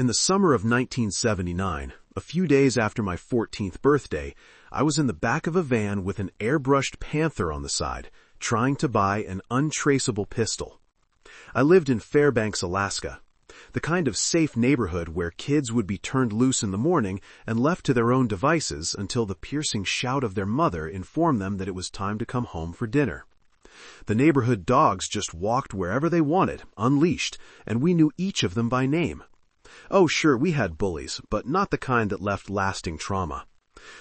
In the summer of 1979, a few days after my 14th birthday, I was in the back of a van with an airbrushed Panther on the side, trying to buy an untraceable pistol. I lived in Fairbanks, Alaska, the kind of safe neighborhood where kids would be turned loose in the morning and left to their own devices until the piercing shout of their mother informed them that it was time to come home for dinner. The neighborhood dogs just walked wherever they wanted, unleashed, and we knew each of them by name. Oh, sure, we had bullies, but not the kind that left lasting trauma.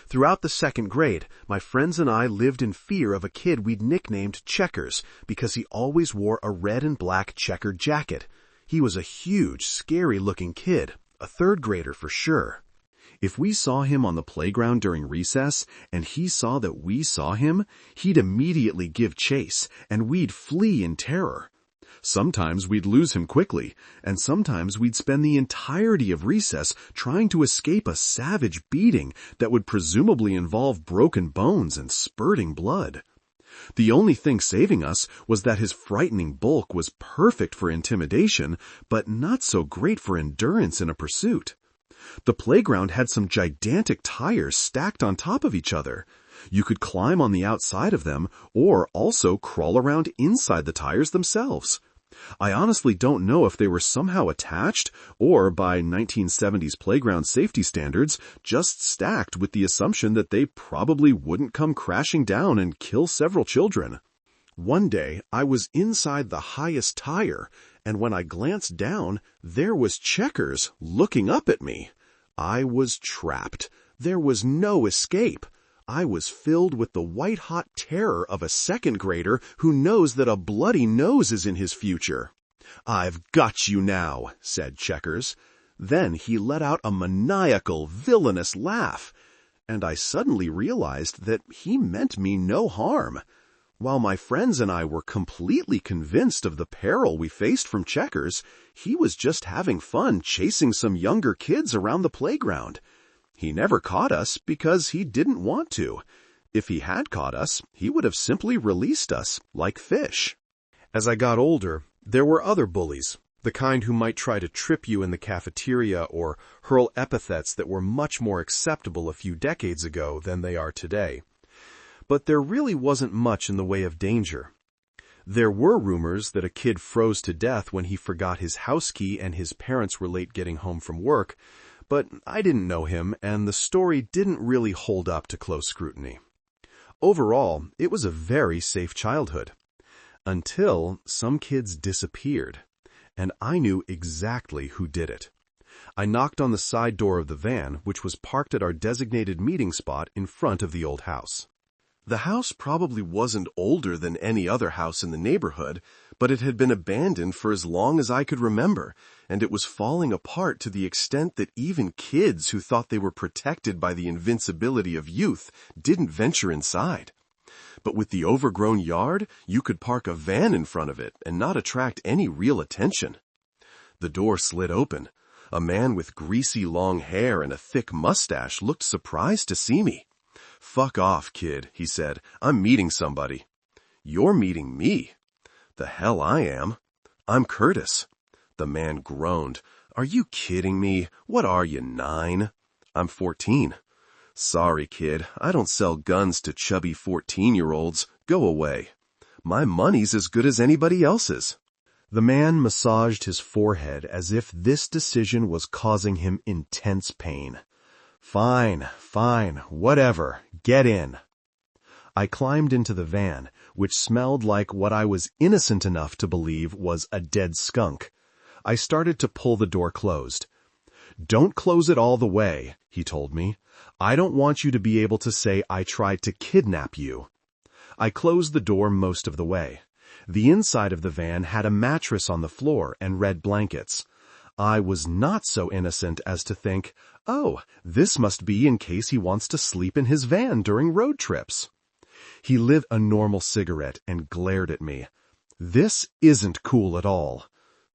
Throughout the second grade, my friends and I lived in fear of a kid we'd nicknamed Checkers because he always wore a red and black checkered jacket. He was a huge, scary-looking kid, a third grader for sure. If we saw him on the playground during recess and he saw that we saw him, he'd immediately give chase, and we'd flee in terror. Sometimes we'd lose him quickly, and sometimes we'd spend the entirety of recess trying to escape a savage beating that would presumably involve broken bones and spurting blood. The only thing saving us was that his frightening bulk was perfect for intimidation, but not so great for endurance in a pursuit. The playground had some gigantic tires stacked on top of each other. You could climb on the outside of them, or also crawl around inside the tires themselves. I honestly don't know if they were somehow attached, or by 1970s playground safety standards, just stacked with the assumption that they probably wouldn't come crashing down and kill several children. One day, I was inside the highest tire, and when I glanced down, there was Checkers looking up at me. I was trapped. There was no escape. I was filled with the white-hot terror of a second grader who knows that a bloody nose is in his future. "I've got you now," said Checkers. Then he let out a maniacal, villainous laugh, and I suddenly realized that he meant me no harm. While my friends and I were completely convinced of the peril we faced from Checkers, he was just having fun chasing some younger kids around the playground. He never caught us because he didn't want to. If he had caught us, he would have simply released us, like fish. As I got older, there were other bullies, the kind who might try to trip you in the cafeteria or hurl epithets that were much more acceptable a few decades ago than they are today. But there really wasn't much in the way of danger. There were rumors that a kid froze to death when he forgot his house key and his parents were late getting home from work, but I didn't know him, and the story didn't really hold up to close scrutiny. Overall, it was a very safe childhood. Until some kids disappeared, and I knew exactly who did it. I knocked on the side door of the van, which was parked at our designated meeting spot in front of the old house. The house probably wasn't older than any other house in the neighborhood, but it had been abandoned for as long as I could remember, and it was falling apart to the extent that even kids who thought they were protected by the invincibility of youth didn't venture inside. But with the overgrown yard, you could park a van in front of it and not attract any real attention. The door slid open. A man with greasy long hair and a thick mustache looked surprised to see me. "Fuck off, kid," he said. "I'm meeting somebody." "You're meeting me?" "The hell I am. I'm Curtis." The man groaned. "Are you kidding me? What are you, 9? "I'm 14. "Sorry, kid. I don't sell guns to chubby 14-year-olds. Go away. My money's as good as anybody else's." The man massaged his forehead as if this decision was causing him intense pain. Fine, whatever. Get in." I climbed into the van, which smelled like what I was innocent enough to believe was a dead skunk. I started to pull the door closed. "Don't close it all the way," he told me. "I don't want you to be able to say I tried to kidnap you." I closed the door most of the way. The inside of the van had a mattress on the floor and red blankets. I was not so innocent as to think, oh, this must be in case he wants to sleep in his van during road trips. He lit a normal cigarette and glared at me. "This isn't cool at all."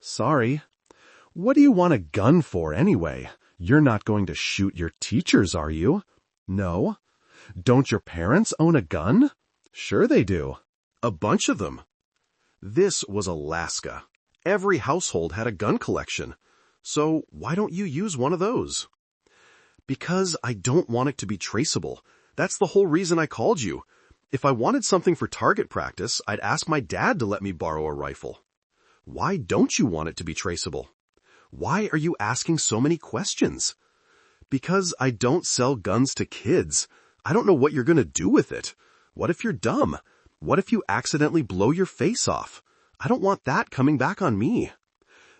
"Sorry." "What do you want a gun for anyway? You're not going to shoot your teachers, are you?" "No." "Don't your parents own a gun?" "Sure they do." "A bunch of them." This was Alaska. Every household had a gun collection. So why don't you use one of those? Because I don't want it to be traceable. That's the whole reason I called you. If I wanted something for target practice, I'd ask my dad to let me borrow a rifle. Why don't you want it to be traceable? Why are you asking so many questions? Because I don't sell guns to kids. I don't know what you're going to do with it. What if you're dumb? What if you accidentally blow your face off? I don't want that coming back on me.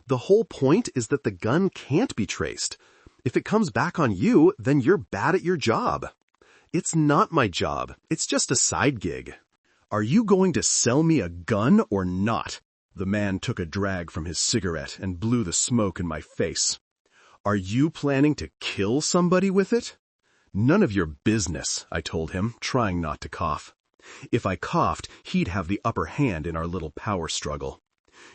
The whole point is that the gun can't be traced. If it comes back on you, then you're bad at your job. It's not my job. It's just a side gig. Are you going to sell me a gun or not? The man took a drag from his cigarette and blew the smoke in my face. Are you planning to kill somebody with it? None of your business, I told him, trying not to cough. If I coughed, he'd have the upper hand in our little power struggle.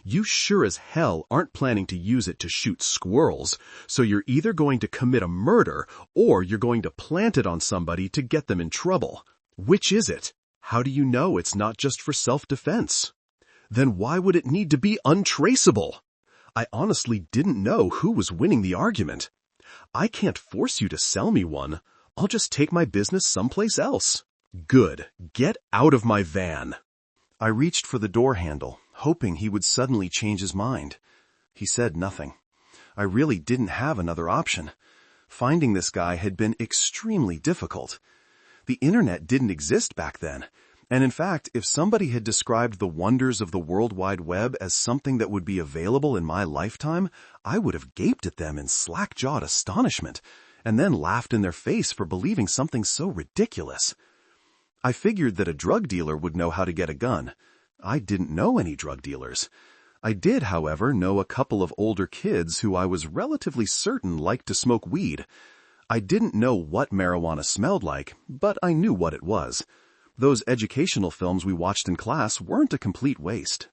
You sure as hell aren't planning to use it to shoot squirrels, so you're either going to commit a murder or you're going to plant it on somebody to get them in trouble. Which is it? How do you know it's not just for self-defense? Then why would it need to be untraceable? I honestly didn't know who was winning the argument. I can't force you to sell me one. I'll just take my business someplace else. Good. Get out of my van. I reached for the door handle, hoping he would suddenly change his mind. He said nothing. I really didn't have another option. Finding this guy had been extremely difficult. The internet didn't exist back then. And in fact, if somebody had described the wonders of the World Wide Web as something that would be available in my lifetime, I would have gaped at them in slack-jawed astonishment, and then laughed in their face for believing something so ridiculous. I figured that a drug dealer would know how to get a gun. I didn't know any drug dealers. I did, however, know a couple of older kids who I was relatively certain liked to smoke weed. I didn't know what marijuana smelled like, but I knew what it was. Those educational films we watched in class weren't a complete waste.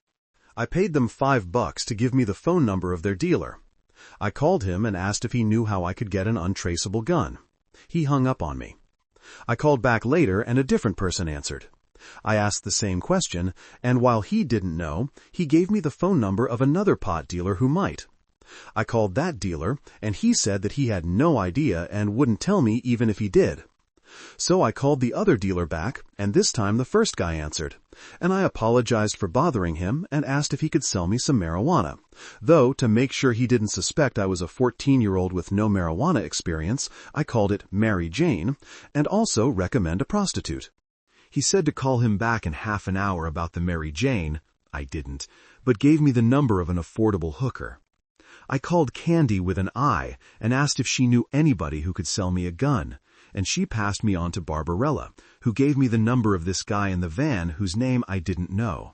I paid them $5 to give me the phone number of their dealer. I called him and asked if he knew how I could get an untraceable gun. He hung up on me. I called back later and a different person answered. I asked the same question, and while he didn't know, he gave me the phone number of another pot dealer who might. I called that dealer, and he said that he had no idea and wouldn't tell me even if he did. So I called the other dealer back, and this time the first guy answered, and I apologized for bothering him and asked if he could sell me some marijuana, though to make sure he didn't suspect I was a 14-year-old with no marijuana experience, I called it Mary Jane, and also recommend a prostitute. He said to call him back in half an hour about the Mary Jane. I didn't, but gave me the number of an affordable hooker. I called Candy with an I and asked if she knew anybody who could sell me a gun, and she passed me on to Barbarella, who gave me the number of this guy in the van whose name I didn't know.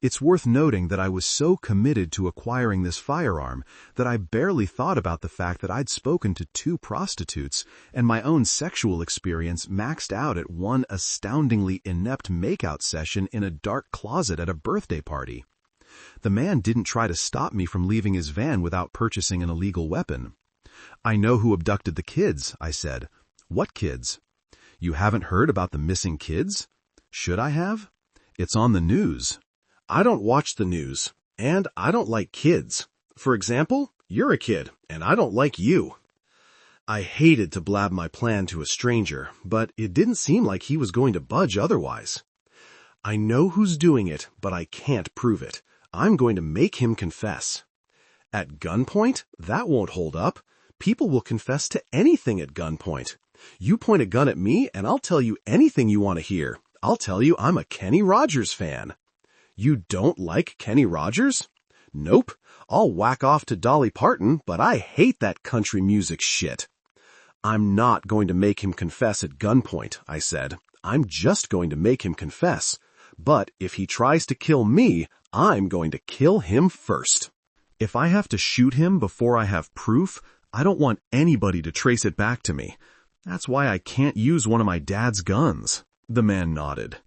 It's worth noting that I was so committed to acquiring this firearm that I barely thought about the fact that I'd spoken to 2 prostitutes and my own sexual experience maxed out at one astoundingly inept makeout session in a dark closet at a birthday party. The man didn't try to stop me from leaving his van without purchasing an illegal weapon. I know who abducted the kids, I said. What kids? You haven't heard about the missing kids? Should I have? It's on the news. I don't watch the news, and I don't like kids. For example, you're a kid, and I don't like you. I hated to blab my plan to a stranger, but it didn't seem like he was going to budge otherwise. I know who's doing it, but I can't prove it. I'm going to make him confess. At gunpoint? That won't hold up. People will confess to anything at gunpoint. You point a gun at me, and I'll tell you anything you want to hear. I'll tell you I'm a Kenny Rogers fan. You don't like Kenny Rogers? Nope. I'll whack off to Dolly Parton, but I hate that country music shit. I'm not going to make him confess at gunpoint, I said. I'm just going to make him confess. But if he tries to kill me, I'm going to kill him first. If I have to shoot him before I have proof, I don't want anybody to trace it back to me. That's why I can't use one of my dad's guns. The man nodded.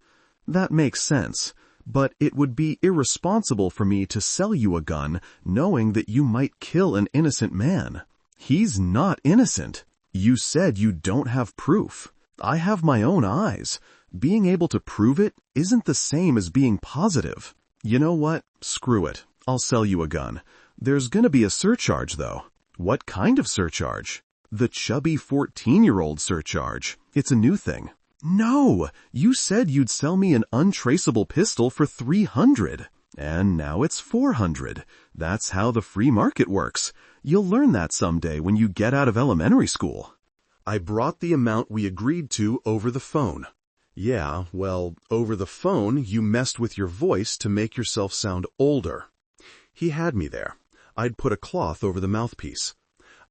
That makes sense. But it would be irresponsible for me to sell you a gun knowing that you might kill an innocent man. He's not innocent. You said you don't have proof. I have my own eyes. Being able to prove it isn't the same as being positive. You know what? Screw it. I'll sell you a gun. There's gonna be a surcharge, though. What kind of surcharge? The chubby 14-year-old surcharge. It's a new thing. No, you said you'd sell me an untraceable pistol for $300. And now it's $400. That's how the free market works. You'll learn that someday when you get out of elementary school. I brought the amount we agreed to over the phone. Yeah, well, over the phone, you messed with your voice to make yourself sound older. He had me there. I'd put a cloth over the mouthpiece.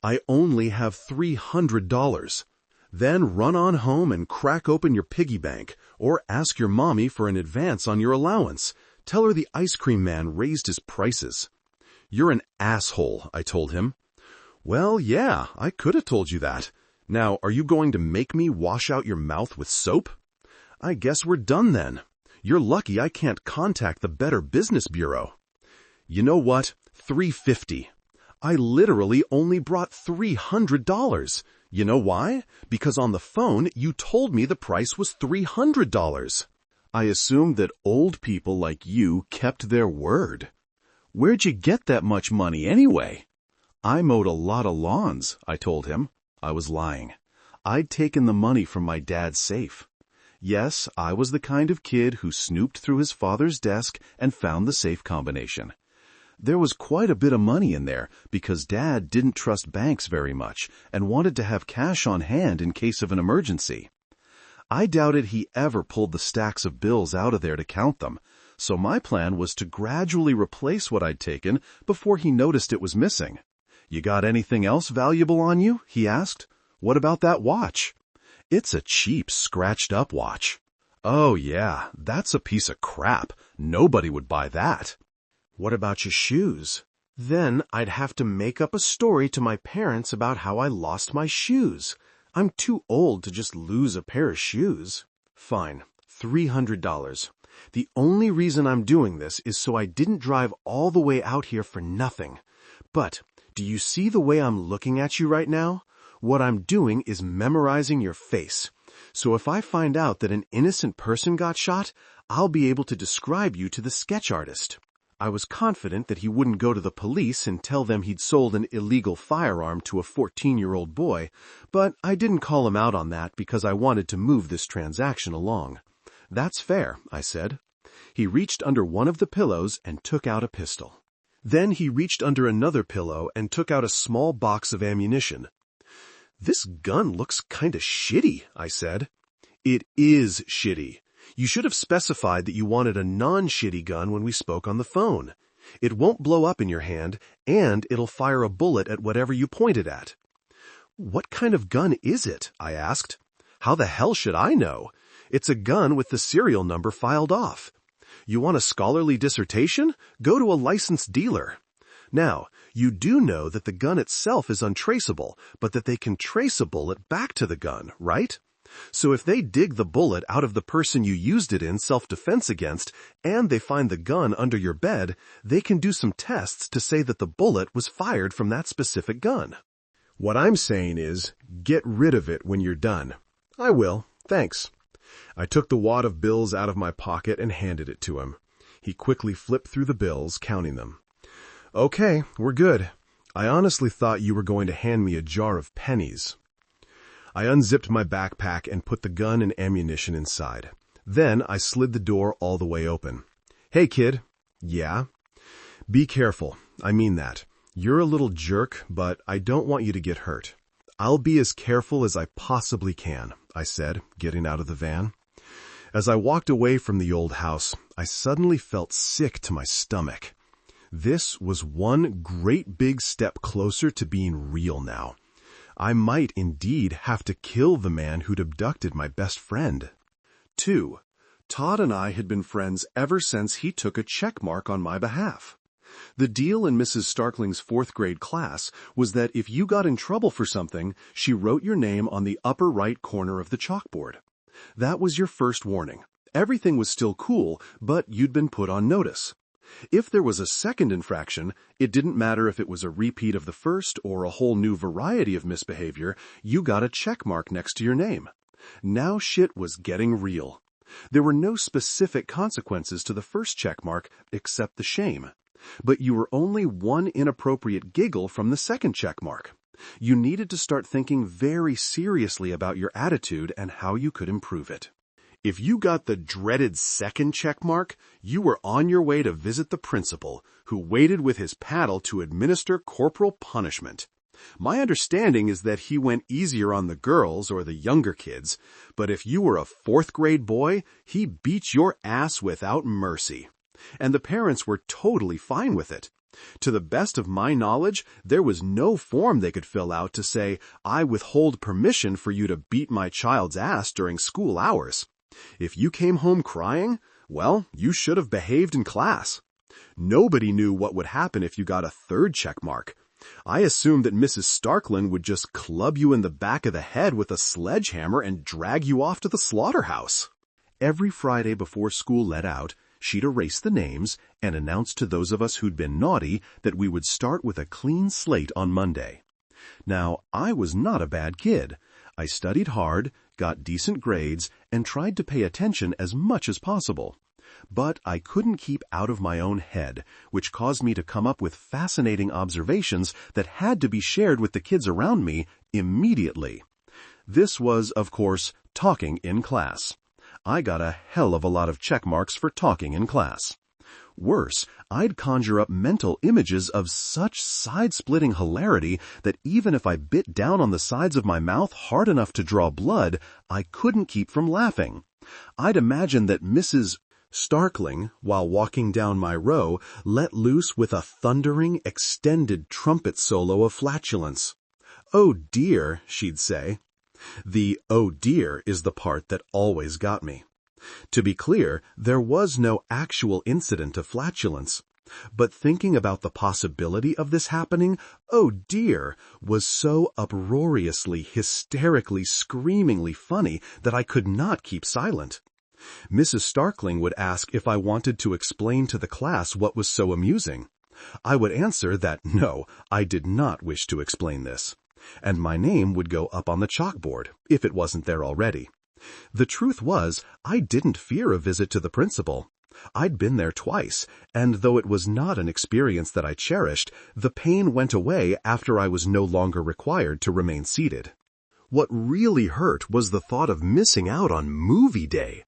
I only have $300. Then run on home and crack open your piggy bank, or ask your mommy for an advance on your allowance. Tell her the ice cream man raised his prices. You're an asshole, I told him. Well, yeah, I could have told you that. Now, are you going to make me wash out your mouth with soap? I guess we're done then. You're lucky I can't contact the Better Business Bureau. You know what? $350. I literally only brought $300. You know why? Because on the phone, you told me the price was $300. I assumed that old people like you kept their word. Where'd you get that much money anyway? I mowed a lot of lawns, I told him. I was lying. I'd taken the money from my dad's safe. Yes, I was the kind of kid who snooped through his father's desk and found the safe combination. There was quite a bit of money in there because Dad didn't trust banks very much and wanted to have cash on hand in case of an emergency. I doubted he ever pulled the stacks of bills out of there to count them, so my plan was to gradually replace what I'd taken before he noticed it was missing. You got anything else valuable on you? He asked. What about that watch? It's a cheap, scratched-up watch. Oh yeah, that's a piece of crap. Nobody would buy that. What about your shoes? Then I'd have to make up a story to my parents about how I lost my shoes. I'm too old to just lose a pair of shoes. Fine, $300. The only reason I'm doing this is so I didn't drive all the way out here for nothing. But do you see the way I'm looking at you right now? What I'm doing is memorizing your face. So if I find out that an innocent person got shot, I'll be able to describe you to the sketch artist. I was confident that he wouldn't go to the police and tell them he'd sold an illegal firearm to a 14-year-old boy, but I didn't call him out on that because I wanted to move this transaction along. That's fair, I said. He reached under one of the pillows and took out a pistol. Then he reached under another pillow and took out a small box of ammunition. This gun looks kinda shitty, I said. It is shitty. You should have specified that you wanted a non-shitty gun when we spoke on the phone. It won't blow up in your hand, and it'll fire a bullet at whatever you point it at. What kind of gun is it? I asked. How the hell should I know? It's a gun with the serial number filed off. You want a scholarly dissertation? Go to a licensed dealer. Now, you do know that the gun itself is untraceable, but that they can trace a bullet back to the gun, right? So if they dig the bullet out of the person you used it in self-defense against, and they find the gun under your bed, they can do some tests to say that the bullet was fired from that specific gun. What I'm saying is, get rid of it when you're done. I will, thanks. I took the wad of bills out of my pocket and handed it to him. He quickly flipped through the bills, counting them. Okay, we're good. I honestly thought you were going to hand me a jar of pennies. I unzipped my backpack and put the gun and ammunition inside. Then I slid the door all the way open. Hey, kid. Yeah? Be careful. I mean that. You're a little jerk, but I don't want you to get hurt. I'll be as careful as I possibly can, I said, getting out of the van. As I walked away from the old house, I suddenly felt sick to my stomach. This was one great big step closer to being real now. I might indeed have to kill the man who'd abducted my best friend. 2. Todd and I had been friends ever since he took a check mark on my behalf. The deal in Mrs. Starkling's 4th grade class was that if you got in trouble for something, she wrote your name on the upper right corner of the chalkboard. That was your first warning. Everything was still cool, but you'd been put on notice. If there was a second infraction, it didn't matter if it was a repeat of the first or a whole new variety of misbehavior, you got a check mark next to your name. Now shit was getting real. There were no specific consequences to the first check mark except the shame. But you were only one inappropriate giggle from the second check mark. You needed to start thinking very seriously about your attitude and how you could improve it. If you got the dreaded second check mark, you were on your way to visit the principal, who waited with his paddle to administer corporal punishment. My understanding is that he went easier on the girls or the younger kids, but if you were a fourth-grade boy, he beat your ass without mercy. And the parents were totally fine with it. To the best of my knowledge, there was no form they could fill out to say, "I withhold permission for you to beat my child's ass during school hours." If you came home crying, well, you should have behaved in class. Nobody knew what would happen if you got a third check mark. I assumed that Mrs. Starkling would just club you in the back of the head with a sledgehammer and drag you off to the slaughterhouse. Every Friday before school let out, she'd erase the names and announce to those of us who'd been naughty that we would start with a clean slate on Monday. Now, I was not a bad kid. I studied hard, got decent grades, and tried to pay attention as much as possible. But I couldn't keep out of my own head, which caused me to come up with fascinating observations that had to be shared with the kids around me immediately. This was, of course, talking in class. I got a hell of a lot of check marks for talking in class. Worse, I'd conjure up mental images of such side-splitting hilarity that even if I bit down on the sides of my mouth hard enough to draw blood, I couldn't keep from laughing. I'd imagine that Mrs. Starkling, while walking down my row, let loose with a thundering, extended trumpet solo of flatulence. "Oh dear," she'd say. The "oh dear" is the part that always got me. To be clear, there was no actual incident of flatulence. But thinking about the possibility of this happening, "oh dear," was so uproariously, hysterically, screamingly funny that I could not keep silent. Mrs. Starkling would ask if I wanted to explain to the class what was so amusing. I would answer that no, I did not wish to explain this. And my name would go up on the chalkboard, if it wasn't there already. The truth was, I didn't fear a visit to the principal. I'd been there twice, and though it was not an experience that I cherished, the pain went away after I was no longer required to remain seated. What really hurt was the thought of missing out on movie day.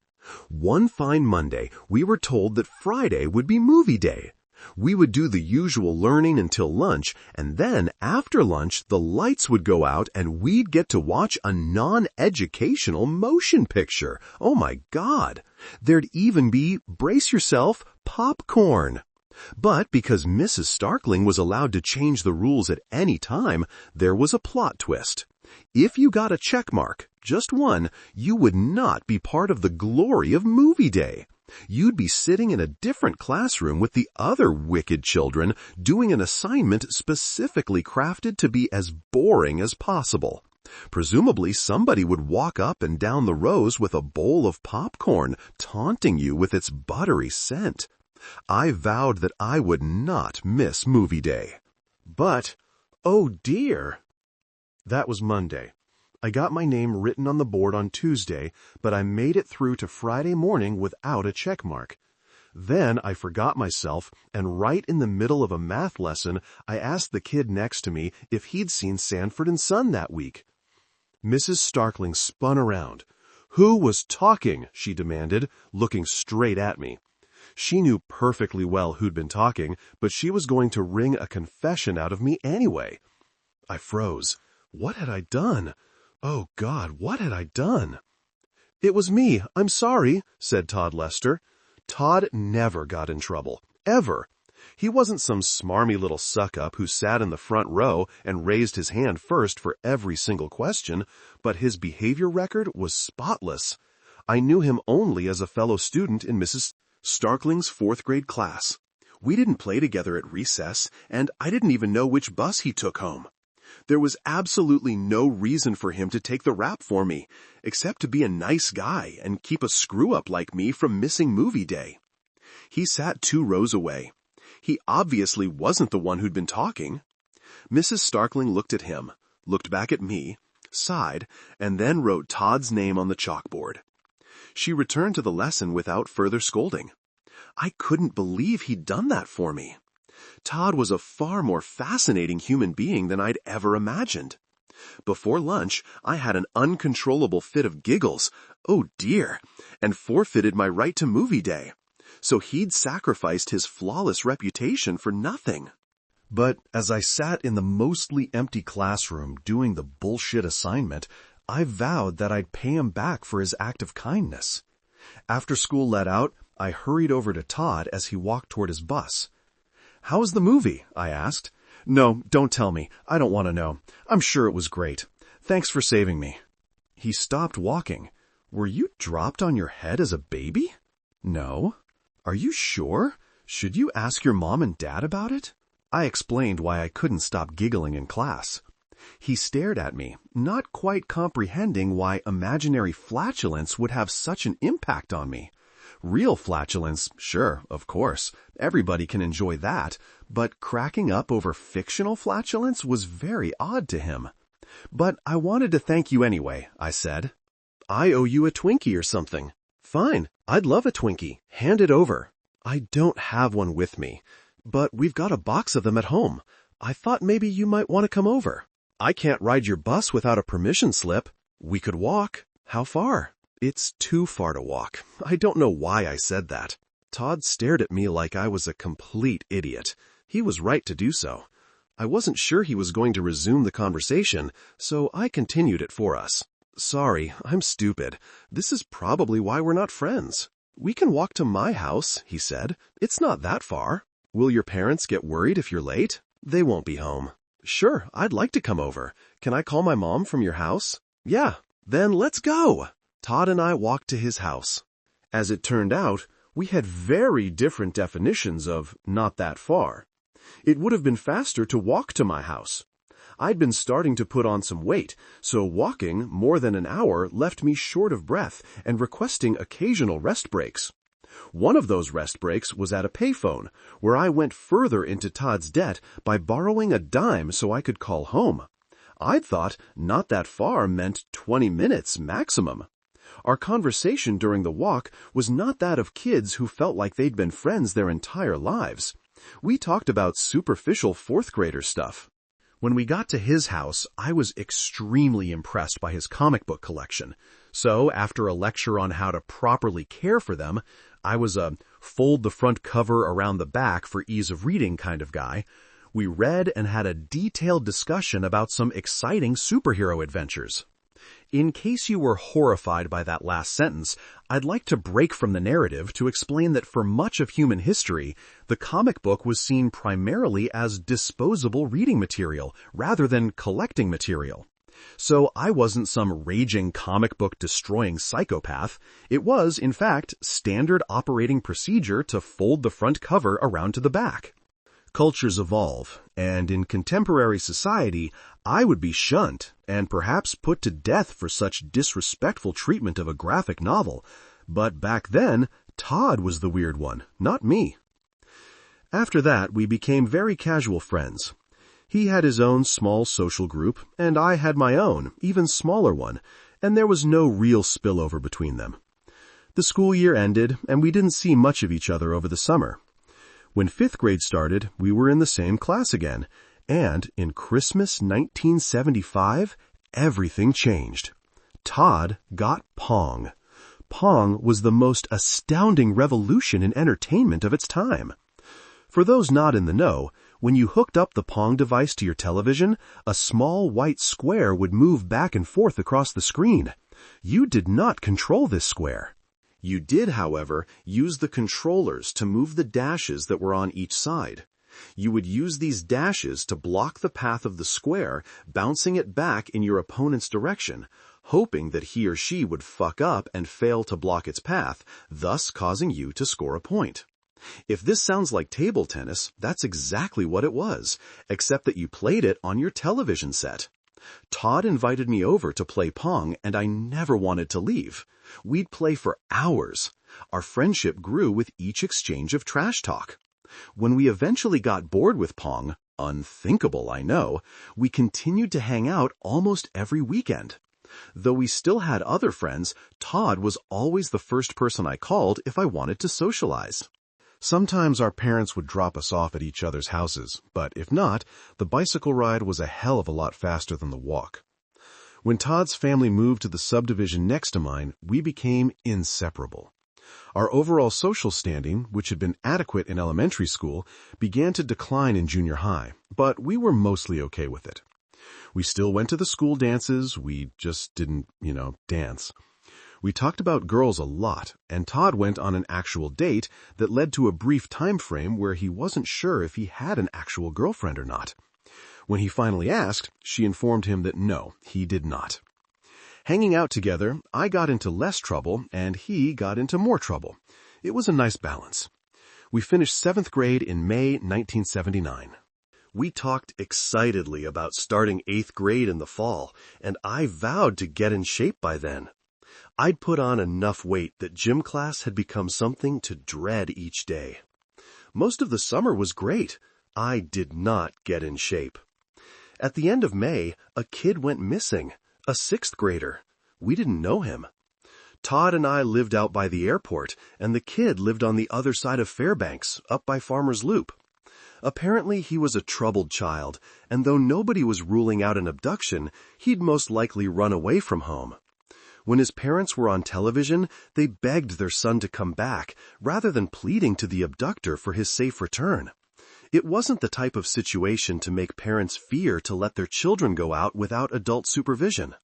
One fine Monday, we were told that Friday would be movie day. We would do the usual learning until lunch, and then after lunch, the lights would go out and we'd get to watch a non-educational motion picture. Oh my God! There'd even be, brace yourself, popcorn. But because Mrs. Starkling was allowed to change the rules at any time, there was a plot twist. If you got a check mark, just one, you would not be part of the glory of movie day. You'd be sitting in a different classroom with the other wicked children doing an assignment specifically crafted to be as boring as possible. Presumably somebody would walk up and down the rows with a bowl of popcorn, taunting you with its buttery scent. I vowed that I would not miss movie day. But, oh dear! That was Monday. I got my name written on the board on Tuesday, but I made it through to Friday morning without a check mark. Then I forgot myself, and right in the middle of a math lesson, I asked the kid next to me if he'd seen Sanford and Son that week. Mrs. Starkling spun around. "Who was talking?" she demanded, looking straight at me. She knew perfectly well who'd been talking, but she was going to wring a confession out of me anyway. I froze. What had I done? Oh, God, what had I done? "It was me. I'm sorry," said Todd Lester. Todd never got in trouble. Ever. He wasn't some smarmy little suck-up who sat in the front row and raised his hand first for every single question, but his behavior record was spotless. I knew him only as a fellow student in Mrs. Starkling's fourth-grade class. We didn't play together at recess, and I didn't even know which bus he took home. There was absolutely no reason for him to take the rap for me, except to be a nice guy and keep a screw-up like me from missing movie day. He sat 2 rows away. He obviously wasn't the one who'd been talking. Mrs. Starkling looked at him, looked back at me, sighed, and then wrote Todd's name on the chalkboard. She returned to the lesson without further scolding. I couldn't believe he'd done that for me. Todd was a far more fascinating human being than I'd ever imagined. Before lunch, I had an uncontrollable fit of giggles, oh dear, and forfeited my right to movie day. So he'd sacrificed his flawless reputation for nothing. But as I sat in the mostly empty classroom doing the bullshit assignment, I vowed that I'd pay him back for his act of kindness. After school let out, I hurried over to Todd as he walked toward his bus. "How was the movie?" I asked. "No, don't tell me. I don't want to know. I'm sure it was great. Thanks for saving me." He stopped walking. "Were you dropped on your head as a baby?" "No." "Are you sure? Should you ask your mom and dad about it?" I explained why I couldn't stop giggling in class. He stared at me, not quite comprehending why imaginary flatulence would have such an impact on me. Real flatulence, sure, of course, everybody can enjoy that, but cracking up over fictional flatulence was very odd to him. "But I wanted to thank you anyway," I said. "I owe you a Twinkie or something." "Fine, I'd love a Twinkie. Hand it over." "I don't have one with me, but we've got a box of them at home. I thought maybe you might want to come over." "I can't ride your bus without a permission slip." "We could walk." "How far?" "It's too far to walk." I don't know why I said that. Todd stared at me like I was a complete idiot. He was right to do so. I wasn't sure he was going to resume the conversation, so I continued it for us. "Sorry, I'm stupid. This is probably why we're not friends." "We can walk to my house," he said. "It's not that far." "Will your parents get worried if you're late?" "They won't be home." "Sure, I'd like to come over. Can I call my mom from your house?" "Yeah, then let's go." Todd and I walked to his house. As it turned out, we had very different definitions of not that far. It would have been faster to walk to my house. I'd been starting to put on some weight, so walking more than an hour left me short of breath and requesting occasional rest breaks. One of those rest breaks was at a payphone, where I went further into Todd's debt by borrowing a dime so I could call home. I'd thought not that far meant 20 minutes maximum. Our conversation during the walk was not that of kids who felt like they'd been friends their entire lives. We talked about superficial fourth-grader stuff. When we got to his house, I was extremely impressed by his comic book collection. So, after a lecture on how to properly care for them, I was a fold the front cover around the back for ease of reading kind of guy. We read and had a detailed discussion about some exciting superhero adventures. In case you were horrified by that last sentence, I'd like to break from the narrative to explain that for much of human history, the comic book was seen primarily as disposable reading material rather than collecting material. So I wasn't some raging comic book destroying psychopath. It was, in fact, standard operating procedure to fold the front cover around to the back. Cultures evolve, and in contemporary society, I would be shunned and perhaps put to death for such disrespectful treatment of a graphic novel. But back then, Todd was the weird one, not me. After that, we became very casual friends. He had his own small social group, and I had my own, even smaller one, and there was no real spillover between them. The school year ended, and we didn't see much of each other over the summer. When 5th grade started, we were in the same class again, and in Christmas 1975, everything changed. Todd got Pong. Pong was the most astounding revolution in entertainment of its time. For those not in the know, when you hooked up the Pong device to your television, a small white square would move back and forth across the screen. You did not control this square. You did, however, use the controllers to move the dashes that were on each side. You would use these dashes to block the path of the square, bouncing it back in your opponent's direction, hoping that he or she would fuck up and fail to block its path, thus causing you to score a point. If this sounds like table tennis, that's exactly what it was, except that you played it on your television set. Todd invited me over to play Pong, and I never wanted to leave. We'd play for hours. Our friendship grew with each exchange of trash talk. When we eventually got bored with Pong, unthinkable, I know, we continued to hang out almost every weekend. Though we still had other friends, Todd was always the first person I called if I wanted to socialize. Sometimes our parents would drop us off at each other's houses, but if not, the bicycle ride was a hell of a lot faster than the walk. When Todd's family moved to the subdivision next to mine, we became inseparable. Our overall social standing, which had been adequate in elementary school, began to decline in junior high, but we were mostly okay with it. We still went to the school dances, we just didn't, dance. We talked about girls a lot, and Todd went on an actual date that led to a brief time frame where he wasn't sure if he had an actual girlfriend or not. When he finally asked, she informed him that no, he did not. Hanging out together, I got into less trouble, and he got into more trouble. It was a nice balance. We finished 7th grade in May 1979. We talked excitedly about starting 8th grade in the fall, and I vowed to get in shape by then. I'd put on enough weight that gym class had become something to dread each day. Most of the summer was great. I did not get in shape. At the end of May, a kid went missing, a 6th grader. We didn't know him. Todd and I lived out by the airport, and the kid lived on the other side of Fairbanks, up by Farmer's Loop. Apparently he was a troubled child, and though nobody was ruling out an abduction, he'd most likely run away from home. When his parents were on television, they begged their son to come back, rather than pleading to the abductor for his safe return. It wasn't the type of situation to make parents fear to let their children go out without adult supervision.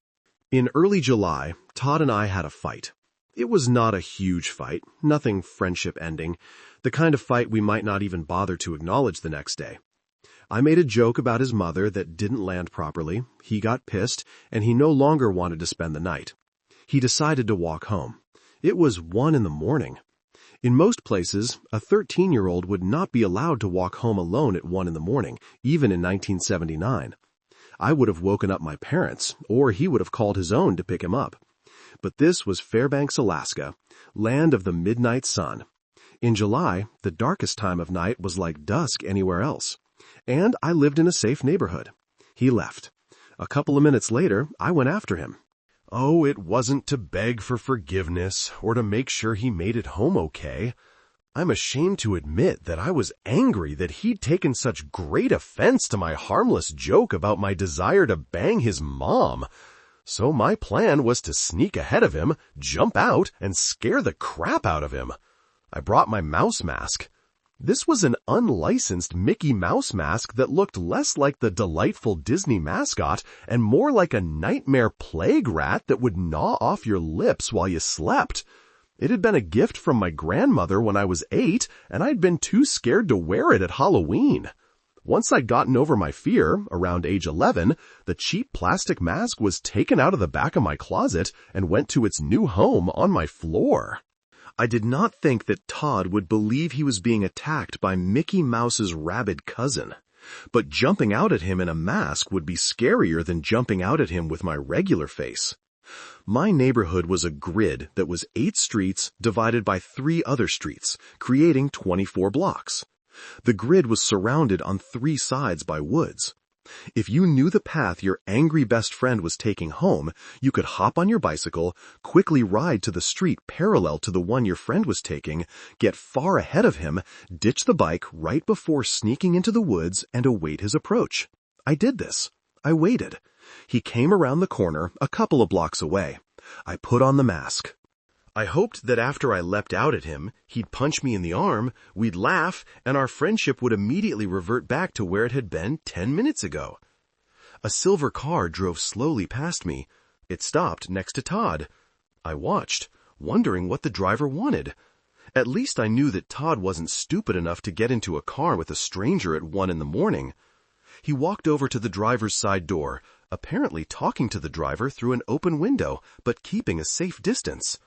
In early July, Todd and I had a fight. It was not a huge fight, nothing friendship-ending, the kind of fight we might not even bother to acknowledge the next day. I made a joke about his mother that didn't land properly, he got pissed, and he no longer wanted to spend the night. He decided to walk home. It was 1 a.m. In most places, a 13-year-old would not be allowed to walk home alone at 1 a.m, even in 1979. I would have woken up my parents, or he would have called his own to pick him up. But this was Fairbanks, Alaska, land of the midnight sun. In July, the darkest time of night was like dusk anywhere else. And I lived in a safe neighborhood. He left. A couple of minutes later, I went after him. Oh, it wasn't to beg for forgiveness or to make sure he made it home okay. I'm ashamed to admit that I was angry that he'd taken such great offense to my harmless joke about my desire to bang his mom. So my plan was to sneak ahead of him, jump out, and scare the crap out of him. I brought my mouse mask. This was an unlicensed Mickey Mouse mask that looked less like the delightful Disney mascot and more like a nightmare plague rat that would gnaw off your lips while you slept. It had been a gift from my grandmother when I was 8, and I'd been too scared to wear it at Halloween. Once I'd gotten over my fear, around age 11, the cheap plastic mask was taken out of the back of my closet and went to its new home on my floor. I did not think that Todd would believe he was being attacked by Mickey Mouse's rabid cousin. But jumping out at him in a mask would be scarier than jumping out at him with my regular face. My neighborhood was a grid that was 8 streets divided by 3 other streets, creating 24 blocks. The grid was surrounded on 3 sides by woods. If you knew the path your angry best friend was taking home, you could hop on your bicycle, quickly ride to the street parallel to the one your friend was taking, get far ahead of him, ditch the bike right before sneaking into the woods, and await his approach. I did this. I waited. He came around the corner a couple of blocks away. I put on the mask. I hoped that after I leapt out at him, he'd punch me in the arm, we'd laugh, and our friendship would immediately revert back to where it had been 10 minutes ago. A silver car drove slowly past me. It stopped next to Todd. I watched, wondering what the driver wanted. At least I knew that Todd wasn't stupid enough to get into a car with a stranger at 1 a.m. He walked over to the driver's side door, apparently talking to the driver through an open window, but keeping a safe distance.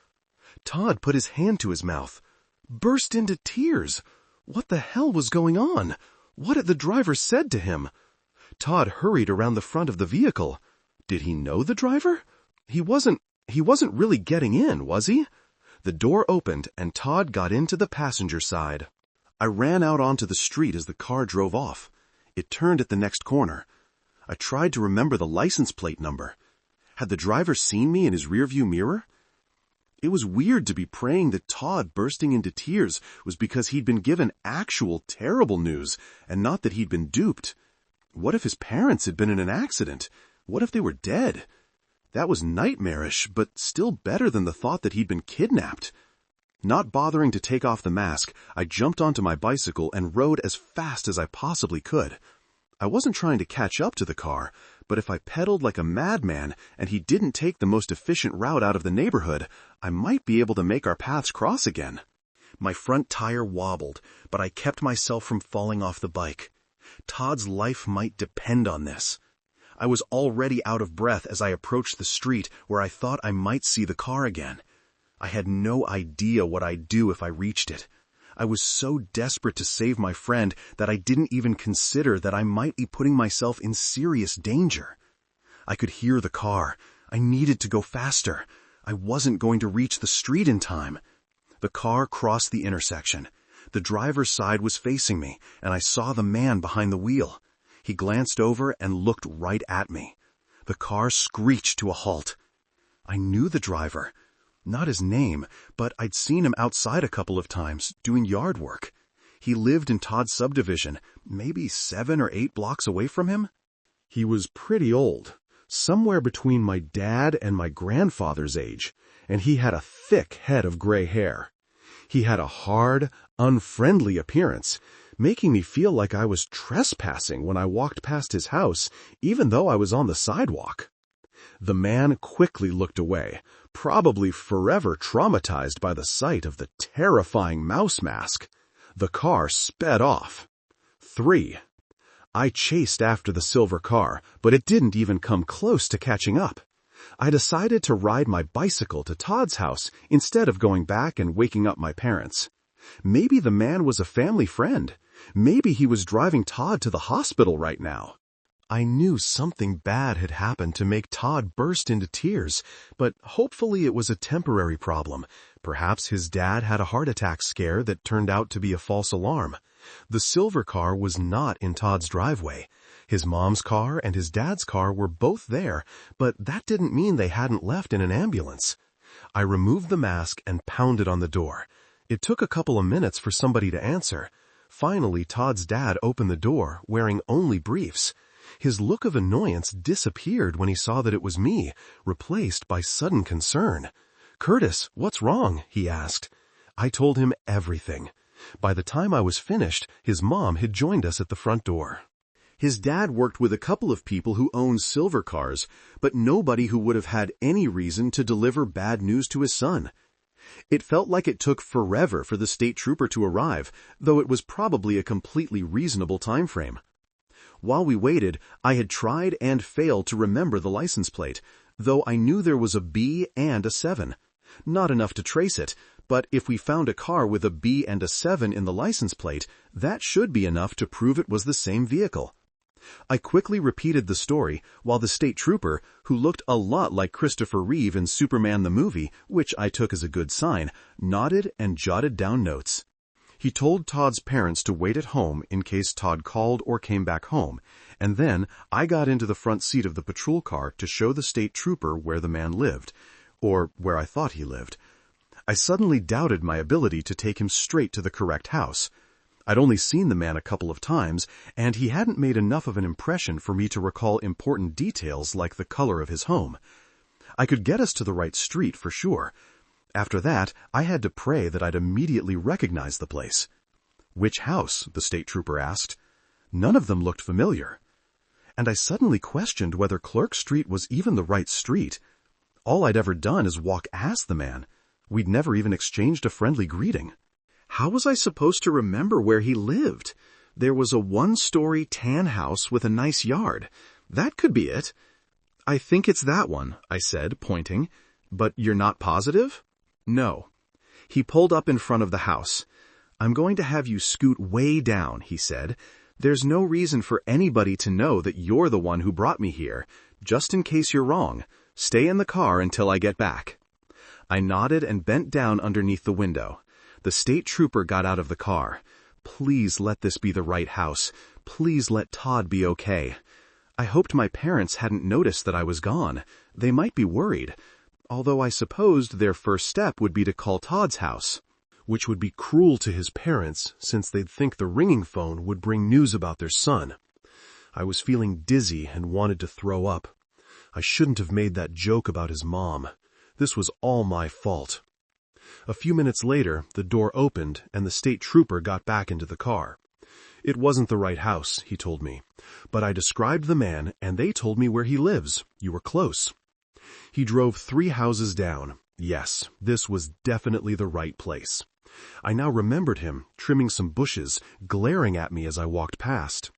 Todd put his hand to his mouth, burst into tears. What the hell was going on? What had the driver said to him? Todd hurried around the front of the vehicle. Did he know the driver? He wasn't really getting in, was he? The door opened and Todd got into the passenger side. I ran out onto the street as the car drove off. It turned at the next corner. I tried to remember the license plate number. Had the driver seen me in his rearview mirror? It was weird to be praying that Todd bursting into tears was because he'd been given actual terrible news and not that he'd been duped. What if his parents had been in an accident? What if they were dead? That was nightmarish, but still better than the thought that he'd been kidnapped. Not bothering to take off the mask, I jumped onto my bicycle and rode as fast as I possibly could. I wasn't trying to catch up to the car, but if I pedaled like a madman and he didn't take the most efficient route out of the neighborhood, I might be able to make our paths cross again. My front tire wobbled, but I kept myself from falling off the bike. Todd's life might depend on this. I was already out of breath as I approached the street where I thought I might see the car again. I had no idea what I'd do if I reached it. I was so desperate to save my friend that I didn't even consider that I might be putting myself in serious danger. I could hear the car. I needed to go faster. I wasn't going to reach the street in time. The car crossed the intersection. The driver's side was facing me, and I saw the man behind the wheel. He glanced over and looked right at me. The car screeched to a halt. I knew the driver. Not his name, but I'd seen him outside a couple of times, doing yard work. He lived in Todd's subdivision, maybe 7 or 8 blocks away from him. He was pretty old, somewhere between my dad and my grandfather's age, and he had a thick head of gray hair. He had a hard, unfriendly appearance, making me feel like I was trespassing when I walked past his house, even though I was on the sidewalk. The man quickly looked away, probably forever traumatized by the sight of the terrifying mouse mask. The car sped off. 3. I chased after the silver car, but it didn't even come close to catching up. I decided to ride my bicycle to Todd's house instead of going back and waking up my parents. Maybe the man was a family friend. Maybe he was driving Todd to the hospital right now. I knew something bad had happened to make Todd burst into tears, but hopefully it was a temporary problem. Perhaps his dad had a heart attack scare that turned out to be a false alarm. The silver car was not in Todd's driveway. His mom's car and his dad's car were both there, but that didn't mean they hadn't left in an ambulance. I removed the mask and pounded on the door. It took a couple of minutes for somebody to answer. Finally, Todd's dad opened the door, wearing only briefs. His look of annoyance disappeared when he saw that it was me, replaced by sudden concern. "Curtis, what's wrong?" he asked. I told him everything. By the time I was finished, his mom had joined us at the front door. His dad worked with a couple of people who owned silver cars, but nobody who would have had any reason to deliver bad news to his son. It felt like it took forever for the state trooper to arrive, though it was probably a completely reasonable time frame. While we waited, I had tried and failed to remember the license plate, though I knew there was a B and a 7. Not enough to trace it, but if we found a car with a B and a 7 in the license plate, that should be enough to prove it was the same vehicle. I quickly repeated the story, while the state trooper, who looked a lot like Christopher Reeve in Superman the movie, which I took as a good sign, nodded and jotted down notes. He told Todd's parents to wait at home in case Todd called or came back home, and then I got into the front seat of the patrol car to show the state trooper where the man lived, or where I thought he lived. I suddenly doubted my ability to take him straight to the correct house. I'd only seen the man a couple of times, and he hadn't made enough of an impression for me to recall important details like the color of his home. I could get us to the right street for sure. After that, I had to pray that I'd immediately recognize the place. "Which house?" the state trooper asked. None of them looked familiar. And I suddenly questioned whether Clerk Street was even the right street. All I'd ever done is walk past the man. We'd never even exchanged a friendly greeting. How was I supposed to remember where he lived? There was a 1-story tan house with a nice yard. That could be it. "I think it's that one," I said, pointing. "But you're not positive?" "No." He pulled up in front of the house. "I'm going to have you scoot way down," he said. "There's no reason for anybody to know that you're the one who brought me here. Just in case you're wrong, stay in the car until I get back." I nodded and bent down underneath the window. The state trooper got out of the car. Please let this be the right house. Please let Todd be okay. I hoped my parents hadn't noticed that I was gone. They might be worried. although I supposed their first step would be to call Todd's house, which would be cruel to his parents since they'd think the ringing phone would bring news about their son. I was feeling dizzy and wanted to throw up. I shouldn't have made that joke about his mom. This was all my fault. A few minutes later, the door opened and the state trooper got back into the car. It wasn't the right house, he told me, but I described the man and they told me where he lives. You were close. He drove 3 houses down. Yes, this was definitely the right place. I now remembered him, trimming some bushes, glaring at me as I walked past.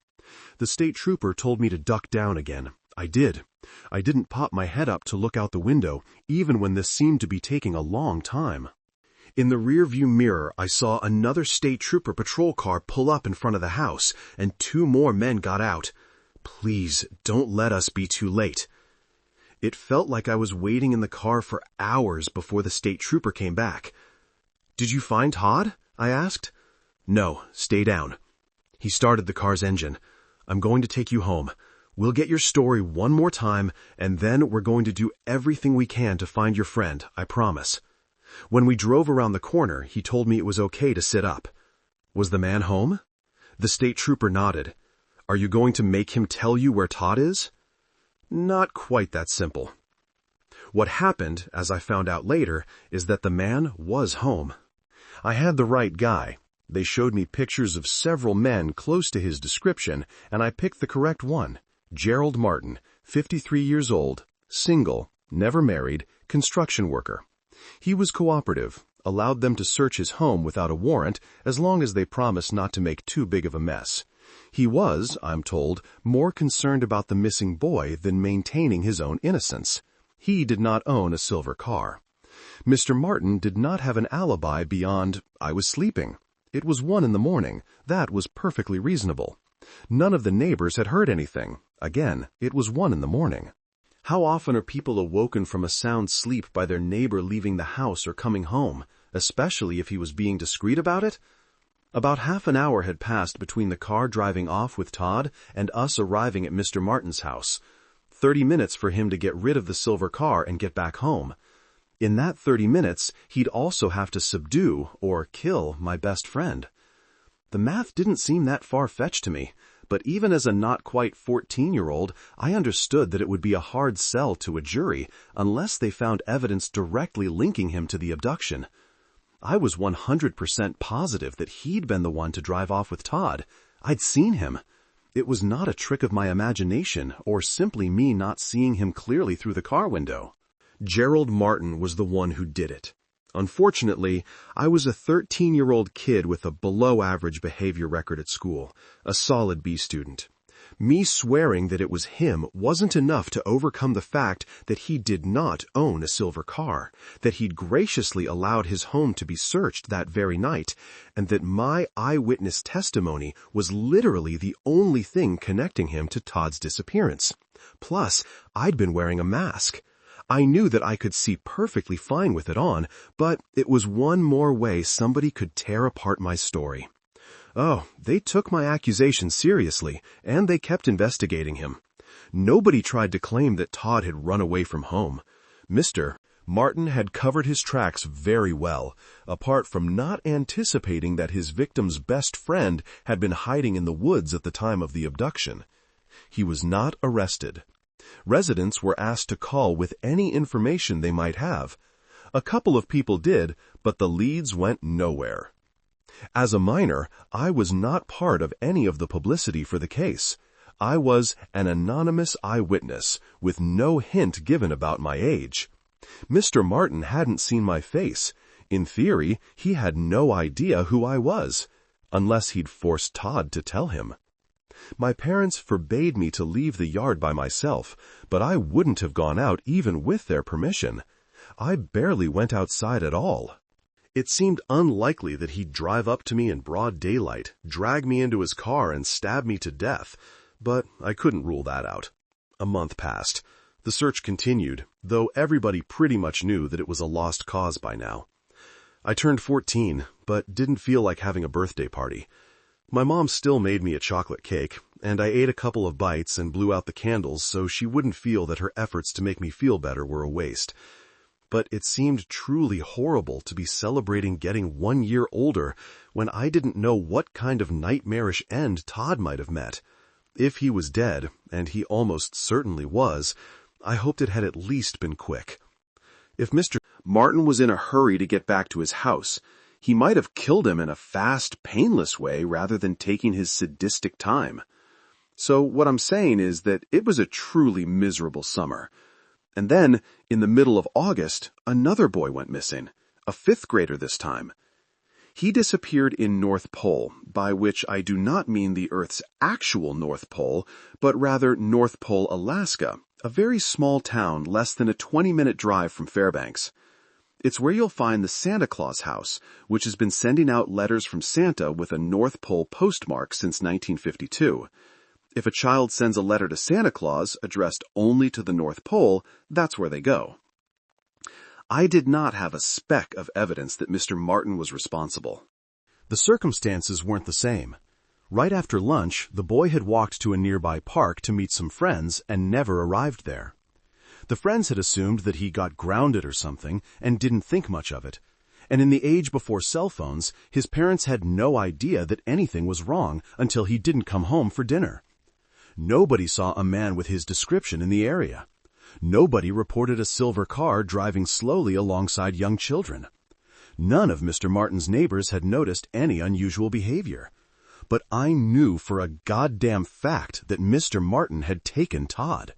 The state trooper told me to duck down again. I did. I didn't pop my head up to look out the window, even when this seemed to be taking a long time. In the rearview mirror, I saw another state trooper patrol car pull up in front of the house, and 2 more men got out. Please, don't let us be too late. It felt like I was waiting in the car for hours before the state trooper came back. Did you find Todd? I asked. No, stay down. He started the car's engine. I'm going to take you home. We'll get your story one more time, and then we're going to do everything we can to find your friend, I promise. When we drove around the corner, he told me it was okay to sit up. Was the man home? The state trooper nodded. Are you going to make him tell you where Todd is? Not quite that simple. What happened, as I found out later, is that the man was home. I had the right guy. They showed me pictures of several men close to his description, and I picked the correct one. Gerald Martin, 53 years old, single, never married, construction worker. He was cooperative, allowed them to search his home without a warrant as long as they promised not to make too big of a mess. He was, I'm told, more concerned about the missing boy than maintaining his own innocence. He did not own a silver car. Mr. Martin did not have an alibi beyond, I was sleeping. It was 1 a.m. That was perfectly reasonable. None of the neighbors had heard anything. Again, it was 1 a.m. How often are people awoken from a sound sleep by their neighbor leaving the house or coming home, especially if he was being discreet about it? About half an hour had passed between the car driving off with Todd and us arriving at Mr. Martin's house. 30 minutes for him to get rid of the silver car and get back home. In that 30 minutes, he'd also have to subdue or kill my best friend. The math didn't seem that far-fetched to me, but even as a not-quite 14-year-old, I understood that it would be a hard sell to a jury unless they found evidence directly linking him to the abduction. I was 100% positive that he'd been the one to drive off with Todd. I'd seen him. It was not a trick of my imagination or simply me not seeing him clearly through the car window. Gerald Martin was the one who did it. Unfortunately, I was a 13-year-old kid with a below-average behavior record at school, a solid B student. Me swearing that it was him wasn't enough to overcome the fact that he did not own a silver car, that he'd graciously allowed his home to be searched that very night, and that my eyewitness testimony was literally the only thing connecting him to Todd's disappearance. Plus, I'd been wearing a mask. I knew that I could see perfectly fine with it on, but it was one more way somebody could tear apart my story. Oh, they took my accusation seriously, and they kept investigating him. Nobody tried to claim that Todd had run away from home. Mr. Martin had covered his tracks very well, apart from not anticipating that his victim's best friend had been hiding in the woods at the time of the abduction. He was not arrested. Residents were asked to call with any information they might have. A couple of people did, but the leads went nowhere. As a minor, I was not part of any of the publicity for the case. I was an anonymous eyewitness with no hint given about my age. Mr. Martin hadn't seen my face. In theory, he had no idea who I was, unless he'd forced Todd to tell him. My parents forbade me to leave the yard by myself, but I wouldn't have gone out even with their permission. I barely went outside at all. It seemed unlikely that he'd drive up to me in broad daylight, drag me into his car and stab me to death, but I couldn't rule that out. A month passed. The search continued, though everybody pretty much knew that it was a lost cause by now. I turned 14, but didn't feel like having a birthday party. My mom still made me a chocolate cake, and I ate a couple of bites and blew out the candles so she wouldn't feel that her efforts to make me feel better were a waste. but it seemed truly horrible to be celebrating getting 1 year older when I didn't know what kind of nightmarish end Todd might have met. If he was dead, and he almost certainly was, I hoped it had at least been quick. If Mr. Martin was in a hurry to get back to his house, he might have killed him in a fast, painless way rather than taking his sadistic time. So what I'm saying is that it was a truly miserable summer. And then, in the middle of August, another boy went missing, a 5th grader this time. He disappeared in North Pole, by which I do not mean the Earth's actual North Pole, but rather North Pole, Alaska, a very small town less than a 20-minute drive from Fairbanks. It's where you'll find the Santa Claus house, which has been sending out letters from Santa with a North Pole postmark since 1952. If a child sends a letter to Santa Claus addressed only to the North Pole, that's where they go. I did not have a speck of evidence that Mr. Martin was responsible. The circumstances weren't the same. Right after lunch, the boy had walked to a nearby park to meet some friends and never arrived there. The friends had assumed that he got grounded or something and didn't think much of it. And in the age before cell phones, his parents had no idea that anything was wrong until he didn't come home for dinner. Nobody saw a man with his description in the area. Nobody reported a silver car driving slowly alongside young children. None of Mr. Martin's neighbors had noticed any unusual behavior. But I knew for a goddamn fact that Mr. Martin had taken Todd.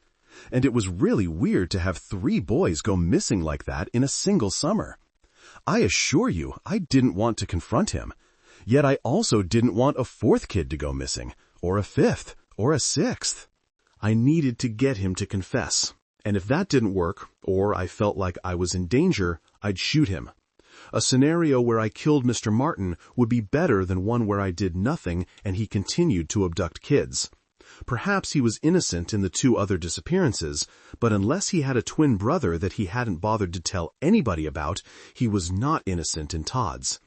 And it was really weird to have 3 boys go missing like that in a single summer. I assure you, I didn't want to confront him. Yet I also didn't want a 4th kid to go missing, or a 5th, or a 6th. I needed to get him to confess. And if that didn't work, or I felt like I was in danger, I'd shoot him. A scenario where I killed Mr. Martin would be better than one where I did nothing and he continued to abduct kids. Perhaps he was innocent in the 2 other disappearances, but unless he had a twin brother that he hadn't bothered to tell anybody about, he was not innocent in Todd's.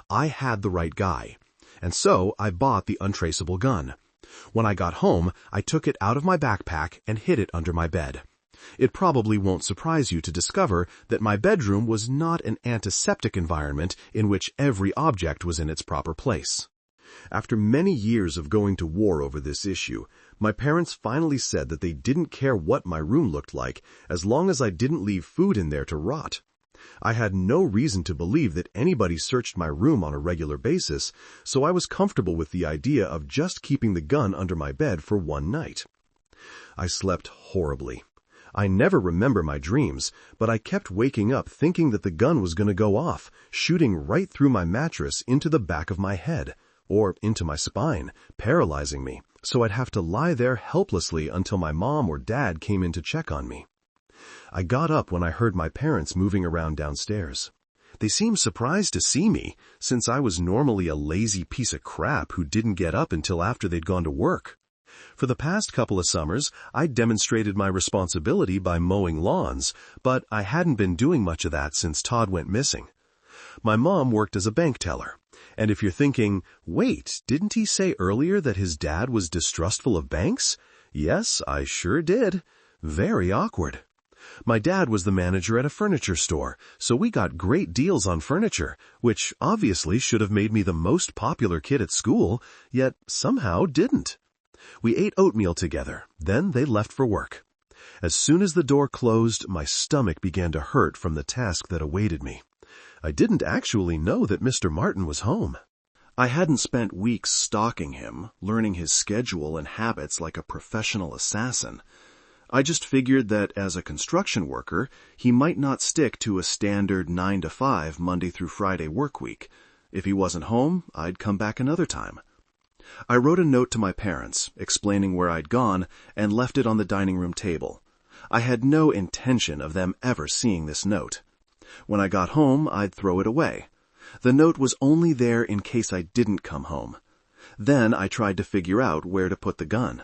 I had the right guy. And so I bought the untraceable gun. When I got home, I took it out of my backpack and hid it under my bed. It probably won't surprise you to discover that my bedroom was not an antiseptic environment in which every object was in its proper place. After many years of going to war over this issue, my parents finally said that they didn't care what my room looked like as long as I didn't leave food in there to rot. I had no reason to believe that anybody searched my room on a regular basis, so I was comfortable with the idea of just keeping the gun under my bed for one night. I slept horribly. I never remember my dreams, but I kept waking up thinking that the gun was going to go off, shooting right through my mattress into the back of my head, or into my spine, paralyzing me, so I'd have to lie there helplessly until my mom or dad came in to check on me. I got up when I heard my parents moving around downstairs. They seemed surprised to see me, since I was normally a lazy piece of crap who didn't get up until after they'd gone to work. For the past couple of summers, I'd demonstrated my responsibility by mowing lawns, but I hadn't been doing much of that since Todd went missing. My mom worked as a bank teller, and if you're thinking, wait, didn't he say earlier that his dad was distrustful of banks? Yes, I sure did. Very awkward. My dad was the manager at a furniture store, so we got great deals on furniture, which obviously should have made me the most popular kid at school, yet somehow didn't. We ate oatmeal together, then they left for work. As soon as the door closed, my stomach began to hurt from the task that awaited me. I didn't actually know that Mr. Martin was home. I hadn't spent weeks stalking him, learning his schedule and habits like a professional assassin. I just figured that as a construction worker, he might not stick to a standard 9 to 5 Monday through Friday work week. If he wasn't home, I'd come back another time. I wrote a note to my parents, explaining where I'd gone, and left it on the dining room table. I had no intention of them ever seeing this note. When I got home, I'd throw it away. The note was only there in case I didn't come home. Then I tried to figure out where to put the gun.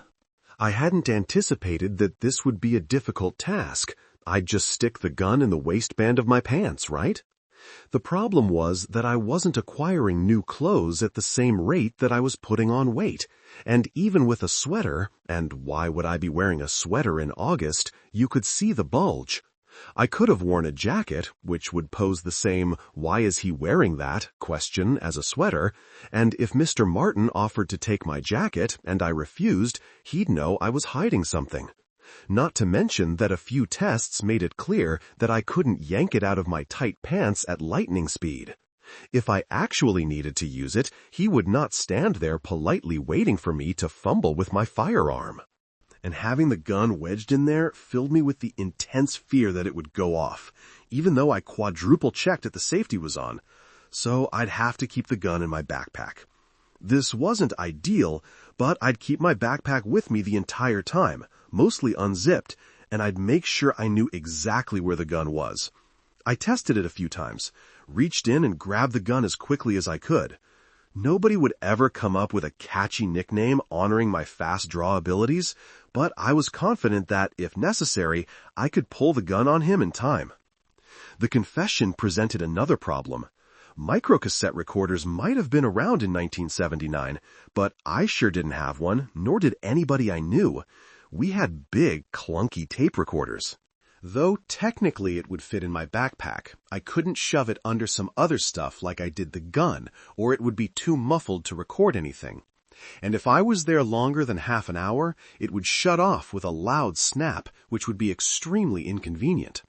I hadn't anticipated that this would be a difficult task. I'd just stick the gun in the waistband of my pants, right? The problem was that I wasn't acquiring new clothes at the same rate that I was putting on weight. And even with a sweater, and why would I be wearing a sweater in August, you could see the bulge. I could have worn a jacket, which would pose the same "why is he wearing that" question as a sweater, and if Mr. Martin offered to take my jacket and I refused, he'd know I was hiding something. Not to mention that a few tests made it clear that I couldn't yank it out of my tight pants at lightning speed. If I actually needed to use it, he would not stand there politely waiting for me to fumble with my firearm. And having the gun wedged in there filled me with the intense fear that it would go off, even though I quadruple checked that the safety was on. So I'd have to keep the gun in my backpack. This wasn't ideal, but I'd keep my backpack with me the entire time, mostly unzipped, and I'd make sure I knew exactly where the gun was. I tested it a few times, reached in and grabbed the gun as quickly as I could. Nobody would ever come up with a catchy nickname honoring my fast draw abilities, but I was confident that, if necessary, I could pull the gun on him in time. The confession presented another problem. Microcassette recorders might have been around in 1979, but I sure didn't have one, nor did anybody I knew. We had big, clunky tape recorders. Though technically it would fit in my backpack, I couldn't shove it under some other stuff like I did the gun, or it would be too muffled to record anything. And if I was there longer than half an hour, it would shut off with a loud snap, which would be extremely inconvenient.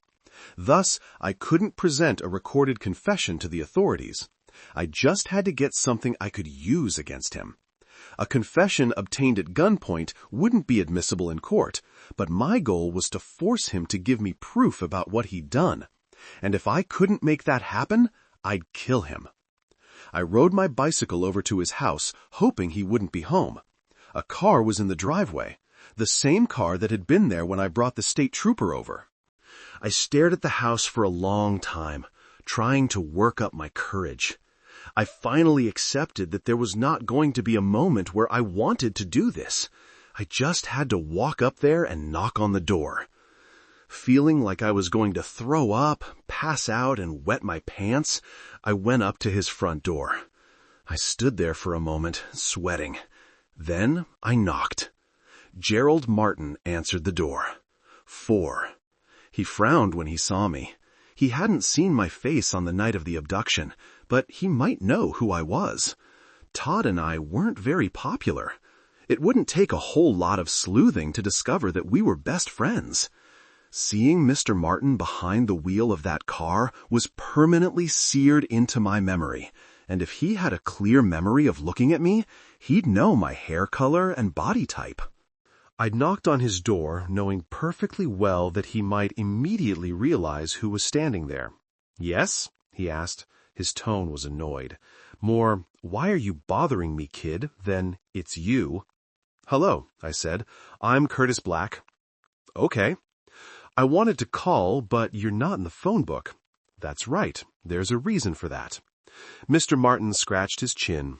Thus, I couldn't present a recorded confession to the authorities. I just had to get something I could use against him. A confession obtained at gunpoint wouldn't be admissible in court, but my goal was to force him to give me proof about what he'd done. And if I couldn't make that happen, I'd kill him. I rode my bicycle over to his house, hoping he wouldn't be home. A car was in the driveway, the same car that had been there when I brought the state trooper over. I stared at the house for a long time, trying to work up my courage. I finally accepted that there was not going to be a moment where I wanted to do this. I just had to walk up there and knock on the door. Feeling like I was going to throw up, pass out, and wet my pants, I went up to his front door. I stood there for a moment, sweating. Then I knocked. Gerald Martin answered the door. 4. He frowned when he saw me. He hadn't seen my face on the night of the abduction, but he might know who I was. Todd and I weren't very popular. It wouldn't take a whole lot of sleuthing to discover that we were best friends. Seeing Mr. Martin behind the wheel of that car was permanently seared into my memory, and if he had a clear memory of looking at me, he'd know my hair color and body type. I'd knocked on his door, knowing perfectly well that he might immediately realize who was standing there. "Yes?" he asked. His tone was annoyed. More, "Why are you bothering me, kid?" than, "It's you." "Hello," I said. "I'm Curtis Black." "Okay." "I wanted to call, but you're not in the phone book." "That's right. There's a reason for that." Mr. Martin scratched his chin.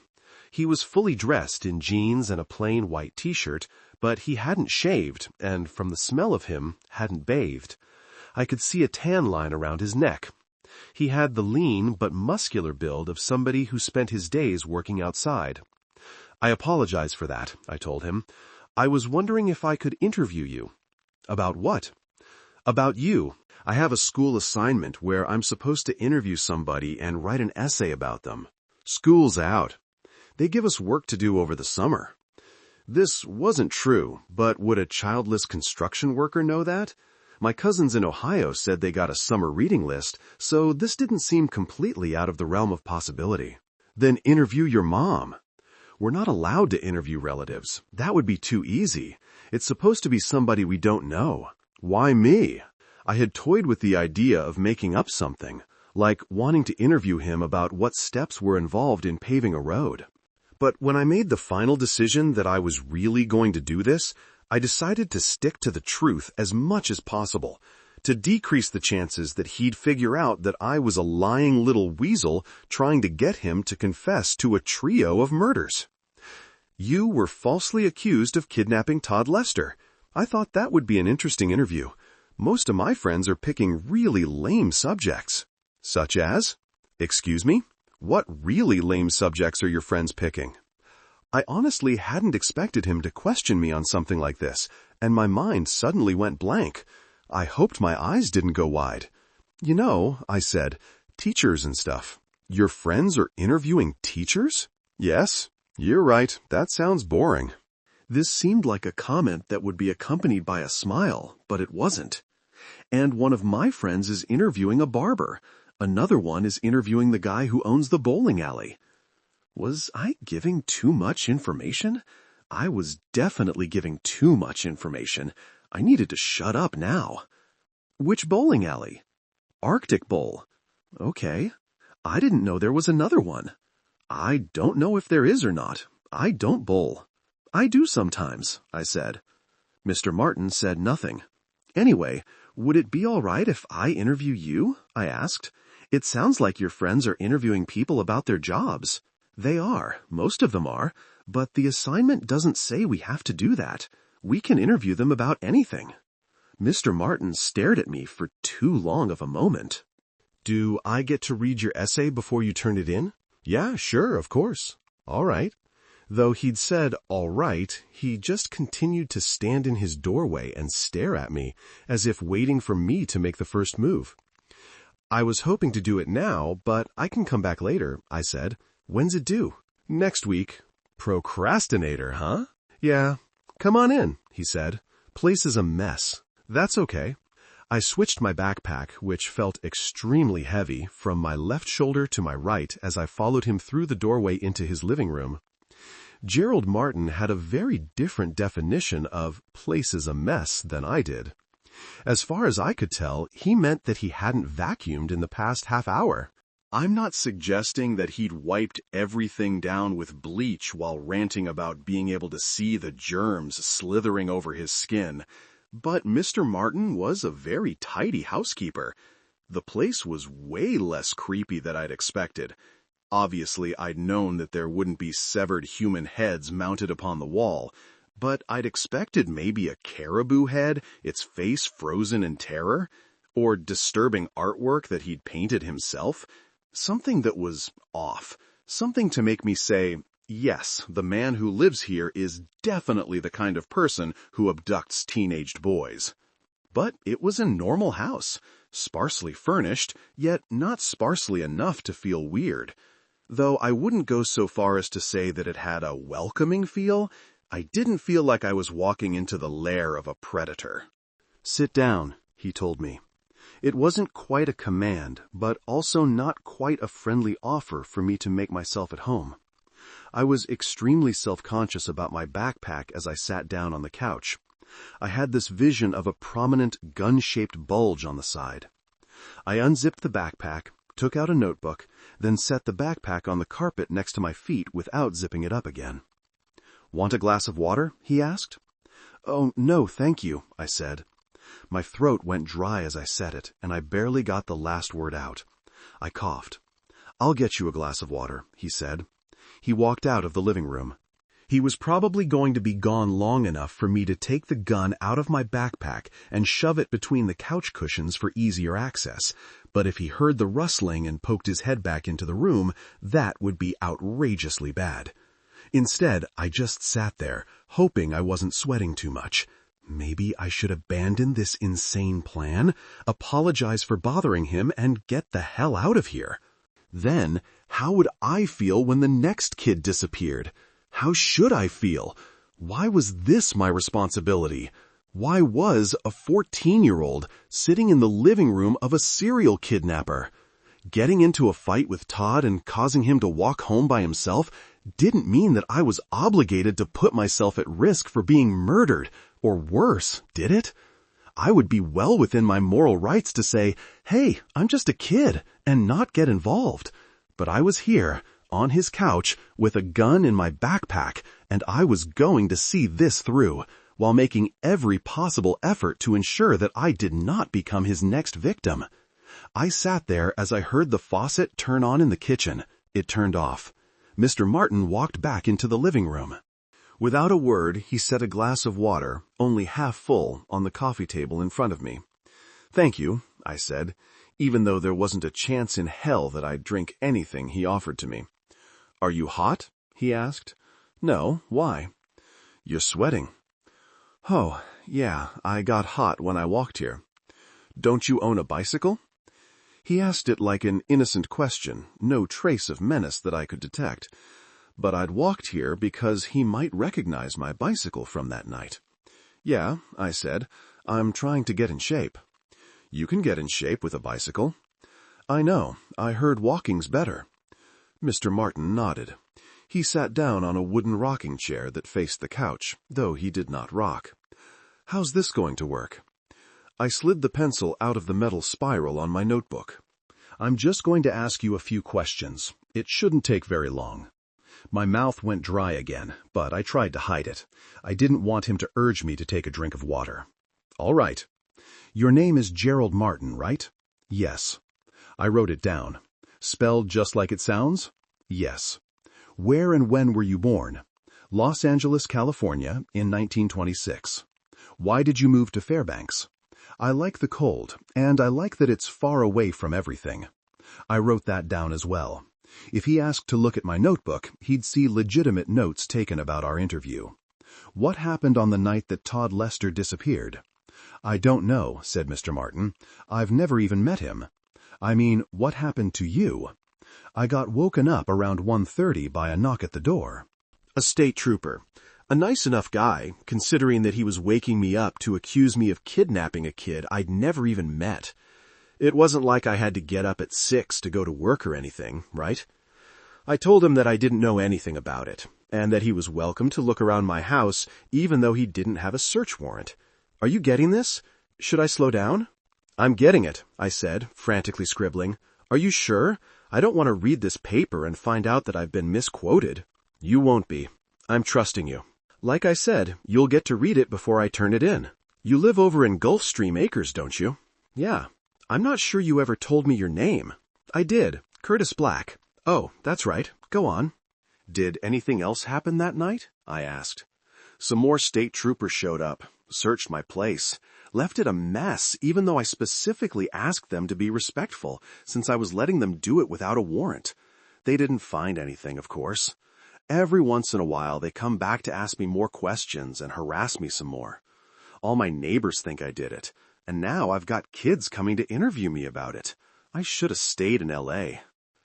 He was fully dressed in jeans and a plain white t-shirt, but he hadn't shaved, and from the smell of him, hadn't bathed. I could see a tan line around his neck. He had the lean but muscular build of somebody who spent his days working outside. "I apologize for that," I told him. "I was wondering if I could interview you." "About what?" "About you. I have a school assignment where I'm supposed to interview somebody and write an essay about them. School's out. They give us work to do over the summer." This wasn't true, but would a childless construction worker know that? My cousins in Ohio said they got a summer reading list, so this didn't seem completely out of the realm of possibility. "Then interview your mom." "We're not allowed to interview relatives. That would be too easy. It's supposed to be somebody we don't know." "Why me?" I had toyed with the idea of making up something, like wanting to interview him about what steps were involved in paving a road. But when I made the final decision that I was really going to do this, I decided to stick to the truth as much as possible, to decrease the chances that he'd figure out that I was a lying little weasel trying to get him to confess to a trio of murders. "You were falsely accused of kidnapping Todd Lester. I thought that would be an interesting interview. Most of my friends are picking really lame subjects." "Such as?" "Excuse me? What really lame subjects are your friends picking?" I honestly hadn't expected him to question me on something like this, and my mind suddenly went blank. I hoped my eyes didn't go wide. You know, I said, teachers and stuff. Your friends are interviewing teachers? Yes, you're right. That sounds boring. This seemed like a comment that would be accompanied by a smile, but it wasn't. And one of my friends is interviewing a barber. Another one is interviewing the guy who owns the bowling alley. Was I giving too much information? I was definitely giving too much information. I needed to shut up now. Which bowling alley? Arctic Bowl. Okay. I didn't know there was another one. I don't know if there is or not. I don't bowl. I do sometimes, I said. Mr. Martin said nothing. Anyway, would it be all right if I interview you? I asked. It sounds like your friends are interviewing people about their jobs. They are. Most of them are. But the assignment doesn't say we have to do that. We can interview them about anything. Mr. Martin stared at me for too long of a moment. Do I get to read your essay before you turn it in? Yeah, sure, of course. All right. Though he'd said, all right, he just continued to stand in his doorway and stare at me, as if waiting for me to make the first move. I was hoping to do it now, but I can come back later, I said. When's it due? Next week. Procrastinator, huh? Yeah. Come on in, he said. Place is a mess. That's okay. I switched my backpack, which felt extremely heavy, from my left shoulder to my right as I followed him through the doorway into his living room. Gerald Martin had a very different definition of place is a mess than I did. As far as I could tell, he meant that he hadn't vacuumed in the past half hour. I'm not suggesting that he'd wiped everything down with bleach while ranting about being able to see the germs slithering over his skin, but Mr. Martin was a very tidy housekeeper. The place was way less creepy than I'd expected. Obviously, I'd known that there wouldn't be severed human heads mounted upon the wall, but I'd expected maybe a caribou head, its face frozen in terror, or disturbing artwork that he'd painted himself. Something that was off. Something to make me say, yes, the man who lives here is definitely the kind of person who abducts teenaged boys. But it was a normal house, sparsely furnished, yet not sparsely enough to feel weird. Though I wouldn't go so far as to say that it had a welcoming feel, I didn't feel like I was walking into the lair of a predator. Sit down, he told me. It wasn't quite a command, but also not quite a friendly offer for me to make myself at home. I was extremely self-conscious about my backpack as I sat down on the couch. I had this vision of a prominent gun-shaped bulge on the side. I unzipped the backpack, took out a notebook, then set the backpack on the carpet next to my feet without zipping it up again. Want a glass of water? He asked. Oh, no, thank you, I said. My throat went dry as I said it, and I barely got the last word out. I coughed. I'll get you a glass of water, he said. He walked out of the living room. He was probably going to be gone long enough for me to take the gun out of my backpack and shove it between the couch cushions for easier access, but if he heard the rustling and poked his head back into the room, that would be outrageously bad. Instead, I just sat there, hoping I wasn't sweating too much. Maybe I should abandon this insane plan, apologize for bothering him, and get the hell out of here. Then, how would I feel when the next kid disappeared? How should I feel? Why was this my responsibility? Why was a 14-year-old sitting in the living room of a serial kidnapper? Getting into a fight with Todd and causing him to walk home by himself didn't mean that I was obligated to put myself at risk for being murdered, or worse, did it? I would be well within my moral rights to say, hey, I'm just a kid, and not get involved. But I was here, on his couch, with a gun in my backpack, and I was going to see this through, while making every possible effort to ensure that I did not become his next victim. I sat there as I heard the faucet turn on in the kitchen. It turned off. Mr. Martin walked back into the living room. Without a word, he set a glass of water, only half full, on the coffee table in front of me. Thank you, I said, even though there wasn't a chance in hell that I'd drink anything he offered to me. Are you hot? He asked. No, why? You're sweating. Oh, yeah, I got hot when I walked here. "Don't you own a bicycle?" He asked it like an innocent question, no trace of menace that I could detect. But I'd walked here because he might recognize my bicycle from that night. "Yeah," I said, "I'm trying to get in shape." "You can get in shape with a bicycle." "I know. I heard walking's better." Mr. Martin nodded. He sat down on a wooden rocking chair that faced the couch, though he did not rock. "How's this going to work?" I slid the pencil out of the metal spiral on my notebook. "I'm just going to ask you a few questions. It shouldn't take very long." My mouth went dry again, but I tried to hide it. I didn't want him to urge me to take a drink of water. "All right. Your name is Gerald Martin, right?" "Yes." I wrote it down. "Spelled just like it sounds?" "Yes." "Where and when were you born?" "Los Angeles, California, in 1926. "Why did you move to Fairbanks?" "I like the cold, and I like that it's far away from everything." I wrote that down as well. If he asked to look at my notebook, he'd see legitimate notes taken about our interview. "What happened on the night that Todd Lester disappeared?" "I don't know," said Mr. Martin. "I've never even met him." "I mean, what happened to you?" "I got woken up around 1:30 by a knock at the door." A state trooper. A nice enough guy, considering that he was waking me up to accuse me of kidnapping a kid I'd never even met. It wasn't like I had to get up at 6 to go to work or anything, right? I told him that I didn't know anything about it, and that he was welcome to look around my house even though he didn't have a search warrant. Are you getting this? Should I slow down? I'm getting it, I said, frantically scribbling. Are you sure? I don't want to read this paper and find out that I've been misquoted. You won't be. I'm trusting you. Like I said, you'll get to read it before I turn it in. You live over in Gulfstream Acres, don't you? Yeah. I'm not sure you ever told me your name. I did. Curtis Black. Oh, that's right. Go on. Did anything else happen that night? I asked. Some more state troopers showed up, searched my place, left it a mess even though I specifically asked them to be respectful since I was letting them do it without a warrant. They didn't find anything, of course. Every once in a while they come back to ask me more questions and harass me some more. All my neighbors think I did it, and now I've got kids coming to interview me about it. I should have stayed in L.A.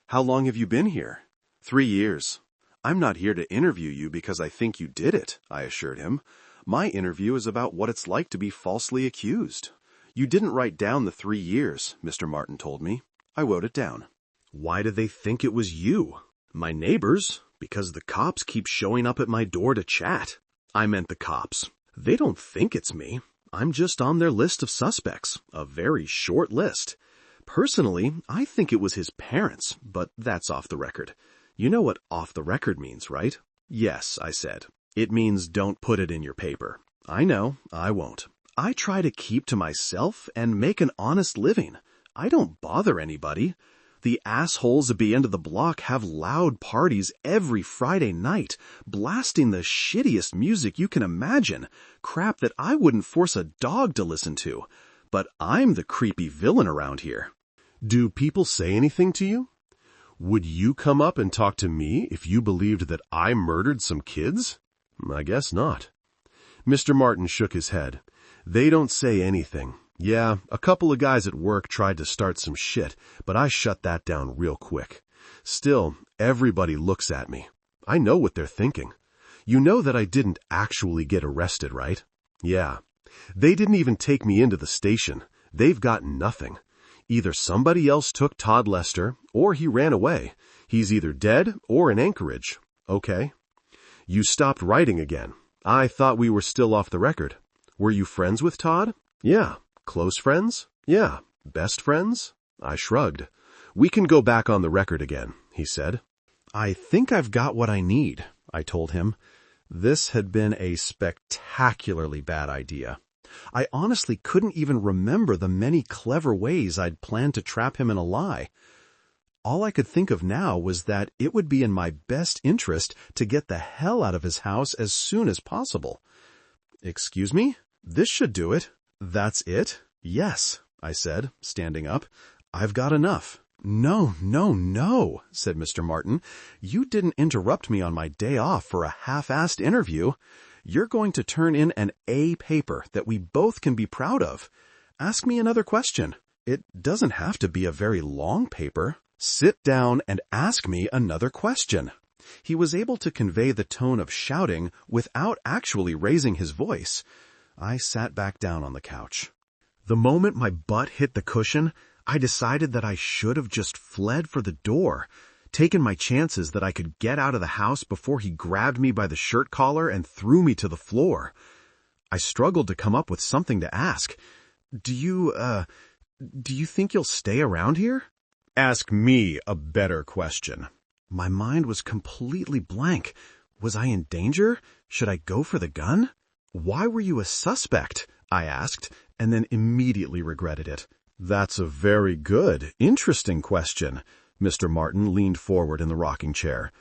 How long have you been here? 3 years. I'm not here to interview you because I think you did it, I assured him. My interview is about what it's like to be falsely accused. You didn't write down the 3 years, Mr. Martin told me. I wrote it down. Why do they think it was you? My neighbors, because the cops keep showing up at my door to chat. I meant the cops. They don't think it's me. I'm just on their list of suspects, a very short list. Personally, I think it was his parents, but that's off the record. You know what off the record means, right? Yes, I said. It means don't put it in your paper. I know, I won't. I try to keep to myself and make an honest living. I don't bother anybody. The assholes at the end of the block have loud parties every Friday night, blasting the shittiest music you can imagine, crap that I wouldn't force a dog to listen to. But I'm the creepy villain around here. Do people say anything to you? Would you come up and talk to me if you believed that I murdered some kids? I guess not. Mr. Martin shook his head. They don't say anything. Yeah, a couple of guys at work tried to start some shit, but I shut that down real quick. Still, everybody looks at me. I know what they're thinking. You know that I didn't actually get arrested, right? Yeah. They didn't even take me into the station. They've got nothing. Either somebody else took Todd Lester, or he ran away. He's either dead or in Anchorage. Okay. You stopped writing again. I thought we were still off the record. Were you friends with Todd? Yeah. Close friends? Yeah. Best friends? I shrugged. We can go back on the record again, he said. I think I've got what I need, I told him. This had been a spectacularly bad idea. I honestly couldn't even remember the many clever ways I'd planned to trap him in a lie. All I could think of now was that it would be in my best interest to get the hell out of his house as soon as possible. Excuse me? This should do it. That's it? Yes, I said, standing up. I've got enough. No, said Mr. Martin. You didn't interrupt me on my day off for a half-assed interview. You're going to turn in an A paper that we both can be proud of. Ask me another question. It doesn't have to be a very long paper. Sit down and ask me another question. He was able to convey the tone of shouting without actually raising his voice. I sat back down on the couch. The moment my butt hit the cushion, I decided that I should have just fled for the door, taken my chances that I could get out of the house before he grabbed me by the shirt collar and threw me to the floor. I struggled to come up with something to ask. Do you think you'll stay around here? Ask me a better question. My mind was completely blank. Was I in danger? Should I go for the gun? Why were you a suspect? I asked, and then immediately regretted it. That's a very good, interesting question. Mr. Martin leaned forward in the rocking chair.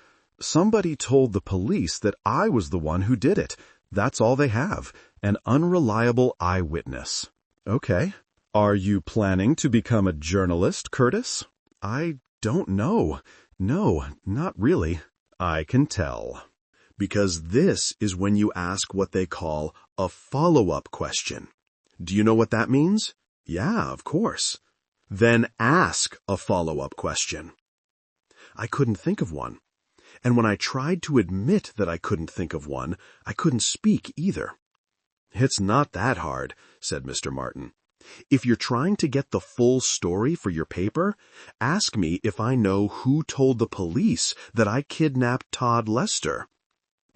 Somebody told the police that I was the one who did it. That's all they have, an unreliable eyewitness. Okay. Are you planning to become a journalist, Curtis? I don't know. No, not really. I can tell. Because this is when you ask what they call a follow-up question. Do you know what that means? Yeah, of course. Then ask a follow-up question. I couldn't think of one. And when I tried to admit that I couldn't think of one, I couldn't speak either. It's not that hard, said Mr. Martin. If you're trying to get the full story for your paper, ask me if I know who told the police that I kidnapped Todd Lester.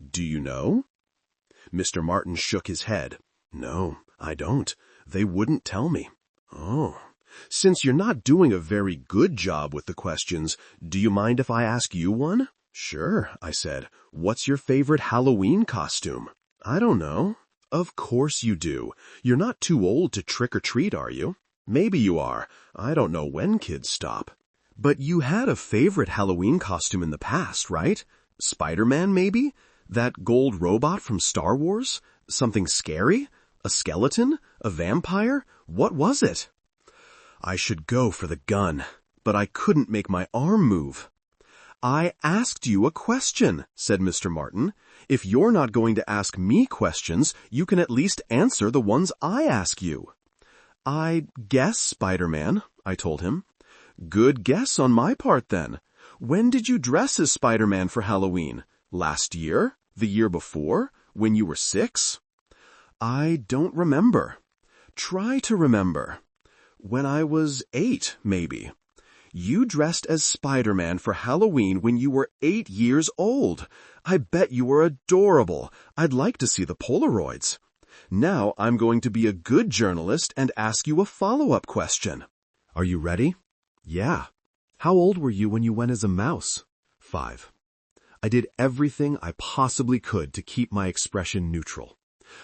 Do you know? Mr. Martin shook his head. No, I don't. They wouldn't tell me. Oh. Since you're not doing a very good job with the questions, do you mind if I ask you one? Sure, I said. What's your favorite Halloween costume? I don't know. Of course you do. You're not too old to trick or treat, are you? Maybe you are. I don't know when kids stop. But you had a favorite Halloween costume in the past, right? Spider-Man, maybe? That gold robot from Star Wars? Something scary? A skeleton? A vampire? What was it? I should go for the gun, but I couldn't make my arm move. I asked you a question, said Mr. Martin. If you're not going to ask me questions, you can at least answer the ones I ask you. I guess Spider-Man, I told him. Good guess on my part, then. When did you dress as Spider-Man for Halloween? Last year? The year before? When you were 6? I don't remember. Try to remember. When I was 8, maybe. You dressed as Spider-Man for Halloween when you were 8 years old. I bet you were adorable. I'd like to see the Polaroids. Now I'm going to be a good journalist and ask you a follow-up question. Are you ready? Yeah. How old were you when you went as a mouse? 5. I did everything I possibly could to keep my expression neutral.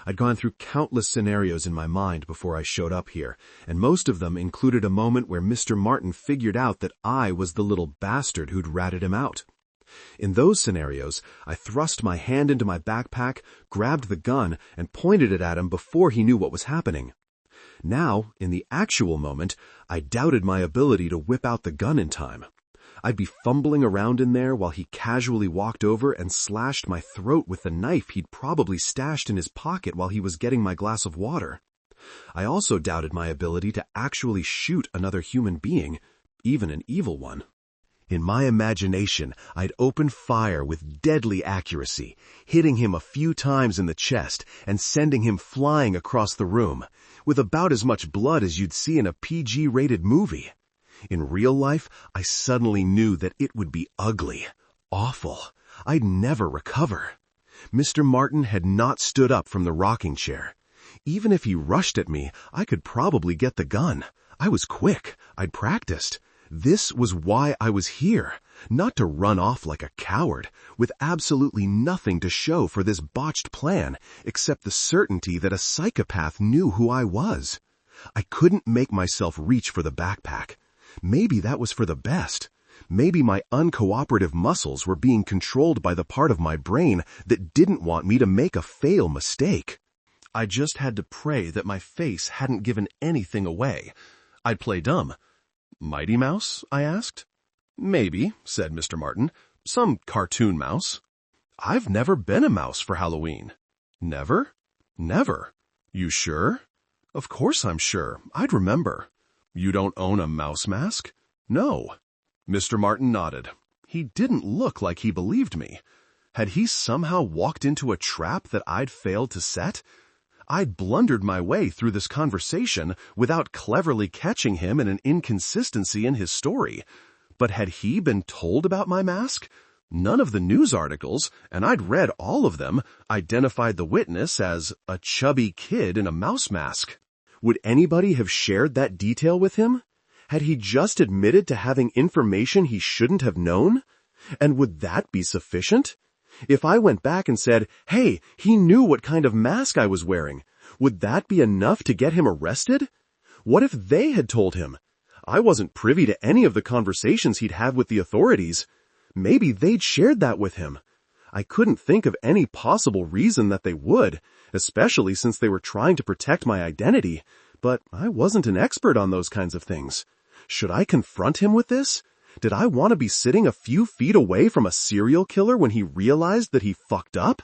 I'd gone through countless scenarios in my mind before I showed up here, and most of them included a moment where Mr. Martin figured out that I was the little bastard who'd ratted him out. In those scenarios, I thrust my hand into my backpack, grabbed the gun, and pointed it at him before he knew what was happening. Now, in the actual moment, I doubted my ability to whip out the gun in time. I'd be fumbling around in there while he casually walked over and slashed my throat with the knife he'd probably stashed in his pocket while he was getting my glass of water. I also doubted my ability to actually shoot another human being, even an evil one. In my imagination, I'd open fire with deadly accuracy, hitting him a few times in the chest and sending him flying across the room, with about as much blood as you'd see in a PG-rated movie. In real life, I suddenly knew that it would be ugly, awful. I'd never recover. Mr. Martin had not stood up from the rocking chair. Even if he rushed at me, I could probably get the gun. I was quick. I'd practiced. This was why I was here, not to run off like a coward, with absolutely nothing to show for this botched plan, except the certainty that a psychopath knew who I was. I couldn't make myself reach for the backpack. Maybe that was for the best. Maybe my uncooperative muscles were being controlled by the part of my brain that didn't want me to make a fatal mistake. I just had to pray that my face hadn't given anything away. I'd play dumb. Mighty Mouse? I asked. Maybe, said Mr. Martin. Some cartoon mouse. I've never been a mouse for Halloween. Never? Never. You sure? Of course I'm sure. I'd remember. You don't own a mouse mask? No. Mr. Martin nodded. He didn't look like he believed me. Had he somehow walked into a trap that I'd failed to set? I'd blundered my way through this conversation without cleverly catching him in an inconsistency in his story. But had he been told about my mask? None of the news articles, and I'd read all of them, identified the witness as a chubby kid in a mouse mask. Would anybody have shared that detail with him? Had he just admitted to having information he shouldn't have known? And would that be sufficient? If I went back and said, hey, he knew what kind of mask I was wearing, would that be enough to get him arrested? What if they had told him? I wasn't privy to any of the conversations he'd had with the authorities. Maybe they'd shared that with him. I couldn't think of any possible reason that they would, especially since they were trying to protect my identity, but I wasn't an expert on those kinds of things. Should I confront him with this? Did I want to be sitting a few feet away from a serial killer when he realized that he fucked up?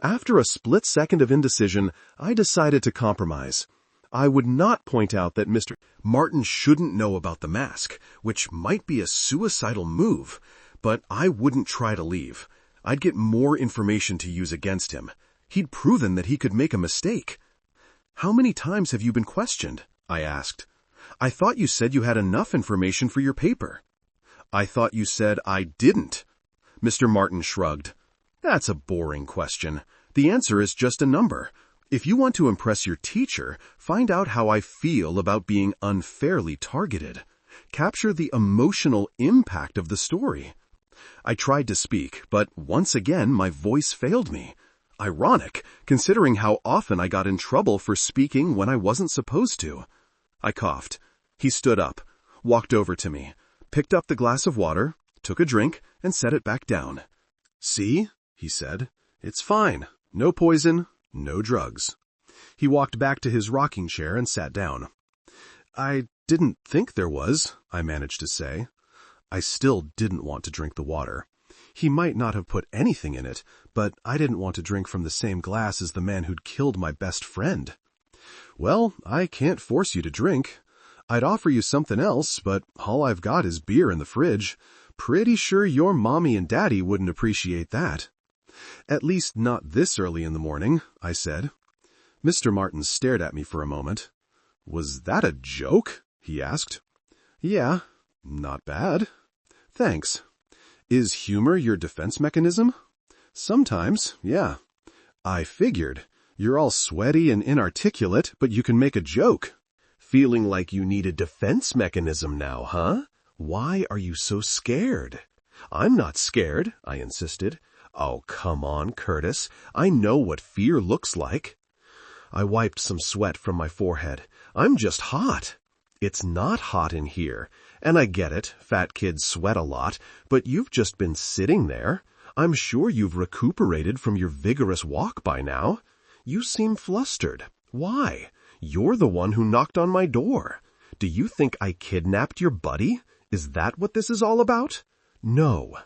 After a split second of indecision, I decided to compromise. I would not point out that Mr. Martin shouldn't know about the mask, which might be a suicidal move, but I wouldn't try to leave. I'd get more information to use against him. He'd proven that he could make a mistake. How many times have you been questioned? I asked. I thought you said you had enough information for your paper. I thought you said I didn't. Mr. Martin shrugged. That's a boring question. The answer is just a number. If you want to impress your teacher, find out how I feel about being unfairly targeted. Capture the emotional impact of the story. I tried to speak, but once again my voice failed me. Ironic, considering how often I got in trouble for speaking when I wasn't supposed to. I coughed. He stood up, walked over to me, picked up the glass of water, took a drink, and set it back down. See, he said, it's fine. No poison, no drugs. He walked back to his rocking chair and sat down. I didn't think there was, I managed to say. I still didn't want to drink the water. He might not have put anything in it, but I didn't want to drink from the same glass as the man who'd killed my best friend. Well, I can't force you to drink. I'd offer you something else, but all I've got is beer in the fridge. Pretty sure your mommy and daddy wouldn't appreciate that. At least not this early in the morning, I said. Mr. Martin stared at me for a moment. Was that a joke? He asked. Yeah, not bad. Thanks. Is humor your defense mechanism? Sometimes, yeah. I figured. You're all sweaty and inarticulate, but you can make a joke. Feeling like you need a defense mechanism now, huh? Why are you so scared? I'm not scared, I insisted. Oh, come on, Curtis. I know what fear looks like. I wiped some sweat from my forehead. I'm just hot. It's not hot in here. And I get it, fat kids sweat a lot, but you've just been sitting there. I'm sure you've recuperated from your vigorous walk by now. You seem flustered. Why? You're the one who knocked on my door. Do you think I kidnapped your buddy? Is that what this is all about? No.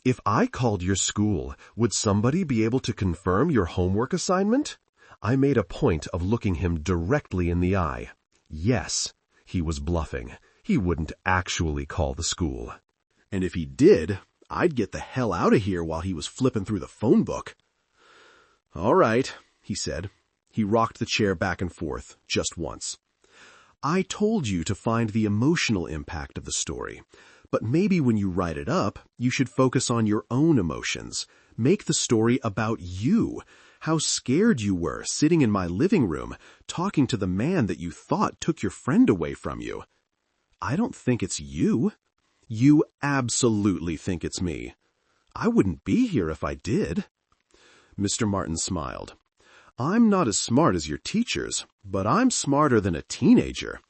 If I called your school, would somebody be able to confirm your homework assignment? I made a point of looking him directly in the eye. Yes, he was bluffing. He wouldn't actually call the school. And if he did, I'd get the hell out of here while he was flipping through the phone book. All right, he said. He rocked the chair back and forth, just once. I told you to find the emotional impact of the story, but maybe when you write it up, you should focus on your own emotions. Make the story about you, how scared you were sitting in my living room, talking to the man that you thought took your friend away from you. I don't think it's you. You absolutely think it's me. I wouldn't be here if I did. Mr. Martin smiled. I'm not as smart as your teachers, but I'm smarter than a teenager.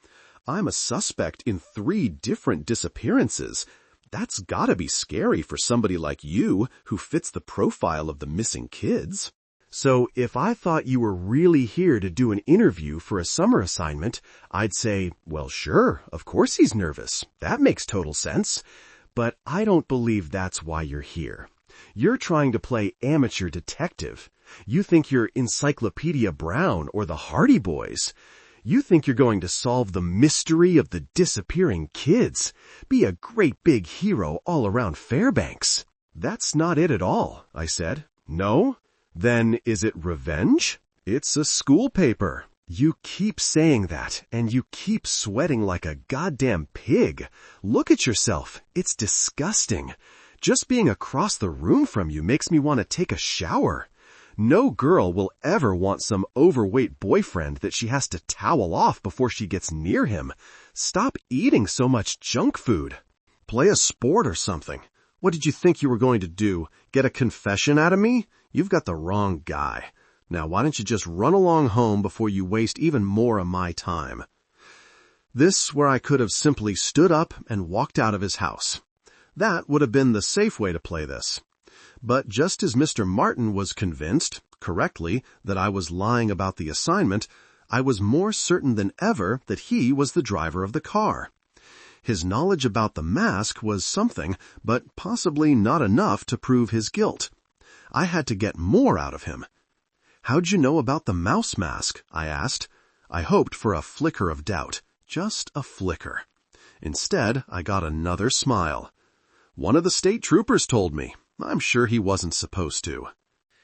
I'm a suspect in 3 different disappearances. That's gotta be scary for somebody like you who fits the profile of the missing kids. So if I thought you were really here to do an interview for a summer assignment, I'd say, well, sure, of course he's nervous. That makes total sense. But I don't believe that's why you're here. You're trying to play amateur detective. You think you're Encyclopedia Brown or the Hardy Boys. You think you're going to solve the mystery of the disappearing kids, be a great big hero all around Fairbanks. That's not it at all, I said. No? Then is it revenge? It's a school paper. You keep saying that, and you keep sweating like a goddamn pig. Look at yourself. It's disgusting. Just being across the room from you makes me want to take a shower. No girl will ever want some overweight boyfriend that she has to towel off before she gets near him. Stop eating so much junk food. Play a sport or something. What did you think you were going to do? Get a confession out of me? You've got the wrong guy. Now, why don't you just run along home before you waste even more of my time? This where I could have simply stood up and walked out of his house. That would have been the safe way to play this. But just as Mr. Martin was convinced, correctly, that I was lying about the assignment, I was more certain than ever that he was the driver of the car. His knowledge about the mask was something, but possibly not enough to prove his guilt. I had to get more out of him. "How'd you know about the mouse mask?" I asked. I hoped for a flicker of doubt, just a flicker. Instead, I got another smile. "One of the state troopers told me. I'm sure he wasn't supposed to."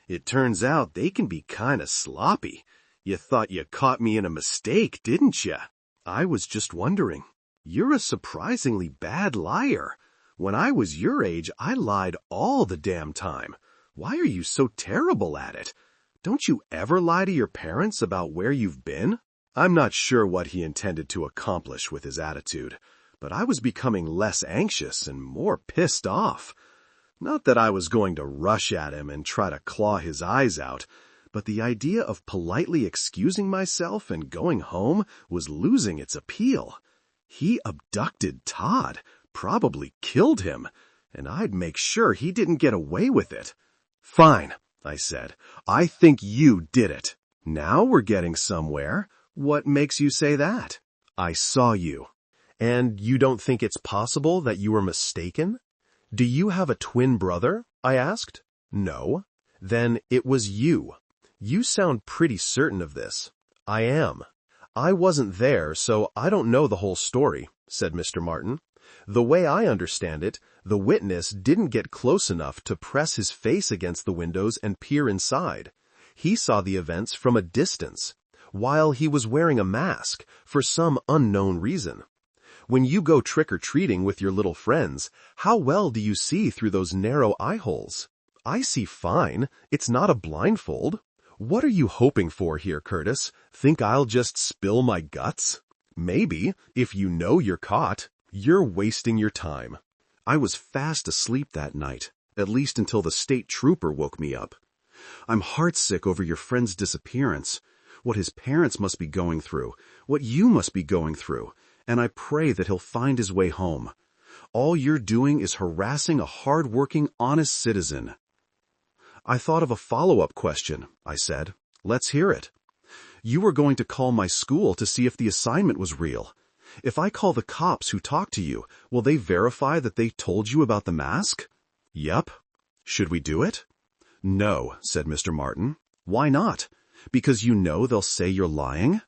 "It turns out they can be kinda sloppy. You thought you caught me in a mistake, didn't you?" "I was just wondering." "You're a surprisingly bad liar. When I was your age, I lied all the damn time. Why are you so terrible at it? Don't you ever lie to your parents about where you've been?" I'm not sure what he intended to accomplish with his attitude, but I was becoming less anxious and more pissed off. Not that I was going to rush at him and try to claw his eyes out, but the idea of politely excusing myself and going home was losing its appeal. He abducted Todd, probably killed him, and I'd make sure he didn't get away with it. "Fine," I said. "I think you did it." "Now we're getting somewhere. What makes you say that?" "I saw you." "And you don't think it's possible that you were mistaken?" "Do you have a twin brother?" I asked. "No." "Then it was you. You sound pretty certain of this." "I am." "I wasn't there, so I don't know the whole story," said Mr. Martin. "The way I understand it, the witness didn't get close enough to press his face against the windows and peer inside. He saw the events from a distance, while he was wearing a mask, for some unknown reason. When you go trick-or-treating with your little friends, how well do you see through those narrow eye holes? I see fine. It's not a blindfold. What are you hoping for here, Curtis? Think I'll just spill my guts? Maybe, if you know you're caught. You're wasting your time. I was fast asleep that night, at least until the state trooper woke me up. I'm heartsick over your friend's disappearance, what his parents must be going through, what you must be going through, and I pray that he'll find his way home. All you're doing is harassing a hard-working, honest citizen. I thought of a follow-up question, I said. Let's hear it. You were going to call my school to see if the assignment was real. If I call the cops who talked to you, will they verify that they told you about the mask? Yep. Should we do it? No, said Mr. Martin. Why not? Because you know they'll say you're lying?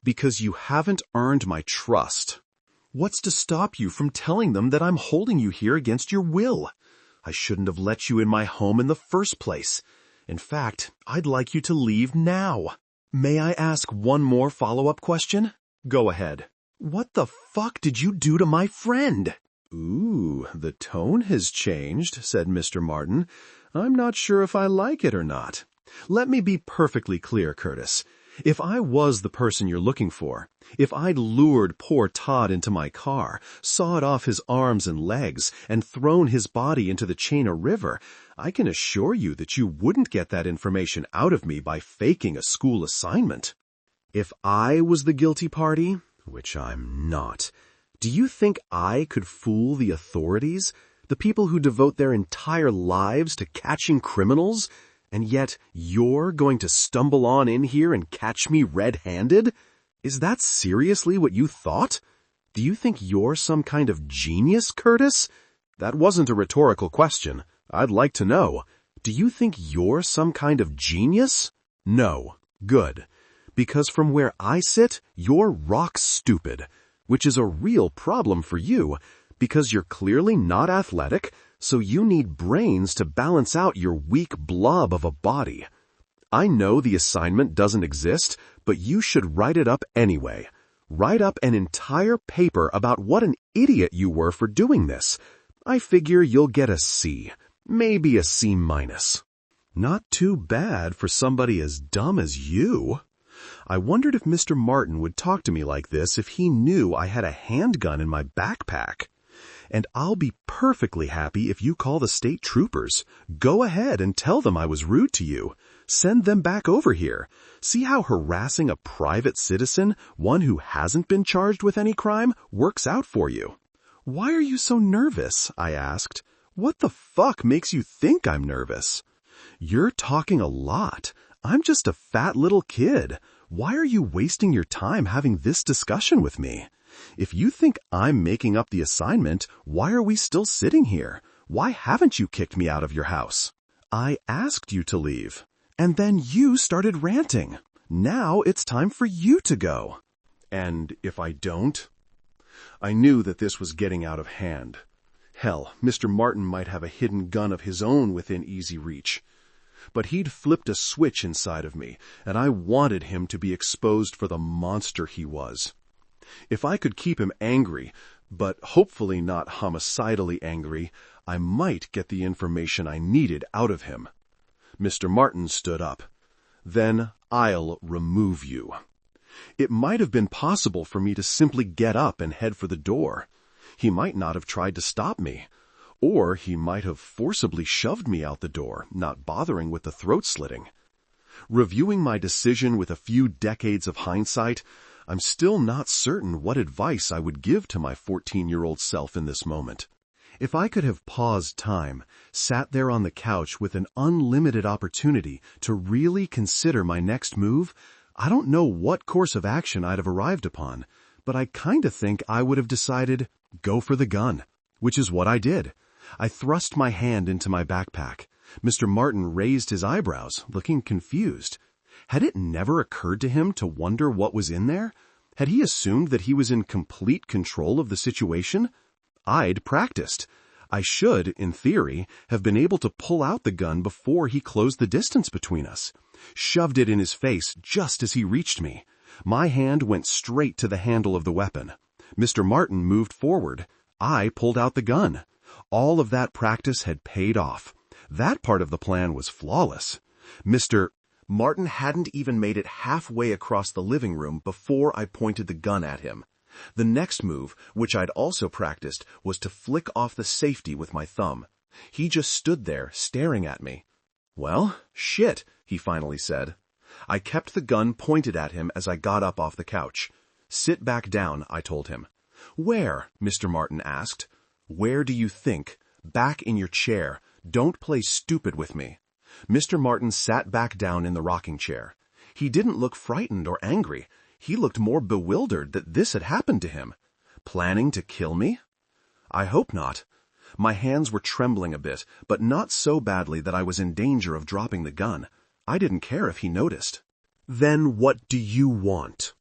Because you haven't earned my trust. What's to stop you from telling them that I'm holding you here against your will? I shouldn't have let you in my home in the first place. In fact, I'd like you to leave now. May I ask one more follow-up question? Go ahead. What the fuck did you do to my friend? Ooh, the tone has changed, said Mr. Martin. I'm not sure if I like it or not. Let me be perfectly clear, Curtis. If I was the person you're looking for, if I'd lured poor Todd into my car, sawed off his arms and legs, and thrown his body into the Chena River, I can assure you that you wouldn't get that information out of me by faking a school assignment. If I was the guilty party, which I'm not, do you think I could fool the authorities, the people who devote their entire lives to catching criminals? And yet you're going to stumble on in here and catch me red-handed? Is that seriously what you thought? Do you think you're some kind of genius, Curtis? That wasn't a rhetorical question. I'd like to know. Do you think you're some kind of genius? No. Good. Because from where I sit, you're rock stupid, which is a real problem for you, because you're clearly not athletic, so you need brains to balance out your weak blob of a body. I know the assignment doesn't exist, but you should write it up anyway. Write up an entire paper about what an idiot you were for doing this. I figure you'll get a C, maybe a C-. Not too bad for somebody as dumb as you. I wondered if Mr. Martin would talk to me like this if he knew I had a handgun in my backpack. And I'll be perfectly happy if you call the state troopers. Go ahead and tell them I was rude to you. Send them back over here. See how harassing a private citizen, one who hasn't been charged with any crime, works out for you. Why are you so nervous? I asked. What the fuck makes you think I'm nervous? You're talking a lot. I'm just a fat little kid. Why are you wasting your time having this discussion with me? If you think I'm making up the assignment, why are we still sitting here? Why haven't you kicked me out of your house? I asked you to leave, and then you started ranting. Now it's time for you to go. And if I don't? I knew that this was getting out of hand. Hell, Mr. Martin might have a hidden gun of his own within easy reach. But he'd flipped a switch inside of me, and I wanted him to be exposed for the monster he was. If I could keep him angry, but hopefully not homicidally angry, I might get the information I needed out of him. Mr. Martin stood up. Then I'll remove you. It might have been possible for me to simply get up and head for the door. He might not have tried to stop me. Or he might have forcibly shoved me out the door, not bothering with the throat slitting. Reviewing my decision with a few decades of hindsight, I'm still not certain what advice I would give to my 14-year-old self in this moment. If I could have paused time, sat there on the couch with an unlimited opportunity to really consider my next move, I don't know what course of action I'd have arrived upon, but I kinda think I would have decided, go for the gun, which is what I did. I thrust my hand into my backpack. Mr. Martin raised his eyebrows, looking confused. Had it never occurred to him to wonder what was in there? Had he assumed that he was in complete control of the situation? I'd practiced. I should, in theory, have been able to pull out the gun before he closed the distance between us. Shoved it in his face just as he reached me. My hand went straight to the handle of the weapon. Mr. Martin moved forward. I pulled out the gun. All of that practice had paid off. That part of the plan was flawless. Mr. Martin hadn't even made it halfway across the living room before I pointed the gun at him. The next move, which I'd also practiced, was to flick off the safety with my thumb. He just stood there, staring at me. Well, shit, he finally said. I kept the gun pointed at him as I got up off the couch. Sit back down, I told him. Where? Mr. Martin asked. Where do you think? Back in your chair. Don't play stupid with me. Mr. Martin sat back down in the rocking chair. He didn't look frightened or angry. He looked more bewildered that this had happened to him. Planning to kill me? I hope not. My hands were trembling a bit, but not so badly that I was in danger of dropping the gun. I didn't care if he noticed. Then what do you want?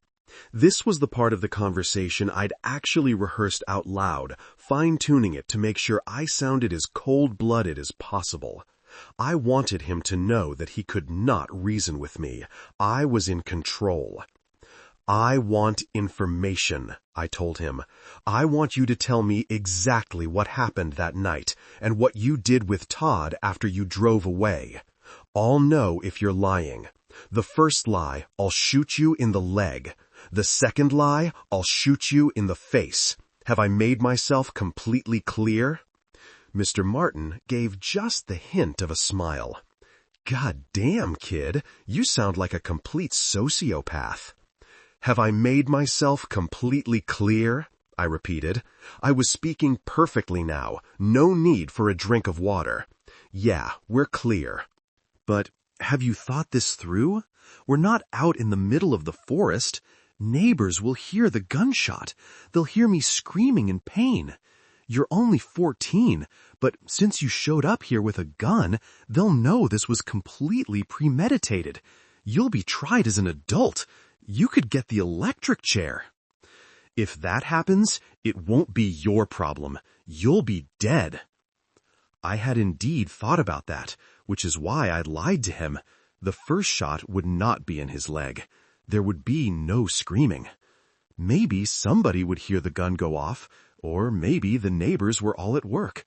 This was the part of the conversation I'd actually rehearsed out loud, fine-tuning it to make sure I sounded as cold-blooded as possible. I wanted him to know that he could not reason with me. I was in control. I want information, I told him. I want you to tell me exactly what happened that night and what you did with Todd after you drove away. I'll know if you're lying. The first lie, I'll shoot you in the leg. The second lie, I'll shoot you in the face. Have I made myself completely clear? Mr. Martin gave just the hint of a smile. God damn, kid, you sound like a complete sociopath. Have I made myself completely clear? I repeated. I was speaking perfectly now. No need for a drink of water. Yeah, we're clear. But have you thought this through? We're not out in the middle of the forest. Neighbors will hear the gunshot. They'll hear me screaming in pain. You're only 14, but since you showed up here with a gun, they'll know this was completely premeditated. You'll be tried as an adult. You could get the electric chair. If that happens, it won't be your problem. You'll be dead. I had indeed thought about that, which is why I lied to him. The first shot would not be in his leg. There would be no screaming. Maybe somebody would hear the gun go off, or maybe the neighbors were all at work.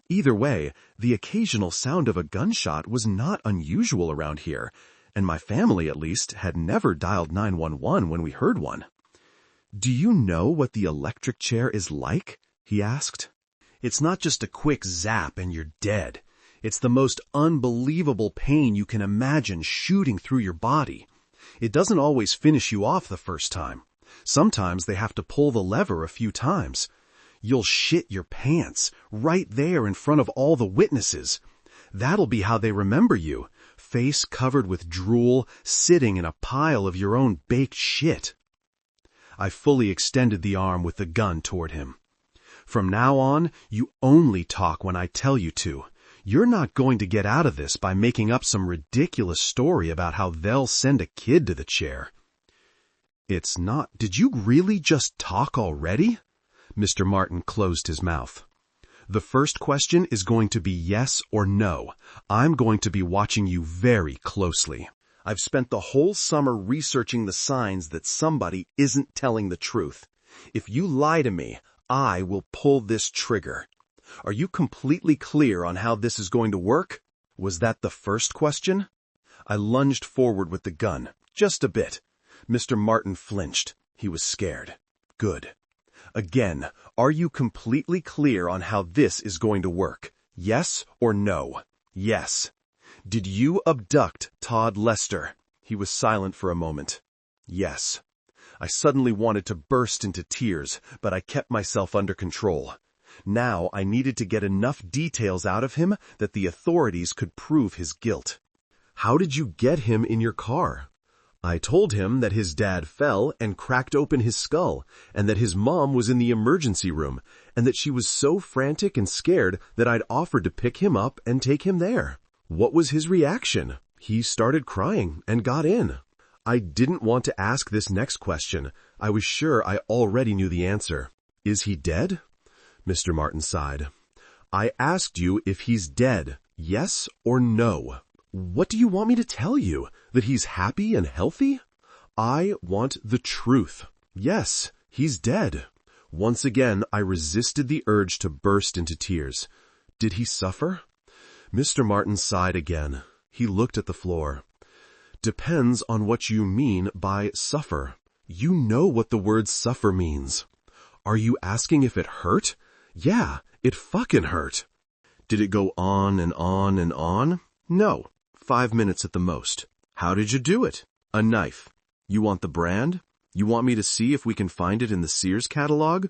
Either way, the occasional sound of a gunshot was not unusual around here, and my family, at least, had never dialed 911 when we heard one. "Do you know what the electric chair is like?" he asked. "It's not just a quick zap and you're dead. It's the most unbelievable pain you can imagine shooting through your body. It doesn't always finish you off the first time. Sometimes they have to pull the lever a few times. You'll shit your pants right there in front of all the witnesses. That'll be how they remember you, face covered with drool, sitting in a pile of your own baked shit." I fully extended the arm with the gun toward him. "From now on, you only talk when I tell you to. You're not going to get out of this by making up some ridiculous story about how they'll send a kid to the chair." "It's not—" "Did you really just talk already?" Mr. Martin closed his mouth. "The first question is going to be yes or no. I'm going to be watching you very closely. I've spent the whole summer researching the signs that somebody isn't telling the truth. If you lie to me, I will pull this trigger. Are you completely clear on how this is going to work?" Was that the first question? I lunged forward with the gun, just a bit. Mr. Martin flinched. He was scared. Good. Again, are you completely clear on how this is going to work? Yes or no? Yes. "Did you abduct Todd Lester?" He was silent for a moment. Yes. I suddenly wanted to burst into tears, but I kept myself under control. Now I needed to get enough details out of him that the authorities could prove his guilt. "How did you get him in your car?" I told him that his dad fell and cracked open his skull, and that his mom was in the emergency room, and that she was so frantic and scared that I'd offered to pick him up and take him there. What was his reaction? He started crying and got in. I didn't want to ask this next question. I was sure I already knew the answer. "Is he dead?" Mr. Martin sighed. "I asked you if he's dead, yes or no." "What do you want me to tell you? That he's happy and healthy?" "I want the truth. Yes, he's dead." Once again, I resisted the urge to burst into tears. "Did he suffer?" Mr. Martin sighed again. He looked at the floor. "Depends on what you mean by suffer. You know what the word suffer means." "Are you asking if it hurt?" "Yeah, it fucking hurt." "Did it go on and on and on?" "No, 5 minutes at the most." "How did you do it?" "A knife." "You want the brand? You want me to see if we can find it in the Sears catalog?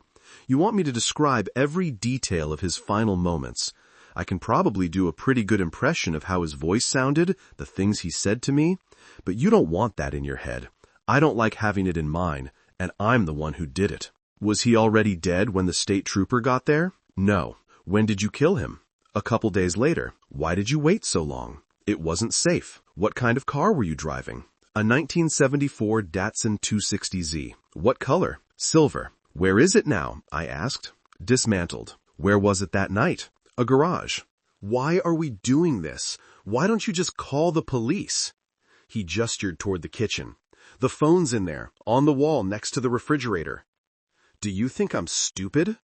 You want me to describe every detail of his final moments? I can probably do a pretty good impression of how his voice sounded, the things he said to me, but you don't want that in your head. I don't like having it in mine, and I'm the one who did it." "Was he already dead when the state trooper got there?" "No." "When did you kill him?" "A couple days later." "Why did you wait so long?" "It wasn't safe." "What kind of car were you driving?" "A 1974 Datsun 260Z. "What color?" "Silver." "Where is it now?" I asked. "Dismantled." "Where was it that night?" "A garage." "Why are we doing this? Why don't you just call the police?" He gestured toward the kitchen. "The phone's in there, on the wall next to the refrigerator." "Do you think I'm stupid?"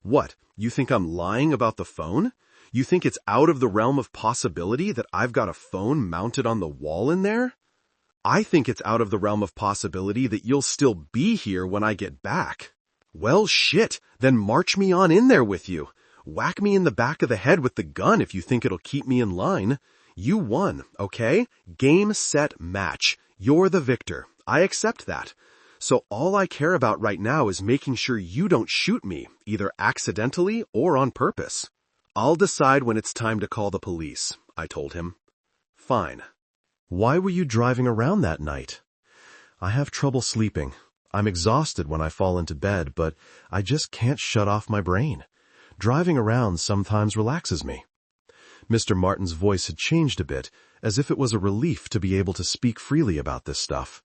"What, you think I'm lying about the phone? You think it's out of the realm of possibility that I've got a phone mounted on the wall in there? I think it's out of the realm of possibility that you'll still be here when I get back." "Well, shit, then march me on in there with you. Whack me in the back of the head with the gun if you think it'll keep me in line. You won, okay? Game, set, match. You're the victor. I accept that. So all I care about right now is making sure you don't shoot me, either accidentally or on purpose." "I'll decide when it's time to call the police," I told him. "Fine." "Why were you driving around that night?" "I have trouble sleeping. I'm exhausted when I fall into bed, but I just can't shut off my brain. Driving around sometimes relaxes me." Mr. Martin's voice had changed a bit, as if it was a relief to be able to speak freely about this stuff.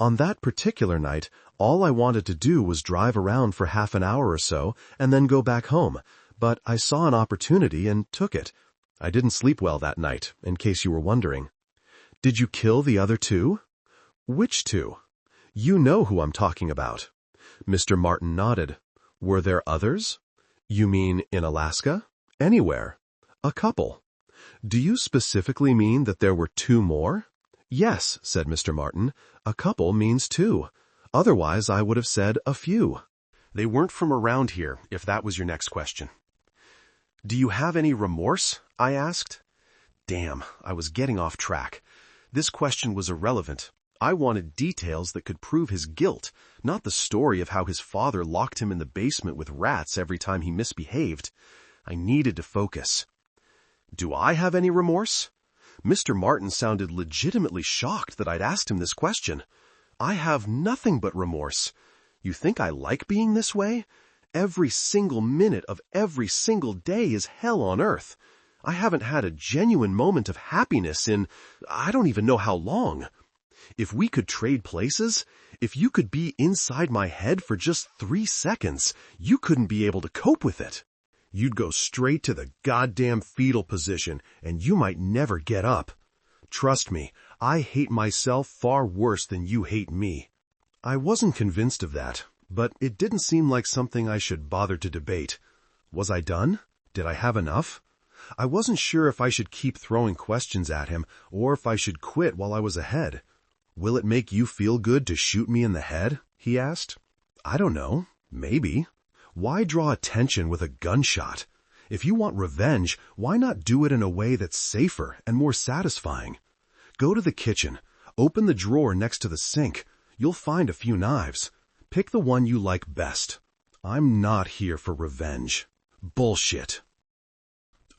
On that particular night, all I wanted to do was drive around for half an hour or so and then go back home, but I saw an opportunity and took it. I didn't sleep well that night, in case you were wondering. Did you kill the other two? Which two? You know who I'm talking about. Mr. Martin nodded. Were there others? You mean in Alaska? Anywhere. A couple. Do you specifically mean that there were two more? Yes, said Mr. Martin. A couple means two. Otherwise, I would have said a few. They weren't from around here, if that was your next question. Do you have any remorse? I asked. Damn, I was getting off track. This question was irrelevant. I wanted details that could prove his guilt, not the story of how his father locked him in the basement with rats every time he misbehaved. I needed to focus. Do I have any remorse? Mr. Martin sounded legitimately shocked that I'd asked him this question. I have nothing but remorse. You think I like being this way? Every single minute of every single day is hell on earth. I haven't had a genuine moment of happiness in I don't even know how long. If we could trade places, if you could be inside my head for just 3 seconds, you couldn't be able to cope with it. You'd go straight to the goddamn fetal position, and you might never get up. Trust me, I hate myself far worse than you hate me. I wasn't convinced of that, but it didn't seem like something I should bother to debate. Was I done? Did I have enough? I wasn't sure if I should keep throwing questions at him, or if I should quit while I was ahead. Will it make you feel good to shoot me in the head? He asked. I don't know. Maybe. Why draw attention with a gunshot? If you want revenge, why not do it in a way that's safer and more satisfying? Go to the kitchen. Open the drawer next to the sink. You'll find a few knives. Pick the one you like best. I'm not here for revenge. Bullshit.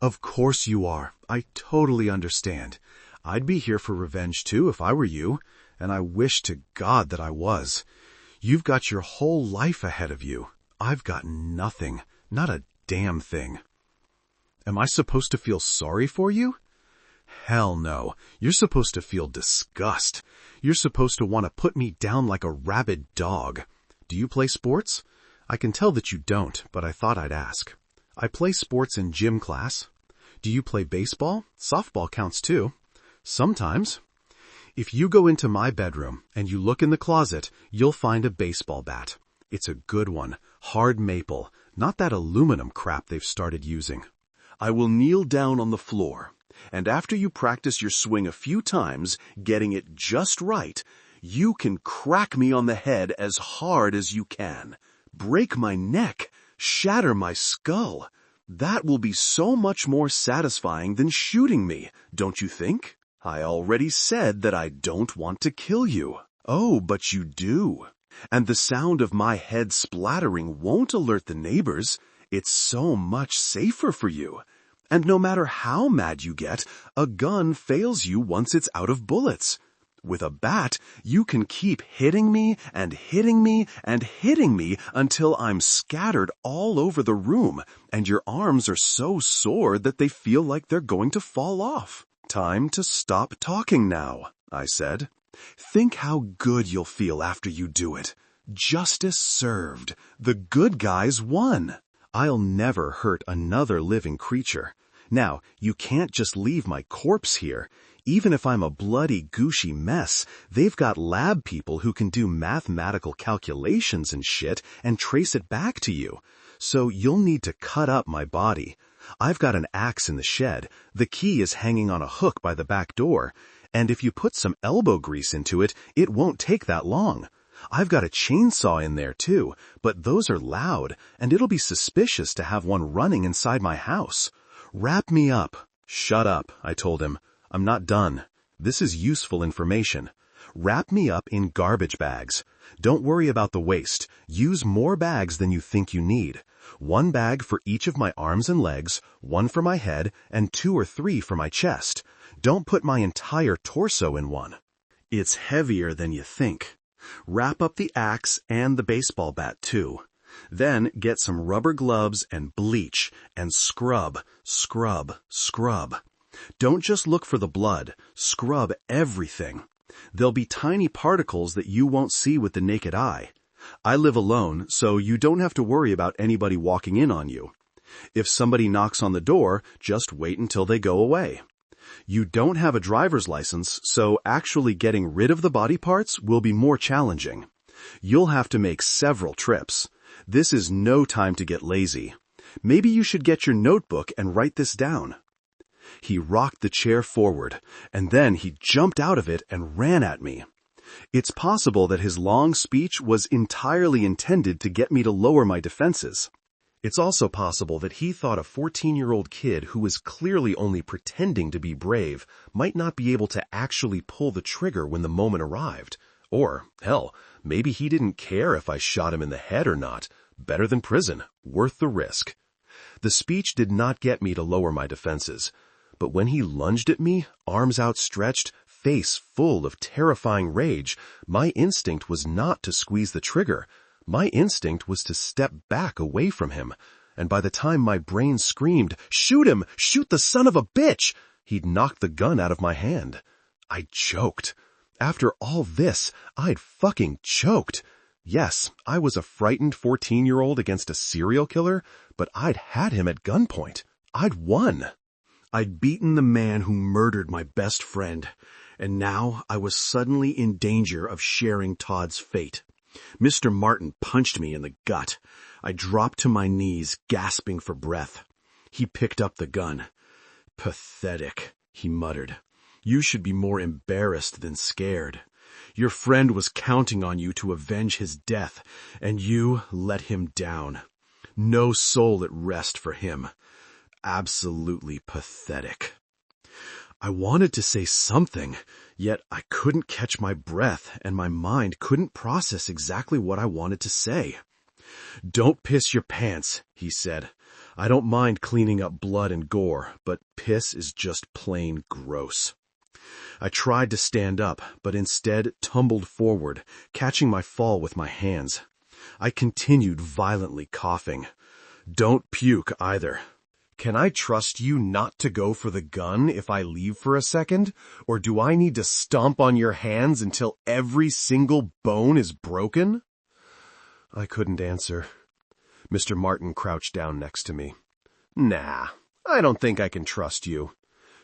Of course you are. I totally understand. I'd be here for revenge too if I were you, and I wish to God that I was. You've got your whole life ahead of you. I've got nothing, not a damn thing. Am I supposed to feel sorry for you? Hell no. You're supposed to feel disgust. You're supposed to want to put me down like a rabid dog. Do you play sports? I can tell that you don't, but I thought I'd ask. I play sports in gym class. Do you play baseball? Softball counts too. Sometimes. If you go into my bedroom and you look in the closet, you'll find a baseball bat. It's a good one, hard maple, not that aluminum crap they've started using. I will kneel down on the floor, and after you practice your swing a few times, getting it just right, you can crack me on the head as hard as you can. Break my neck, shatter my skull. That will be so much more satisfying than shooting me, don't you think? I already said that I don't want to kill you. Oh, but you do. And the sound of my head splattering won't alert the neighbors. It's so much safer for you. And no matter how mad you get, a gun fails you once it's out of bullets. With a bat, you can keep hitting me and hitting me and hitting me until I'm scattered all over the room, and your arms are so sore that they feel like they're going to fall off. Time to stop talking now, I said. Think how good you'll feel after you do it. Justice served. The good guys won. I'll never hurt another living creature. Now, you can't just leave my corpse here. Even if I'm a bloody, gooshy mess, they've got lab people who can do mathematical calculations and shit and trace it back to you. So you'll need to cut up my body. I've got an axe in the shed. The key is hanging on a hook by the back door. And if you put some elbow grease into it, it won't take that long. I've got a chainsaw in there too, but those are loud, and it'll be suspicious to have one running inside my house. Wrap me up. Shut up, I told him. I'm not done. This is useful information. Wrap me up in garbage bags. Don't worry about the waste. Use more bags than you think you need. 1 bag for each of my arms and legs, 1 for my head, and 2 or 3 for my chest. Don't put my entire torso in one. It's heavier than you think. Wrap up the axe and the baseball bat too. Then get some rubber gloves and bleach and scrub, scrub, scrub. Don't just look for the blood. Scrub everything. They'll be tiny particles that you won't see with the naked eye. I live alone, so you don't have to worry about anybody walking in on you. If somebody knocks on the door, just wait until they go away. You don't have a driver's license, so actually getting rid of the body parts will be more challenging. You'll have to make several trips. This is no time to get lazy. Maybe you should get your notebook and write this down. He rocked the chair forward, and then he jumped out of it and ran at me. It's possible that his long speech was entirely intended to get me to lower my defenses. It's also possible that he thought a 14-year-old kid who was clearly only pretending to be brave might not be able to actually pull the trigger when the moment arrived. Or, hell, maybe he didn't care if I shot him in the head or not. Better than prison, worth the risk. The speech did not get me to lower my defenses. But when he lunged at me, arms outstretched, face full of terrifying rage, my instinct was not to squeeze the trigger. My instinct was to step back away from him, and by the time my brain screamed, "Shoot him! Shoot the son of a bitch!" he'd knocked the gun out of my hand. I choked. After all this, I'd fucking choked. Yes, I was a frightened 14-year-old against a serial killer, but I'd had him at gunpoint. I'd won. I'd beaten the man who murdered my best friend, and now I was suddenly in danger of sharing Todd's fate. Mr. Martin punched me in the gut. I dropped to my knees, gasping for breath. He picked up the gun. "Pathetic," he muttered. "You should be more embarrassed than scared. Your friend was counting on you to avenge his death, and you let him down. No soul at rest for him. Absolutely pathetic." I wanted to say something, yet I couldn't catch my breath, and my mind couldn't process exactly what I wanted to say. "Don't piss your pants," he said. "I don't mind cleaning up blood and gore, but piss is just plain gross." I tried to stand up, but instead tumbled forward, catching my fall with my hands. I continued violently coughing. "Don't puke either." "Can I trust you not to go for the gun if I leave for a second? Or do I need to stomp on your hands until every single bone is broken?" I couldn't answer. Mr. Martin crouched down next to me. "Nah, I don't think I can trust you.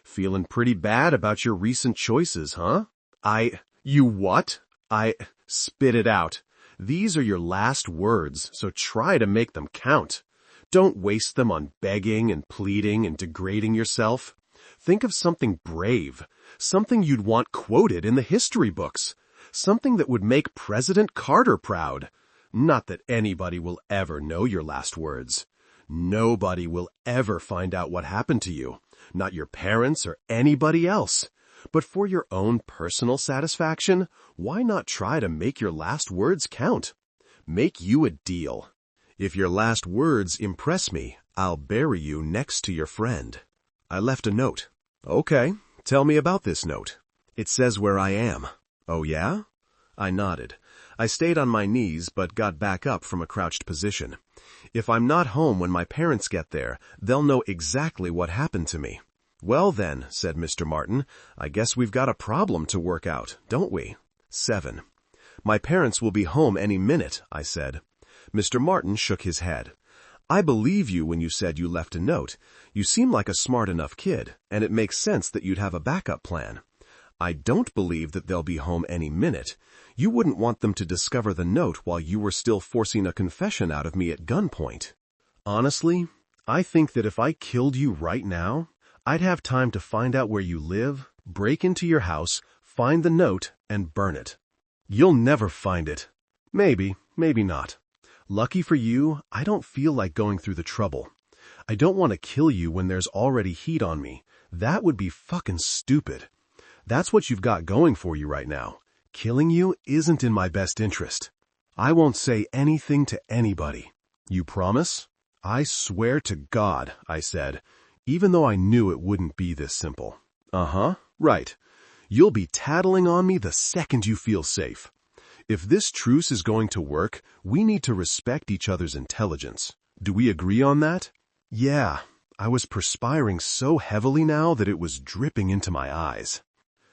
Feeling pretty bad about your recent choices, huh?" You what? Spit it out. These are your last words, so try to make them count. Don't waste them on begging and pleading and degrading yourself. Think of something brave, something you'd want quoted in the history books, something that would make President Carter proud. Not that anybody will ever know your last words. Nobody will ever find out what happened to you, not your parents or anybody else. But for your own personal satisfaction, why not try to make your last words count? Make you a deal. If your last words impress me, I'll bury you next to your friend. I left a note. Okay, tell me about this note. It says where I am. Oh yeah? I nodded. I stayed on my knees, but got back up from a crouched position. If I'm not home when my parents get there, they'll know exactly what happened to me. Well then, said Mr. Martin, I guess we've got a problem to work out, don't we? 7. My parents will be home any minute, I said. Mr. Martin shook his head. I believe you when you said you left a note. You seem like a smart enough kid, and it makes sense that you'd have a backup plan. I don't believe that they'll be home any minute. You wouldn't want them to discover the note while you were still forcing a confession out of me at gunpoint. Honestly, I think that if I killed you right now, I'd have time to find out where you live, break into your house, find the note, and burn it. You'll never find it. Maybe, maybe not. Lucky for you, I don't feel like going through the trouble. I don't want to kill you when there's already heat on me. That would be fucking stupid. That's what you've got going for you right now. Killing you isn't in my best interest. I won't say anything to anybody. You promise? I swear to God, I said, even though I knew it wouldn't be this simple. Uh-huh, right. You'll be tattling on me the second you feel safe. If this truce is going to work, we need to respect each other's intelligence. Do we agree on that? Yeah, I was perspiring so heavily now that it was dripping into my eyes.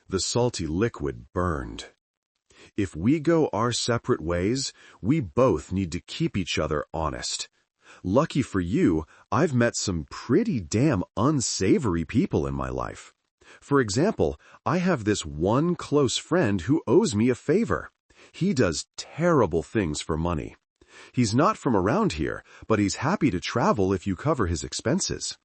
The salty liquid burned. If we go our separate ways, we both need to keep each other honest. Lucky for you, I've met some pretty damn unsavory people in my life. For example, I have this one close friend who owes me a favor. He does terrible things for money. He's not from around here, but he's happy to travel if you cover his expenses.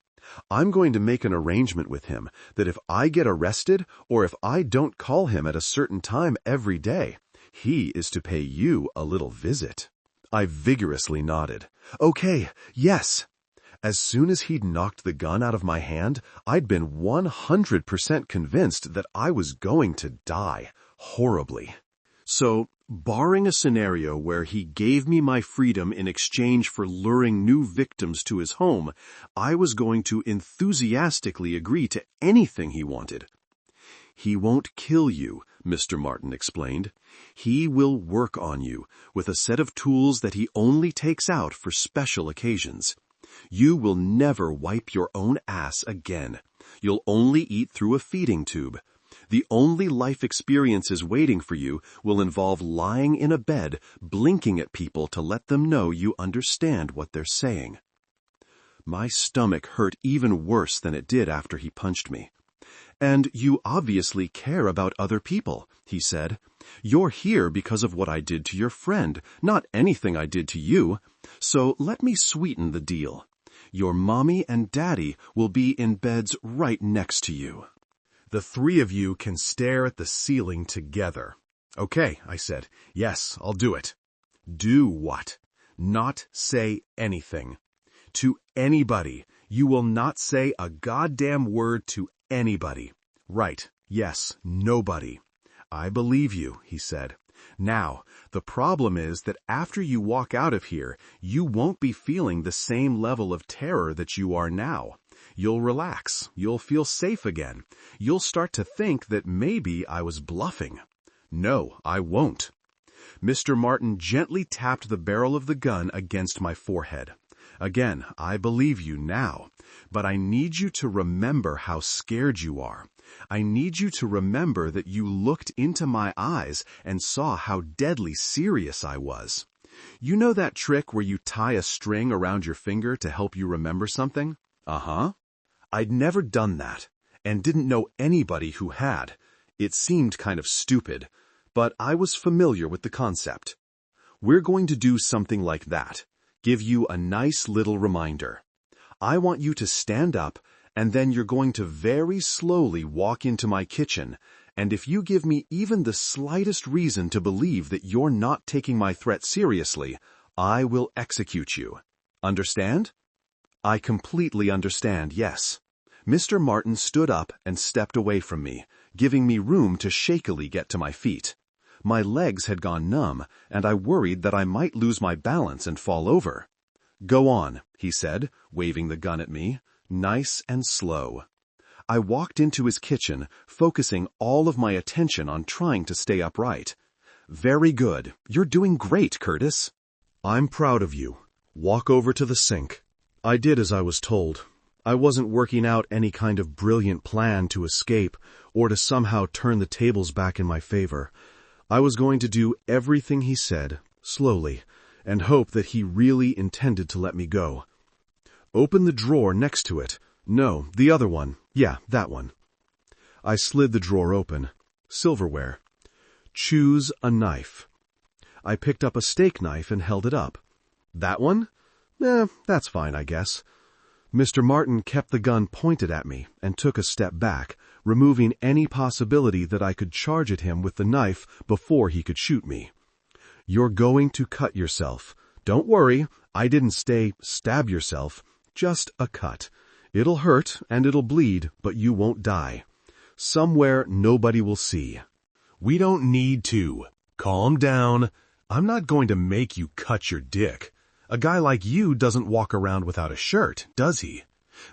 I'm going to make an arrangement with him that if I get arrested or if I don't call him at a certain time every day, he is to pay you a little visit. I vigorously nodded. Okay, yes. As soon as he'd knocked the gun out of my hand, I'd been 100% convinced that I was going to die horribly. So, barring a scenario where he gave me my freedom in exchange for luring new victims to his home, I was going to enthusiastically agree to anything he wanted. He won't kill you, Mr. Martin explained. He will work on you with a set of tools that he only takes out for special occasions. You will never wipe your own ass again. You'll only eat through a feeding tube. The only life experiences waiting for you will involve lying in a bed, blinking at people to let them know you understand what they're saying. My stomach hurt even worse than it did after he punched me. And you obviously care about other people, he said. You're here because of what I did to your friend, not anything I did to you. So let me sweeten the deal. Your mommy and daddy will be in beds right next to you. The three of you can stare at the ceiling together. Okay, I said. Yes, I'll do it. Do what? Not say anything. To anybody. You will not say a goddamn word to anybody. Right. Yes, nobody. I believe you, he said. Now, the problem is that after you walk out of here, you won't be feeling the same level of terror that you are now. You'll relax. You'll feel safe again. You'll start to think that maybe I was bluffing. No, I won't. Mr. Martin gently tapped the barrel of the gun against my forehead. Again, I believe you now, but I need you to remember how scared you are. I need you to remember that you looked into my eyes and saw how deadly serious I was. You know that trick where you tie a string around your finger to help you remember something? Uh-huh. I'd never done that, and didn't know anybody who had. It seemed kind of stupid, but I was familiar with the concept. We're going to do something like that. Give you a nice little reminder. I want you to stand up, and then you're going to very slowly walk into my kitchen, and if you give me even the slightest reason to believe that you're not taking my threat seriously, I will execute you. Understand? I completely understand, yes. Mr. Martin stood up and stepped away from me, giving me room to shakily get to my feet. My legs had gone numb, and I worried that I might lose my balance and fall over. Go on, he said, waving the gun at me, nice and slow. I walked into his kitchen, focusing all of my attention on trying to stay upright. Very good. You're doing great, Curtis. I'm proud of you. Walk over to the sink. I did as I was told. I wasn't working out any kind of brilliant plan to escape or to somehow turn the tables back in my favor. I was going to do everything he said, slowly, and hope that he really intended to let me go. Open the drawer next to it. No, the other one. Yeah, that one. I slid the drawer open. Silverware. Choose a knife. I picked up a steak knife and held it up. That one? That's fine, I guess. Mr. Martin kept the gun pointed at me and took a step back, removing any possibility that I could charge at him with the knife before he could shoot me. You're going to cut yourself. Don't worry, I didn't say stab yourself, just a cut. It'll hurt and it'll bleed, but you won't die. Somewhere nobody will see. We don't need to. Calm down. I'm not going to make you cut your dick. A guy like you doesn't walk around without a shirt, does he?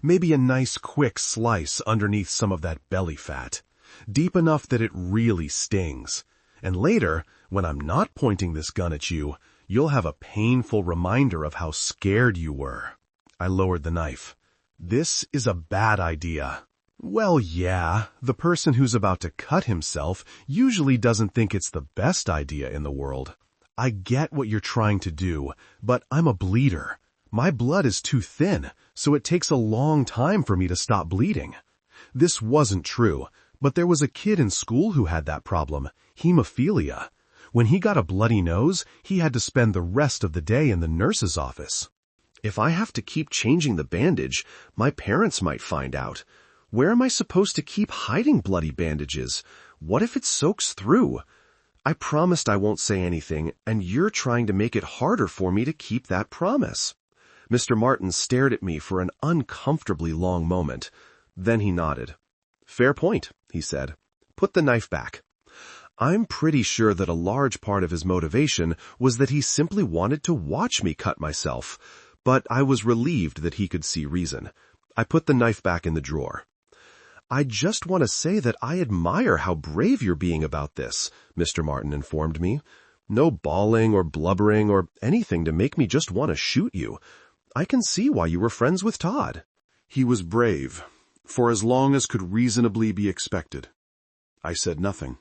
Maybe a nice quick slice underneath some of that belly fat. Deep enough that it really stings. And later, when I'm not pointing this gun at you, you'll have a painful reminder of how scared you were. I lowered the knife. This is a bad idea. Well, yeah, the person who's about to cut himself usually doesn't think it's the best idea in the world. I get what you're trying to do, but I'm a bleeder. My blood is too thin, so it takes a long time for me to stop bleeding. This wasn't true, but there was a kid in school who had that problem, hemophilia. When he got a bloody nose, he had to spend the rest of the day in the nurse's office. If I have to keep changing the bandage, my parents might find out. Where am I supposed to keep hiding bloody bandages? What if it soaks through? I promised I won't say anything, and you're trying to make it harder for me to keep that promise. Mr. Martin stared at me for an uncomfortably long moment. Then he nodded. Fair point, he said. Put the knife back. I'm pretty sure that a large part of his motivation was that he simply wanted to watch me cut myself, but I was relieved that he could see reason. I put the knife back in the drawer. I just want to say that I admire how brave you're being about this, Mr. Martin informed me. No bawling or blubbering or anything to make me just want to shoot you. I can see why you were friends with Todd. He was brave, for as long as could reasonably be expected. I said nothing.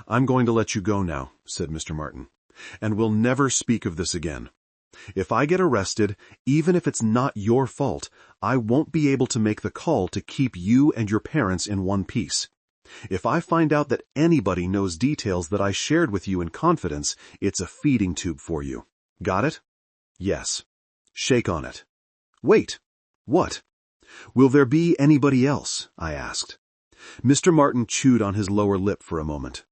I'm going to let you go now, said Mr. Martin, and we'll never speak of this again. If I get arrested, even if it's not your fault, I won't be able to make the call to keep you and your parents in one piece. If I find out that anybody knows details that I shared with you in confidence, it's a feeding tube for you. Got it? Yes. Shake on it. Wait. What? Will there be anybody else? I asked. Mr. Martin chewed on his lower lip for a moment.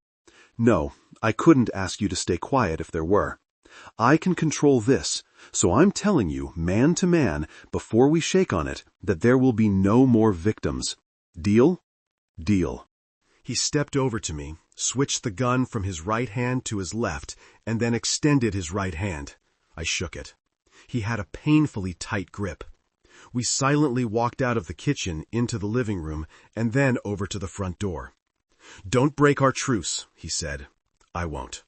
No, I couldn't ask you to stay quiet if there were. I can control this, so I'm telling you, man to man, before we shake on it, that there will be no more victims. Deal? Deal. He stepped over to me, switched the gun from his right hand to his left, and then extended his right hand. I shook it. He had a painfully tight grip. We silently walked out of the kitchen into the living room and then over to the front door. Don't break our truce, he said. I won't.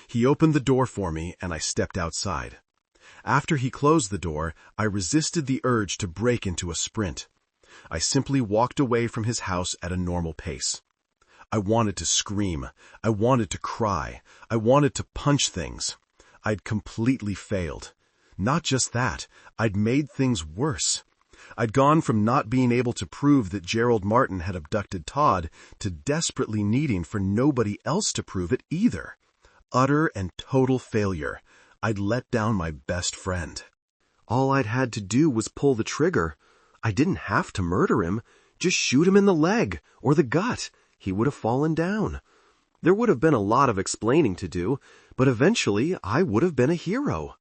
He opened the door for me and I stepped outside. After he closed the door, I resisted the urge to break into a sprint. I simply walked away from his house at a normal pace. I wanted to scream. I wanted to cry. I wanted to punch things. I'd completely failed. Not just that, I'd made things worse. I'd gone from not being able to prove that Gerald Martin had abducted Todd to desperately needing for nobody else to prove it either. Utter and total failure. I'd let down my best friend. All I'd had to do was pull the trigger. I didn't have to murder him. Just shoot him in the leg or the gut. He would have fallen down. There would have been a lot of explaining to do, but eventually I would have been a hero.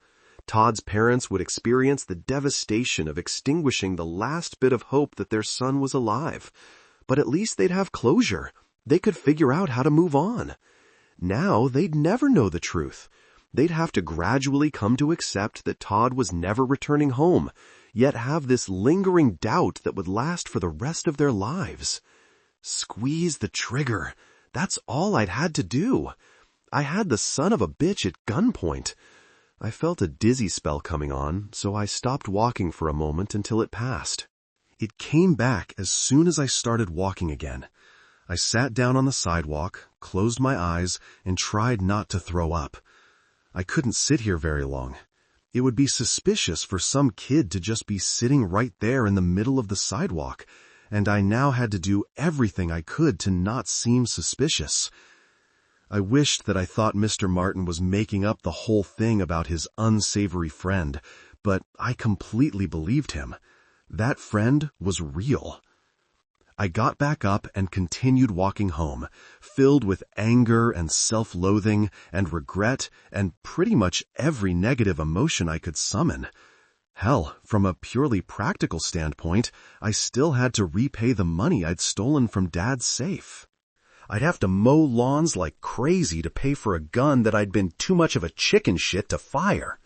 Todd's parents would experience the devastation of extinguishing the last bit of hope that their son was alive. But at least they'd have closure. They could figure out how to move on. Now they'd never know the truth. They'd have to gradually come to accept that Todd was never returning home, yet have this lingering doubt that would last for the rest of their lives. Squeeze the trigger. That's all I'd had to do. I had the son of a bitch at gunpoint. I felt a dizzy spell coming on, so I stopped walking for a moment until it passed. It came back as soon as I started walking again. I sat down on the sidewalk, closed my eyes, and tried not to throw up. I couldn't sit here very long. It would be suspicious for some kid to just be sitting right there in the middle of the sidewalk, and I now had to do everything I could to not seem suspicious. I wished that I thought Mr. Martin was making up the whole thing about his unsavory friend, but I completely believed him. That friend was real. I got back up and continued walking home, filled with anger and self-loathing and regret and pretty much every negative emotion I could summon. Hell, from a purely practical standpoint, I still had to repay the money I'd stolen from Dad's safe. I'd have to mow lawns like crazy to pay for a gun that I'd been too much of a chicken shit to fire.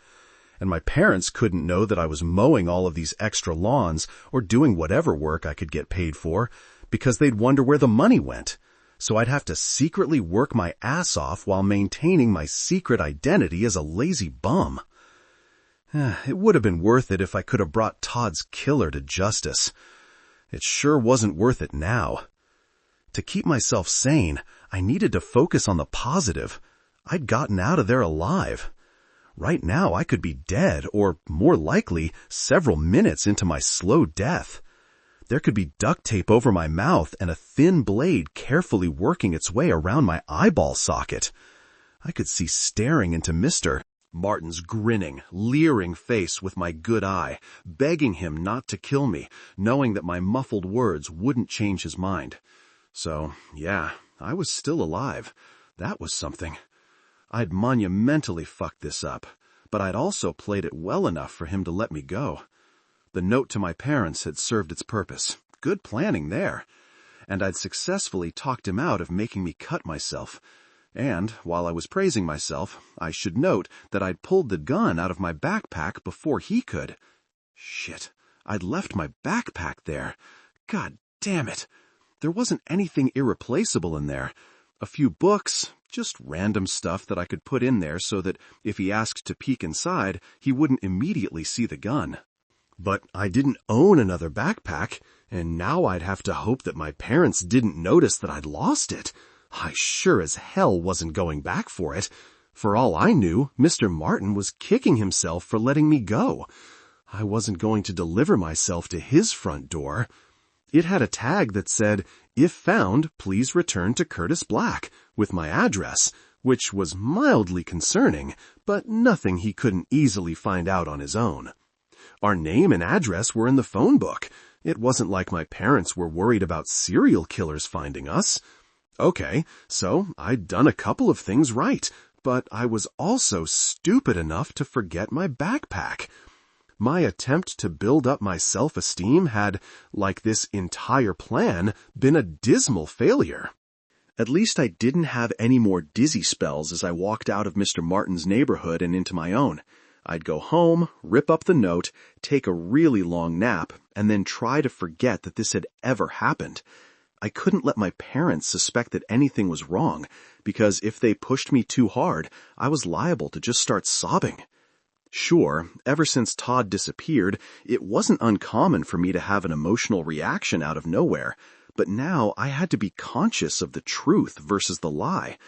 And my parents couldn't know that I was mowing all of these extra lawns or doing whatever work I could get paid for, because they'd wonder where the money went. So I'd have to secretly work my ass off while maintaining my secret identity as a lazy bum. It would have been worth it if I could have brought Todd's killer to justice. It sure wasn't worth it now. To keep myself sane, I needed to focus on the positive. I'd gotten out of there alive. Right now I could be dead, or more likely, several minutes into my slow death. There could be duct tape over my mouth and a thin blade carefully working its way around my eyeball socket. I could see staring into Mr. Martin's grinning, leering face with my good eye, begging him not to kill me, knowing that my muffled words wouldn't change his mind. So, yeah, I was still alive. That was something. I'd monumentally fucked this up, but I'd also played it well enough for him to let me go. The note to my parents had served its purpose. Good planning there. And I'd successfully talked him out of making me cut myself. And, while I was praising myself, I should note that I'd pulled the gun out of my backpack before he could. Shit, I'd left my backpack there. God damn it. There wasn't anything irreplaceable in there. A few books, just random stuff that I could put in there so that if he asked to peek inside, he wouldn't immediately see the gun. But I didn't own another backpack, and now I'd have to hope that my parents didn't notice that I'd lost it. I sure as hell wasn't going back for it. For all I knew, Mr. Martin was kicking himself for letting me go. I wasn't going to deliver myself to his front door. It had a tag that said, "If found, please return to Curtis Black," with my address, which was mildly concerning, but nothing he couldn't easily find out on his own. Our name and address were in the phone book. It wasn't like my parents were worried about serial killers finding us. Okay, so I'd done a couple of things right, but I was also stupid enough to forget my backpack. My attempt to build up my self-esteem had, like this entire plan, been a dismal failure. At least I didn't have any more dizzy spells as I walked out of Mr. Martin's neighborhood and into my own. I'd go home, rip up the note, take a really long nap, and then try to forget that this had ever happened. I couldn't let my parents suspect that anything was wrong, because if they pushed me too hard, I was liable to just start sobbing. Sure, ever since Todd disappeared, it wasn't uncommon for me to have an emotional reaction out of nowhere, but now I had to be conscious of the truth versus the lie.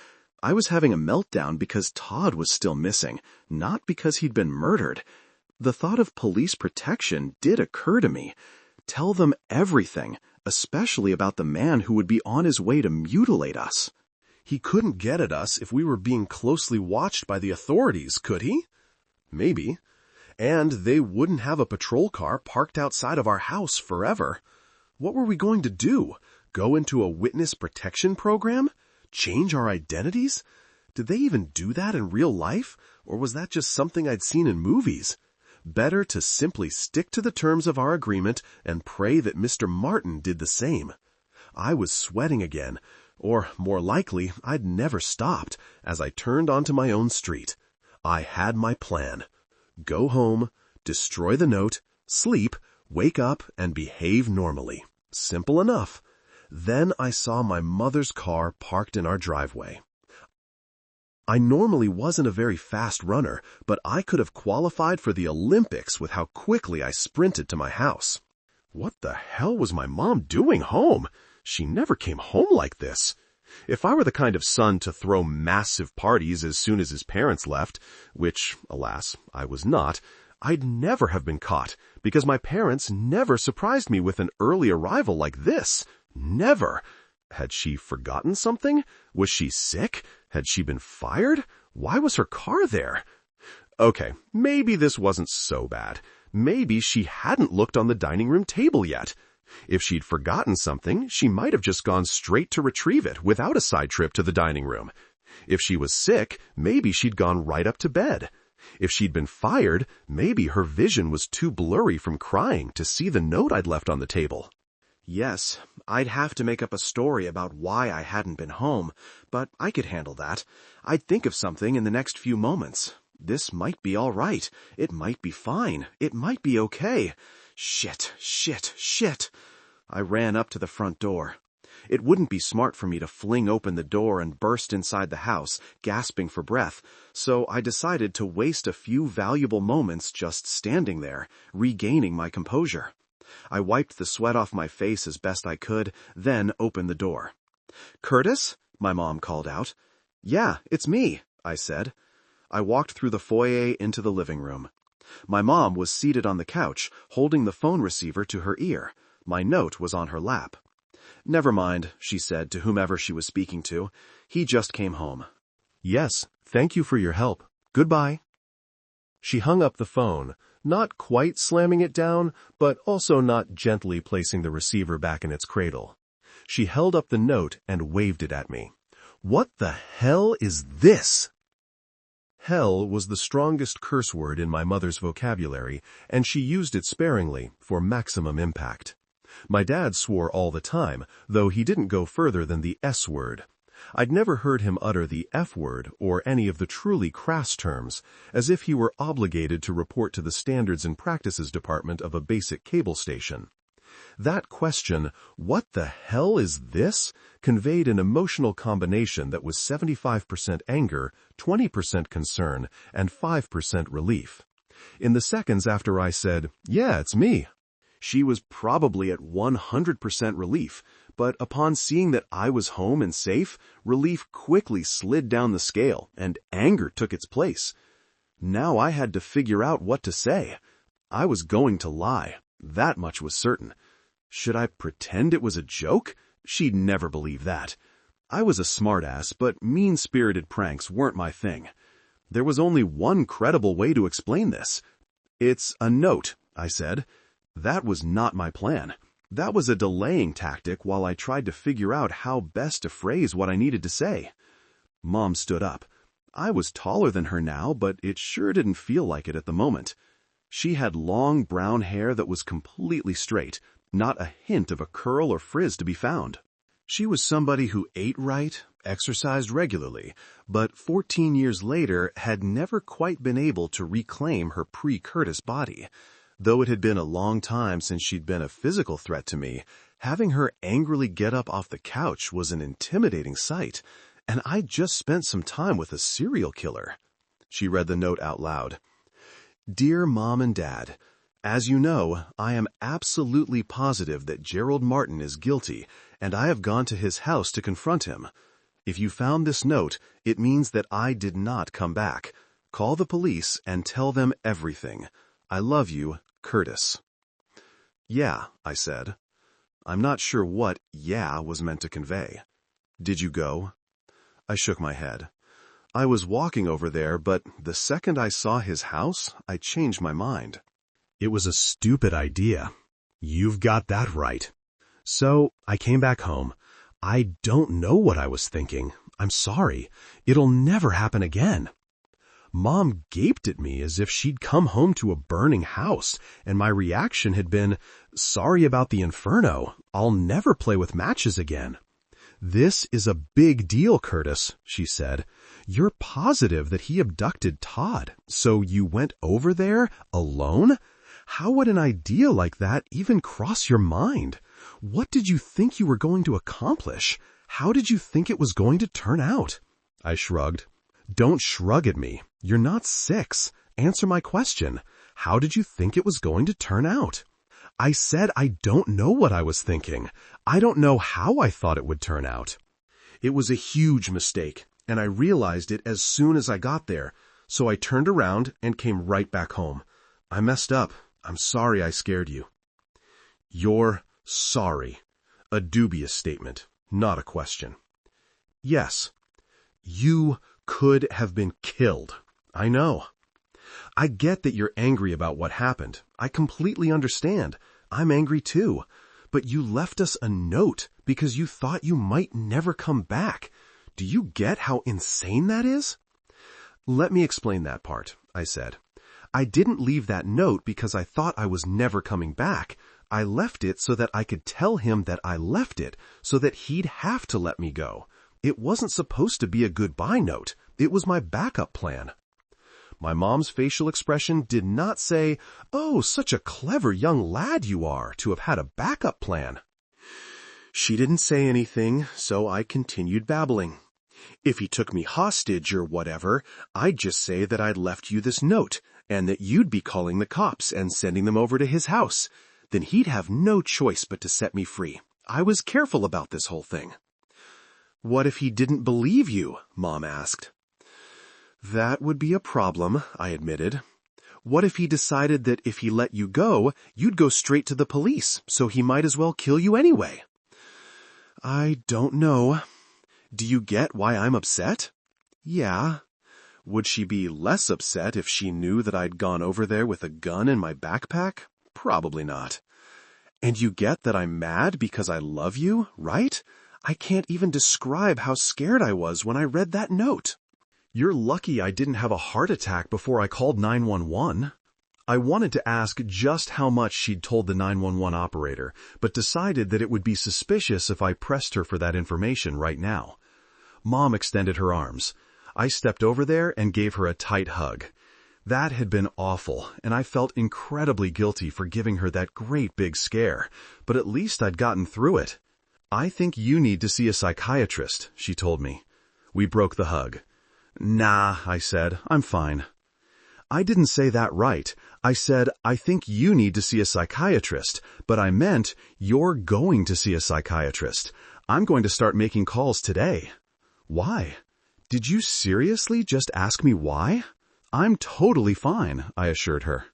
I was having a meltdown because Todd was still missing, not because he'd been murdered. The thought of police protection did occur to me. Tell them everything, especially about the man who would be on his way to mutilate us. He couldn't get at us if we were being closely watched by the authorities, could he? Maybe. And they wouldn't have a patrol car parked outside of our house forever. What were we going to do? Go into a witness protection program? Change our identities? Did they even do that in real life, or was that just something I'd seen in movies? Better to simply stick to the terms of our agreement and pray that Mr. Martin did the same. I was sweating again, or more likely, I'd never stopped, as I turned onto my own street. I had my plan. Go home, destroy the note, sleep, wake up, and behave normally. Simple enough. Then I saw my mother's car parked in our driveway. I normally wasn't a very fast runner, but I could have qualified for the Olympics with how quickly I sprinted to my house. What the hell was my mom doing home? She never came home like this. If I were the kind of son to throw massive parties as soon as his parents left, which, alas, I was not, I'd never have been caught, because my parents never surprised me with an early arrival like this. Never. Had she forgotten something? Was she sick? Had she been fired? Why was her car there? Okay, maybe this wasn't so bad. Maybe she hadn't looked on the dining room table yet. If she'd forgotten something, she might have just gone straight to retrieve it without a side trip to the dining room. If she was sick, maybe she'd gone right up to bed. If she'd been fired, maybe her vision was too blurry from crying to see the note I'd left on the table. Yes, I'd have to make up a story about why I hadn't been home, but I could handle that. I'd think of something in the next few moments. This might be all right. It might be fine. It might be okay. Shit. I ran up to the front door. It wouldn't be smart for me to fling open the door and burst inside the house, gasping for breath, so I decided to waste a few valuable moments just standing there, regaining my composure. I wiped the sweat off my face as best I could, then opened the door. "Curtis?" my mom called out. "Yeah, it's me," I said. I walked through the foyer into the living room. My mom was seated on the couch, holding the phone receiver to her ear. My note was on her lap. "Never mind," she said to whomever she was speaking to. "He just came home." "Yes, thank you for your help. Goodbye." She hung up the phone, not quite slamming it down, but also not gently placing the receiver back in its cradle. She held up the note and waved it at me. "What the hell is this?" Hell was the strongest curse word in my mother's vocabulary, and she used it sparingly for maximum impact. My dad swore all the time, though he didn't go further than the S word. I'd never heard him utter the F word or any of the truly crass terms, as if he were obligated to report to the Standards and Practices Department of a basic cable station. That question, "What the hell is this?" conveyed an emotional combination that was 75% anger, 20% concern, and 5% relief. In the seconds after I said, "Yeah, it's me," she was probably at 100% relief, but upon seeing that I was home and safe, relief quickly slid down the scale, and anger took its place. Now I had to figure out what to say. I was going to lie. That much was certain. Should I pretend it was a joke? She'd never believe that. I was a smartass, but mean-spirited pranks weren't my thing. There was only one credible way to explain this. "It's a note," I said. That was not my plan. That was a delaying tactic while I tried to figure out how best to phrase what I needed to say. Mom stood up. I was taller than her now, but it sure didn't feel like it at the moment. She had long brown hair that was completely straight, not a hint of a curl or frizz to be found. She was somebody who ate right, exercised regularly, but 14 years later had never quite been able to reclaim her pre-Curtis body. Though it had been a long time since she'd been a physical threat to me, having her angrily get up off the couch was an intimidating sight, and I'd just spent some time with a serial killer. She read the note out loud. "Dear Mom and Dad, as you know, I am absolutely positive that Gerald Martin is guilty, and I have gone to his house to confront him. If you found this note, it means that I did not come back. Call the police and tell them everything. I love you, Curtis." "Yeah," I said. I'm not sure what "yeah" was meant to convey. "Did you go?" I shook my head. I was walking over there, but the second I saw his house, I changed my mind. It was a stupid idea. You've got that right. So I came back home. I don't know what I was thinking. I'm sorry. It'll never happen again. Mom gaped at me as if she'd come home to a burning house, and my reaction had been, "Sorry about the inferno. I'll never play with matches again." "This is a big deal, Curtis," she said. "You're positive that he abducted Todd, so you went over there alone? How would an idea like that even cross your mind? What did you think you were going to accomplish? How did you think it was going to turn out?" I shrugged. "Don't shrug at me. You're not 6. Answer my question. How did you think it was going to turn out?" I said I don't know what I was thinking. I don't know how I thought it would turn out. It was a huge mistake, and I realized it as soon as I got there, so I turned around and came right back home. I messed up. I'm sorry I scared you. You're sorry. A dubious statement, not a question. Yes. You could have been killed. I know. I get that you're angry about what happened. I completely understand. I'm angry too. But you left us a note because you thought you might never come back. Do you get how insane that is? Let me explain that part, I said. I didn't leave that note because I thought I was never coming back. I left it so that I could tell him that I left it, so that he'd have to let me go. It wasn't supposed to be a goodbye note. It was my backup plan. My mom's facial expression did not say, "Oh, such a clever young lad you are to have had a backup plan." She didn't say anything, so I continued babbling. "If he took me hostage or whatever, I'd just say that I'd left you this note, and that you'd be calling the cops and sending them over to his house. then he'd have no choice but to set me free. I was careful about this whole thing. What if he didn't believe you? Mom asked. That would be a problem, I admitted. What if he decided that if he let you go, you'd go straight to the police, so he might as well kill you anyway? I don't know. Do you get why I'm upset? Yeah. Would she be less upset if she knew that I'd gone over there with a gun in my backpack? Probably not. And you get that I'm mad because I love you, right? I can't even describe how scared I was when I read that note. You're lucky I didn't have a heart attack before I called 911. I wanted to ask just how much she'd told the 911 operator, but decided that it would be suspicious if I pressed her for that information right now. Mom extended her arms. I stepped over there and gave her a tight hug. That had been awful, and I felt incredibly guilty for giving her that great big scare, but at least I'd gotten through it. I think you need to see a psychiatrist, she told me. We broke the hug. Nah, I said, I'm fine. I didn't say that right. I said, I think you need to see a psychiatrist, but I meant you're going to see a psychiatrist. I'm going to start making calls today. Why? Did you seriously just ask me why? I'm totally fine, I assured her.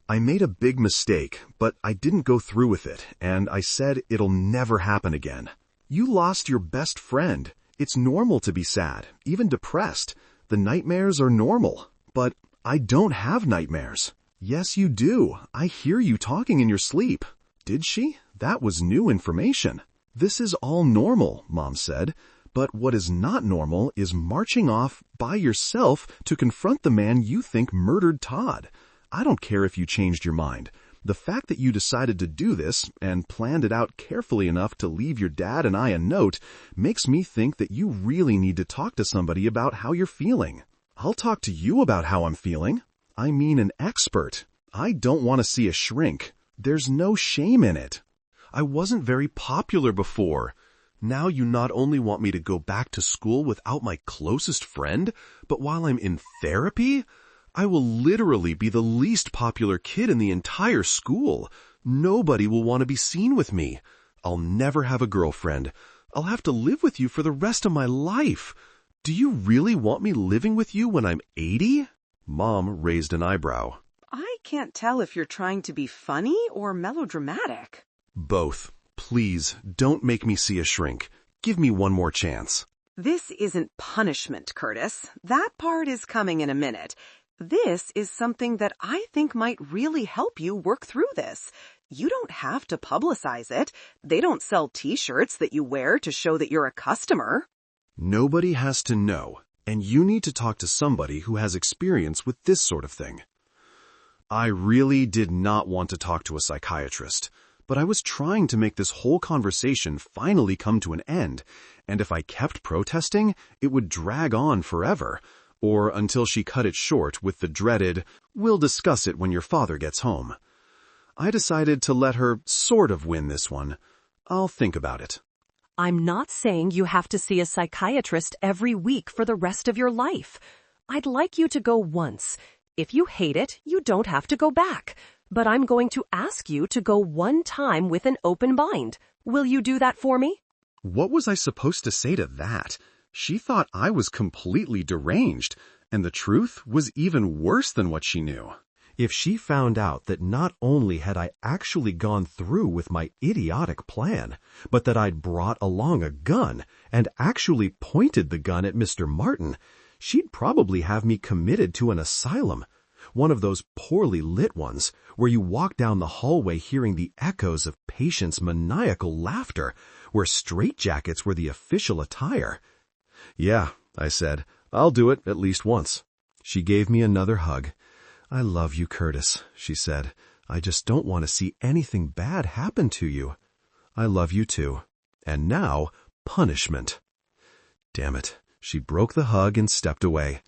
I made a big mistake, but I didn't go through with it, and I said it'll never happen again. You lost your best friend. It's normal to be sad, even depressed. The nightmares are normal, but I don't have nightmares. Yes, you do. I hear you talking in your sleep. Did she? That was new information. This is all normal, Mom said. But what is not normal is marching off by yourself to confront the man you think murdered Todd. I don't care if you changed your mind. The fact that you decided to do this and planned it out carefully enough to leave your dad and I a note makes me think that you really need to talk to somebody about how you're feeling. I'll talk to you about how I'm feeling. I mean an expert. I don't want to see a shrink. There's no shame in it. I wasn't very popular before. Now you not only want me to go back to school without my closest friend, but while I'm in therapy, I will literally be the least popular kid in the entire school. Nobody will want to be seen with me. I'll never have a girlfriend. I'll have to live with you for the rest of my life. Do you really want me living with you when I'm 80? Mom raised an eyebrow. I can't tell if you're trying to be funny or melodramatic. Both. Please, don't make me see a shrink. Give me one more chance. This isn't punishment, Curtis. That part is coming in a minute. This is something that I think might really help you work through this. You don't have to publicize it. They don't sell T-shirts that you wear to show that you're a customer. Nobody has to know, and you need to talk to somebody who has experience with this sort of thing. I really did not want to talk to a psychiatrist, but I was trying to make this whole conversation finally come to an end, and if I kept protesting, it would drag on forever, or until she cut it short with the dreaded, "We'll discuss it when your father gets home." I decided to let her sort of win this one. I'll think about it. I'm not saying you have to see a psychiatrist every week for the rest of your life. I'd like you to go once. If you hate it, you don't have to go back. But I'm going to ask you to go one time with an open mind. Will you do that for me? What was I supposed to say to that? She thought I was completely deranged, and the truth was even worse than what she knew. If she found out that not only had I actually gone through with my idiotic plan, but that I'd brought along a gun and actually pointed the gun at Mr. Martin, she'd probably have me committed to an asylum, one of those poorly lit ones where you walk down the hallway hearing the echoes of patients' maniacal laughter, where straitjackets were the official attire. Yeah, I said, I'll do it at least once. She gave me another hug. I love you, Curtis, she said. I just don't want to see anything bad happen to you. I love you too. And now, punishment. Damn it. She broke the hug and stepped away.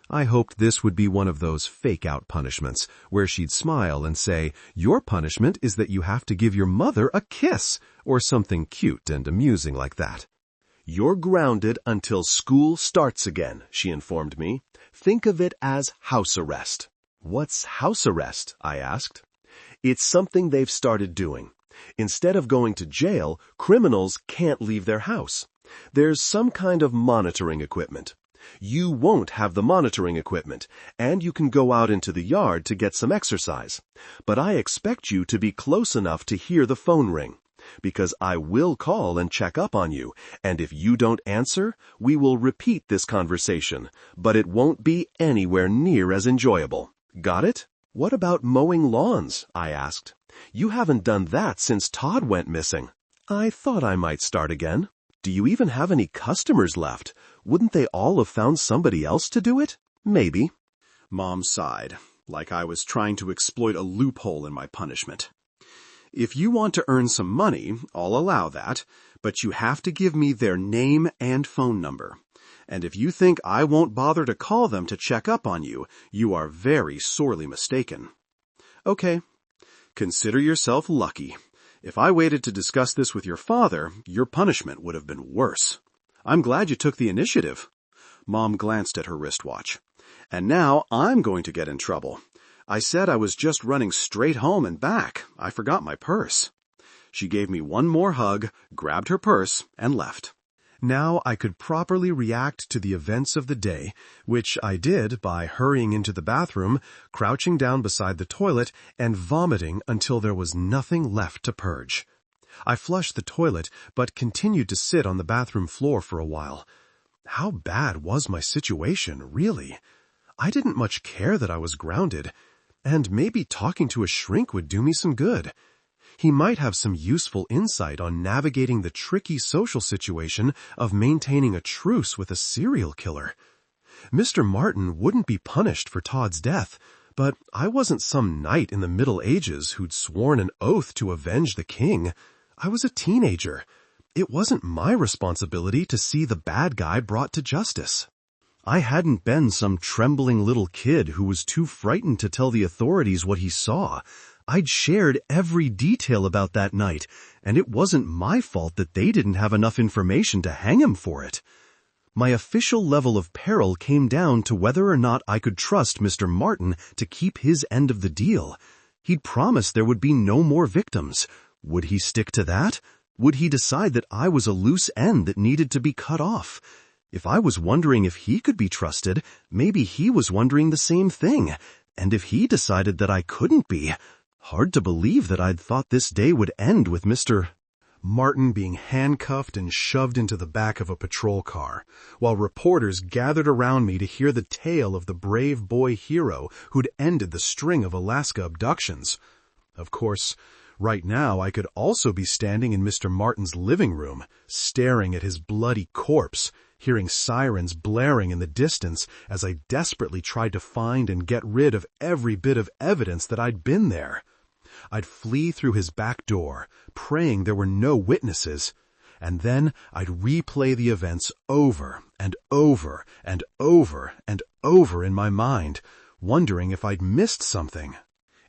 I hoped this would be one of those fake-out punishments, where she'd smile and say, "Your punishment is that you have to give your mother a kiss," or something cute and amusing like that. "You're grounded until school starts again," she informed me. "Think of it as house arrest." "What's house arrest?" I asked. It's something they've started doing. Instead of going to jail, criminals can't leave their house. There's some kind of monitoring equipment. You won't have the monitoring equipment, and you can go out into the yard to get some exercise. But I expect you to be close enough to hear the phone ring, because I will call and check up on you, and if you don't answer, we will repeat this conversation, but it won't be anywhere near as enjoyable. Got it? What about mowing lawns? I asked. You haven't done that since Todd went missing. I thought I might start again. Do you even have any customers left? Wouldn't they all have found somebody else to do it? Maybe. Mom sighed, like I was trying to exploit a loophole in my punishment. If you want to earn some money, I'll allow that, but you have to give me their name and phone number. And if you think I won't bother to call them to check up on you, you are very sorely mistaken. Okay. Consider yourself lucky. If I waited to discuss this with your father, your punishment would have been worse. I'm glad you took the initiative. Mom glanced at her wristwatch. And now I'm going to get in trouble. I said I was just running straight home and back. I forgot my purse. She gave me one more hug, grabbed her purse, and left. Now I could properly react to the events of the day, which I did by hurrying into the bathroom, crouching down beside the toilet, and vomiting until there was nothing left to purge. I flushed the toilet, but continued to sit on the bathroom floor for a while. How bad was my situation, really? I didn't much care that I was grounded, and maybe talking to a shrink would do me some good. He might have some useful insight on navigating the tricky social situation of maintaining a truce with a serial killer. Mr. Martin wouldn't be punished for Todd's death, but I wasn't some knight in the Middle Ages who'd sworn an oath to avenge the king. I was a teenager. It wasn't my responsibility to see the bad guy brought to justice. I hadn't been some trembling little kid who was too frightened to tell the authorities what he saw. I'd shared every detail about that night, and it wasn't my fault that they didn't have enough information to hang him for it. My official level of peril came down to whether or not I could trust Mr. Martin to keep his end of the deal. He'd promised there would be no more victims. Would he stick to that? Would he decide that I was a loose end that needed to be cut off? If I was wondering if he could be trusted, maybe he was wondering the same thing. And if he decided that I couldn't be, hard to believe that I'd thought this day would end with Mr. Martin being handcuffed and shoved into the back of a patrol car, while reporters gathered around me to hear the tale of the brave boy hero who'd ended the string of Alaska abductions. Of course, right now I could also be standing in Mr. Martin's living room, staring at his bloody corpse, hearing sirens blaring in the distance as I desperately tried to find and get rid of every bit of evidence that I'd been there. I'd flee through his back door, praying there were no witnesses, and then I'd replay the events over and over and over and over in my mind, wondering if I'd missed something.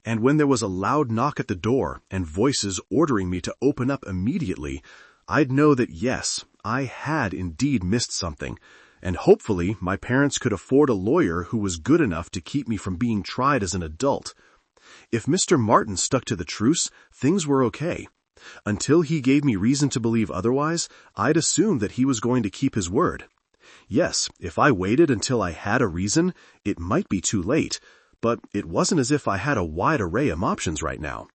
And when there was a loud knock at the door and voices ordering me to open up immediately, I'd know that yes, I had indeed missed something, and hopefully my parents could afford a lawyer who was good enough to keep me from being tried as an adult. If Mr. Martin stuck to the truce, things were okay. Until he gave me reason to believe otherwise, I'd assumed that he was going to keep his word. Yes, if I waited until I had a reason, it might be too late, but it wasn't as if I had a wide array of options right now.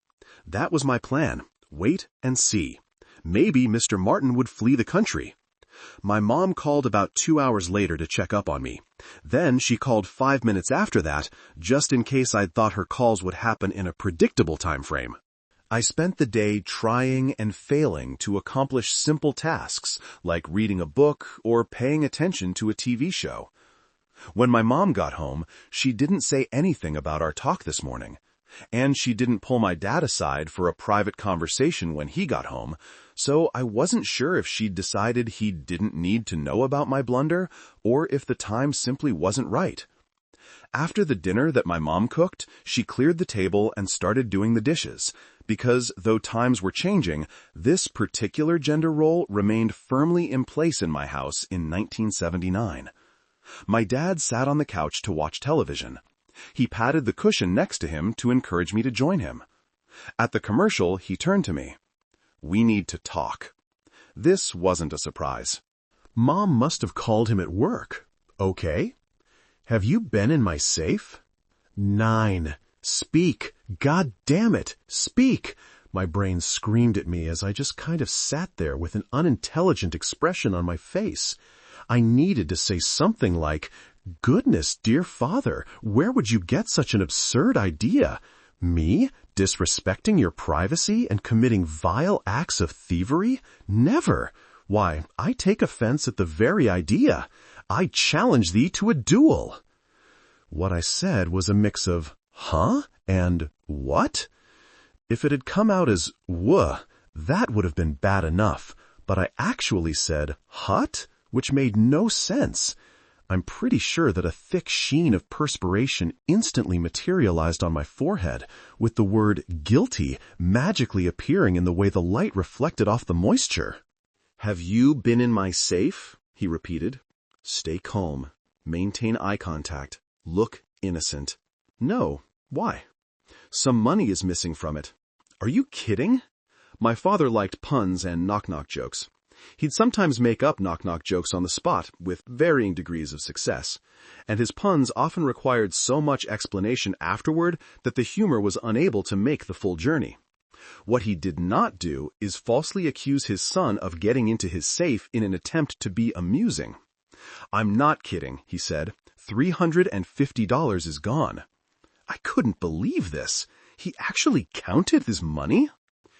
That was my plan. Wait and see. Maybe Mr. Martin would flee the country. My mom called about 2 hours later to check up on me. Then she called 5 minutes after that, just in case I'd thought her calls would happen in a predictable time frame. I spent the day trying and failing to accomplish simple tasks like reading a book or paying attention to a TV show. When my mom got home, she didn't say anything about our talk this morning. And she didn't pull my dad aside for a private conversation when he got home, so I wasn't sure if she'd decided he didn't need to know about my blunder or if the time simply wasn't right. After the dinner that my mom cooked, she cleared the table and started doing the dishes, because though times were changing, this particular gender role remained firmly in place in my house in 1979. My dad sat on the couch to watch television. He patted the cushion next to him to encourage me to join him. At the commercial, he turned to me. "We need to talk." This wasn't a surprise. Mom must have called him at work. Okay. Have you been in my safe? 9. Speak. God damn it. Speak. My brain screamed at me as I just kind of sat there with an unintelligent expression on my face. I needed to say something like, "Goodness, dear father, where would you get such an absurd idea? Me? Disrespecting your privacy and committing vile acts of thievery? Never. Why, I take offense at the very idea. I challenge thee to a duel." What I said was a mix of "huh" and "what?" If it had come out as "wuh," that would have been bad enough, but I actually said "hut," which made no sense. I'm pretty sure that a thick sheen of perspiration instantly materialized on my forehead, with the word "guilty" magically appearing in the way the light reflected off the moisture. "Have you been in my safe?" he repeated. "Stay calm. Maintain eye contact. Look innocent." "No. Why?" "Some money is missing from it." "Are you kidding?" My father liked puns and knock-knock jokes. He'd sometimes make up knock-knock jokes on the spot, with varying degrees of success, and his puns often required so much explanation afterward that the humor was unable to make the full journey. What he did not do is falsely accuse his son of getting into his safe in an attempt to be amusing. "I'm not kidding," he said. $350 is gone." I couldn't believe this. He actually counted his money?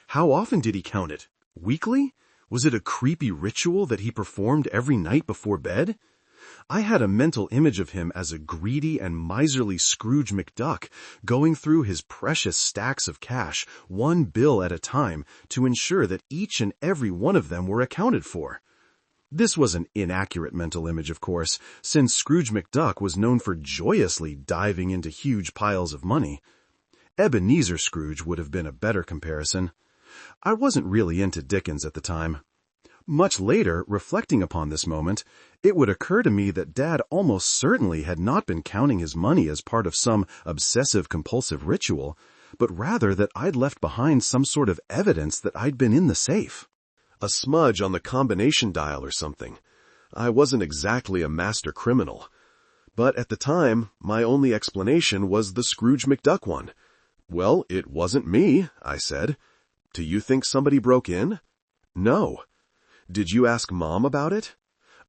How often did he count it? Weekly? Was it a creepy ritual that he performed every night before bed? I had a mental image of him as a greedy and miserly Scrooge McDuck, going through his precious stacks of cash, one bill at a time, to ensure that each and every one of them were accounted for. This was an inaccurate mental image, of course, since Scrooge McDuck was known for joyously diving into huge piles of money. Ebenezer Scrooge would have been a better comparison. I wasn't really into Dickens at the time. Much later, reflecting upon this moment, it would occur to me that Dad almost certainly had not been counting his money as part of some obsessive-compulsive ritual, but rather that I'd left behind some sort of evidence that I'd been in the safe. A smudge on the combination dial or something. I wasn't exactly a master criminal. But at the time, my only explanation was the Scrooge McDuck one. "Well, it wasn't me," I said. "Do you think somebody broke in?" "No." "Did you ask Mom about it?"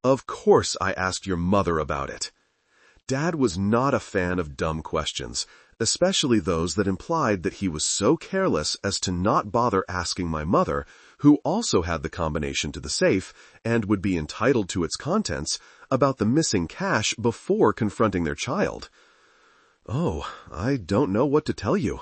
"Of course I asked your mother about it." Dad was not a fan of dumb questions, especially those that implied that he was so careless as to not bother asking my mother, who also had the combination to the safe and would be entitled to its contents, about the missing cash before confronting their child. "Oh, I don't know what to tell you."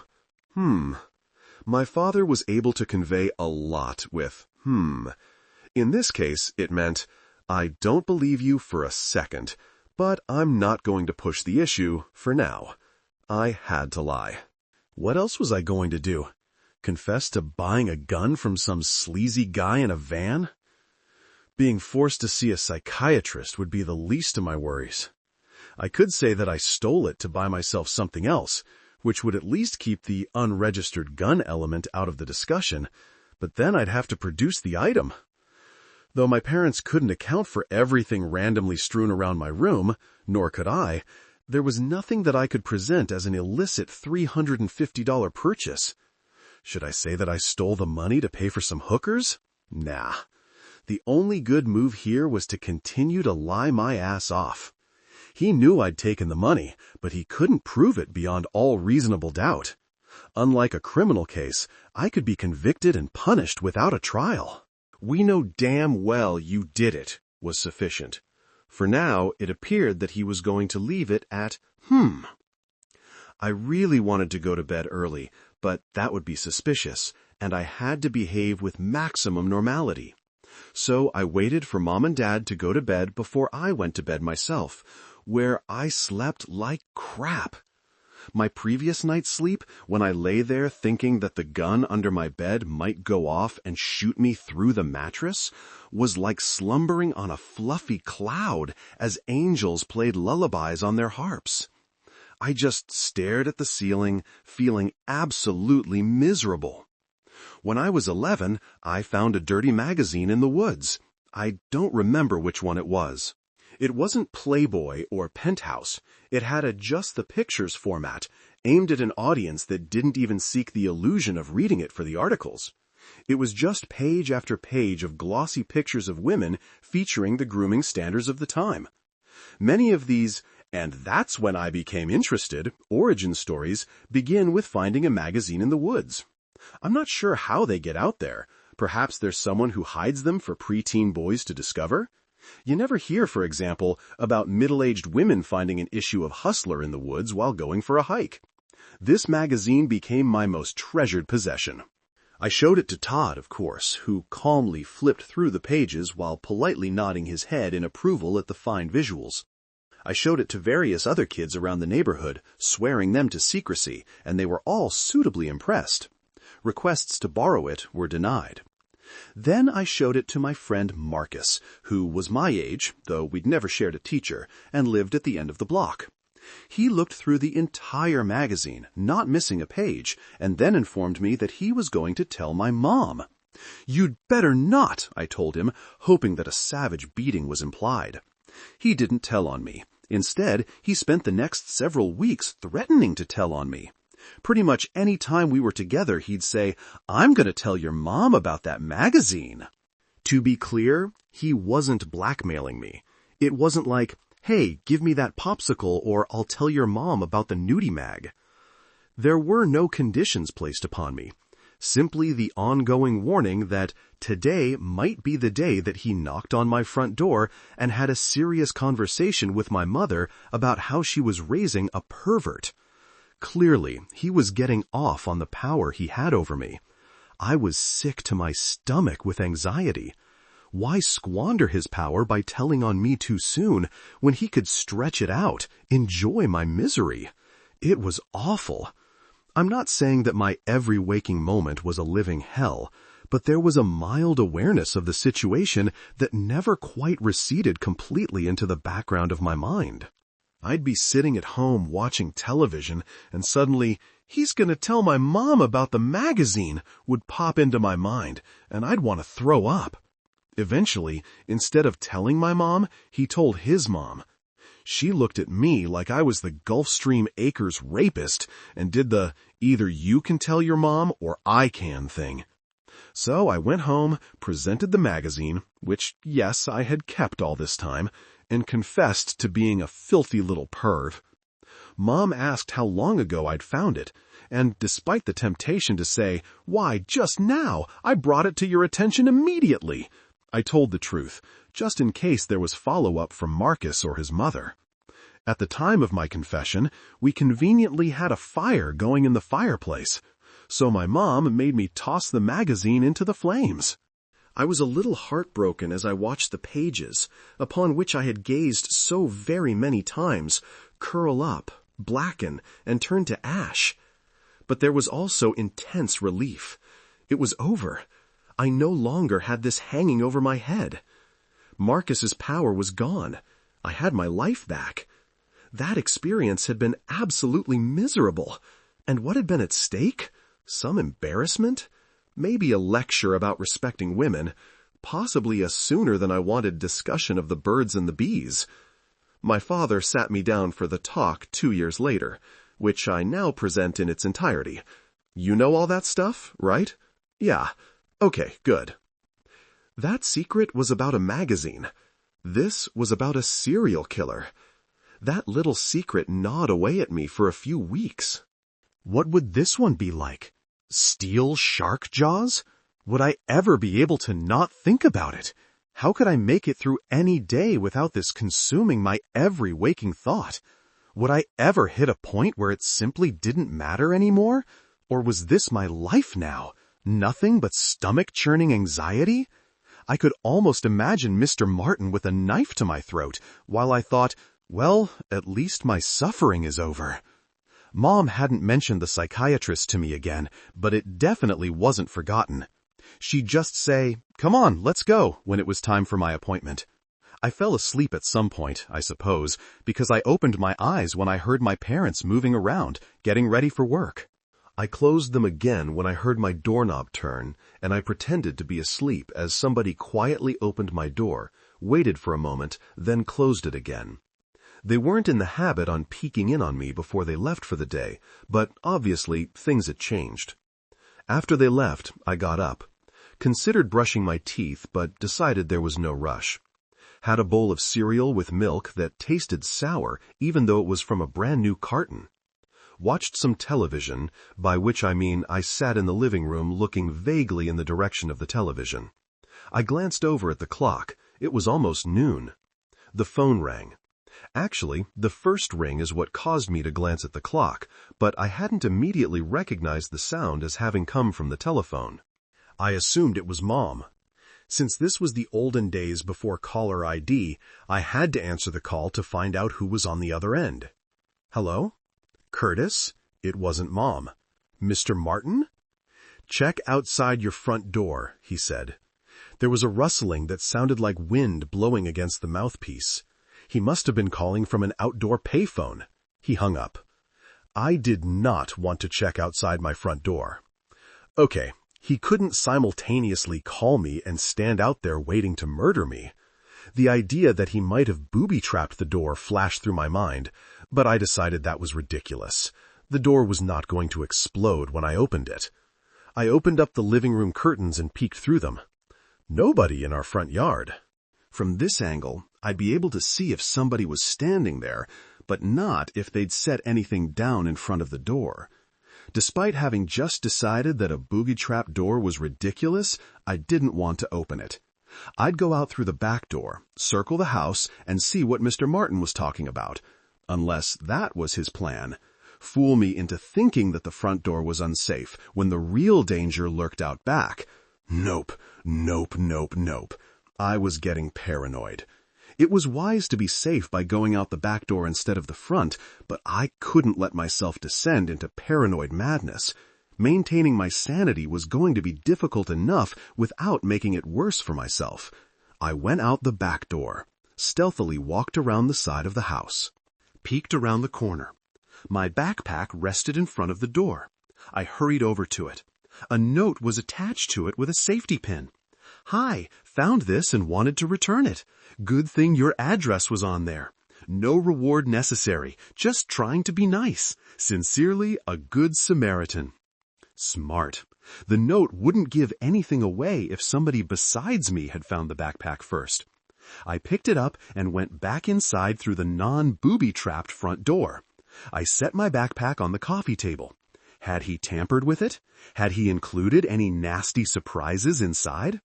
My father was able to convey a lot with In this case, it meant, "I don't believe you for a second, but I'm not going to push the issue for now." I had to lie. What else was I going to do? Confess to buying a gun from some sleazy guy in a van? Being forced to see a psychiatrist would be the least of my worries. I could say that I stole it to buy myself something else, which would at least keep the unregistered gun element out of the discussion, but then I'd have to produce the item. Though my parents couldn't account for everything randomly strewn around my room, nor could I, there was nothing that I could present as an illicit $350 purchase. Should I say that I stole the money to pay for some hookers? Nah. The only good move here was to continue to lie my ass off. He knew I'd taken the money, but he couldn't prove it beyond all reasonable doubt. Unlike a criminal case, I could be convicted and punished without a trial. "We know damn well you did it," was sufficient. For now, it appeared that he was going to leave it at, I really wanted to go to bed early, but that would be suspicious, and I had to behave with maximum normality. So I waited for Mom and Dad to go to bed before I went to bed myself, where I slept like crap. My previous night's sleep, when I lay there thinking that the gun under my bed might go off and shoot me through the mattress, was like slumbering on a fluffy cloud as angels played lullabies on their harps. I just stared at the ceiling, feeling absolutely miserable. When I was 11, I found a dirty magazine in the woods. I don't remember which one it was. It wasn't Playboy or Penthouse. It had a just the pictures format, aimed at an audience that didn't even seek the illusion of reading it for the articles. It was just page after page of glossy pictures of women featuring the grooming standards of the time. Many of these, and that's when I became interested, origin stories begin with finding a magazine in the woods. I'm not sure how they get out there. Perhaps there's someone who hides them for preteen boys to discover? You never hear, for example, about middle-aged women finding an issue of Hustler in the woods while going for a hike. This magazine became my most treasured possession. I showed it to Todd, of course, who calmly flipped through the pages while politely nodding his head in approval at the fine visuals. I showed it to various other kids around the neighborhood, swearing them to secrecy, and they were all suitably impressed. Requests to borrow it were denied. Then I showed it to my friend Marcus, who was my age, though we'd never shared a teacher, and lived at the end of the block. He looked through the entire magazine, not missing a page, and then informed me that he was going to tell my mom. "You'd better not," I told him, hoping that a savage beating was implied. He didn't tell on me. Instead, he spent the next several weeks threatening to tell on me. Pretty much any time we were together, he'd say, "I'm going to tell your mom about that magazine." To be clear, he wasn't blackmailing me. It wasn't like, "Hey, give me that popsicle or I'll tell your mom about the nudie mag." There were no conditions placed upon me. Simply the ongoing warning that today might be the day that he knocked on my front door and had a serious conversation with my mother about how she was raising a pervert. Clearly, he was getting off on the power he had over me. I was sick to my stomach with anxiety. Why squander his power by telling on me too soon when he could stretch it out, enjoy my misery? It was awful. I'm not saying that my every waking moment was a living hell, but there was a mild awareness of the situation that never quite receded completely into the background of my mind. I'd be sitting at home watching television, and suddenly, "He's going to tell my mom about the magazine," would pop into my mind, and I'd want to throw up. Eventually, instead of telling my mom, he told his mom. She looked at me like I was the Gulfstream Acres rapist and did the "either you can tell your mom or I can" thing. So I went home, presented the magazine, which, yes, I had kept all this time, and confessed to being a filthy little perv. Mom asked how long ago I'd found it, and despite the temptation to say, "Why, just now, I brought it to your attention immediately," I told the truth, just in case there was follow-up from Marcus or his mother. At the time of my confession, we conveniently had a fire going in the fireplace, so my mom made me toss the magazine into the flames. I was a little heartbroken as I watched the pages, upon which I had gazed so very many times, curl up, blacken, and turn to ash. But there was also intense relief. It was over. I no longer had this hanging over my head. Marcus's power was gone. I had my life back. That experience had been absolutely miserable. And what had been at stake? Some embarrassment? Maybe a lecture about respecting women. Possibly a sooner than I wanted discussion of the birds and the bees. My father sat me down for the talk 2 years later, which I now present in its entirety. You know all that stuff, right? Yeah. Okay, good. That secret was about a magazine. This was about a serial killer. That little secret gnawed away at me for a few weeks. What would this one be like? Steel shark jaws? Would I ever be able to not think about it? How could I make it through any day without this consuming my every waking thought? Would I ever hit a point where it simply didn't matter anymore? Or was this my life now? Nothing but stomach-churning anxiety? I could almost imagine Mr. Martin with a knife to my throat, while I thought, well, at least my suffering is over. Mom hadn't mentioned the psychiatrist to me again, but it definitely wasn't forgotten. She'd just say, "Come on, let's go," when it was time for my appointment. I fell asleep at some point, I suppose, because I opened my eyes when I heard my parents moving around, getting ready for work. I closed them again when I heard my doorknob turn, and I pretended to be asleep as somebody quietly opened my door, waited for a moment, then closed it again. They weren't in the habit on peeking in on me before they left for the day, but obviously things had changed. After they left, I got up, considered brushing my teeth, but decided there was no rush. Had a bowl of cereal with milk that tasted sour even though it was from a brand new carton. Watched some television, by which I mean I sat in the living room looking vaguely in the direction of the television. I glanced over at the clock. It was almost noon. The phone rang. Actually, the first ring is what caused me to glance at the clock, but I hadn't immediately recognized the sound as having come from the telephone. I assumed it was Mom. Since this was the olden days before caller ID, I had to answer the call to find out who was on the other end. Hello? Curtis? It wasn't Mom. Mr. Martin? Check outside your front door, he said. There was a rustling that sounded like wind blowing against the mouthpiece. He must have been calling from an outdoor payphone. He hung up. I did not want to check outside my front door. Okay, he couldn't simultaneously call me and stand out there waiting to murder me. The idea that he might have booby-trapped the door flashed through my mind, but I decided that was ridiculous. The door was not going to explode when I opened it. I opened up the living room curtains and peeked through them. Nobody in our front yard. From this angle, I'd be able to see if somebody was standing there, but not if they'd set anything down in front of the door. Despite having just decided that a booby-trap door was ridiculous, I didn't want to open it. I'd go out through the back door, circle the house, and see what Mr. Martin was talking about. Unless that was his plan. Fool me into thinking that the front door was unsafe when the real danger lurked out back. Nope, nope, nope, nope. I was getting paranoid. It was wise to be safe by going out the back door instead of the front, but I couldn't let myself descend into paranoid madness. Maintaining my sanity was going to be difficult enough without making it worse for myself. I went out the back door, stealthily walked around the side of the house, peeked around the corner. My backpack rested in front of the door. I hurried over to it. A note was attached to it with a safety pin. Hi, found this and wanted to return it. Good thing your address was on there. No reward necessary, just trying to be nice. Sincerely, a good Samaritan. Smart. The note wouldn't give anything away if somebody besides me had found the backpack first. I picked it up and went back inside through the non-booby-trapped front door. I set my backpack on the coffee table. Had he tampered with it? Had he included any nasty surprises inside?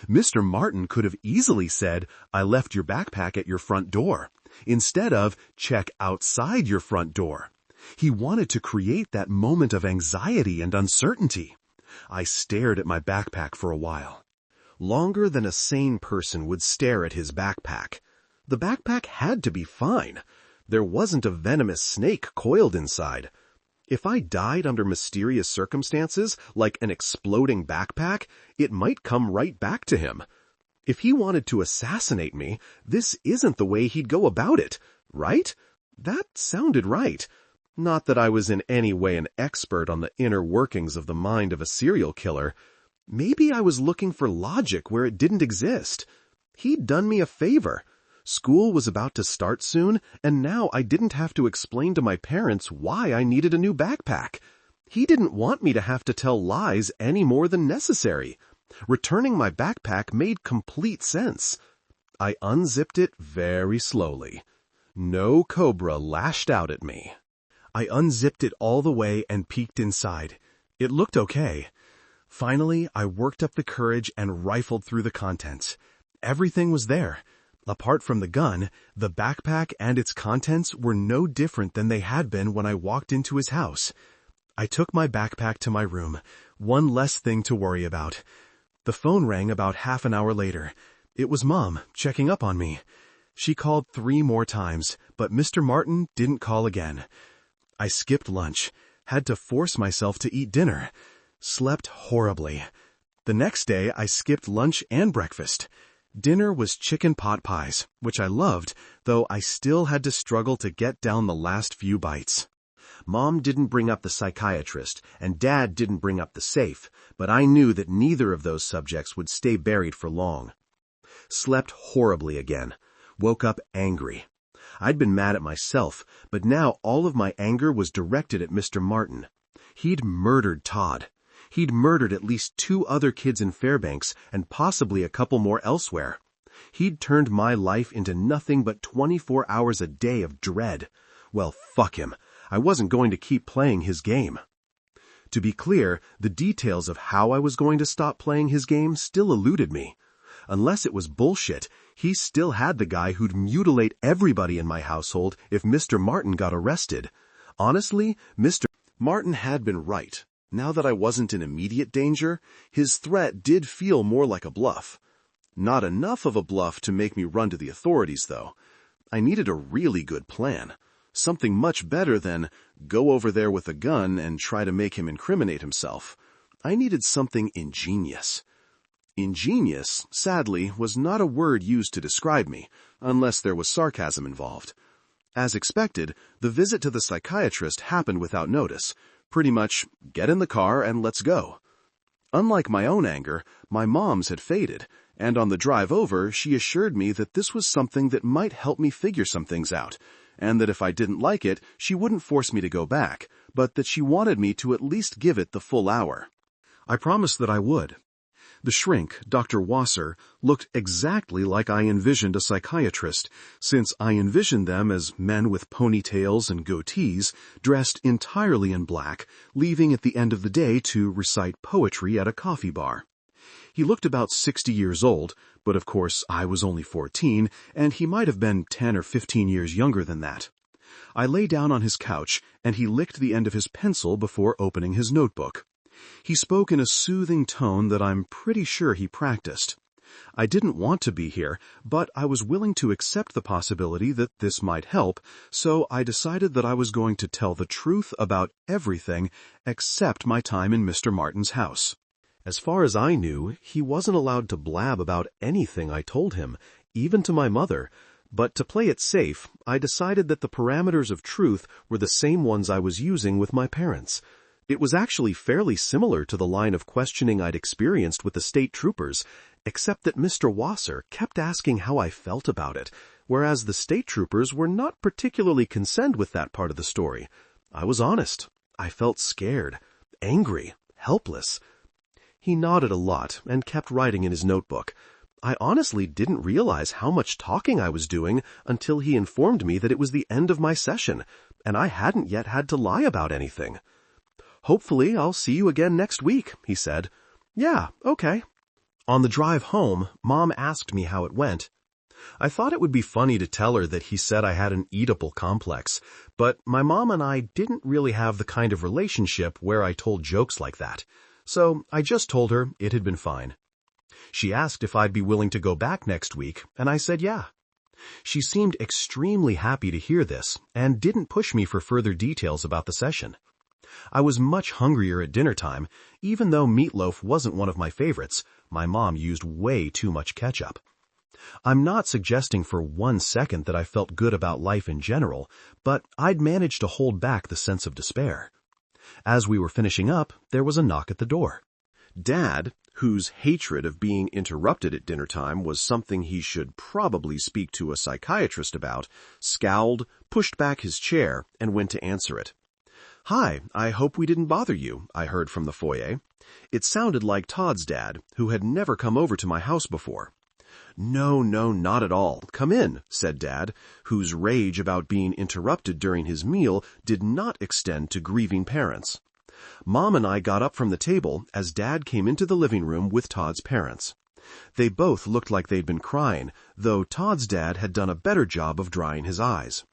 Mr. Martin could have easily said, I left your backpack at your front door, instead of, check outside your front door. He wanted to create that moment of anxiety and uncertainty. I stared at my backpack for a while. Longer than a sane person would stare at his backpack. The backpack had to be fine. There wasn't a venomous snake coiled inside. If I died under mysterious circumstances, like an exploding backpack, it might come right back to him. If he wanted to assassinate me, this isn't the way he'd go about it, right? That sounded right. Not that I was in any way an expert on the inner workings of the mind of a serial killer. Maybe I was looking for logic where it didn't exist. He'd done me a favor. School was about to start soon, and now I didn't have to explain to my parents why I needed a new backpack. He didn't want me to have to tell lies any more than necessary. Returning my backpack made complete sense. I unzipped it very slowly. No cobra lashed out at me. I unzipped it all the way and peeked inside. It looked okay. Finally, I worked up the courage and rifled through the contents. Everything was there. Apart from the gun, the backpack and its contents were no different than they had been when I walked into his house. I took my backpack to my room, one less thing to worry about. The phone rang about half an hour later. It was Mom, checking up on me. She called 3 more times, but Mr. Martin didn't call again. I skipped lunch, had to force myself to eat dinner. Slept horribly. The next day, I skipped lunch and breakfast. Dinner was chicken pot pies, which I loved, though I still had to struggle to get down the last few bites. Mom didn't bring up the psychiatrist, and Dad didn't bring up the safe, but I knew that neither of those subjects would stay buried for long. Slept horribly again. Woke up angry. I'd been mad at myself, but now all of my anger was directed at Mr. Martin. He'd murdered Todd. He'd murdered at least 2 other kids in Fairbanks and possibly a couple more elsewhere. He'd turned my life into nothing but 24 hours a day of dread. Well, fuck him. I wasn't going to keep playing his game. To be clear, the details of how I was going to stop playing his game still eluded me. Unless it was bullshit, he still had the guy who'd mutilate everybody in my household if Mr. Martin got arrested. Honestly, Mr. Martin had been right. Now that I wasn't in immediate danger, his threat did feel more like a bluff. Not enough of a bluff to make me run to the authorities, though. I needed a really good plan. Something much better than go over there with a gun and try to make him incriminate himself. I needed something ingenious. Ingenious, sadly, was not a word used to describe me, unless there was sarcasm involved. As expected, the visit to the psychiatrist happened without notice. Pretty much, get in the car and let's go. Unlike my own anger, my mom's had faded, and on the drive over, she assured me that this was something that might help me figure some things out, and that if I didn't like it, she wouldn't force me to go back, but that she wanted me to at least give it the full hour. I promised that I would. The shrink, Dr. Wasser, looked exactly like I envisioned a psychiatrist, since I envisioned them as men with ponytails and goatees, dressed entirely in black, leaving at the end of the day to recite poetry at a coffee bar. He looked about 60 years old, but of course I was only 14, and he might have been 10 or 15 years younger than that. I lay down on his couch, and he licked the end of his pencil before opening his notebook. He spoke in a soothing tone that I'm pretty sure he practiced. I didn't want to be here, but I was willing to accept the possibility that this might help, so I decided that I was going to tell the truth about everything except my time in Mr. Martin's house. As far as I knew, he wasn't allowed to blab about anything I told him, even to my mother, but to play it safe, I decided that the parameters of truth were the same ones I was using with my parents. It was actually fairly similar to the line of questioning I'd experienced with the state troopers, except that Mr. Wasser kept asking how I felt about it, whereas the state troopers were not particularly concerned with that part of the story. I was honest. I felt scared, angry, helpless. He nodded a lot and kept writing in his notebook. I honestly didn't realize how much talking I was doing until he informed me that it was the end of my session, and I hadn't yet had to lie about anything. "Hopefully I'll see you again next week," he said. "Yeah, okay." On the drive home, Mom asked me how it went. I thought it would be funny to tell her that he said I had an Oedipal complex, but my mom and I didn't really have the kind of relationship where I told jokes like that, so I just told her it had been fine. She asked if I'd be willing to go back next week, and I said yeah. She seemed extremely happy to hear this, and didn't push me for further details about the session. I was much hungrier at dinner time, even though meatloaf wasn't one of my favorites. My mom used way too much ketchup. I'm not suggesting for 1 second that I felt good about life in general, but I'd managed to hold back the sense of despair. As we were finishing up, there was a knock at the door. Dad, whose hatred of being interrupted at dinner time was something he should probably speak to a psychiatrist about, scowled, pushed back his chair, and went to answer it. "Hi, I hope we didn't bother you," I heard from the foyer. It sounded like Todd's dad, who had never come over to my house before. "No, not at all. Come in," said Dad, whose rage about being interrupted during his meal did not extend to grieving parents. Mom and I got up from the table as Dad came into the living room with Todd's parents. They both looked like they'd been crying, though Todd's dad had done a better job of drying his eyes.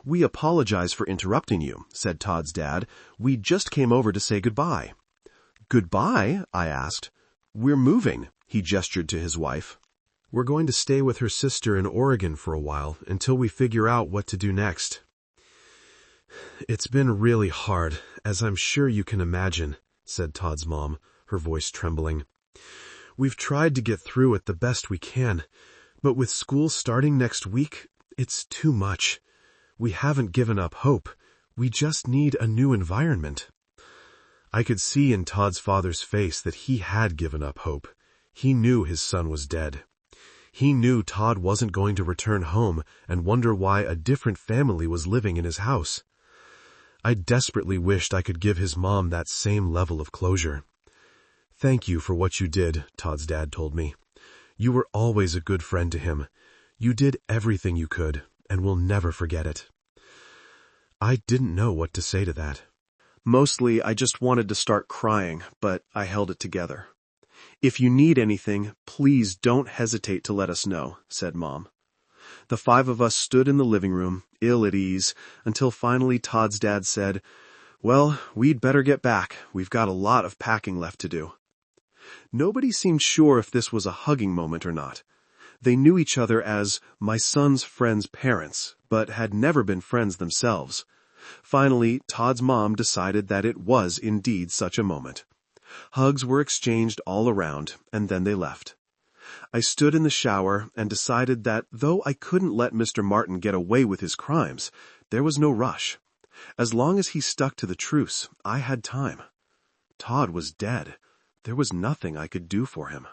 "We apologize for interrupting you," said Todd's dad. "We just came over to say goodbye." "Goodbye?" I asked. "We're moving," he gestured to his wife. "We're going to stay with her sister in Oregon for a while until we figure out what to do next." "It's been really hard, as I'm sure you can imagine," said Todd's mom, her voice trembling. We've tried to get through it the best we can, but with school starting next week, it's too much. We haven't given up hope. We just need a new environment." I could see in Todd's father's face that he had given up hope. He knew his son was dead. He knew Todd wasn't going to return home and wonder why a different family was living in his house. I desperately wished I could give his mom that same level of closure. "Thank you for what you did," Todd's dad told me. "You were always a good friend to him. You did everything you could, and we'll never forget it." I didn't know what to say to that. Mostly, I just wanted to start crying, but I held it together. "If you need anything, please don't hesitate to let us know," said Mom. The 5 of us stood in the living room, ill at ease, until finally Todd's dad said, "Well, we'd better get back. We've got a lot of packing left to do." Nobody seemed sure if this was a hugging moment or not. They knew each other as my son's friend's parents, but had never been friends themselves. Finally, Todd's mom decided that it was indeed such a moment. Hugs were exchanged all around, and then they left. I stood in the shower and decided that though I couldn't let Mr. Martin get away with his crimes, there was no rush. As long as he stuck to the truce, I had time. Todd was dead. There was nothing I could do for him.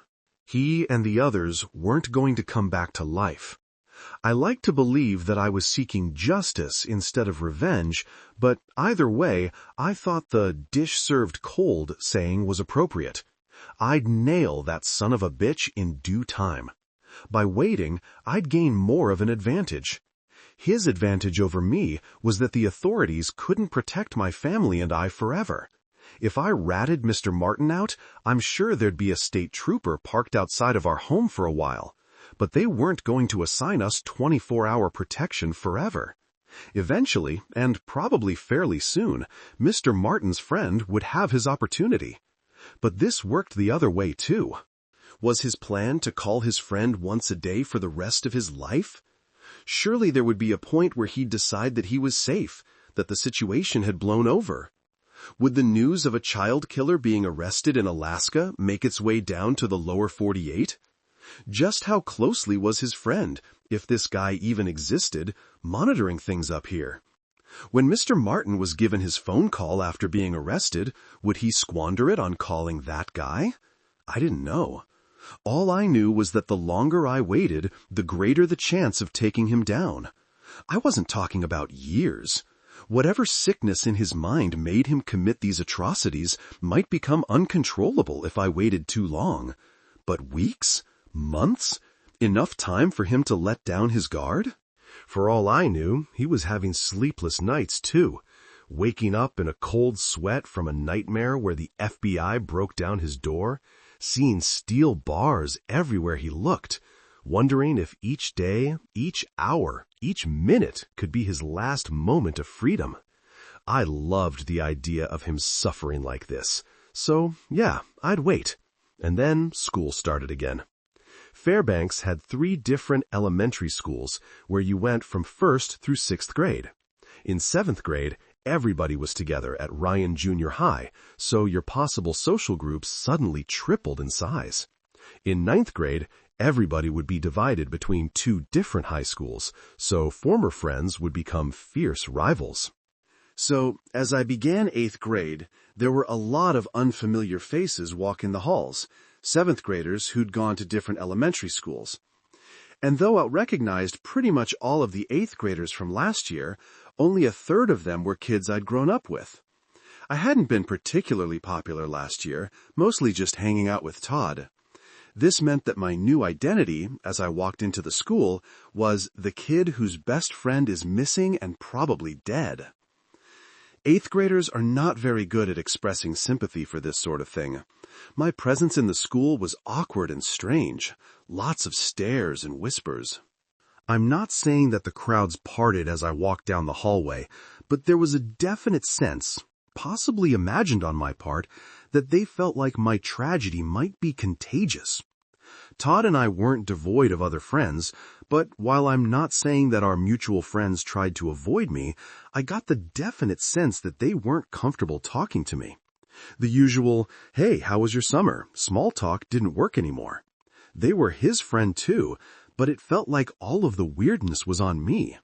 He and the others weren't going to come back to life. I like to believe that I was seeking justice instead of revenge, but either way, I thought the dish served cold saying was appropriate. I'd nail that son of a bitch in due time. By waiting, I'd gain more of an advantage. His advantage over me was that the authorities couldn't protect my family and I forever. If I ratted Mr. Martin out, I'm sure there'd be a state trooper parked outside of our home for a while. But they weren't going to assign us 24-hour protection forever. Eventually, and probably fairly soon, Mr. Martin's friend would have his opportunity. But this worked the other way too. Was his plan to call his friend once a day for the rest of his life? Surely there would be a point where he'd decide that he was safe, that the situation had blown over. Would the news of a child killer being arrested in Alaska make its way down to the lower 48? Just how closely was his friend, if this guy even existed, monitoring things up here? When Mr. Martin was given his phone call after being arrested, would he squander it on calling that guy? I didn't know. All I knew was that the longer I waited, the greater the chance of taking him down. I wasn't talking about years. Whatever sickness in his mind made him commit these atrocities might become uncontrollable if I waited too long. But weeks? Months? Enough time for him to let down his guard? For all I knew, he was having sleepless nights too, waking up in a cold sweat from a nightmare where the FBI broke down his door, seeing steel bars everywhere he looked, wondering if each day, each hour, each minute could be his last moment of freedom. I loved the idea of him suffering like this. So, yeah, I'd wait. And then school started again. Fairbanks had 3 different elementary schools where you went from 1st through 6th grade. In 7th grade, everybody was together at Ryan Junior High, so your possible social groups suddenly tripled in size. In 9th grade, everybody would be divided between 2 different high schools, so former friends would become fierce rivals. So, as I began 8th grade, there were a lot of unfamiliar faces walking the halls, 7th graders who'd gone to different elementary schools. And though I recognized pretty much all of the 8th graders from last year, only a third of them were kids I'd grown up with. I hadn't been particularly popular last year, mostly just hanging out with Todd. This meant that my new identity, as I walked into the school, was the kid whose best friend is missing and probably dead. 8th graders are not very good at expressing sympathy for this sort of thing. My presence in the school was awkward and strange, lots of stares and whispers. I'm not saying that the crowds parted as I walked down the hallway, but there was a definite sense, possibly imagined on my part, that they felt like my tragedy might be contagious. Todd and I weren't devoid of other friends, but while I'm not saying that our mutual friends tried to avoid me, I got the definite sense that they weren't comfortable talking to me. The usual, "Hey, how was your summer?" small talk didn't work anymore. They were his friend too, but it felt like all of the weirdness was on me.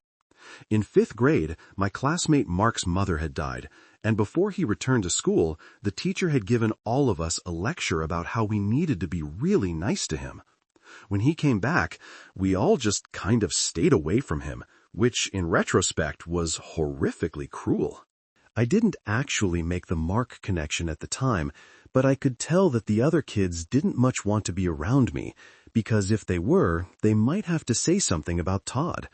In 5th grade, my classmate Mark's mother had died, and before he returned to school, the teacher had given all of us a lecture about how we needed to be really nice to him. When he came back, we all just kind of stayed away from him, which in retrospect was horrifically cruel. I didn't actually make the Mark connection at the time, but I could tell that the other kids didn't much want to be around me, because if they were, they might have to say something about Todd.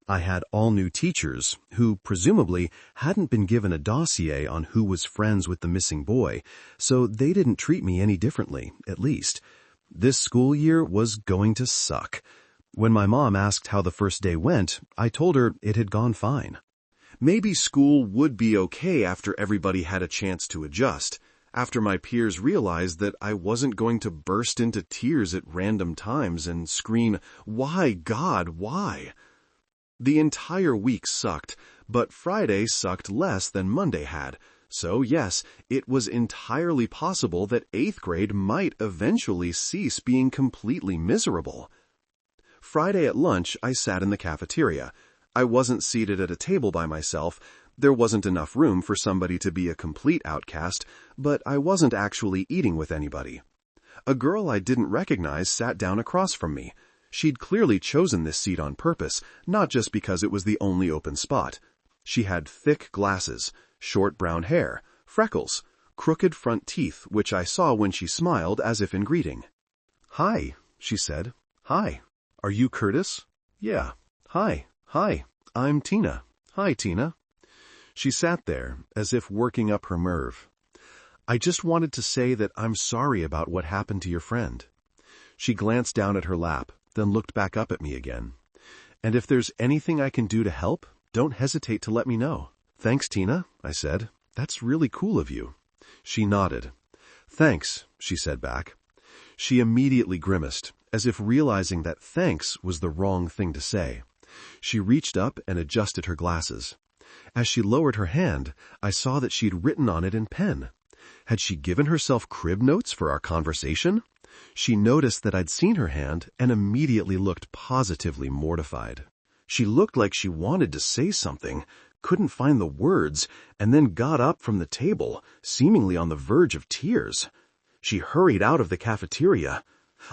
I had all new teachers, who presumably hadn't been given a dossier on who was friends with the missing boy, so they didn't treat me any differently, at least. This school year was going to suck. When my mom asked how the first day went, I told her it had gone fine. Maybe school would be okay after everybody had a chance to adjust, after my peers realized that I wasn't going to burst into tears at random times and scream, "Why, God, why?" The entire week sucked, but Friday sucked less than Monday had, so yes, it was entirely possible that 8th grade might eventually cease being completely miserable. Friday at lunch, I sat in the cafeteria. I wasn't seated at a table by myself. There wasn't enough room for somebody to be a complete outcast, but I wasn't actually eating with anybody. A girl I didn't recognize sat down across from me. She'd clearly chosen this seat on purpose, not just because it was the only open spot. She had thick glasses, short brown hair, freckles, crooked front teeth, which I saw when she smiled as if in greeting. "Hi," she said. "Hi. Are you Curtis?" "Yeah." "Hi. Hi. I'm Tina." "Hi, Tina." She sat there, as if working up her nerve. "I just wanted to say that I'm sorry about what happened to your friend." She glanced down at her lap, then looked back up at me again. "And if there's anything I can do to help, don't hesitate to let me know." "Thanks, Tina," I said. "That's really cool of you." She nodded. "Thanks," she said back. She immediately grimaced, as if realizing that thanks was the wrong thing to say. She reached up and adjusted her glasses. As she lowered her hand, I saw that she'd written on it in pen. Had she given herself crib notes for our conversation? She noticed that I'd seen her hand and immediately looked positively mortified. She looked like she wanted to say something, couldn't find the words, and then got up from the table, seemingly on the verge of tears. She hurried out of the cafeteria.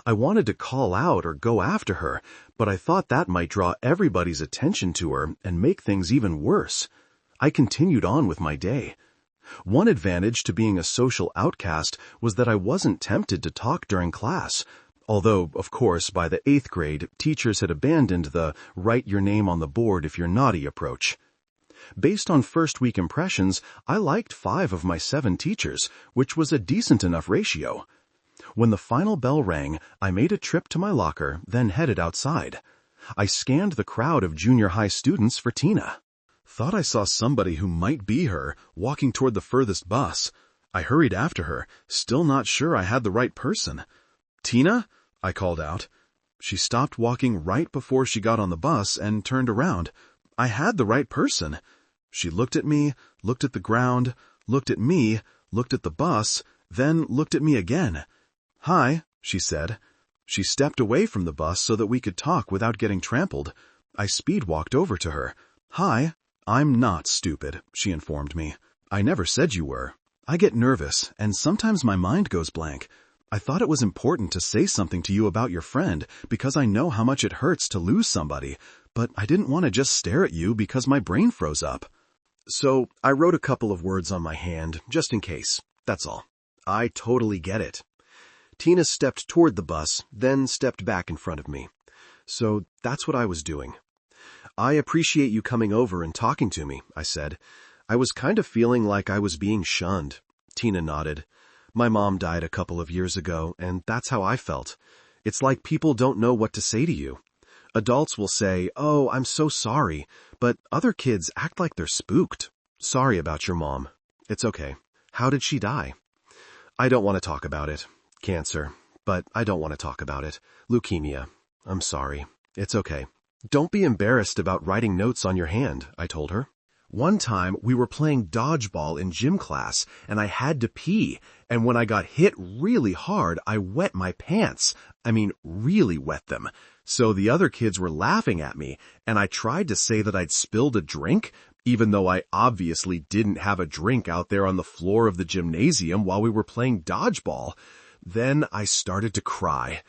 I wanted to call out or go after her, but I thought that might draw everybody's attention to her and make things even worse. I continued on with my day. One advantage to being a social outcast was that I wasn't tempted to talk during class, although, of course, by the 8th grade, teachers had abandoned the write your name on the board if you're naughty approach. Based on first-week impressions, I liked 5 of my 7 teachers, which was a decent enough ratio. When the final bell rang, I made a trip to my locker, then headed outside. I scanned the crowd of junior high students for Tina. Thought I saw somebody who might be her, walking toward the furthest bus. I hurried after her, still not sure I had the right person. "Tina?" I called out. She stopped walking right before she got on the bus and turned around. I had the right person. She looked at me, looked at the ground, looked at me, looked at the bus, then looked at me again. "Hi," she said. She stepped away from the bus so that we could talk without getting trampled. I speed-walked over to her. "Hi." "I'm not stupid," she informed me. "I never said you were. I get nervous, and sometimes my mind goes blank. I thought it was important to say something to you about your friend because I know how much it hurts to lose somebody, but I didn't want to just stare at you because my brain froze up. So I wrote a couple of words on my hand, just in case. That's all. I totally get it." Tina stepped toward the bus, then stepped back in front of me. "So that's what I was doing." "I appreciate you coming over and talking to me," I said. "I was kind of feeling like I was being shunned." Tina nodded. "My mom died a couple of years ago, and that's how I felt. It's like people don't know what to say to you. Adults will say, 'Oh, I'm so sorry,' but other kids act like they're spooked. Sorry about your mom. It's okay. How did she die?" "I don't want to talk about it. Cancer. But I don't want to talk about it. Leukemia. I'm sorry. It's okay." "Don't be embarrassed about writing notes on your hand," I told her. One time, we were playing dodgeball in gym class, and I had to pee, and when I got hit really hard, I wet my pants. I mean, really wet them. So the other kids were laughing at me, and I tried to say that I'd spilled a drink, even though I obviously didn't have a drink out there on the floor of the gymnasium while we were playing dodgeball. Then I started to cry.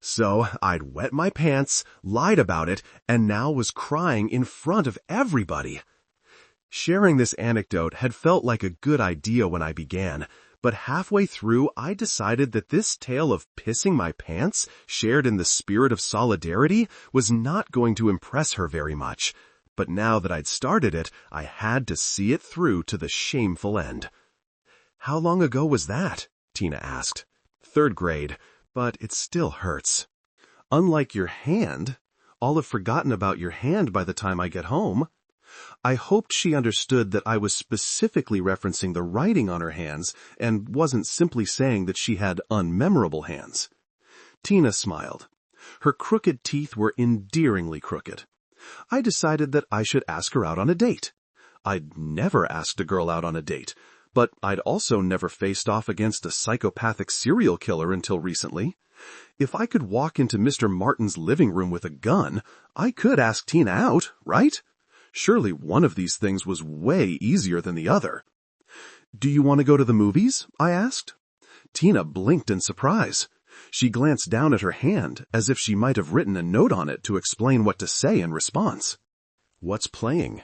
So I'd wet my pants, lied about it, and now was crying in front of everybody. Sharing this anecdote had felt like a good idea when I began, but halfway through I decided that this tale of pissing my pants, shared in the spirit of solidarity, was not going to impress her very much. But now that I'd started it, I had to see it through to the shameful end. "How long ago was that?" Tina asked. "3rd grade, but it still hurts." "Unlike your hand, I'll have forgotten about your hand by the time I get home." I hoped she understood that I was specifically referencing the writing on her hands and wasn't simply saying that she had unmemorable hands. Tina smiled. Her crooked teeth were endearingly crooked. I decided that I should ask her out on a date. I'd never asked a girl out on a date, but I'd also never faced off against a psychopathic serial killer until recently. If I could walk into Mr. Martin's living room with a gun, I could ask Tina out, right? Surely one of these things was way easier than the other. "Do you want to go to the movies?" I asked. Tina blinked in surprise. She glanced down at her hand, as if she might have written a note on it to explain what to say in response. "What's playing?"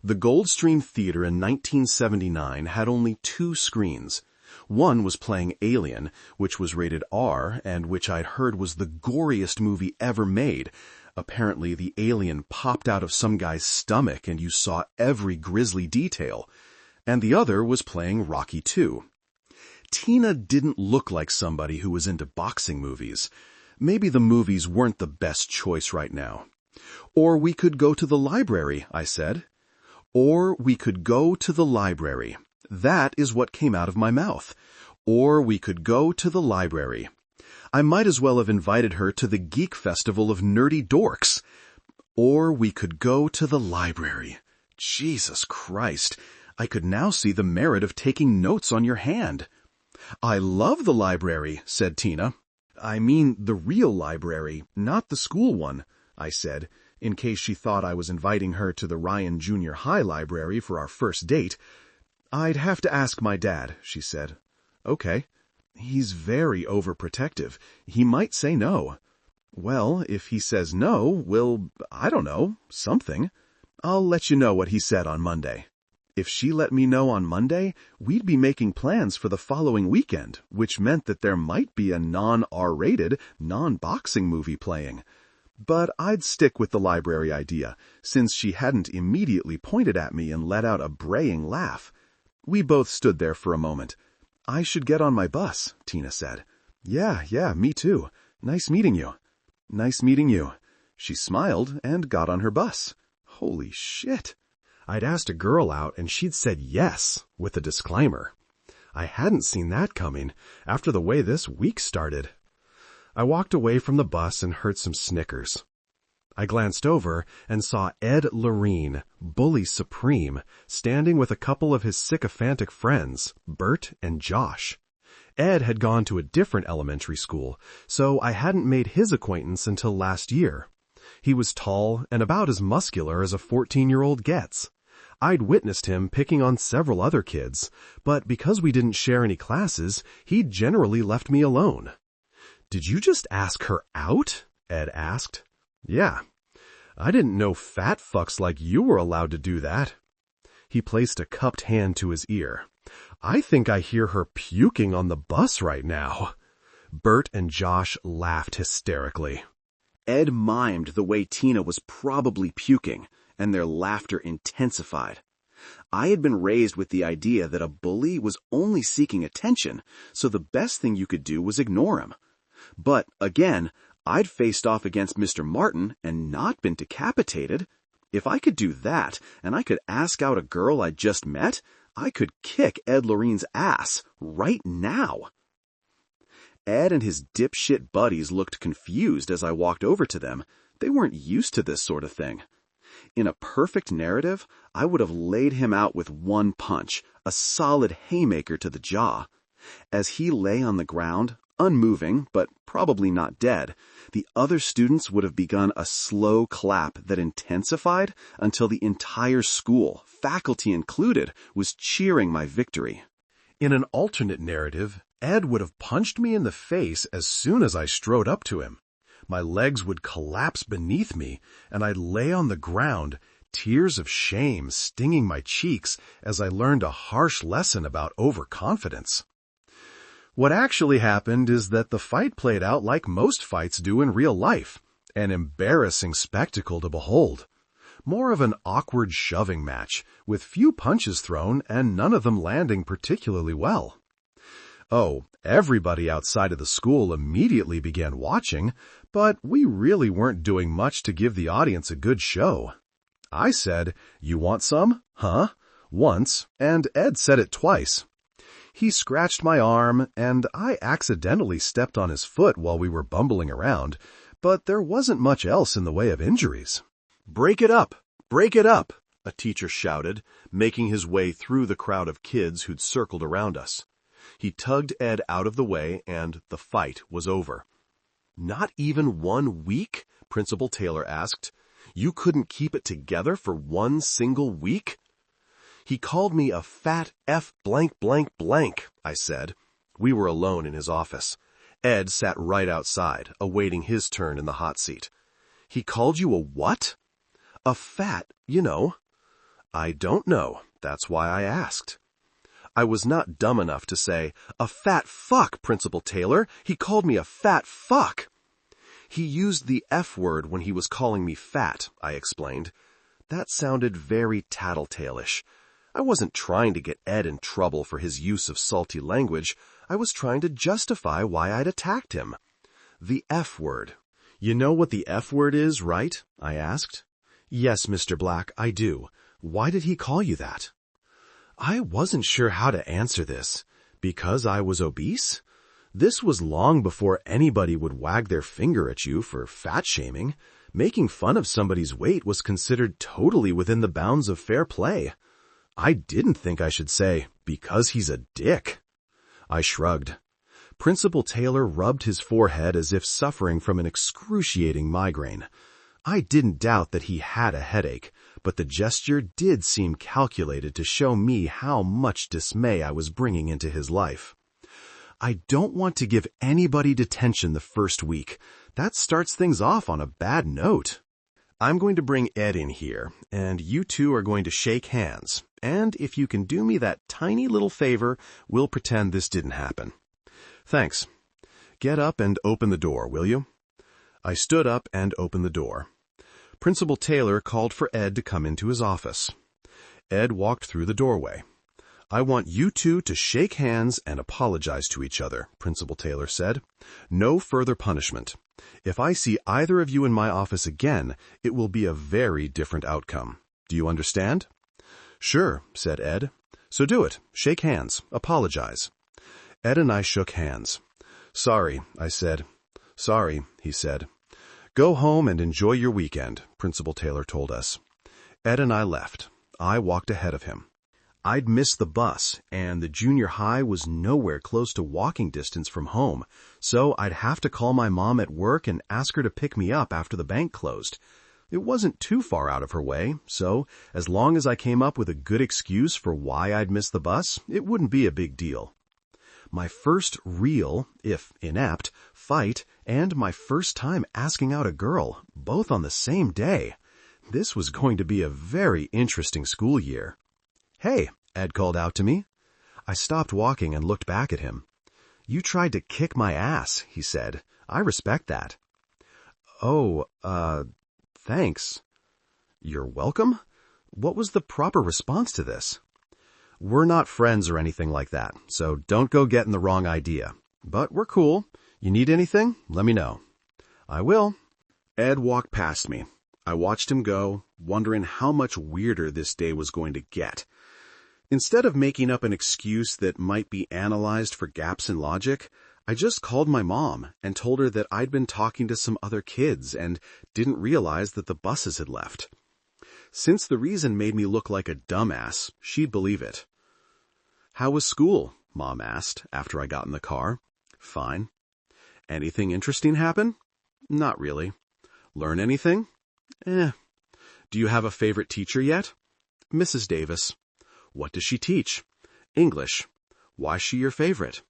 The Goldstream Theater in 1979 had only 2 screens. One was playing Alien, which was rated R, and which I'd heard was the goriest movie ever made. Apparently, the alien popped out of some guy's stomach and you saw every grisly detail. And the other was playing Rocky II. Tina didn't look like somebody who was into boxing movies. Maybe the movies weren't the best choice right now. "Or we could go to the library," I said. Or we could go to the library. That is what came out of my mouth. Or we could go to the library. I might as well have invited her to the Geek Festival of Nerdy Dorks. Or we could go to the library. Jesus Christ, I could now see the merit of taking notes on your hand. "I love the library," said Tina. "I mean the real library, not the school one," I said, in case she thought I was inviting her to the Ryan Junior High library for our first date. "I'd have to ask my dad," she said. "Okay. He's very overprotective. He might say no." "Well, if he says no, we'll, I don't know, something. I'll let you know what he said on Monday." If she let me know on Monday, we'd be making plans for the following weekend, which meant that there might be a non-R-rated, non-boxing movie playing. But I'd stick with the library idea, since she hadn't immediately pointed at me and let out a braying laugh. We both stood there for a moment. "I should get on my bus," Tina said. Yeah, me too. Nice meeting you." "Nice meeting you." She smiled and got on her bus. Holy shit. I'd asked a girl out and she'd said yes, with a disclaimer. I hadn't seen that coming, after the way this week started. I walked away from the bus and heard some snickers. I glanced over and saw Ed Loreen, bully supreme, standing with a couple of his sycophantic friends, Bert and Josh. Ed had gone to a different elementary school, so I hadn't made his acquaintance until last year. He was tall and about as muscular as a 14-year-old gets. I'd witnessed him picking on several other kids, but because we didn't share any classes, he'd generally left me alone. "Did you just ask her out?" Ed asked. "Yeah. I didn't know fat fucks like you were allowed to do that." He placed a cupped hand to his ear. "I think I hear her puking on the bus right now." Bert and Josh laughed hysterically. Ed mimed the way Tina was probably puking, and their laughter intensified. I had been raised with the idea that a bully was only seeking attention, so the best thing you could do was ignore him. But, again, I'd faced off against Mr. Martin and not been decapitated. If I could do that, and I could ask out a girl I'd just met, I could kick Ed Loreen's ass right now. Ed and his dipshit buddies looked confused as I walked over to them. They weren't used to this sort of thing. In a perfect narrative, I would have laid him out with one punch, a solid haymaker to the jaw. As he lay on the ground, unmoving, but probably not dead, the other students would have begun a slow clap that intensified until the entire school, faculty included, was cheering my victory. In an alternate narrative, Ed would have punched me in the face as soon as I strode up to him. My legs would collapse beneath me, and I'd lay on the ground, tears of shame stinging my cheeks as I learned a harsh lesson about overconfidence. What actually happened is that the fight played out like most fights do in real life, an embarrassing spectacle to behold. More of an awkward shoving match, with few punches thrown and none of them landing particularly well. Oh, everybody outside of the school immediately began watching, but we really weren't doing much to give the audience a good show. I said, "You want some? Huh?" once, and Ed said it twice. He scratched my arm, and I accidentally stepped on his foot while we were bumbling around, but there wasn't much else in the way of injuries. "Break it up! Break it up!" a teacher shouted, making his way through the crowd of kids who'd circled around us. He tugged Ed out of the way, and the fight was over. "Not even 1 week?" Principal Taylor asked. "You couldn't keep it together for 1 single week?" "He called me a fat F blank blank blank," I said. We were alone in his office. Ed sat right outside, awaiting his turn in the hot seat. "He called you a what?" "A fat, you know." "I don't know. That's why I asked." I was not dumb enough to say, "A fat fuck, Principal Taylor. He called me a fat fuck." "He used the F word when he was calling me fat," I explained. That sounded very tattletale-ish. I wasn't trying to get Ed in trouble for his use of salty language. I was trying to justify why I'd attacked him. The F word. "You know what the F word is, right?" I asked. "Yes, Mr. Black, I do. Why did he call you that?" I wasn't sure how to answer this. Because I was obese? This was long before anybody would wag their finger at you for fat-shaming. Making fun of somebody's weight was considered totally within the bounds of fair play. I didn't think I should say, "because he's a dick." I shrugged. Principal Taylor rubbed his forehead as if suffering from an excruciating migraine. I didn't doubt that he had a headache, but the gesture did seem calculated to show me how much dismay I was bringing into his life. "I don't want to give anybody detention the first week. That starts things off on a bad note. I'm going to bring Ed in here, and you two are going to shake hands. And if you can do me that tiny little favor, we'll pretend this didn't happen." "Thanks. Get up and open the door, will you?" I stood up and opened the door. Principal Taylor called for Ed to come into his office. Ed walked through the doorway. "I want you two to shake hands and apologize to each other," Principal Taylor said. "No further punishment. If I see either of you in my office again, it will be a very different outcome. Do you understand?" "Sure," said Ed. "So do it. Shake hands. Apologize." Ed and I shook hands. "Sorry," I said. "Sorry," he said. "Go home and enjoy your weekend," Principal Taylor told us. Ed and I left. I walked ahead of him. I'd missed the bus, and the junior high was nowhere close to walking distance from home, so I'd have to call my mom at work and ask her to pick me up after the bank closed. It wasn't too far out of her way, so as long as I came up with a good excuse for why I'd missed the bus, it wouldn't be a big deal. My first real, if inept, fight, and my first time asking out a girl, both on the same day. This was going to be a very interesting school year. "Hey," Ed called out to me. I stopped walking and looked back at him. "You tried to kick my ass," he said. "I respect that." "Oh, thanks." "You're welcome?" What was the proper response to this? "We're not friends or anything like that, so don't go getting the wrong idea. But we're cool. You need anything? Let me know." "I will." Ed walked past me. I watched him go, wondering how much weirder this day was going to get. Instead of making up an excuse that might be analyzed for gaps in logic, I just called my mom and told her that I'd been talking to some other kids and didn't realize that the buses had left. Since the reason made me look like a dumbass, she'd believe it. "How was school?" Mom asked after I got in the car. "Fine." "Anything interesting happen?" "Not really." "Learn anything?" "Eh." "Do you have a favorite teacher yet?" "Mrs. Davis." "What does she teach?" "English." "Why's she your favorite?"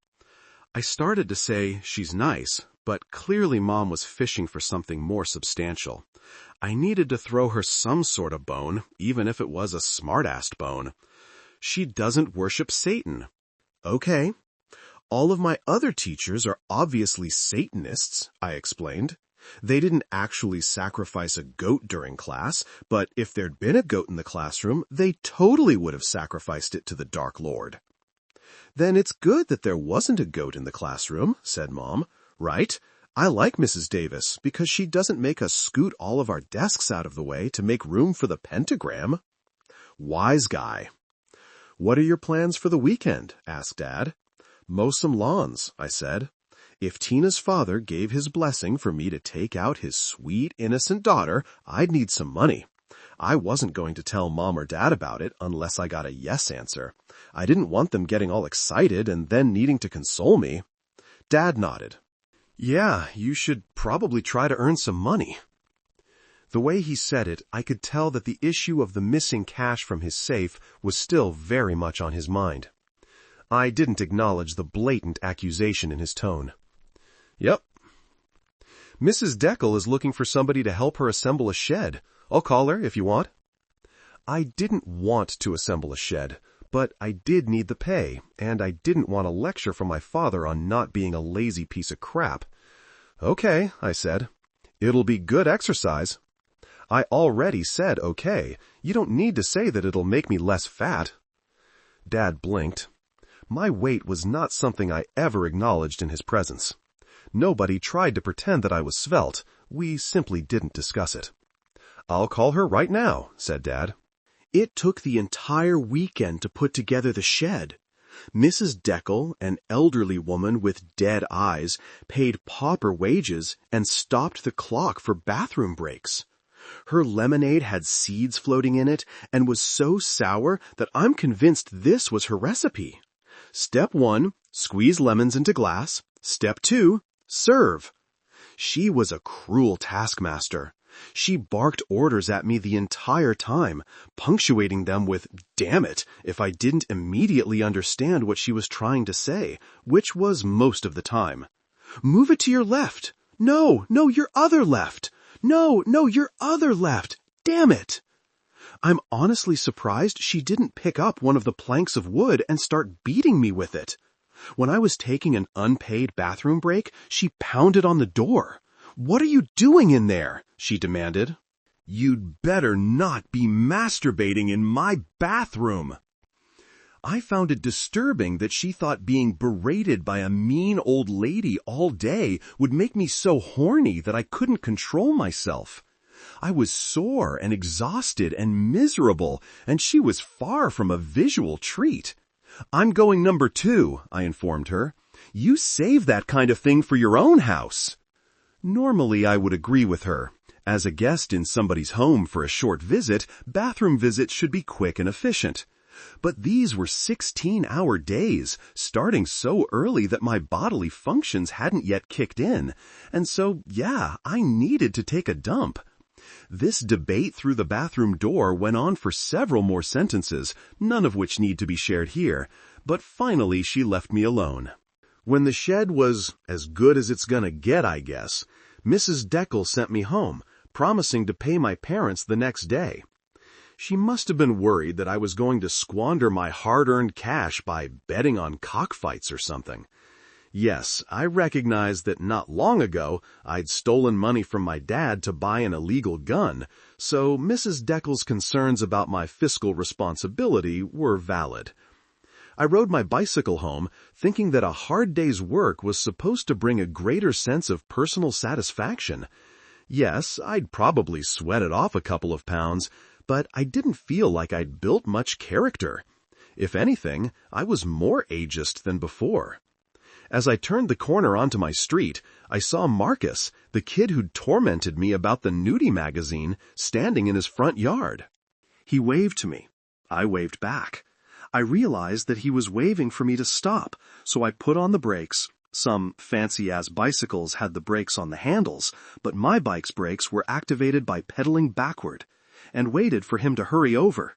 I started to say she's nice, but clearly Mom was fishing for something more substantial. I needed to throw her some sort of bone, even if it was a smart-assed bone. "She doesn't worship Satan." "Okay. All of my other teachers are obviously Satanists," I explained. "They didn't actually sacrifice a goat during class, but if there'd been a goat in the classroom, they totally would have sacrificed it to the Dark Lord." "Then it's good that there wasn't a goat in the classroom," said Mom. "Right? I like Mrs. Davis because she doesn't make us scoot all of our desks out of the way to make room for the pentagram." "Wise guy." "What are your plans for the weekend?" asked Dad. "Mow some lawns," I said. If Tina's father gave his blessing for me to take out his sweet, innocent daughter, I'd need some money. I wasn't going to tell Mom or Dad about it unless I got a yes answer. I didn't want them getting all excited and then needing to console me. Dad nodded. "Yeah, you should probably try to earn some money." The way he said it, I could tell that the issue of the missing cash from his safe was still very much on his mind. I didn't acknowledge the blatant accusation in his tone. "Yep. Mrs. Deckel is looking for somebody to help her assemble a shed. I'll call her if you want." I didn't want to assemble a shed, but I did need the pay, and I didn't want a lecture from my father on not being a lazy piece of crap. "Okay," I said. "It'll be good exercise." I already said okay. You don't need to say that it'll make me less fat. Dad blinked. My weight was not something I ever acknowledged in his presence. Nobody tried to pretend that I was svelte. We simply didn't discuss it. "I'll call her right now," said Dad. It took the entire weekend to put together the shed. Mrs. Deckel, an elderly woman with dead eyes, paid pauper wages and stopped the clock for bathroom breaks. Her lemonade had seeds floating in it and was so sour that I'm convinced this was her recipe. Step 1, squeeze lemons into glass. Step 2, serve. She was a cruel taskmaster. She barked orders at me the entire time, punctuating them with "damn it" if I didn't immediately understand what she was trying to say, which was most of the time. "Move it to your left. No, your other left. No, your other left. Damn it." I'm honestly surprised she didn't pick up one of the planks of wood and start beating me with it. When I was taking an unpaid bathroom break, she pounded on the door. "What are you doing in there?" she demanded. "You'd better not be masturbating in my bathroom." I found it disturbing that she thought being berated by a mean old lady all day would make me so horny that I couldn't control myself. I was sore and exhausted and miserable, and she was far from a visual treat. "I'm going number 2, I informed her. "You save that kind of thing for your own house." Normally I would agree with her. As a guest in somebody's home for a short visit, bathroom visits should be quick and efficient. But these were 16-hour days, starting so early that my bodily functions hadn't yet kicked in, and so, yeah, I needed to take a dump. This debate through the bathroom door went on for several more sentences, none of which need to be shared here, but finally she left me alone. When the shed was as good as it's gonna get, I guess, Mrs. Deckel sent me home, promising to pay my parents the next day. She must have been worried that I was going to squander my hard-earned cash by betting on cockfights or something. Yes, I recognize that not long ago I'd stolen money from my dad to buy an illegal gun, so Mrs. Deckel's concerns about my fiscal responsibility were valid. I rode my bicycle home, thinking that a hard day's work was supposed to bring a greater sense of personal satisfaction. Yes, I'd probably sweated off a couple of pounds, but I didn't feel like I'd built much character. If anything, I was more ageist than before. As I turned the corner onto my street, I saw Marcus, the kid who'd tormented me about the nudie magazine, standing in his front yard. He waved to me. I waved back. I realized that he was waving for me to stop, so I put on the brakes. Some fancy-ass bicycles had the brakes on the handles, but my bike's brakes were activated by pedaling backward, and waited for him to hurry over.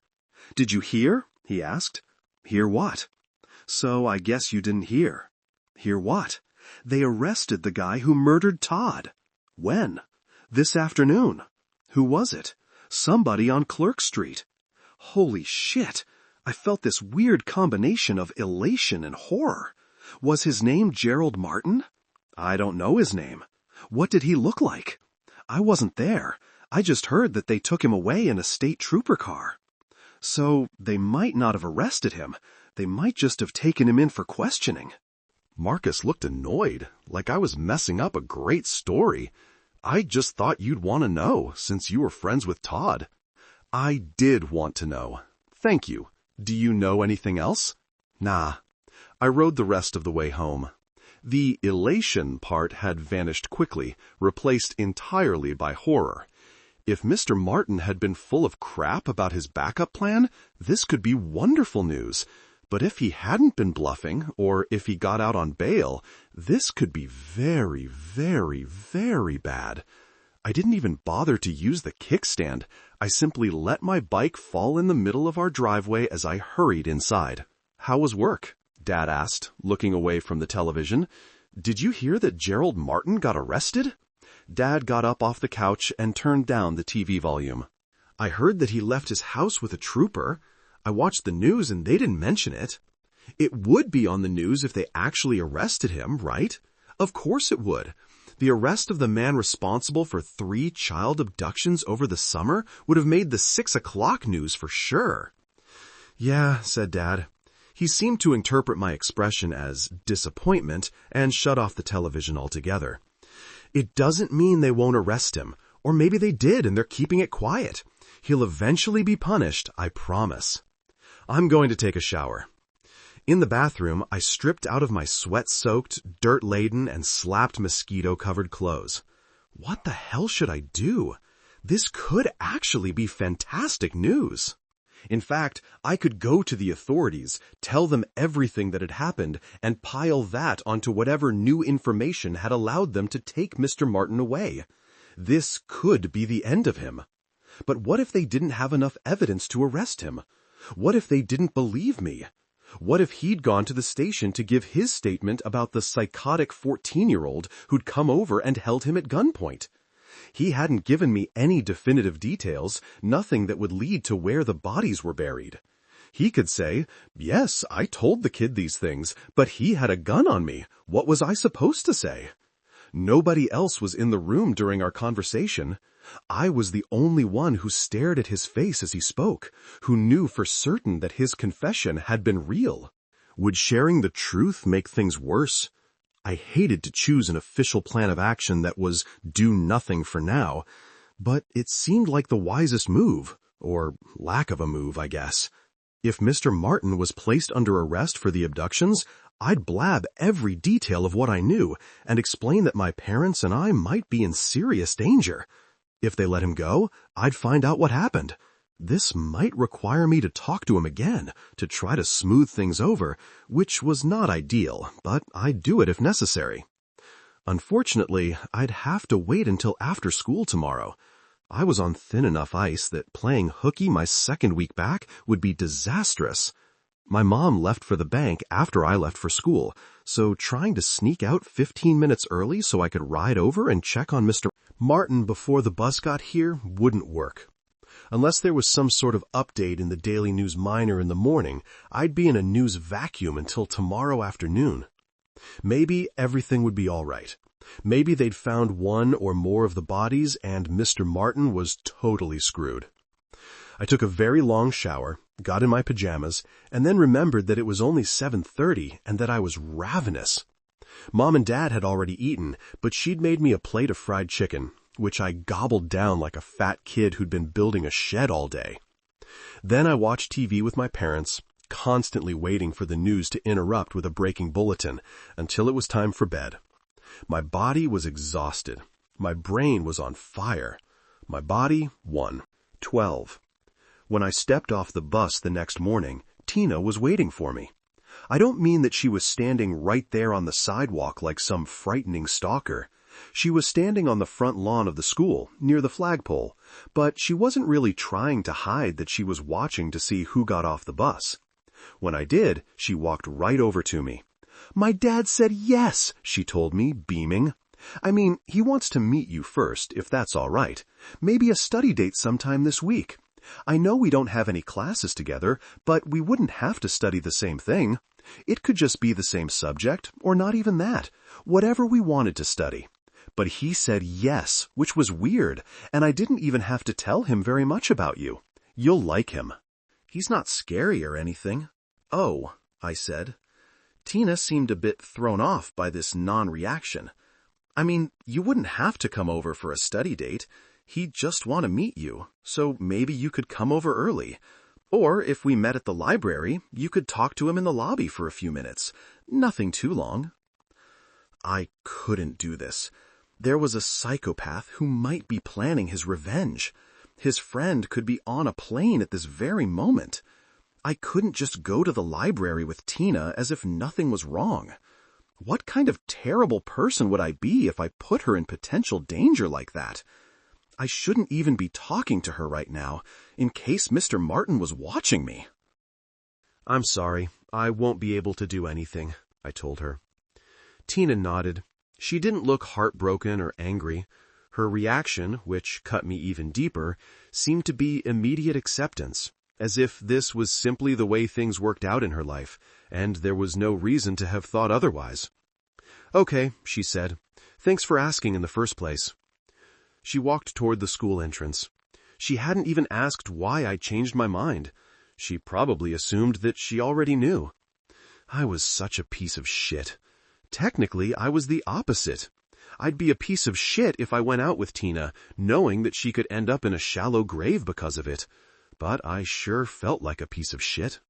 "Did you hear?" he asked. "Hear what?" "So I guess you didn't hear." "Hear what?" "They arrested the guy who murdered Todd." "When?" "This afternoon." "Who was it?" "Somebody on Clerk Street." Holy shit! I felt this weird combination of elation and horror. Was his name Gerald Martin? I don't know his name. What did he look like? I wasn't there. I just heard that they took him away in a state trooper car. So they might not have arrested him. They might just have taken him in for questioning. Marcus looked annoyed, like I was messing up a great story. I just thought you'd want to know, since you were friends with Todd. I did want to know. Thank you. Do you know anything else? Nah. I rode the rest of the way home. The elation part had vanished quickly, replaced entirely by horror. If Mr. Martin had been full of crap about his backup plan, this could be wonderful news. But if he hadn't been bluffing, or if he got out on bail, this could be very, very, very bad. I didn't even bother to use the kickstand. I simply let my bike fall in the middle of our driveway as I hurried inside. "How was work?" Dad asked, looking away from the television. "Did you hear that Gerald Martin got arrested?" Dad got up off the couch and turned down the TV volume. "I heard that he left his house with a trooper. I watched the news and they didn't mention it. It would be on the news if they actually arrested him, right? Of course it would. The arrest of the man responsible for 3 child abductions over the summer would have made the 6 o'clock news for sure." "Yeah," said Dad. He seemed to interpret my expression as disappointment and shut off the television altogether. "It doesn't mean they won't arrest him, or maybe they did and they're keeping it quiet. He'll eventually be punished, I promise. I'm going to take a shower." In the bathroom, I stripped out of my sweat-soaked, dirt-laden, and slapped mosquito-covered clothes. What the hell should I do? This could actually be fantastic news. In fact, I could go to the authorities, tell them everything that had happened, and pile that onto whatever new information had allowed them to take Mr. Martin away. This could be the end of him. But what if they didn't have enough evidence to arrest him? What if they didn't believe me? What if he'd gone to the station to give his statement about the psychotic 14-year-old who'd come over and held him at gunpoint? He hadn't given me any definitive details, nothing that would lead to where the bodies were buried. He could say, "Yes, I told the kid these things, but he had a gun on me. What was I supposed to say?" Nobody else was in the room during our conversation. I was the only one who stared at his face as he spoke, who knew for certain that his confession had been real. Would sharing the truth make things worse? I hated to choose an official plan of action that was do nothing for now, but it seemed like the wisest move, or lack of a move, I guess. If Mr. Martin was placed under arrest for the abductions, I'd blab every detail of what I knew and explain that my parents and I might be in serious danger. If they let him go, I'd find out what happened. This might require me to talk to him again, to try to smooth things over, which was not ideal, but I'd do it if necessary. Unfortunately, I'd have to wait until after school tomorrow. I was on thin enough ice that playing hooky my second week back would be disastrous. My mom left for the bank after I left for school, so trying to sneak out 15 minutes early so I could ride over and check on Mr. Martin before the bus got here wouldn't work. Unless there was some sort of update in the Daily News Miner in the morning, I'd be in a news vacuum until tomorrow afternoon. Maybe everything would be all right. Maybe they'd found one or more of the bodies and Mr. Martin was totally screwed. I took a very long shower, got in my pajamas, and then remembered that it was only 7:30 and that I was ravenous. Mom and Dad had already eaten, but she'd made me a plate of fried chicken, which I gobbled down like a fat kid who'd been building a shed all day. Then I watched TV with my parents, constantly waiting for the news to interrupt with a breaking bulletin, until it was time for bed. My body was exhausted. My brain was on fire. My body won. 12. When I stepped off the bus the next morning, Tina was waiting for me. I don't mean that she was standing right there on the sidewalk like some frightening stalker. She was standing on the front lawn of the school, near the flagpole, but she wasn't really trying to hide that she was watching to see who got off the bus. When I did, she walked right over to me. "My dad said yes," she told me, beaming. "I mean, he wants to meet you first, if that's all right. Maybe a study date sometime this week. I know we don't have any classes together, but we wouldn't have to study the same thing. It could just be the same subject, or not even that. Whatever we wanted to study." But he said yes, which was weird, and I didn't even have to tell him very much about you. You'll like him. He's not scary or anything. "Oh," I said. Tina seemed a bit thrown off by this non-reaction. "I mean, you wouldn't have to come over for a study date. He'd just want to meet you, so maybe you could come over early. Or if we met at the library, you could talk to him in the lobby for a few minutes. Nothing too long." I couldn't do this. There was a psychopath who might be planning his revenge. His friend could be on a plane at this very moment. I couldn't just go to the library with Tina as if nothing was wrong. What kind of terrible person would I be if I put her in potential danger like that? I shouldn't even be talking to her right now, in case Mr. Martin was watching me. "I'm sorry, I won't be able to do anything," I told her. Tina nodded. She didn't look heartbroken or angry. Her reaction, which cut me even deeper, seemed to be immediate acceptance, as if this was simply the way things worked out in her life, and there was no reason to have thought otherwise. "Okay," she said. "Thanks for asking in the first place." She walked toward the school entrance. She hadn't even asked why I changed my mind. She probably assumed that she already knew. I was such a piece of shit. Technically, I was the opposite. I'd be a piece of shit if I went out with Tina, knowing that she could end up in a shallow grave because of it. But I sure felt like a piece of shit.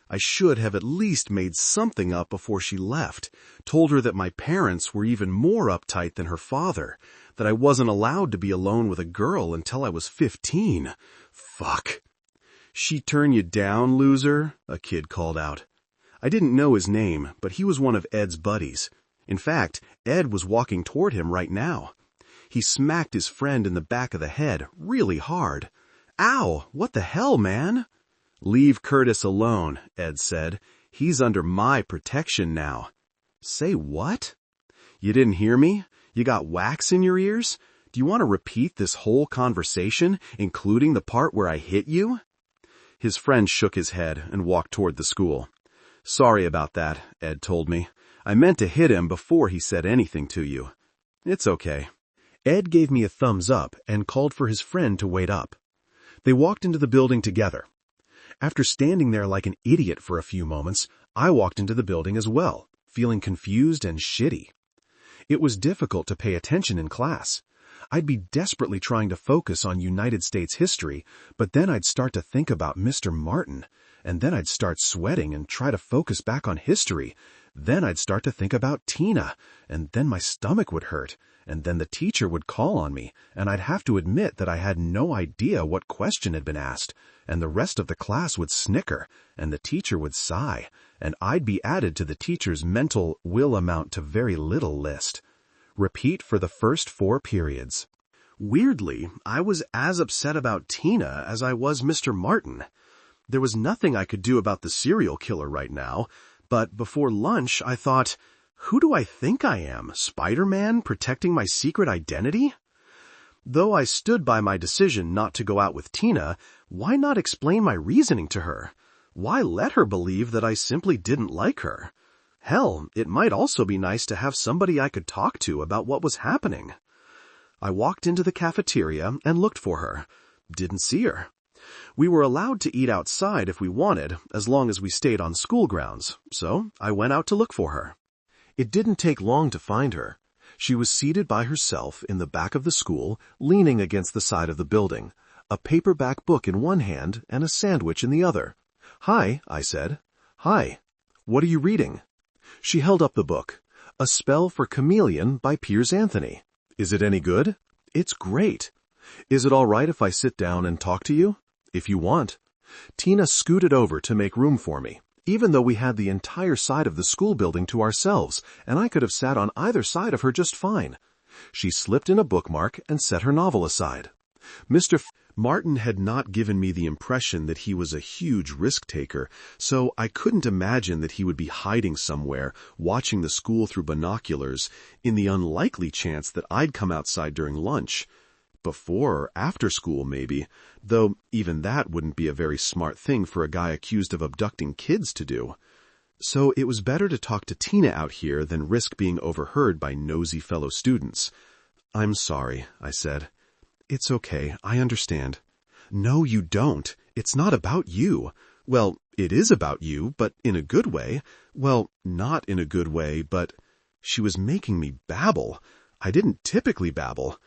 I should have at least made something up before she left, told her that my parents were even more uptight than her father, that I wasn't allowed to be alone with a girl until I was 15. Fuck. "She turn you down, loser?" a kid called out. I didn't know his name, but he was one of Ed's buddies. In fact, Ed was walking toward him right now. He smacked his friend in the back of the head really hard. "Ow, what the hell, man?" "Leave Curtis alone," Ed said. "He's under my protection now." "Say what?" "You didn't hear me? You got wax in your ears? Do you want to repeat this whole conversation, including the part where I hit you?" His friend shook his head and walked toward the school. "Sorry about that," Ed told me. "I meant to hit him before he said anything to you." "It's okay." Ed gave me a thumbs up and called for his friend to wait up. They walked into the building together. After standing there like an idiot for a few moments, I walked into the building as well, feeling confused and shitty. It was difficult to pay attention in class. I'd be desperately trying to focus on United States history, but then I'd start to think about Mr. Martin, and then I'd start sweating and try to focus back on history. Then I'd start to think about Tina, and then my stomach would hurt, and then the teacher would call on me, and I'd have to admit that I had no idea what question had been asked, and the rest of the class would snicker, and the teacher would sigh, and I'd be added to the teacher's mental will amount to very little list. Repeat for the first 4 periods. Weirdly, I was as upset about Tina as I was Mr. Martin. There was nothing I could do about the serial killer right now, but before lunch I thought, who do I think I am, Spider-Man protecting my secret identity? Though I stood by my decision not to go out with Tina, why not explain my reasoning to her? Why let her believe that I simply didn't like her? Hell, it might also be nice to have somebody I could talk to about what was happening. I walked into the cafeteria and looked for her. Didn't see her. We were allowed to eat outside if we wanted, as long as we stayed on school grounds, so I went out to look for her. It didn't take long to find her. She was seated by herself in the back of the school, leaning against the side of the building, a paperback book in one hand and a sandwich in the other. "Hi," I said. "Hi. What are you reading?" She held up the book, A Spell for Chameleon by Piers Anthony. "Is it any good?" "It's great." "Is it all right if I sit down and talk to you?" "If you want." Tina scooted over to make room for me, even though we had the entire side of the school building to ourselves, and I could have sat on either side of her just fine. She slipped in a bookmark and set her novel aside. Mr. Martin had not given me the impression that he was a huge risk-taker, so I couldn't imagine that he would be hiding somewhere, watching the school through binoculars, in the unlikely chance that I'd come outside during lunch. Before or after school, maybe, though even that wouldn't be a very smart thing for a guy accused of abducting kids to do. So it was better to talk to Tina out here than risk being overheard by nosy fellow students. "I'm sorry," I said. "It's okay, I understand." "No, you don't. It's not about you. Well, it is about you, but in a good way. Well, not in a good way, but—" She was making me babble. I didn't typically babble.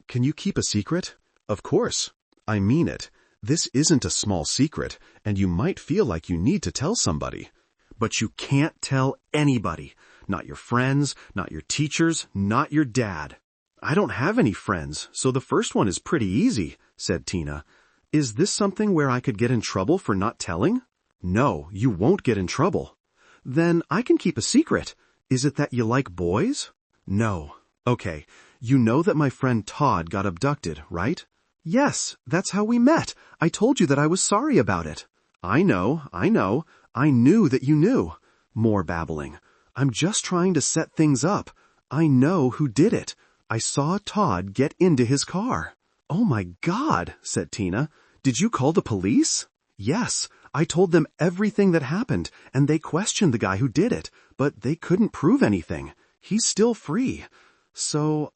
"Can you keep a secret?" "Of course. I mean it. This isn't a small secret, and you might feel like you need to tell somebody. But you can't tell anybody. Not your friends, not your teachers, not your dad." "I don't have any friends, so the first one is pretty easy," said Tina. "Is this something where I could get in trouble for not telling?" "No, you won't get in trouble." "Then I can keep a secret. Is it that you like boys?" "No." "Okay, you know that my friend Todd got abducted, right?" "Yes, that's how we met. I told you that I was sorry about it." I know. I knew that you knew." More babbling. "I'm just trying to set things up. I know who did it. I saw Todd get into his car." "Oh my God," said Tina. "Did you call the police?" "Yes, I told them everything that happened, and they questioned the guy who did it, but they couldn't prove anything. He's still free. So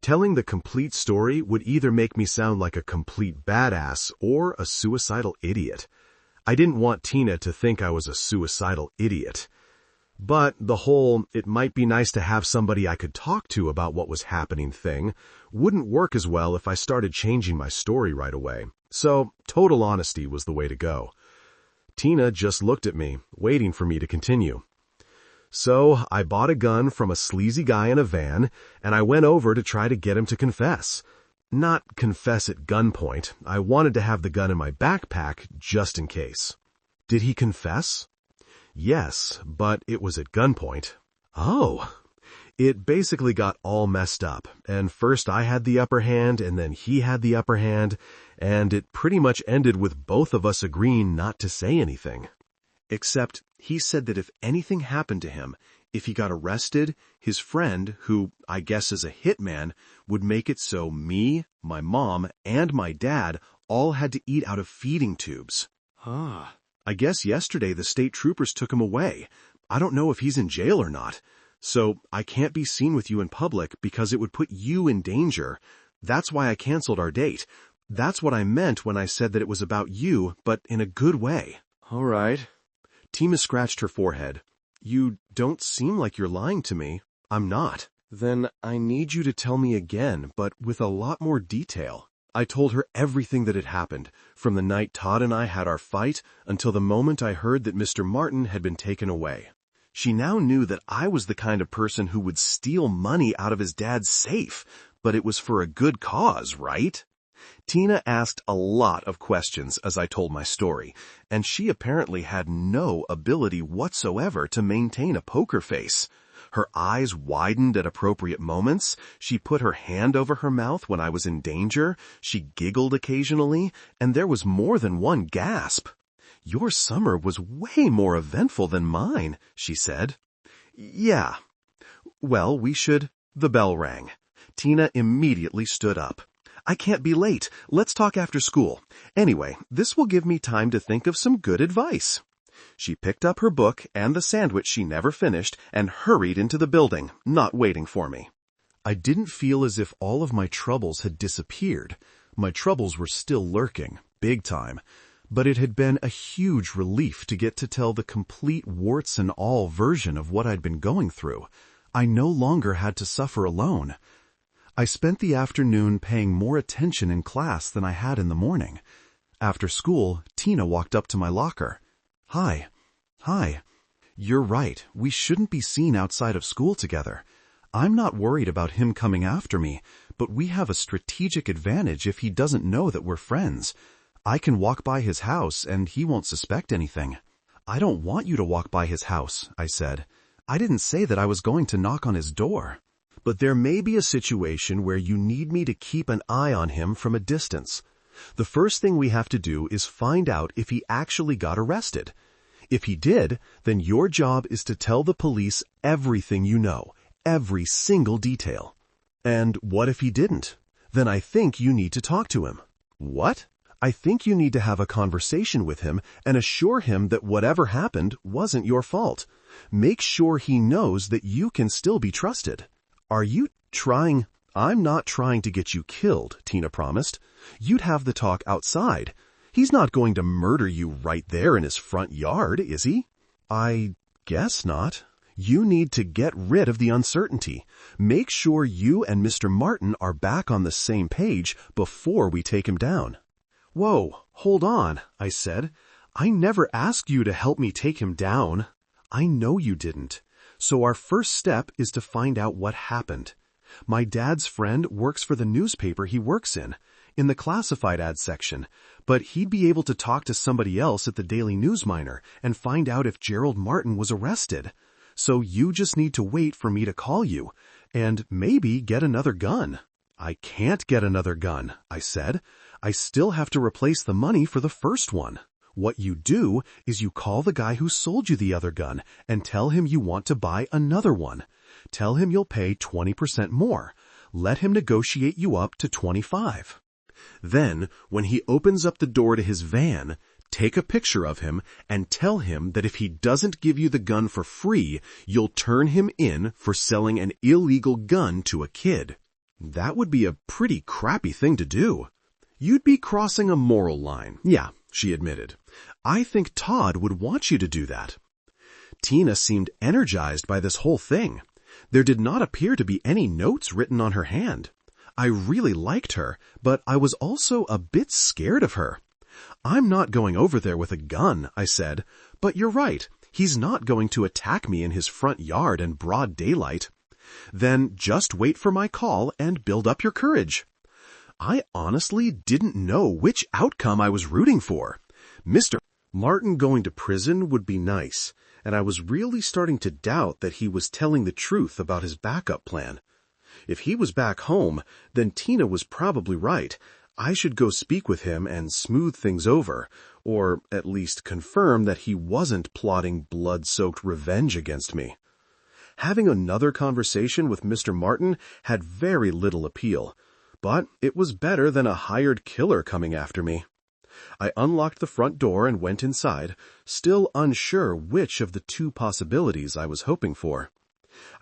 Telling the complete story would either make me sound like a complete badass or a suicidal idiot. I didn't want Tina to think I was a suicidal idiot. But the whole, "it might be nice to have somebody I could talk to about what was happening" thing wouldn't work as well if I started changing my story right away. So total honesty was the way to go. Tina just looked at me, waiting for me to continue. "So I bought a gun from a sleazy guy in a van, and I went over to try to get him to confess. Not confess at gunpoint. I wanted to have the gun in my backpack just in case." "Did he confess?" "Yes, but it was at gunpoint." "Oh." "It basically got all messed up, and first I had the upper hand, and then he had the upper hand, and it pretty much ended with both of us agreeing not to say anything. Except he said that if anything happened to him, if he got arrested, his friend, who I guess is a hitman, would make it so me, my mom, and my dad all had to eat out of feeding tubes." "I guess yesterday the state troopers took him away. I don't know if he's in jail or not. So I can't be seen with you in public because it would put you in danger. That's why I canceled our date. That's what I meant when I said that it was about you, but in a good way." "All right." Tina scratched her forehead. "You don't seem like you're lying to me." "I'm not." "Then I need you to tell me again, but with a lot more detail." I told her everything that had happened, from the night Todd and I had our fight until the moment I heard that Mr. Martin had been taken away. She now knew that I was the kind of person who would steal money out of his dad's safe, but it was for a good cause, right? Tina asked a lot of questions as I told my story, and she apparently had no ability whatsoever to maintain a poker face. Her eyes widened at appropriate moments, she put her hand over her mouth when I was in danger, she giggled occasionally, and there was more than one gasp. "Your summer was way more eventful than mine," she said. "Yeah. Well, we should—" The bell rang. Tina immediately stood up. "I can't be late. Let's talk after school. Anyway, this will give me time to think of some good advice." She picked up her book and the sandwich she never finished and hurried into the building, not waiting for me. I didn't feel as if all of my troubles had disappeared. My troubles were still lurking, big time. But it had been a huge relief to get to tell the complete warts and all version of what I'd been going through. I no longer had to suffer alone. I spent the afternoon paying more attention in class than I had in the morning. After school, Tina walked up to my locker. "Hi." "Hi." "You're right. We shouldn't be seen outside of school together. I'm not worried about him coming after me, but we have a strategic advantage if he doesn't know that we're friends. I can walk by his house and he won't suspect anything. I don't want you to walk by his house, I said. I didn't say that I was going to knock on his door. But there may be a situation where you need me to keep an eye on him from a distance. The first thing we have to do is find out if he actually got arrested. If he did, then your job is to tell the police everything you know, every single detail. And what if he didn't? Then I think you need to talk to him. What? I think you need to have a conversation with him and assure him that whatever happened wasn't your fault. Make sure he knows that you can still be trusted. Are you trying? I'm not trying to get you killed, Tina promised. You'd have the talk outside. He's not going to murder you right there in his front yard, is he? I guess not. You need to get rid of the uncertainty. Make sure you and Mr. Martin are back on the same page before we take him down. Whoa, hold on, I said. I never asked you to help me take him down. I know you didn't. So our first step is to find out what happened. My dad's friend works for the newspaper he works in the classified ads section, but he'd be able to talk to somebody else at the Daily News Miner and find out if Gerald Martin was arrested. So you just need to wait for me to call you, and maybe get another gun. I can't get another gun, I said. I still have to replace the money for the first one. What you do is you call the guy who sold you the other gun and tell him you want to buy another one. Tell him you'll pay 20% more. Let him negotiate you up to 25. Then, when he opens up the door to his van, take a picture of him and tell him that if he doesn't give you the gun for free, you'll turn him in for selling an illegal gun to a kid. That would be a pretty crappy thing to do. You'd be crossing a moral line. Yeah, she admitted. I think Todd would want you to do that. Tina seemed energized by this whole thing. There did not appear to be any notes written on her hand. I really liked her, but I was also a bit scared of her. I'm not going over there with a gun, I said, but you're right. He's not going to attack me in his front yard in broad daylight. Then just wait for my call and build up your courage. I honestly didn't know which outcome I was rooting for. Mr. Martin going to prison would be nice, and I was really starting to doubt that he was telling the truth about his backup plan. If he was back home, then Tina was probably right. I should go speak with him and smooth things over, or at least confirm that he wasn't plotting blood-soaked revenge against me. Having another conversation with Mr. Martin had very little appeal, but it was better than a hired killer coming after me. I unlocked the front door and went inside, still unsure which of the two possibilities I was hoping for.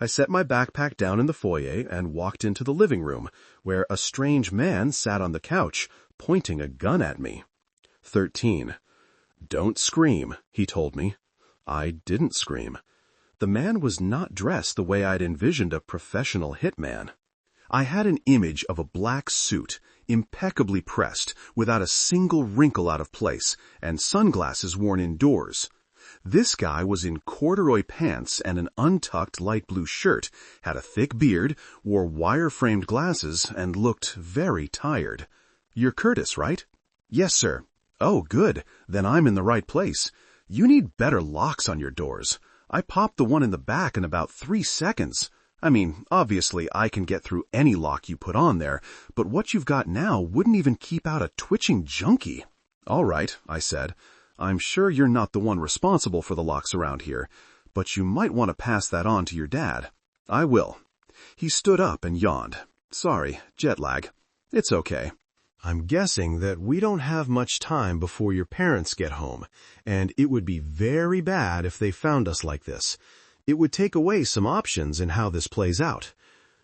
I set my backpack down in the foyer and walked into the living room, where a strange man sat on the couch, pointing a gun at me. 13. Don't scream, he told me. I didn't scream. The man was not dressed the way I'd envisioned a professional hitman. I had an image of a black suit, impeccably pressed, without a single wrinkle out of place, and sunglasses worn indoors. This guy was in corduroy pants and an untucked light blue shirt, had a thick beard, wore wire-framed glasses, and looked very tired. You're Curtis, right? Yes, sir. Oh, good. Then I'm in the right place. You need better locks on your doors. I popped the one in the back in about 3 seconds. I mean, obviously I can get through any lock you put on there, but what you've got now wouldn't even keep out a twitching junkie. All right, I said. I'm sure you're not the one responsible for the locks around here, but you might want to pass that on to your dad. I will. He stood up and yawned. Sorry, jet lag. It's okay. I'm guessing that we don't have much time before your parents get home, and it would be very bad if they found us like this. It would take away some options in how this plays out.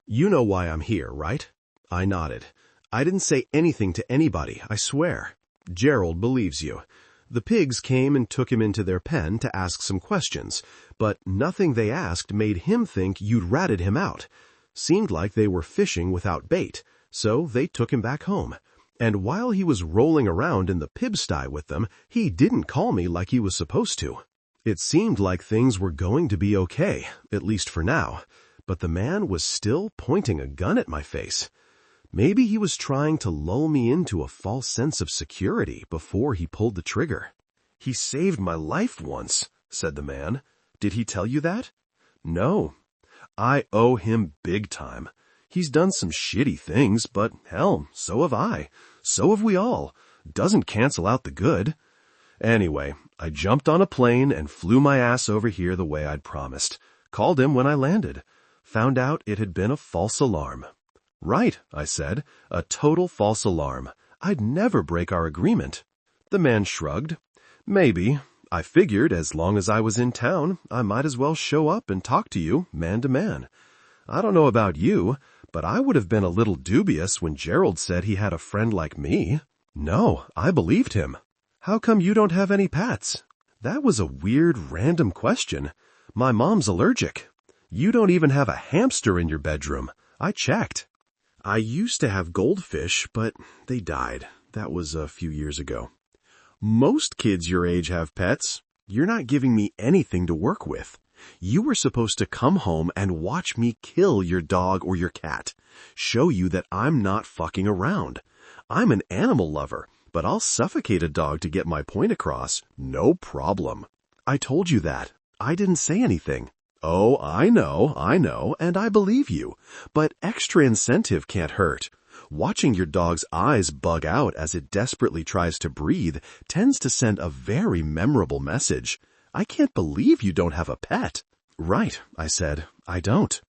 You know why I'm here, right? I nodded. I didn't say anything to anybody, I swear. Gerald believes you. The pigs came and took him into their pen to ask some questions, but nothing they asked made him think you'd ratted him out. Seemed like they were fishing without bait, so they took him back home. And while he was rolling around in the pigsty with them, he didn't call me like he was supposed to. It seemed like things were going to be okay, at least for now, but the man was still pointing a gun at my face. Maybe he was trying to lull me into a false sense of security before he pulled the trigger. "He saved my life once," said the man. "Did he tell you that?" "No. I owe him big time. He's done some shitty things, but hell, so have I. So have we all. Doesn't cancel out the good. Anyway, I jumped on a plane and flew my ass over here the way I'd promised. Called him when I landed. Found out it had been a false alarm." "Right," I said. "A total false alarm. I'd never break our agreement." The man shrugged. "Maybe. I figured as long as I was in town, I might as well show up and talk to you man to man. I don't know about you, but I would have been a little dubious when Gerald said he had a friend like me. No, I believed him. How come you don't have any pets?" "That was a weird, random question. My mom's allergic. You don't even have a hamster in your bedroom. I checked." "I used to have goldfish, but they died. That was a few years ago." "Most kids your age have pets. You're not giving me anything to work with. You were supposed to come home and watch me kill your dog or your cat. Show you that I'm not fucking around. I'm an animal lover, but I'll suffocate a dog to get my point across. No problem." "I told you that. I didn't say anything." "Oh, I know, and I believe you. But extra incentive can't hurt. Watching your dog's eyes bug out as it desperately tries to breathe tends to send a very memorable message. I can't believe you don't have a pet." "Right," I said. "I don't.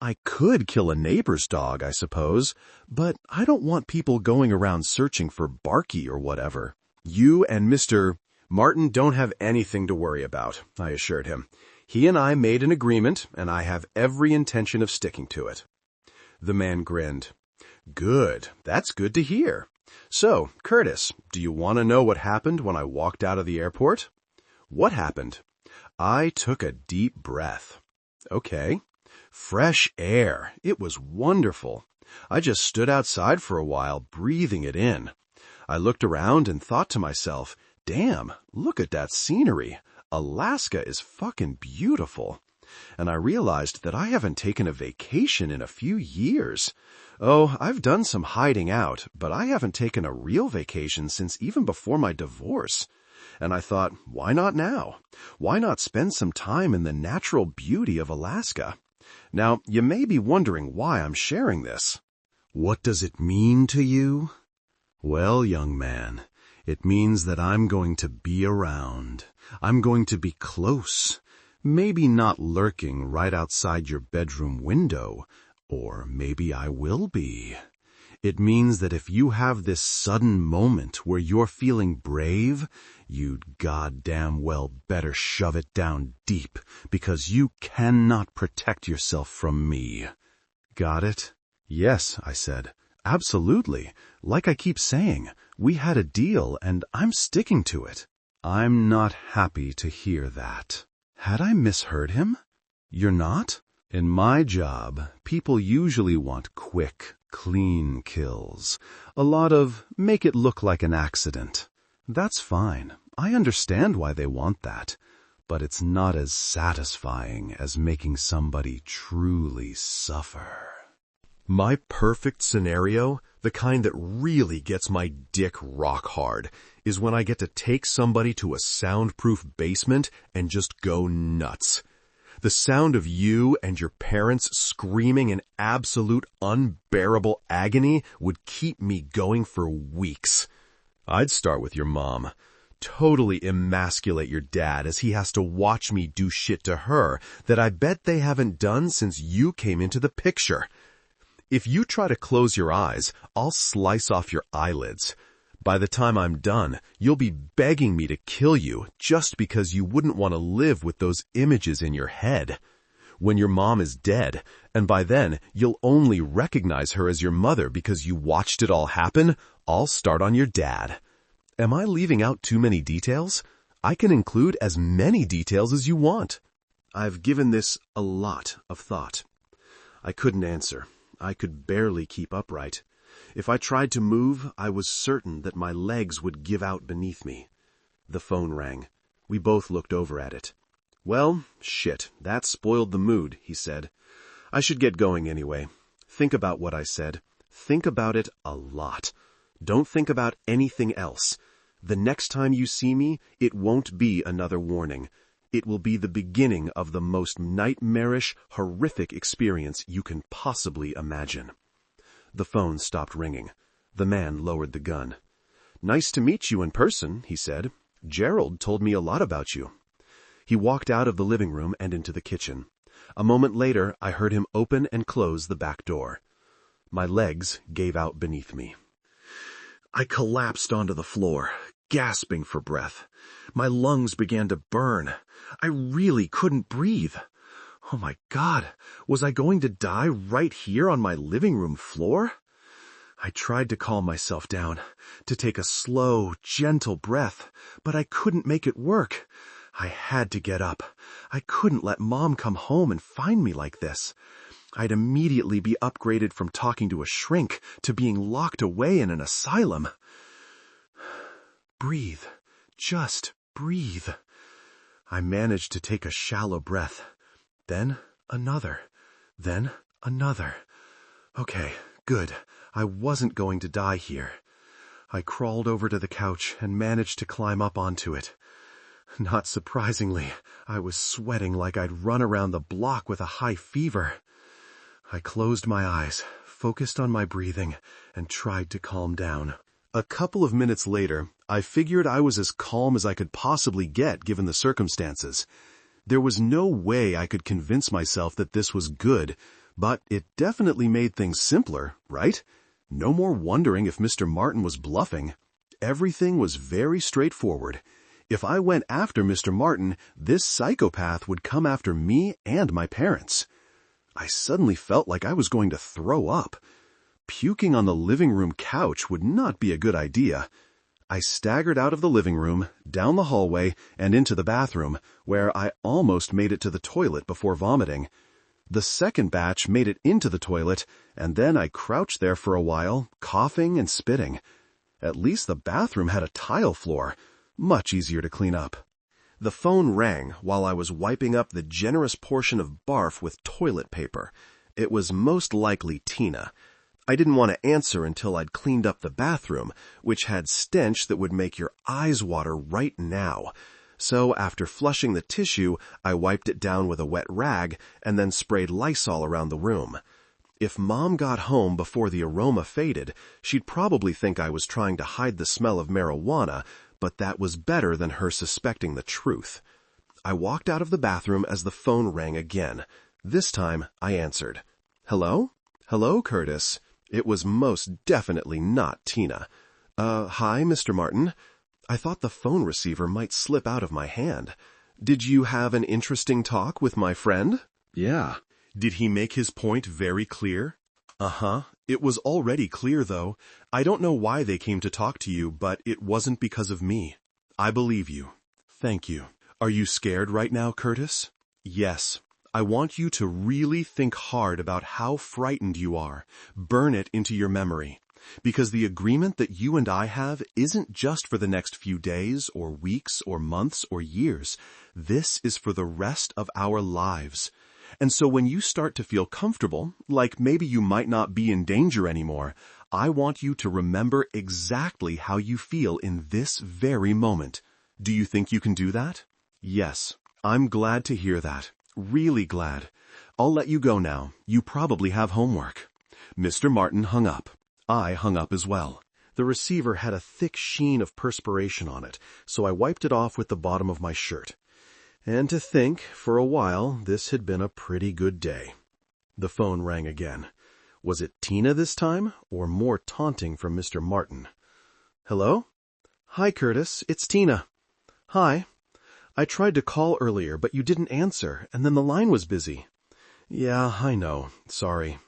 I could kill a neighbor's dog, I suppose, but I don't want people going around searching for Barky or whatever." "You and Mr. Martin don't have anything to worry about," I assured him. "He and I made an agreement, and I have every intention of sticking to it." The man grinned. "Good. That's good to hear. So, Curtis, do you want to know what happened when I walked out of the airport?" "What happened?" I took a deep breath. "Okay. Fresh air. It was wonderful. I just stood outside for a while, breathing it in. I looked around and thought to myself, damn, look at that scenery. Alaska is fucking beautiful. And I realized that I haven't taken a vacation in a few years. Oh, I've done some hiding out, but I haven't taken a real vacation since even before my divorce. And I thought, why not now? Why not spend some time in the natural beauty of Alaska? Now, you may be wondering why I'm sharing this. What does it mean to you? Well, young man, it means that I'm going to be around. I'm going to be close. Maybe not lurking right outside your bedroom window, or maybe I will be. It means that if you have this sudden moment where you're feeling brave, you'd goddamn well better shove it down deep, because you cannot protect yourself from me. Got it? Yes, I said. Absolutely. Like I keep saying, we had a deal and I'm sticking to it. I'm not happy to hear that. Had I misheard him? You're not? In my job, people usually want quick, clean kills. A lot of make it look like an accident. That's fine. I understand why they want that. But it's not as satisfying as making somebody truly suffer. My perfect scenario, the kind that really gets my dick rock hard, is when I get to take somebody to a soundproof basement and just go nuts. The sound of you and your parents screaming in absolute unbearable agony would keep me going for weeks. I'd start with your mom. Totally emasculate your dad as he has to watch me do shit to her that I bet they haven't done since you came into the picture. If you try to close your eyes, I'll slice off your eyelids. By the time I'm done, you'll be begging me to kill you just because you wouldn't want to live with those images in your head. When your mom is dead, and by then you'll only recognize her as your mother because you watched it all happen, I'll start on your dad. Am I leaving out too many details? I can include as many details as you want. I've given this a lot of thought. I couldn't answer. I could barely keep upright. If I tried to move, I was certain that my legs would give out beneath me. The phone rang. We both looked over at it. Well, shit, that spoiled the mood, he said. I should get going anyway. Think about what I said. Think about it a lot. Don't think about anything else. The next time you see me, it won't be another warning. It will be the beginning of the most nightmarish, horrific experience you can possibly imagine. The phone stopped ringing. The man lowered the gun. "Nice to meet you in person," he said. "Gerald told me a lot about you." He walked out of the living room and into the kitchen. A moment later, I heard him open and close the back door. My legs gave out beneath me. I collapsed onto the floor, gasping for breath. My lungs began to burn. I really couldn't breathe. Oh my God, was I going to die right here on my living room floor? I tried to calm myself down, to take a slow, gentle breath, but I couldn't make it work. I had to get up. I couldn't let Mom come home and find me like this. I'd immediately be upgraded from talking to a shrink to being locked away in an asylum. Breathe. Just breathe. I managed to take a shallow breath. Then another. Then another. Okay, good. I wasn't going to die here. I crawled over to the couch and managed to climb up onto it. Not surprisingly, I was sweating like I'd run around the block with a high fever. I closed my eyes, focused on my breathing, and tried to calm down. A couple of minutes later, I figured I was as calm as I could possibly get given the circumstances. There was no way I could convince myself that this was good, but it definitely made things simpler, right? No more wondering if Mr. Martin was bluffing. Everything was very straightforward. If I went after Mr. Martin, this psychopath would come after me and my parents. I suddenly felt like I was going to throw up. Puking on the living room couch would not be a good idea. I staggered out of the living room, down the hallway, and into the bathroom, where I almost made it to the toilet before vomiting. The second batch made it into the toilet, and then I crouched there for a while, coughing and spitting. At least the bathroom had a tile floor, much easier to clean up. The phone rang while I was wiping up the generous portion of barf with toilet paper. It was most likely Tina. I didn't want to answer until I'd cleaned up the bathroom, which had stench that would make your eyes water right now. So after flushing the tissue, I wiped it down with a wet rag and then sprayed Lysol around the room. If Mom got home before the aroma faded, she'd probably think I was trying to hide the smell of marijuana, but that was better than her suspecting the truth. I walked out of the bathroom as the phone rang again. This time, I answered. "Hello? Hello, Curtis." It was most definitely not Tina. Hi, Mr. Martin. I thought the phone receiver might slip out of my hand. Did you have an interesting talk with my friend? Yeah. Did he make his point very clear? Uh-huh. It was already clear, though. I don't know why they came to talk to you, but it wasn't because of me. I believe you. Thank you. Are you scared right now, Curtis? Yes. I want you to really think hard about how frightened you are. Burn it into your memory. Because the agreement that you and I have isn't just for the next few days or weeks or months or years. This is for the rest of our lives. And so when you start to feel comfortable, like maybe you might not be in danger anymore, I want you to remember exactly how you feel in this very moment. Do you think you can do that? Yes. I'm glad to hear that. Really glad. I'll let you go now. You probably have homework. Mr. Martin hung up. I hung up as well. The receiver had a thick sheen of perspiration on it, so I wiped it off with the bottom of my shirt. And to think, for a while, this had been a pretty good day. The phone rang again. Was it Tina this time, or more taunting from Mr. Martin? Hello? Hi, Curtis. It's Tina. Hi. I tried to call earlier, but you didn't answer, and then the line was busy. Yeah, I know. Sorry.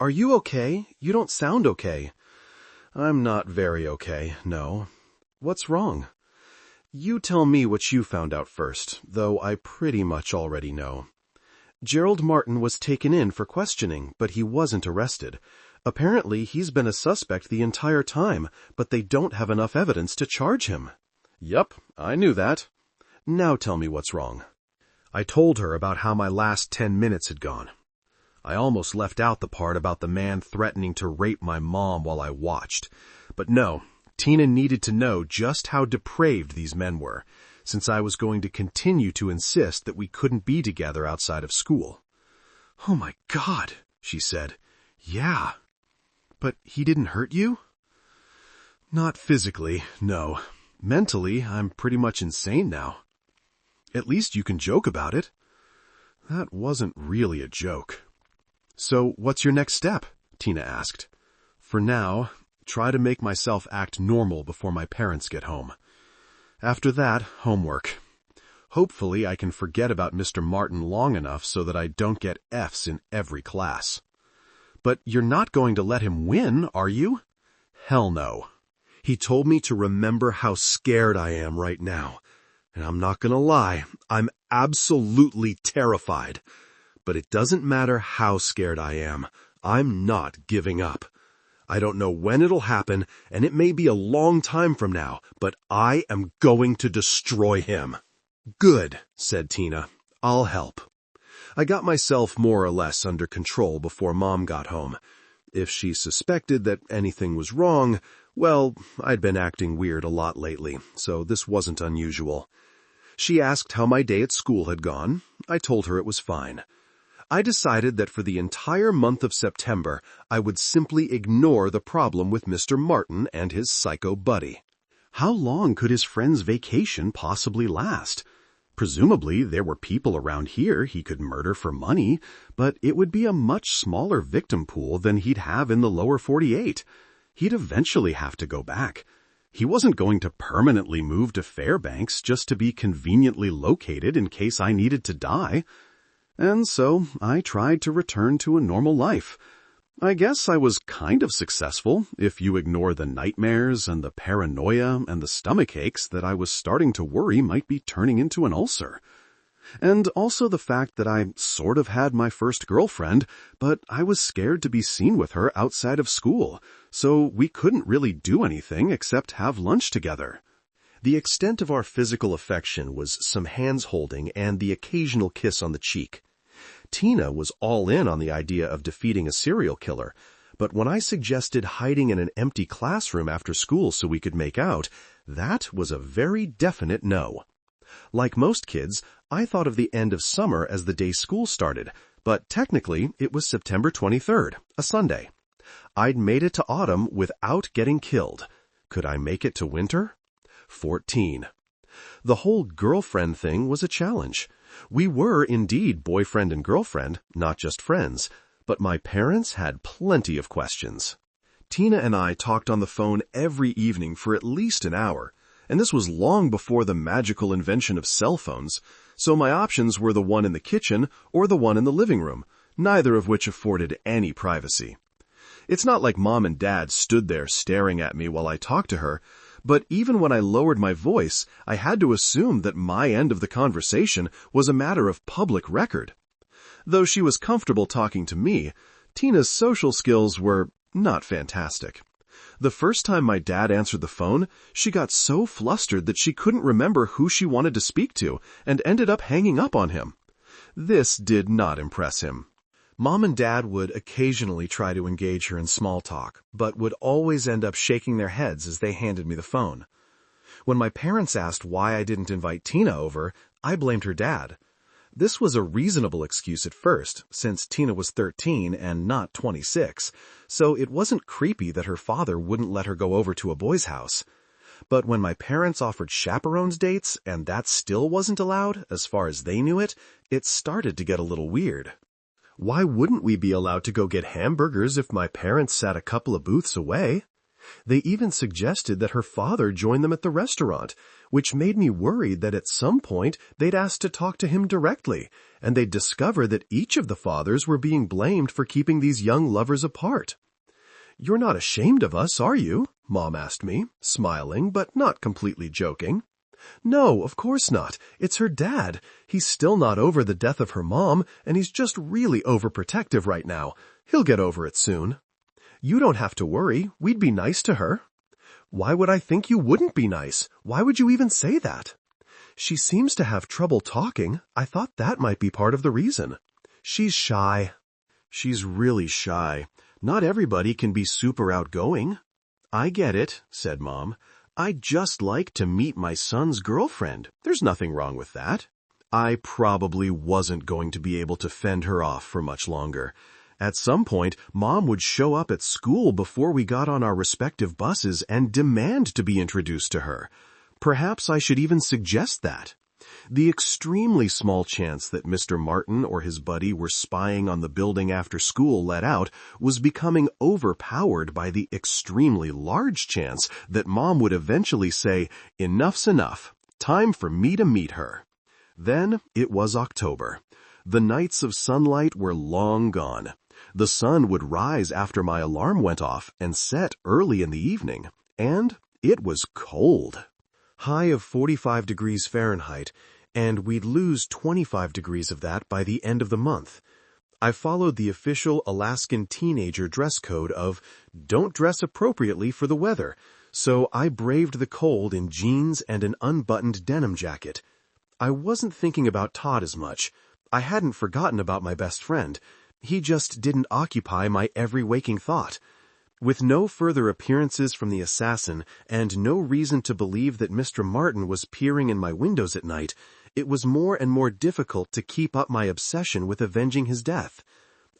Are you okay? You don't sound okay. I'm not very okay, no. What's wrong? You tell me what you found out first, though I pretty much already know. Gerald Martin was taken in for questioning, but he wasn't arrested. Apparently, he's been a suspect the entire time, but they don't have enough evidence to charge him. Yup, I knew that. Now tell me what's wrong. I told her about how my last 10 minutes had gone. I almost left out the part about the man threatening to rape my mom while I watched. But no, Tina needed to know just how depraved these men were, since I was going to continue to insist that we couldn't be together outside of school. "Oh my God," she said. "Yeah. But he didn't hurt you?" "Not physically, no. Mentally, I'm pretty much insane now." "At least you can joke about it." "That wasn't really a joke." "So what's your next step?" Tina asked. "For now, try to make myself act normal before my parents get home. After that, homework. Hopefully I can forget about Mr. Martin long enough so that I don't get F's in every class." "But you're not going to let him win, are you?" "Hell no. He told me to remember how scared I am right now. And I'm not going to lie, I'm absolutely terrified. But it doesn't matter how scared I am. I'm not giving up. I don't know when it'll happen, and it may be a long time from now, but I am going to destroy him." "Good," said Tina. "I'll help." I got myself more or less under control before Mom got home. If she suspected that anything was wrong, well, I'd been acting weird a lot lately, so this wasn't unusual. She asked how my day at school had gone. I told her it was fine. I decided that for the entire month of September, I would simply ignore the problem with Mr. Martin and his psycho buddy. How long could his friend's vacation possibly last? Presumably, there were people around here he could murder for money, but it would be a much smaller victim pool than he'd have in the lower 48. He'd eventually have to go back. He wasn't going to permanently move to Fairbanks just to be conveniently located in case I needed to die. And so I tried to return to a normal life. I guess I was kind of successful, if you ignore the nightmares and the paranoia and the stomach aches that I was starting to worry might be turning into an ulcer. And also the fact that I sort of had my first girlfriend, but I was scared to be seen with her outside of school, so we couldn't really do anything except have lunch together. The extent of our physical affection was some hands-holding and the occasional kiss on the cheek. Tina was all in on the idea of defeating a serial killer, but when I suggested hiding in an empty classroom after school so we could make out, that was a very definite no. Like most kids, I thought of the end of summer as the day school started, but technically it was September 23rd, a Sunday. I'd made it to autumn without getting killed. Could I make it to winter? 14. The whole girlfriend thing was a challenge. We were indeed boyfriend and girlfriend, not just friends, but my parents had plenty of questions. Tina and I talked on the phone every evening for at least an hour, and this was long before the magical invention of cell phones, so my options were the one in the kitchen or the one in the living room, neither of which afforded any privacy. It's not like Mom and Dad stood there staring at me while I talked to her, but even when I lowered my voice, I had to assume that my end of the conversation was a matter of public record. Though she was comfortable talking to me, Tina's social skills were not fantastic. The first time my dad answered the phone, she got so flustered that she couldn't remember who she wanted to speak to and ended up hanging up on him. This did not impress him. Mom and Dad would occasionally try to engage her in small talk, but would always end up shaking their heads as they handed me the phone. When my parents asked why I didn't invite Tina over, I blamed her dad. This was a reasonable excuse at first, since Tina was 13 and not 26, so it wasn't creepy that her father wouldn't let her go over to a boy's house. But when my parents offered chaperones dates, and that still wasn't allowed, as far as they knew it, it started to get a little weird. Why wouldn't we be allowed to go get hamburgers if my parents sat a couple of booths away? They even suggested that her father join them at the restaurant, which made me worried that at some point they'd ask to talk to him directly, and they'd discover that each of the fathers were being blamed for keeping these young lovers apart. "You're not ashamed of us, are you?" Mom asked me, smiling but not completely joking. "No, of course not. It's her dad. He's still not over the death of her mom, and he's just really overprotective right now. He'll get over it soon." "You don't have to worry. We'd be nice to her." "Why would I think you wouldn't be nice? Why would you even say that?" "She seems to have trouble talking. I thought that might be part of the reason." "She's shy." She's really shy. Not everybody can be super outgoing. I get it, said Mom. I'd just like to meet my son's girlfriend. There's nothing wrong with that. I probably wasn't going to be able to fend her off for much longer. At some point, Mom would show up at school before we got on our respective buses and demand to be introduced to her. Perhaps I should even suggest that. The extremely small chance that Mr. Martin or his buddy were spying on the building after school let out was becoming overpowered by the extremely large chance that Mom would eventually say, "Enough's enough. Time for me to meet her." Then it was October. The nights of sunlight were long gone. The sun would rise after my alarm went off and set early in the evening, and it was cold. High of 45 degrees Fahrenheit, and we'd lose 25 degrees of that by the end of the month. I followed the official Alaskan teenager dress code of don't dress appropriately for the weather, so I braved the cold in jeans and an unbuttoned denim jacket. I wasn't thinking about Todd as much. I hadn't forgotten about my best friend. He just didn't occupy my every waking thought. With no further appearances from the assassin and no reason to believe that Mr. Martin was peering in my windows at night, it was more and more difficult to keep up my obsession with avenging his death.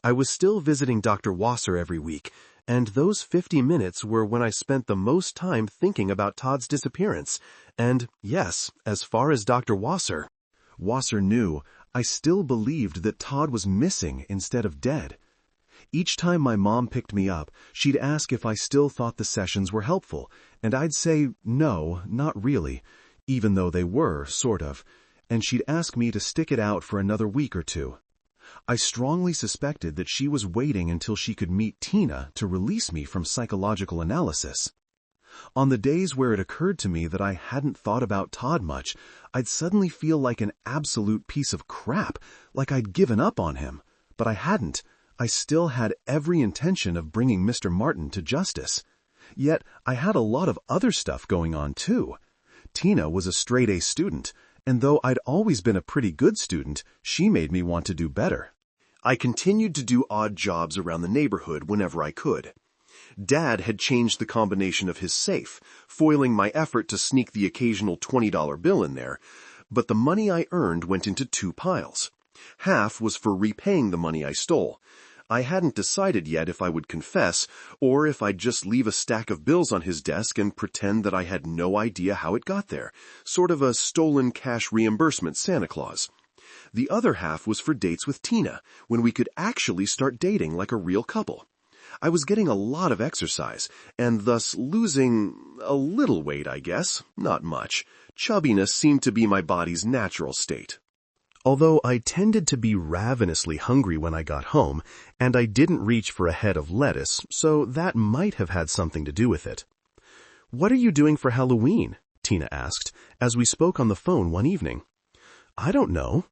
I was still visiting Dr. Wasser every week, and those 50 minutes were when I spent the most time thinking about Todd's disappearance. And yes, as far as Dr. Wasser knew, I still believed that Todd was missing instead of dead. Each time my mom picked me up, she'd ask if I still thought the sessions were helpful, and I'd say, no, not really, even though they were, sort of, and she'd ask me to stick it out for another week or two. I strongly suspected that she was waiting until she could meet Tina to release me from psychological analysis. On the days where it occurred to me that I hadn't thought about Todd much, I'd suddenly feel like an absolute piece of crap, like I'd given up on him. But I hadn't. I still had every intention of bringing Mr. Martin to justice. Yet I had a lot of other stuff going on too. Tina was a straight-A student, and though I'd always been a pretty good student, she made me want to do better. I continued to do odd jobs around the neighborhood whenever I could. Dad had changed the combination of his safe, foiling my effort to sneak the occasional $20 bill in there, but the money I earned went into two piles. Half was for repaying the money I stole. I hadn't decided yet if I would confess, or if I'd just leave a stack of bills on his desk and pretend that I had no idea how it got there, sort of a stolen cash reimbursement Santa Claus. The other half was for dates with Tina, when we could actually start dating like a real couple. I was getting a lot of exercise, and thus losing a little weight, I guess, not much. Chubbiness seemed to be my body's natural state. Although I tended to be ravenously hungry when I got home, and I didn't reach for a head of lettuce, so that might have had something to do with it. "What are you doing for Halloween?" Tina asked, as we spoke on the phone one evening. "I don't know."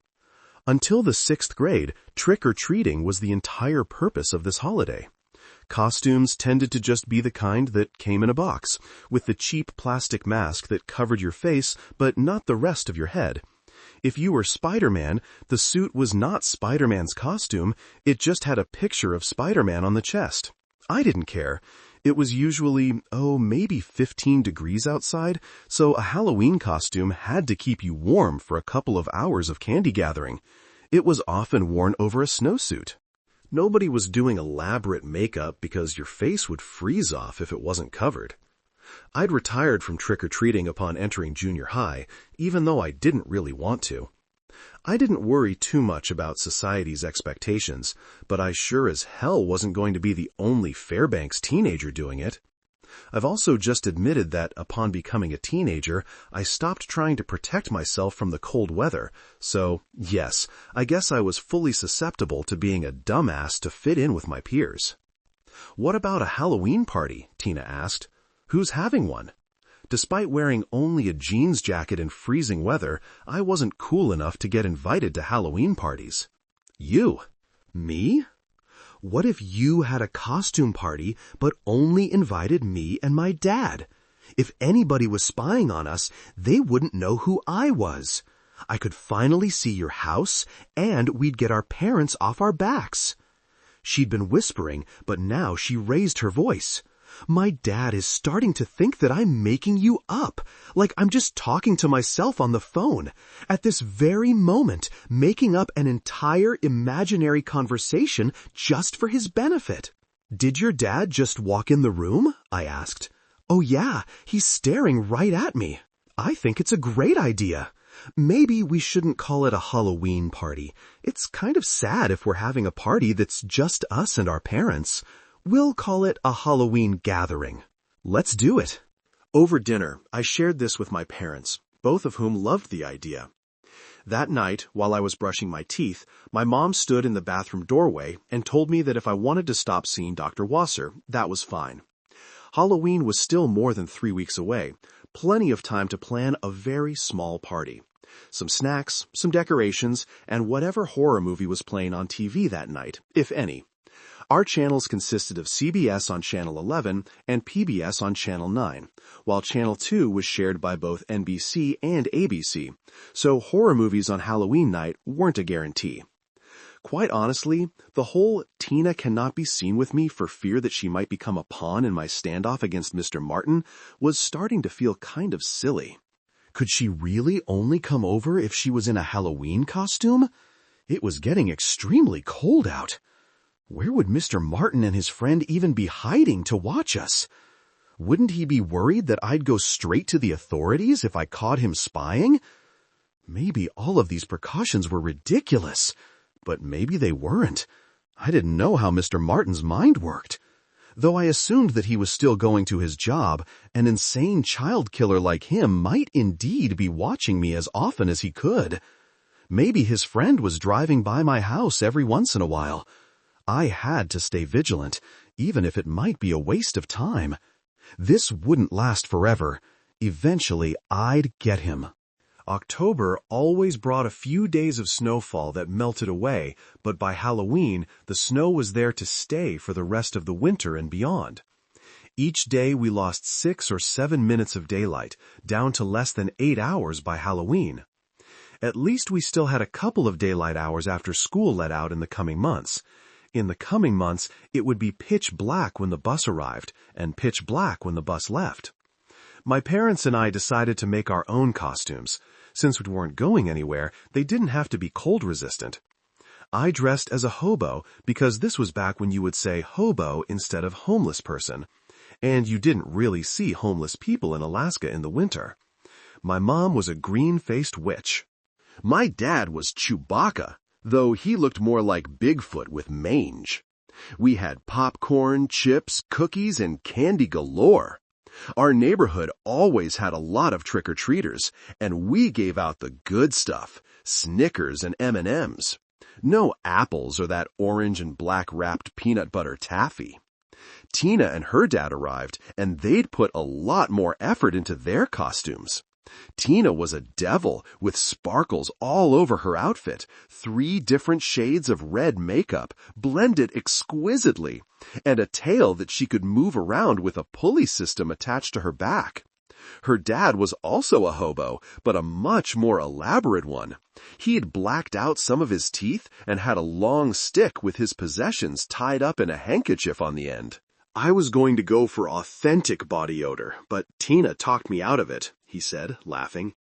Until the 6th grade, trick-or-treating was the entire purpose of this holiday. Costumes tended to just be the kind that came in a box, with the cheap plastic mask that covered your face but not the rest of your head. If you were Spider-Man, the suit was not Spider-Man's costume, it just had a picture of Spider-Man on the chest. I didn't care. It was usually, maybe 15 degrees outside, so a Halloween costume had to keep you warm for a couple of hours of candy gathering. It was often worn over a snowsuit. Nobody was doing elaborate makeup because your face would freeze off if it wasn't covered. I'd retired from trick-or-treating upon entering junior high, even though I didn't really want to. I didn't worry too much about society's expectations, but I sure as hell wasn't going to be the only FAIRBANKS teenager doing it. I've also just admitted that upon becoming a teenager, I stopped trying to protect myself from the cold weather, so yes, I guess I was fully susceptible to being a dumbass to fit in with my peers. "What about a Halloween party?" Tina asked. "Who's having one?" Despite wearing only a jeans jacket in freezing weather, I wasn't cool enough to get invited to Halloween parties. "You? Me? What if you had a costume party but only invited me and my dad? If anybody was spying on us, they wouldn't know who I was. I could finally see your house, and we'd get our parents off our backs." She'd been whispering, but now she raised her voice. "My dad is starting to think that I'm making you up, like I'm just talking to myself on the phone, at this very moment, making up an entire imaginary conversation just for his benefit." "Did your dad just walk in the room?" I asked. "Oh yeah, he's staring right at me. I think it's a great idea. Maybe we shouldn't call it a Halloween party. It's kind of sad if we're having a party that's just us and our parents. We'll call it a Halloween gathering." "Let's do it." Over dinner, I shared this with my parents, both of whom loved the idea. That night, while I was brushing my teeth, my mom stood in the bathroom doorway and told me that if I wanted to stop seeing Dr. Wasser, that was fine. Halloween was still more than 3 weeks away, plenty of time to plan a very small party. Some snacks, some decorations, and whatever horror movie was playing on TV that night, if any. Our channels consisted of CBS on Channel 11 and PBS on Channel 9, while Channel 2 was shared by both NBC and ABC, so horror movies on Halloween night weren't a guarantee. Quite honestly, the whole "Tina cannot be seen with me for fear that she might become a pawn in my standoff against Mr. Martin" was starting to feel kind of silly. Could she really only come over if she was in a Halloween costume? It was getting extremely cold out. Where would Mr. Martin and his friend even be hiding to watch us? Wouldn't he be worried that I'd go straight to the authorities if I caught him spying? Maybe all of these precautions were ridiculous, but maybe they weren't. I didn't know how Mr. Martin's mind worked. Though I assumed that he was still going to his job, an insane child killer like him might indeed be watching me as often as he could. Maybe his friend was driving by my house every once in a while. I had to stay vigilant, even if it might be a waste of time. This wouldn't last forever. Eventually, I'd get him. October always brought a few days of snowfall that melted away, but by Halloween, the snow was there to stay for the rest of the winter and beyond. Each day we lost 6 or 7 minutes of daylight, down to less than 8 hours by Halloween. At least we still had a couple of daylight hours after school let out in the coming months. In the coming months, it would be pitch black when the bus arrived, and pitch black when the bus left. My parents and I decided to make our own costumes. Since we weren't going anywhere, they didn't have to be cold resistant. I dressed as a hobo because this was back when you would say hobo instead of homeless person, and you didn't really see homeless people in Alaska in the winter. My mom was a green-faced witch. My dad was Chewbacca, though he looked more like Bigfoot with mange. We had popcorn, chips, cookies, and candy galore. Our neighborhood always had a lot of trick-or-treaters, and we gave out the good stuff, Snickers and M&Ms. No apples or that orange and black wrapped peanut butter taffy. Tina and her dad arrived, and they'd put a lot more effort into their costumes. Tina was a devil with sparkles all over her outfit, 3 different shades of red makeup, blended exquisitely, and a tail that she could move around with a pulley system attached to her back. Her dad was also a hobo, but a much more elaborate one. He'd blacked out some of his teeth and had a long stick with his possessions tied up in a handkerchief on the end. I was going to go for authentic body odor, but Tina talked me out of it, he said, laughing.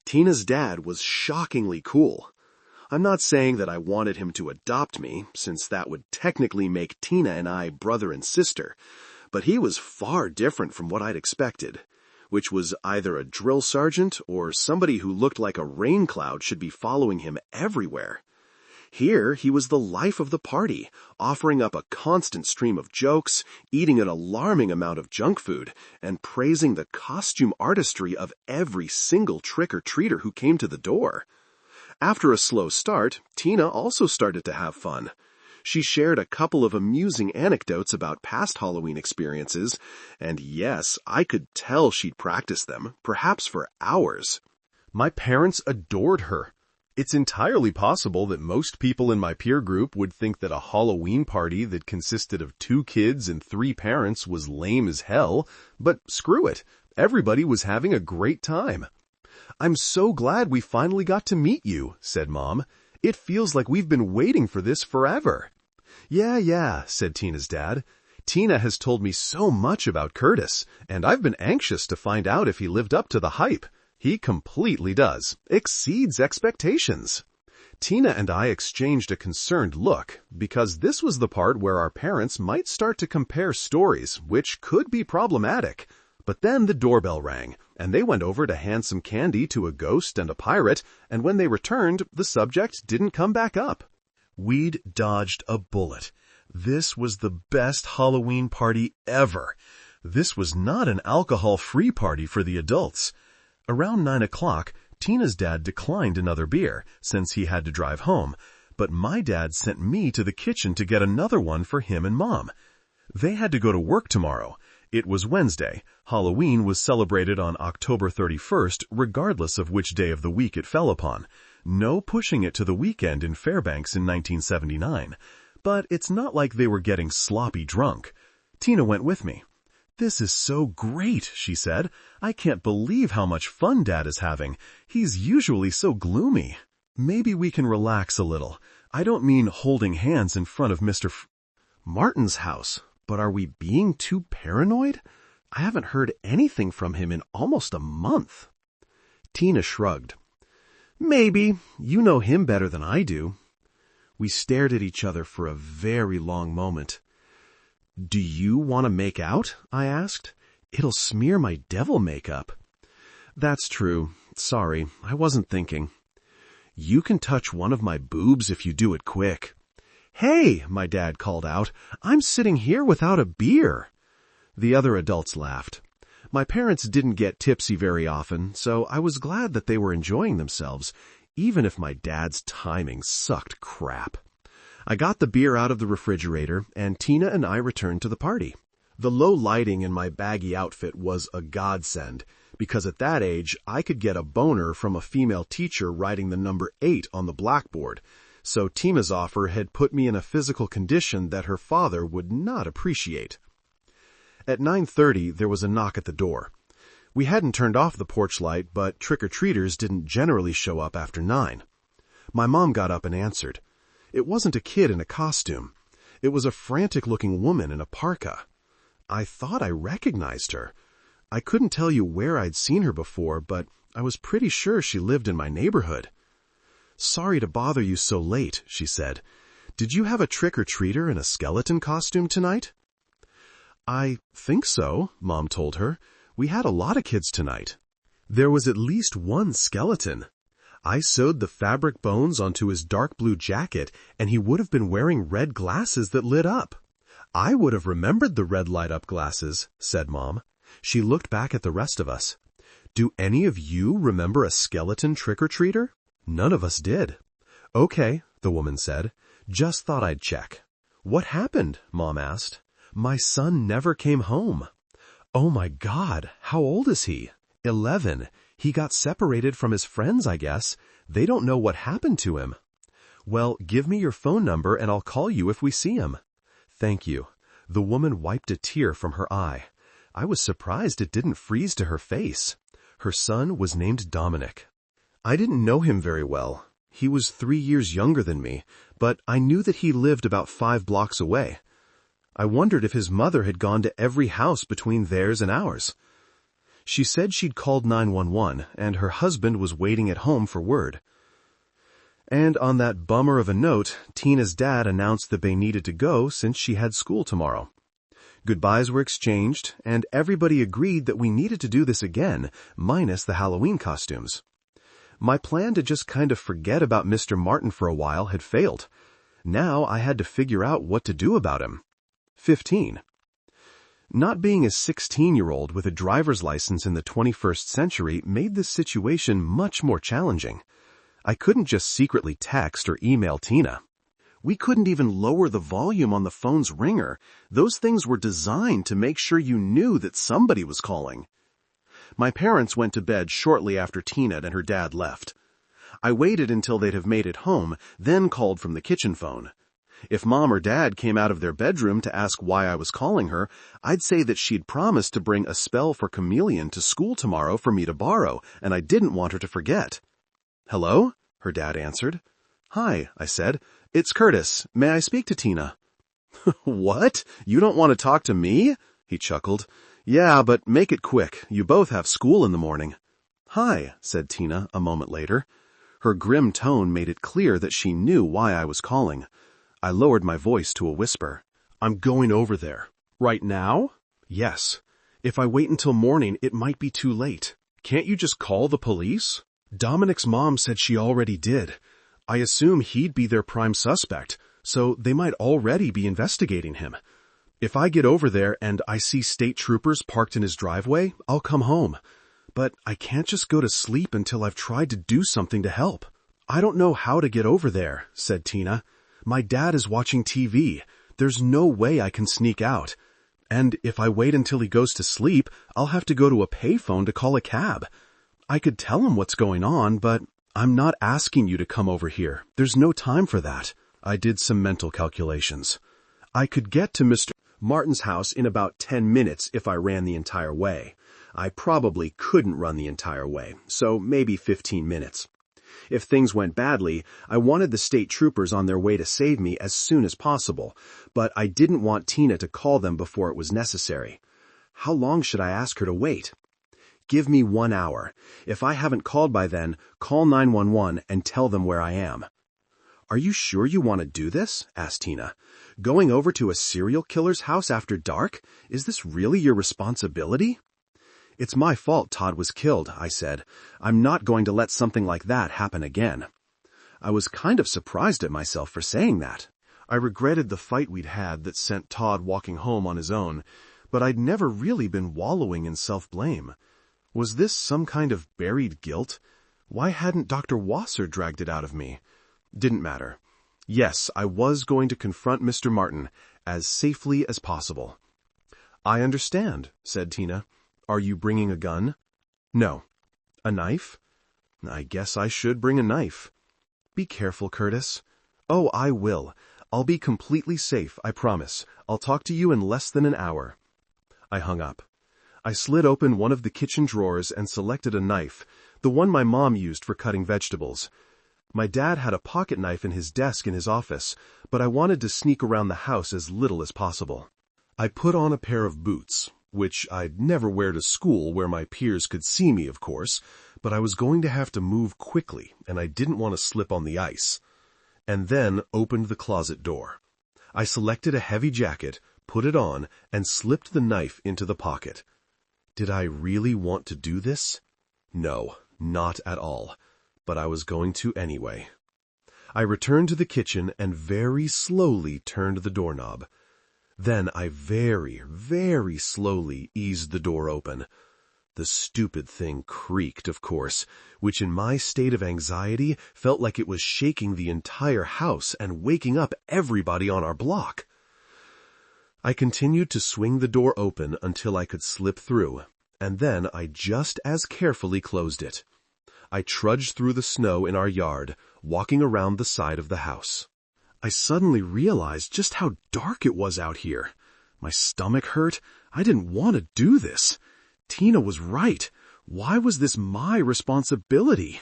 Tina's dad was shockingly cool. I'm not saying that I wanted him to adopt me, since that would technically make Tina and I brother and sister, but he was far different from what I'd expected, which was either a drill sergeant or somebody who looked like a rain cloud should be following him everywhere. Here, he was the life of the party, offering up a constant stream of jokes, eating an alarming amount of junk food, and praising the costume artistry of every single trick-or-treater who came to the door. After a slow start, Tina also started to have fun. She shared a couple of amusing anecdotes about past Halloween experiences, and yes, I could tell she'd practiced them, perhaps for hours. My parents adored her. It's entirely possible that most people in my peer group would think that a Halloween party that consisted of 2 kids and 3 parents was lame as hell, but screw it, everybody was having a great time. "I'm so glad we finally got to meet you," said Mom. "It feels like we've been waiting for this forever." Yeah, said Tina's dad. Tina has told me so much about Curtis, and I've been anxious to find out if he lived up to the hype. He completely does. Exceeds expectations. Tina and I exchanged a concerned look, because this was the part where our parents might start to compare stories, which could be problematic. But then the doorbell rang, and they went over to hand some candy to a ghost and a pirate, and when they returned, the subject didn't come back up. We'd dodged a bullet. This was the best Halloween party ever. This was not an alcohol-free party for the adults. Around 9 o'clock, Tina's dad declined another beer, since he had to drive home, but my dad sent me to the kitchen to get another one for him and Mom. They had to go to work tomorrow. It was Wednesday. Halloween was celebrated on October 31st, regardless of which day of the week it fell upon. No pushing it to the weekend in Fairbanks in 1979. But it's not like they were getting sloppy drunk. Tina went with me. "This is so great," she said. "I can't believe how much fun Dad is having. He's usually so gloomy. Maybe we can relax a little. I don't mean holding hands in front of Mr. Martin's house, but are we being too paranoid? I haven't heard anything from him in almost a month." Tina shrugged. "Maybe. You know him better than I do." We stared at each other for a very long moment. "Do you want to make out?" I asked. "It'll smear my devil makeup." "That's true. Sorry, I wasn't thinking." "You can touch one of my boobs if you do it quick." "Hey," my dad called out, "I'm sitting here without a beer." The other adults laughed. My parents didn't get tipsy very often, so I was glad that they were enjoying themselves, even if my dad's timing sucked crap. I got the beer out of the refrigerator, and Tina and I returned to the party. The low lighting in my baggy outfit was a godsend, because at that age I could get a boner from a female teacher writing the number 8 on the blackboard, so Tina's offer had put me in a physical condition that her father would not appreciate. At 9:30 there was a knock at the door. We hadn't turned off the porch light, but trick-or-treaters didn't generally show up after 9. My mom got up and answered. It wasn't a kid in a costume. It was a frantic-looking woman in a parka. I thought I recognized her. I couldn't tell you where I'd seen her before, but I was pretty sure she lived in my neighborhood. "Sorry to bother you so late," she said. "Did you have a trick-or-treater in a skeleton costume tonight?" "I think so," Mom told her. "We had a lot of kids tonight." There was at least one skeleton. I sewed the fabric bones onto his dark blue jacket, and he would have been wearing red glasses that lit up. "I would have remembered the red light-up glasses," said Mom. She looked back at the rest of us. "Do any of you remember a skeleton trick-or-treater?" None of us did. "Okay," the woman said. "Just thought I'd check." "What happened?" Mom asked. "My son never came home." "Oh my God, how old is he?" 11. He got separated from his friends, I guess. They don't know what happened to him." "Well, give me your phone number and I'll call you if we see him." "Thank you." The woman wiped a tear from her eye. I was surprised it didn't freeze to her face. Her son was named Dominic. I didn't know him very well. He was 3 years younger than me, but I knew that he lived about 5 blocks away. I wondered if his mother had gone to every house between theirs and ours. She said she'd called 911, and her husband was waiting at home for word. And on that bummer of a note, Tina's dad announced that they needed to go since she had school tomorrow. Goodbyes were exchanged, and everybody agreed that we needed to do this again, minus the Halloween costumes. My plan to just kind of forget about Mr. Martin for a while had failed. Now I had to figure out what to do about him. 15. Not being a 16-year-old with a driver's license in the 21st century made this situation much more challenging. I couldn't just secretly text or email Tina. We couldn't even lower the volume on the phone's ringer. Those things were designed to make sure you knew that somebody was calling. My parents went to bed shortly after Tina and her dad left. I waited until they'd have made it home, then called from the kitchen phone. If Mom or Dad came out of their bedroom to ask why I was calling her, I'd say that she'd promised to bring a spell for chameleon to school tomorrow for me to borrow, and I didn't want her to forget. "Hello?" her dad answered. "Hi," I said. "It's Curtis. May I speak to Tina?" What? You don't want to talk to me? He chuckled. Yeah, but make it quick. You both have school in the morning. Hi, said Tina a moment later. Her grim tone made it clear that she knew why I was calling. I lowered my voice to a whisper. I'm going over there. Right now? Yes. If I wait until morning, it might be too late. Can't you just call the police? Dominic's mom said she already did. I assume he'd be their prime suspect, so they might already be investigating him. If I get over there and I see state troopers parked in his driveway, I'll come home. But I can't just go to sleep until I've tried to do something to help. I don't know how to get over there, said Tina. My dad is watching TV. There's no way I can sneak out. And if I wait until he goes to sleep, I'll have to go to a payphone to call a cab. I could tell him what's going on, but I'm not asking you to come over here. There's no time for that. I did some mental calculations. I could get to Mr. Martin's house in about 10 minutes if I ran the entire way. I probably couldn't run the entire way, so maybe 15 minutes. If things went badly, I wanted the state troopers on their way to save me as soon as possible, but I didn't want Tina to call them before it was necessary. How long should I ask her to wait? Give me 1 hour. If I haven't called by then, call 911 and tell them where I am. Are you sure you want to do this? Asked Tina. Going over to a serial killer's house after dark? Is this really your responsibility? It's my fault Todd was killed, I said. I'm not going to let something like that happen again. I was kind of surprised at myself for saying that. I regretted the fight we'd had that sent Todd walking home on his own, but I'd never really been wallowing in self-blame. Was this some kind of buried guilt? Why hadn't Dr. Wasser dragged it out of me? Didn't matter. Yes, I was going to confront Mr. Martin as safely as possible. I understand, said Tina. Are you bringing a gun? No. A knife? I guess I should bring a knife. Be careful, Curtis. Oh, I will. I'll be completely safe, I promise. I'll talk to you in less than an hour. I hung up. I slid open one of the kitchen drawers and selected a knife, the one my mom used for cutting vegetables. My dad had a pocket knife in his desk in his office, but I wanted to sneak around the house as little as possible. I put on a pair of boots, which I'd never wear to school where my peers could see me, of course, but I was going to have to move quickly, and I didn't want to slip on the ice. And then opened the closet door. I selected a heavy jacket, put it on, and slipped the knife into the pocket. Did I really want to do this? No, not at all. But I was going to anyway. I returned to the kitchen and very slowly turned the doorknob. Then I very, very slowly eased the door open. The stupid thing creaked, of course, which in my state of anxiety felt like it was shaking the entire house and waking up everybody on our block. I continued to swing the door open until I could slip through, and then I just as carefully closed it. I trudged through the snow in our yard, walking around the side of the house. I suddenly realized just how dark it was out here. My stomach hurt. I didn't want to do this. Tina was right. Why was this my responsibility?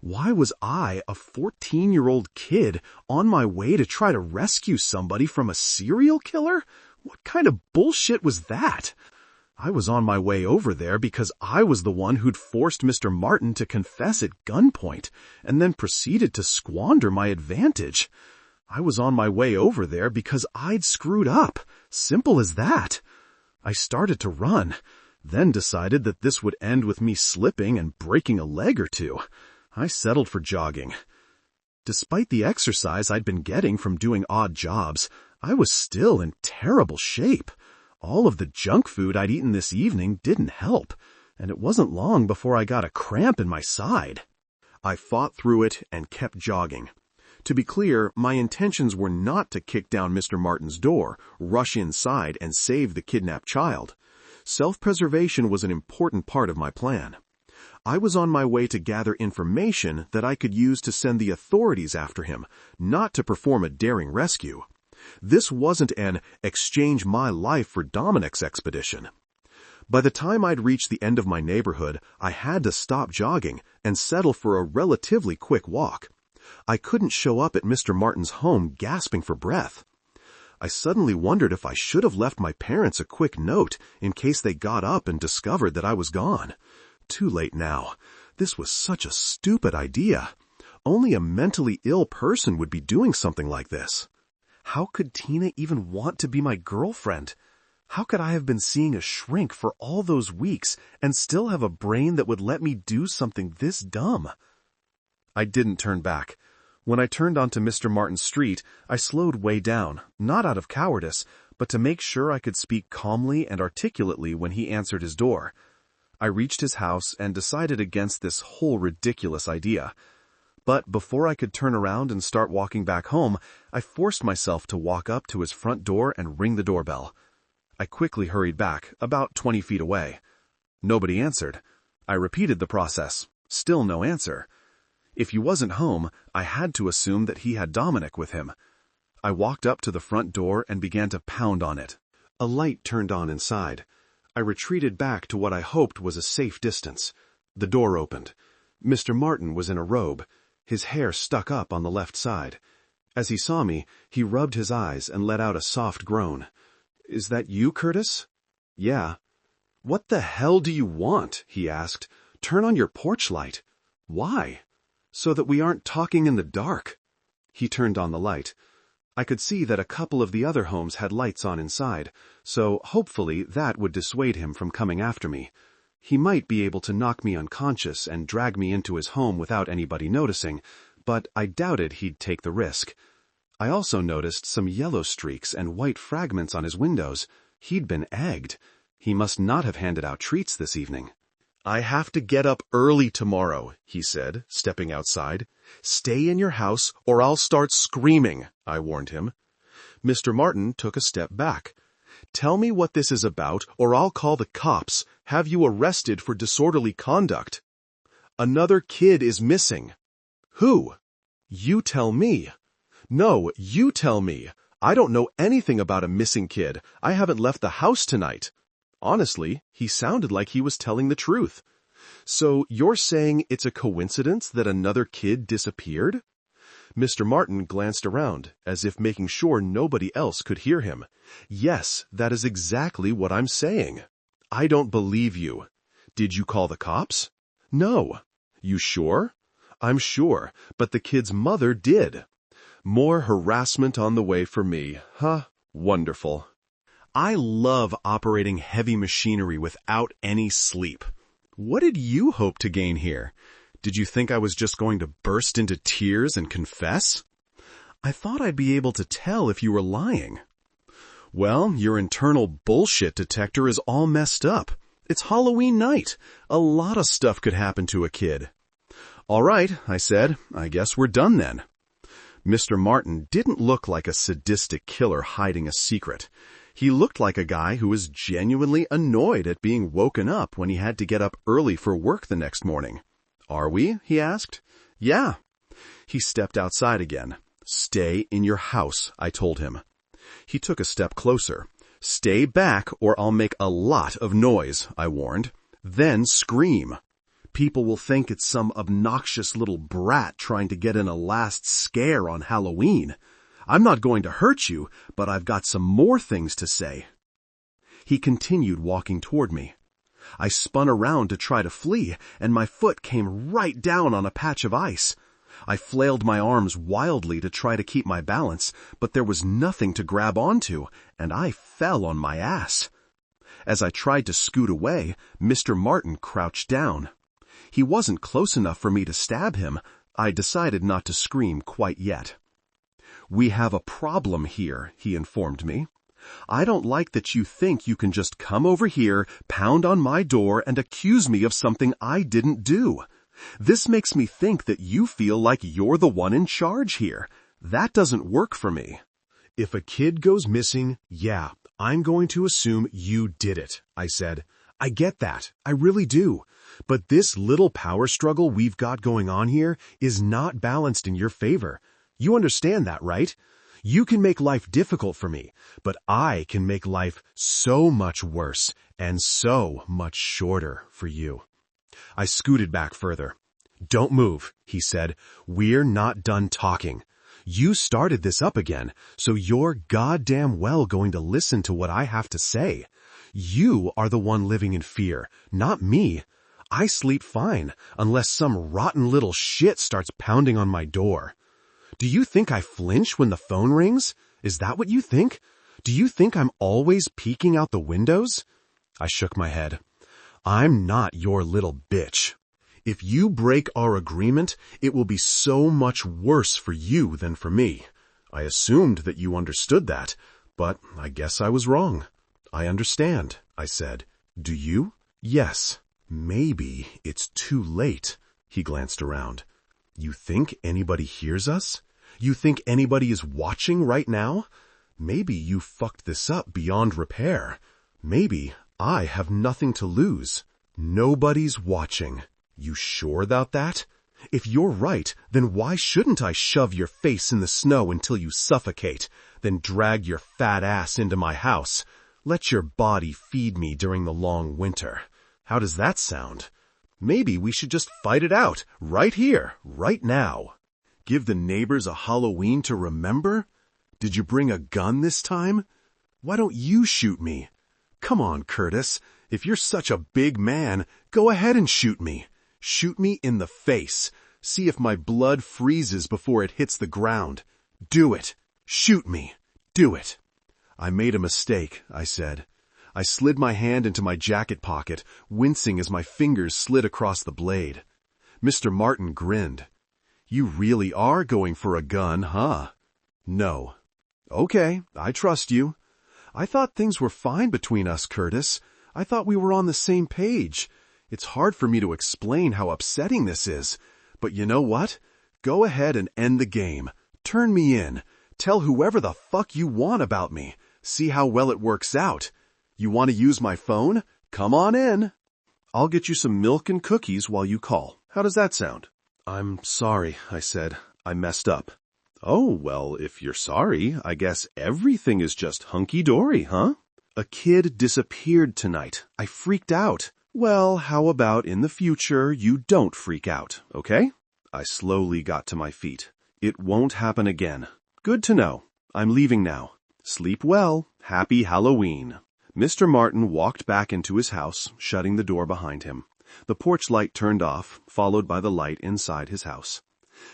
Why was I, a 14-year-old kid, on my way to try to rescue somebody from a serial killer? What kind of bullshit was that? I was on my way over there because I was the one who'd forced Mr. Martin to confess at gunpoint and then proceeded to squander my advantage. I was on my way over there because I'd screwed up. Simple as that. I started to run, then decided that this would end with me slipping and breaking a leg or two. I settled for jogging. Despite the exercise I'd been getting from doing odd jobs, I was still in terrible shape. All of the junk food I'd eaten this evening didn't help, and it wasn't long before I got a cramp in my side. I fought through it and kept jogging. To be clear, my intentions were not to kick down Mr. Martin's door, rush inside, and save the kidnapped child. Self-preservation was an important part of my plan. I was on my way to gather information that I could use to send the authorities after him, not to perform a daring rescue. This wasn't an exchange my life for Dominic's expedition. By the time I'd reached the end of my neighborhood, I had to stop jogging and settle for a relatively quick walk. I couldn't show up at Mr. Martin's home gasping for breath. I suddenly wondered if I should have left my parents a quick note in case they got up and discovered that I was gone. Too late now. This was such a stupid idea. Only a mentally ill person would be doing something like this. How could Tina even want to be my girlfriend? How could I have been seeing a shrink for all those weeks and still have a brain that would let me do something this dumb? I didn't turn back. When I turned onto Mr. Martin's street, I slowed way down, not out of cowardice, but to make sure I could speak calmly and articulately when he answered his door. I reached his house and decided against this whole ridiculous idea. But before I could turn around and start walking back home, I forced myself to walk up to his front door and ring the doorbell. I quickly hurried back, about 20 feet away. Nobody answered. I repeated the process. Still no answer. If he wasn't home, I had to assume that he had Dominic with him. I walked up to the front door and began to pound on it. A light turned on inside. I retreated back to what I hoped was a safe distance. The door opened. Mr. Martin was in a robe. His hair stuck up on the left side. As he saw me, he rubbed his eyes and let out a soft groan. "Is that you, Curtis?" "Yeah." "What the hell do you want?" he asked. "Turn on your porch light." "Why?" "So that we aren't talking in the dark." He turned on the light. I could see that a couple of the other homes had lights on inside, so hopefully that would dissuade him from coming after me. He might be able to knock me unconscious and drag me into his home without anybody noticing, but I doubted he'd take the risk. I also noticed some yellow streaks and white fragments on his windows. He'd been egged. He must not have handed out treats this evening. "I have to get up early tomorrow," he said, stepping outside. "Stay in your house or I'll start screaming," I warned him. Mr. Martin took a step back. "Tell me what this is about or I'll call the cops, have you arrested for disorderly conduct." "Another kid is missing." "Who?" "You tell me." "No, you tell me. I don't know anything about a missing kid. I haven't left the house tonight." Honestly, he sounded like he was telling the truth. "So you're saying it's a coincidence that another kid disappeared?" Mr. Martin glanced around, as if making sure nobody else could hear him. "Yes, that is exactly what I'm saying." "I don't believe you." "Did you call the cops?" "No." "You sure?" "I'm sure, but the kid's mother did." More harassment on the way for me, huh? Wonderful. I love operating heavy machinery without any sleep. What did you hope to gain here? Did you think I was just going to burst into tears and confess? I thought I'd be able to tell if you were lying. Well, your internal bullshit detector is all messed up. It's Halloween night. A lot of stuff could happen to a kid. All right, I said. I guess we're done then. Mr. Martin didn't look like a sadistic killer hiding a secret. He looked like a guy who was genuinely annoyed at being woken up when he had to get up early for work the next morning. "Are we?" he asked. "Yeah." He stepped outside again. "Stay in your house," I told him. He took a step closer. "Stay back or I'll make a lot of noise," I warned. "Then scream. People will think it's some obnoxious little brat trying to get in a last scare on Halloween. I'm not going to hurt you, but I've got some more things to say." He continued walking toward me. I spun around to try to flee, and my foot came right down on a patch of ice. I flailed my arms wildly to try to keep my balance, but there was nothing to grab onto, and I fell on my ass. As I tried to scoot away, Mr. Martin crouched down. He wasn't close enough for me to stab him. I decided not to scream quite yet. "We have a problem here," he informed me. "I don't like that you think you can just come over here, pound on my door, and accuse me of something I didn't do. This makes me think that you feel like you're the one in charge here. That doesn't work for me." "If a kid goes missing, yeah, I'm going to assume you did it," I said. "I get that. I really do. But this little power struggle we've got going on here is not balanced in your favor. You understand that, right? You can make life difficult for me, but I can make life so much worse and so much shorter for you." I scooted back further. "Don't move," he said. "We're not done talking. You started this up again, so you're goddamn well going to listen to what I have to say. You are the one living in fear, not me. I sleep fine, unless some rotten little shit starts pounding on my door. Do you think I flinch when the phone rings? Is that what you think? Do you think I'm always peeking out the windows? I shook my head. I'm not your little bitch. If you break our agreement, it will be so much worse for you than for me. I assumed that you understood that, but I guess I was wrong. I understand, I said. Do you? Yes. Maybe it's too late. He glanced around. You think anybody hears us? You think anybody is watching right now? Maybe you fucked this up beyond repair. Maybe I have nothing to lose. Nobody's watching. You sure about that? If you're right, then why shouldn't I shove your face in the snow until you suffocate, then drag your fat ass into my house? Let your body feed me during the long winter. How does that sound? Maybe we should just fight it out, right here, right now. Give the neighbors a Halloween to remember? Did you bring a gun this time? Why don't you shoot me? Come on, Curtis. If you're such a big man, go ahead and shoot me. Shoot me in the face. See if my blood freezes before it hits the ground. Do it. Shoot me. Do it. I made a mistake, I said. I slid my hand into my jacket pocket, wincing as my fingers slid across the blade. Mr. Martin grinned. You really are going for a gun, huh? No. Okay, I trust you. I thought things were fine between us, Curtis. I thought we were on the same page. It's hard for me to explain how upsetting this is. But you know what? Go ahead and end the game. Turn me in. Tell whoever the fuck you want about me. See how well it works out. You want to use my phone? Come on in. I'll get you some milk and cookies while you call. How does that sound? I'm sorry, I said. I messed up. Oh, well, if you're sorry, I guess everything is just hunky-dory, huh? A kid disappeared tonight. I freaked out. Well, how about in the future you don't freak out, okay? I slowly got to my feet. It won't happen again. Good to know. I'm leaving now. Sleep well. Happy Halloween. Mr. Martin walked back into his house, shutting the door behind him. The porch light turned off, followed by the light inside his house.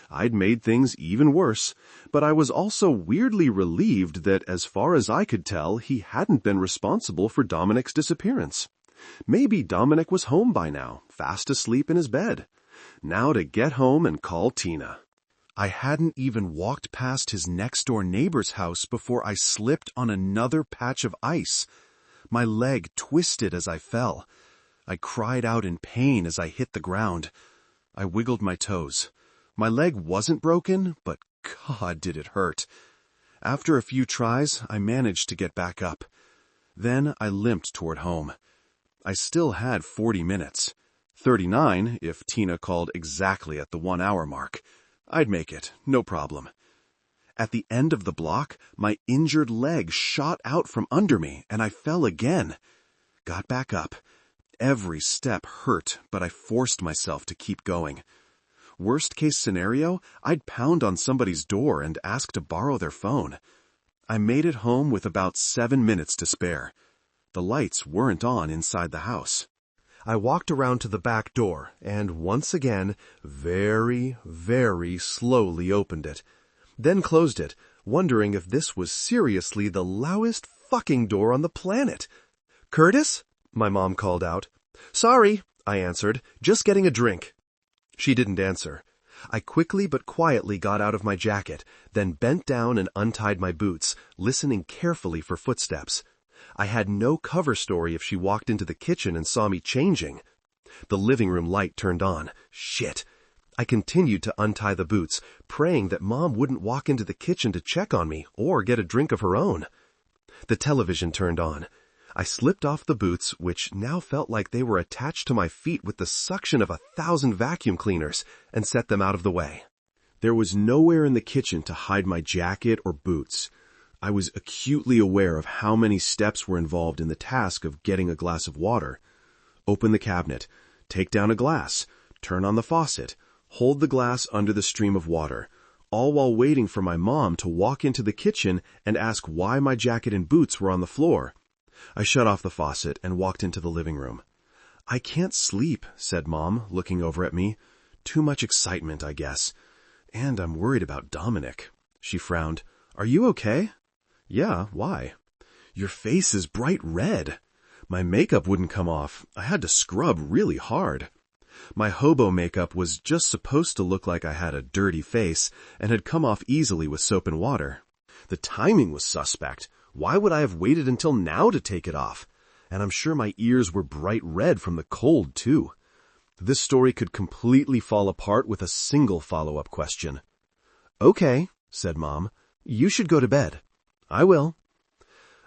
I'd made things even worse, but I was also weirdly relieved that, as far as I could tell, he hadn't been responsible for Dominic's disappearance. Maybe Dominic was home by now, fast asleep in his bed. Now to get home and call Tina. I hadn't even walked past his next-door neighbor's house before I slipped on another patch of ice. My leg twisted as I fell. I cried out in pain as I hit the ground. I wiggled my toes. My leg wasn't broken, but God, did it hurt. After a few tries, I managed to get back up. Then I limped toward home. I still had 40 minutes. 39 if Tina called exactly at the 1-hour mark. I'd make it, no problem. At the end of the block, my injured leg shot out from under me, and I fell again. Got back up. Every step hurt, but I forced myself to keep going. Worst case scenario, I'd pound on somebody's door and ask to borrow their phone. I made it home with about 7 minutes to spare. The lights weren't on inside the house. I walked around to the back door and once again, very, very slowly opened it. Then closed it, wondering if this was seriously the loudest fucking door on the planet. "Curtis?" my mom called out. "Sorry," I answered, "just getting a drink." She didn't answer. I quickly but quietly got out of my jacket, then bent down and untied my boots, listening carefully for footsteps. I had no cover story if she walked into the kitchen and saw me changing. The living room light turned on. Shit. I continued to untie the boots, praying that Mom wouldn't walk into the kitchen to check on me or get a drink of her own. The television turned on. I slipped off the boots, which now felt like they were attached to my feet with the suction of 1,000 vacuum cleaners, and set them out of the way. There was nowhere in the kitchen to hide my jacket or boots. I was acutely aware of how many steps were involved in the task of getting a glass of water. Open the cabinet, take down a glass, turn on the faucet, hold the glass under the stream of water, all while waiting for my mom to walk into the kitchen and ask why my jacket and boots were on the floor. I shut off the faucet and walked into the living room. "I can't sleep," said Mom, looking over at me. "Too much excitement, I guess. And I'm worried about Dominic." She frowned. "Are you okay?" "Yeah, why?" "Your face is bright red." My makeup wouldn't come off. I had to scrub really hard. My hobo makeup was just supposed to look like I had a dirty face and had come off easily with soap and water. The timing was suspect. Why would I have waited until now to take it off? And I'm sure my ears were bright red from the cold, too. This story could completely fall apart with a single follow-up question. "Okay," said Mom. "You should go to bed." "I will."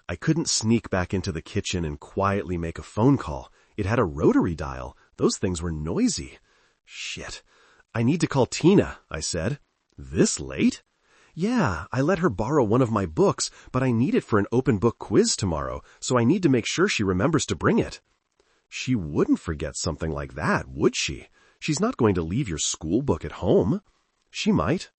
I couldn't sneak back into the kitchen and quietly make a phone call. It had a rotary dial. Those things were noisy. Shit. "I need to call Tina," I said. "This late?" "Yeah, I let her borrow one of my books, but I need it for an open book quiz tomorrow, so I need to make sure she remembers to bring it." "She wouldn't forget something like that, would she? She's not going to leave your school book at home." "She might."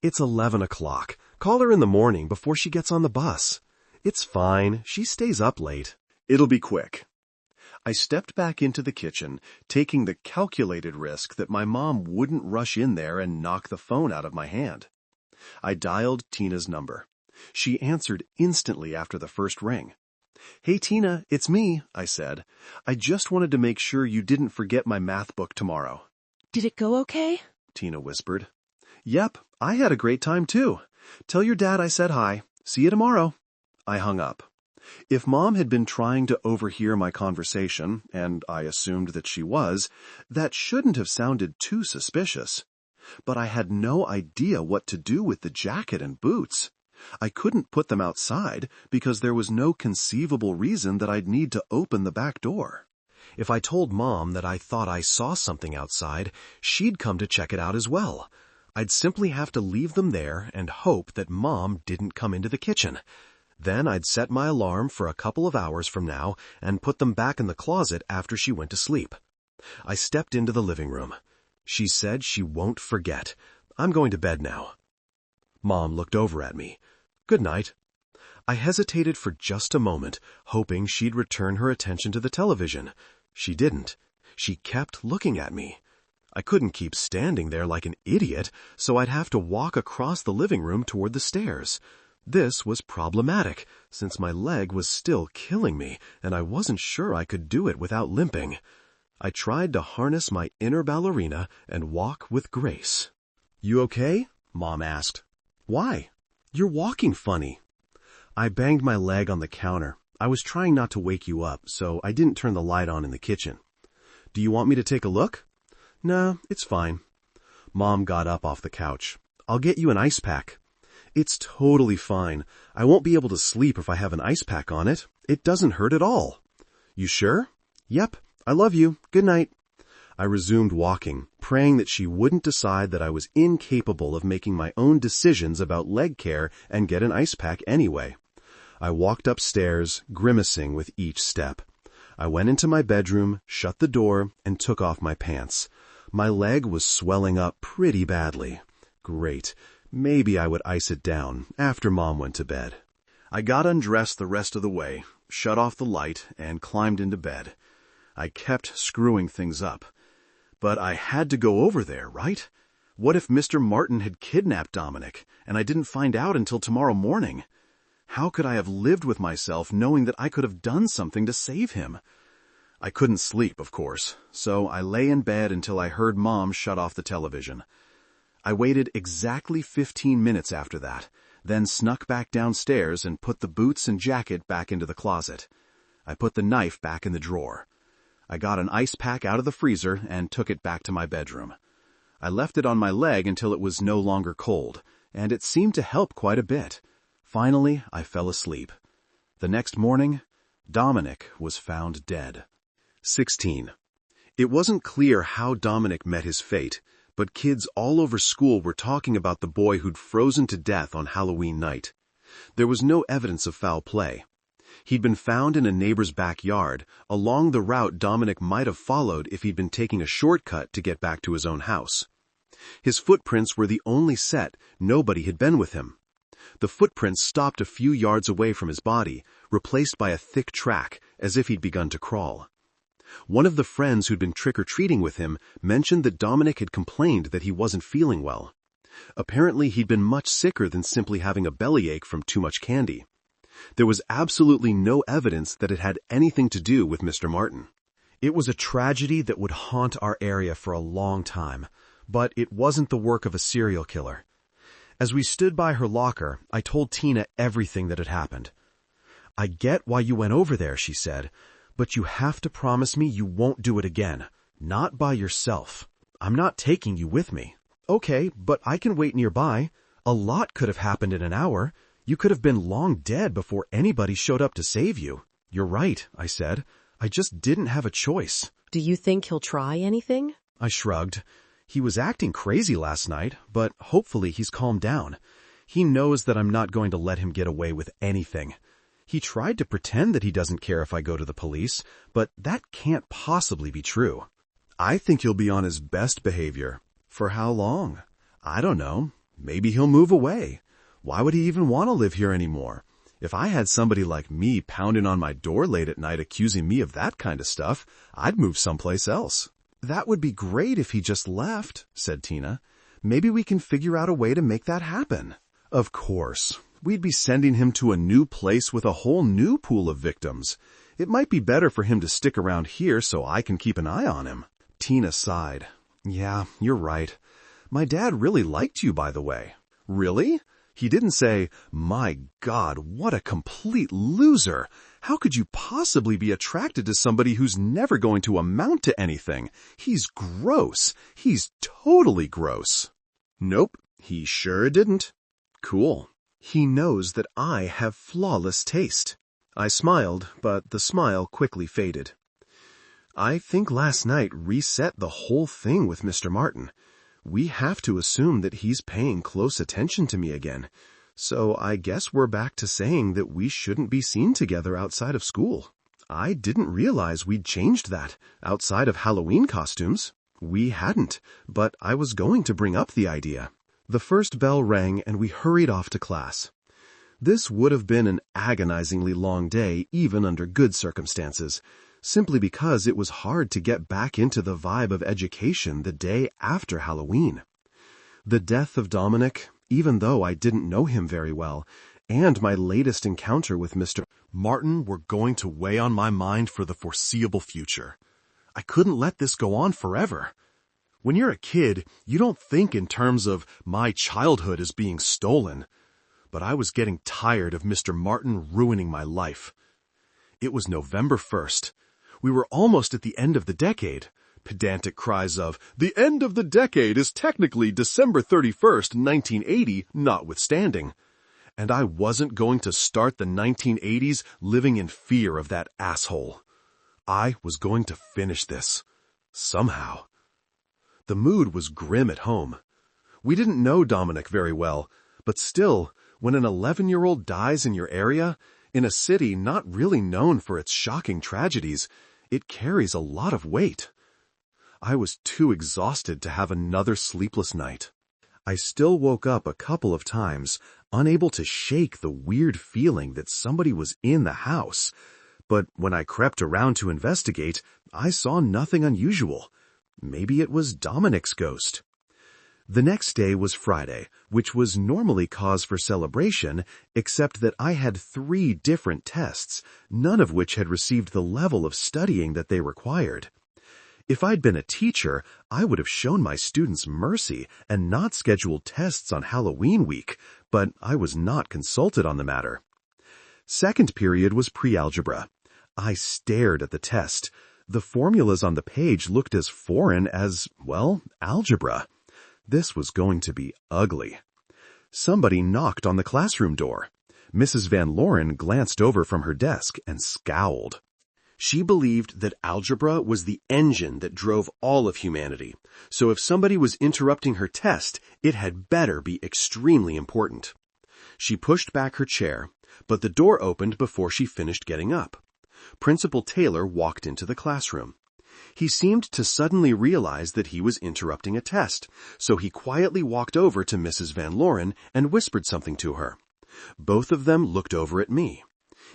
"It's 11 o'clock. Call her in the morning before she gets on the bus." "It's fine. She stays up late." "It'll be quick." I stepped back into the kitchen, taking the calculated risk that my mom wouldn't rush in there and knock the phone out of my hand. I dialed Tina's number. She answered instantly after the first ring. "Hey, Tina, it's me," I said. "I just wanted to make sure you didn't forget my math book tomorrow." Did it go okay? Tina whispered. "Yep, I had a great time too. Tell your dad I said hi. See you tomorrow." I hung up. If Mom had been trying to overhear my conversation, and I assumed that she was, that shouldn't have sounded too suspicious. But I had no idea what to do with the jacket and boots. I couldn't put them outside because there was no conceivable reason that I'd need to open the back door. If I told Mom that I thought I saw something outside, she'd come to check it out as well. I'd simply have to leave them there and hope that Mom didn't come into the kitchen. Then I'd set my alarm for a couple of hours from now and put them back in the closet after she went to sleep. I stepped into the living room. She said she won't forget. I'm going to bed now. Mom looked over at me. Good night. I hesitated for just a moment, hoping she'd return her attention to the television. She didn't. She kept looking at me. I couldn't keep standing there like an idiot, so I'd have to walk across the living room toward the stairs. This was problematic, since my leg was still killing me, and I wasn't sure I could do it without limping. I tried to harness my inner ballerina and walk with grace. You okay? Mom asked. Why? You're walking funny. I banged my leg on the counter. I was trying not to wake you up, so I didn't turn the light on in the kitchen. Do you want me to take a look? No, it's fine. Mom got up off the couch. I'll get you an ice pack. It's totally fine. I won't be able to sleep if I have an ice pack on it. It doesn't hurt at all. You sure? Yep. I love you. Good night. I resumed walking, praying that she wouldn't decide that I was incapable of making my own decisions about leg care and get an ice pack anyway. I walked upstairs, grimacing with each step. I went into my bedroom, shut the door, and took off my pants. My leg was swelling up pretty badly. Great. Maybe I would ice it down after Mom went to bed. I got undressed the rest of the way, shut off the light, and climbed into bed. I kept screwing things up. But I had to go over there, right? What if Mr. Martin had kidnapped Dominic, and I didn't find out until tomorrow morning? How could I have lived with myself knowing that I could have done something to save him? I couldn't sleep, of course, so I lay in bed until I heard Mom shut off the television. I waited exactly 15 minutes after that, then snuck back downstairs and put the boots and jacket back into the closet. I put the knife back in the drawer. I got an ice pack out of the freezer and took it back to my bedroom. I left it on my leg until it was no longer cold, and it seemed to help quite a bit. Finally, I fell asleep. The next morning, Dominic was found dead. 16. It wasn't clear how Dominic met his fate, but kids all over school were talking about the boy who'd frozen to death on Halloween night. There was no evidence of foul play. He'd been found in a neighbor's backyard, along the route Dominic might have followed if he'd been taking a shortcut to get back to his own house. His footprints were the only set. Nobody had been with him. The footprints stopped a few yards away from his body, replaced by a thick track, as if he'd begun to crawl. One of the friends who'd been trick-or-treating with him mentioned that Dominic had complained that he wasn't feeling well. Apparently, he'd been much sicker than simply having a bellyache from too much candy. There was absolutely no evidence that it had anything to do with Mr. Martin. It was a tragedy that would haunt our area for a long time, but it wasn't the work of a serial killer. As we stood by her locker, I told Tina everything that had happened. "I get why you went over there," she said, "but you have to promise me you won't do it again. Not by yourself. I'm not taking you with me." "Okay, but I can wait nearby. A lot could have happened in an hour. You could have been long dead before anybody showed up to save you." "You're right," I said. "I just didn't have a choice." Do you think he'll try anything? I shrugged. He was acting crazy last night, but hopefully he's calmed down. He knows that I'm not going to let him get away with anything. He tried to pretend that he doesn't care if I go to the police, but that can't possibly be true. I think he'll be on his best behavior. For how long? I don't know. Maybe he'll move away. Why would he even want to live here anymore? If I had somebody like me pounding on my door late at night accusing me of that kind of stuff, I'd move someplace else. "That would be great if he just left," said Tina. "Maybe we can figure out a way to make that happen." Of course. We'd be sending him to a new place with a whole new pool of victims. It might be better for him to stick around here so I can keep an eye on him. Tina sighed. "Yeah, you're right. My dad really liked you, by the way." "Really?" He didn't say, "My God, what a complete loser. How could you possibly be attracted to somebody who's never going to amount to anything? He's gross. He's totally gross." Nope, he sure didn't. Cool. He knows that I have flawless taste. I smiled, but the smile quickly faded. I think last night reset the whole thing with Mr. Martin. We have to assume that he's paying close attention to me again. So I guess we're back to saying that we shouldn't be seen together outside of school. I didn't realize we'd changed that, outside of Halloween costumes. We hadn't, but I was going to bring up the idea. The first bell rang and we hurried off to class. This would have been an agonizingly long day, even under good circumstances, simply because it was hard to get back into the vibe of education the day after Halloween. The death of Dominic, even though I didn't know him very well, and my latest encounter with Mr. Martin were going to weigh on my mind for the foreseeable future. I couldn't let this go on forever. When you're a kid, you don't think in terms of my childhood as being stolen. But I was getting tired of Mr. Martin ruining my life. It was November 1st. We were almost at the end of the decade. Pedantic cries of, "The end of the decade is technically December 31st, 1980, notwithstanding." And I wasn't going to start the 1980s living in fear of that asshole. I was going to finish this. Somehow. The mood was grim at home. We didn't know Dominic very well, but still, when an 11-year-old dies in your area, in a city not really known for its shocking tragedies, it carries a lot of weight. I was too exhausted to have another sleepless night. I still woke up a couple of times, unable to shake the weird feeling that somebody was in the house. But when I crept around to investigate, I saw nothing unusual. Maybe it was Dominic's ghost. The next day was Friday, which was normally cause for celebration, except that I had 3 different tests, none of which had received the level of studying that they required. If I'd been a teacher, I would have shown my students mercy and not scheduled tests on Halloween week, but I was not consulted on the matter. Second period was pre-algebra. I stared at the test. The formulas on the page looked as foreign as, well, algebra. This was going to be ugly. Somebody knocked on the classroom door. Mrs. Van Loren glanced over from her desk and scowled. She believed that algebra was the engine that drove all of humanity, so if somebody was interrupting her test, it had better be extremely important. She pushed back her chair, but the door opened before she finished getting up. Principal Taylor walked into the classroom. He seemed to suddenly realize that he was interrupting a test, so he quietly walked over to Mrs. Van Loren and whispered something to her. Both of them looked over at me.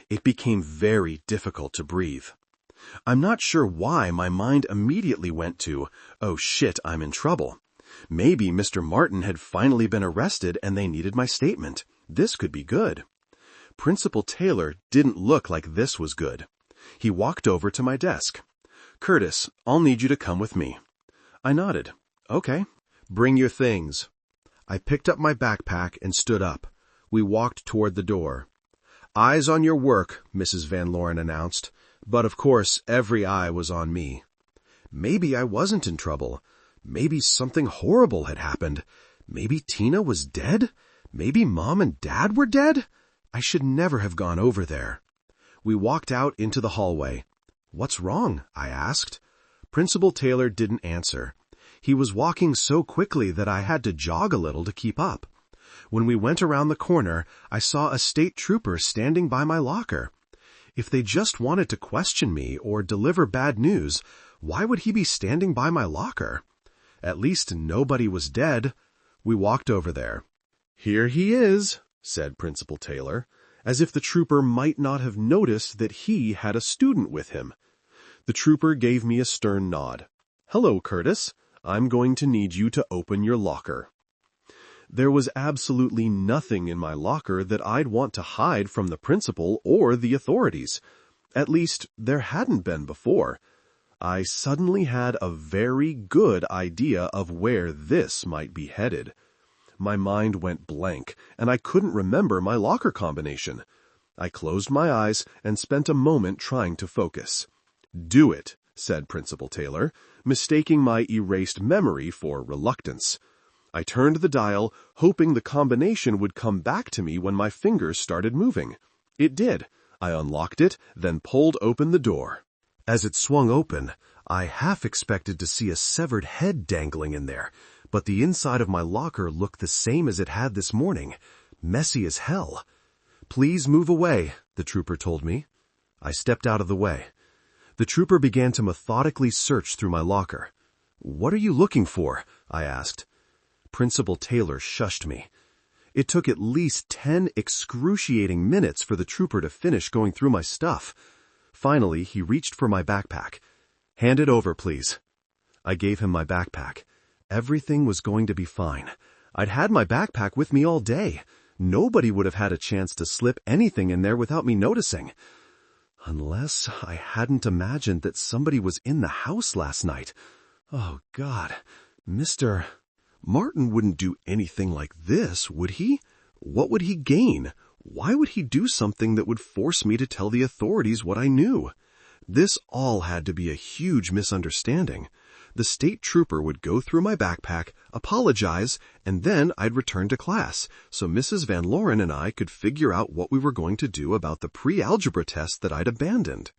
It became very difficult to breathe. I'm not sure why my mind immediately went to, oh shit, I'm in trouble. Maybe Mr. Martin had finally been arrested and they needed my statement. This could be good. Principal Taylor didn't look like this was good. He walked over to my desk. Curtis, I'll need you to come with me. I nodded. Okay. Bring your things. I picked up my backpack and stood up. We walked toward the door. Eyes on your work, Mrs. Van Loren announced. But of course, every eye was on me. Maybe I wasn't in trouble. Maybe something horrible had happened. Maybe Tina was dead? Maybe Mom and Dad were dead? I should never have gone over there. We walked out into the hallway. What's wrong? I asked. Principal Taylor didn't answer. He was walking so quickly that I had to jog a little to keep up. When we went around the corner, I saw a state trooper standing by my locker. If they just wanted to question me or deliver bad news, why would he be standing by my locker? At least nobody was dead. We walked over there. Here he is, said Principal Taylor, as if the trooper might not have noticed that he had a student with him. The trooper gave me a stern nod. Hello, Curtis. I'm going to need you to open your locker. There was absolutely nothing in my locker that I'd want to hide from the principal or the authorities. At least, there hadn't been before. I suddenly had a very good idea of where this might be headed. My mind went blank, and I couldn't remember my locker combination. I closed my eyes and spent a moment trying to focus. Do it, said Principal Taylor, mistaking my erased memory for reluctance. I turned the dial, hoping the combination would come back to me when my fingers started moving. It did. I unlocked it, then pulled open the door. As it swung open, I half expected to see a severed head dangling in there, but the inside of my locker looked the same as it had this morning, messy as hell. Please move away, the trooper told me. I stepped out of the way. The trooper began to methodically search through my locker. What are you looking for? I asked. Principal Taylor shushed me. It took at least 10 excruciating minutes for the trooper to finish going through my stuff. Finally, he reached for my backpack. Hand it over, please. I gave him my backpack. Everything was going to be fine. I'd had my backpack with me all day. Nobody would have had a chance to slip anything in there without me noticing. Unless I hadn't imagined that somebody was in the house last night. Oh, God. Mr. Martin wouldn't do anything like this, would he? What would he gain? Why would he do something that would force me to tell the authorities what I knew? This all had to be a huge misunderstanding. The state trooper would go through my backpack, apologize, and then I'd return to class, so Mrs. Van Loren and I could figure out what we were going to do about the pre-algebra test that I'd abandoned.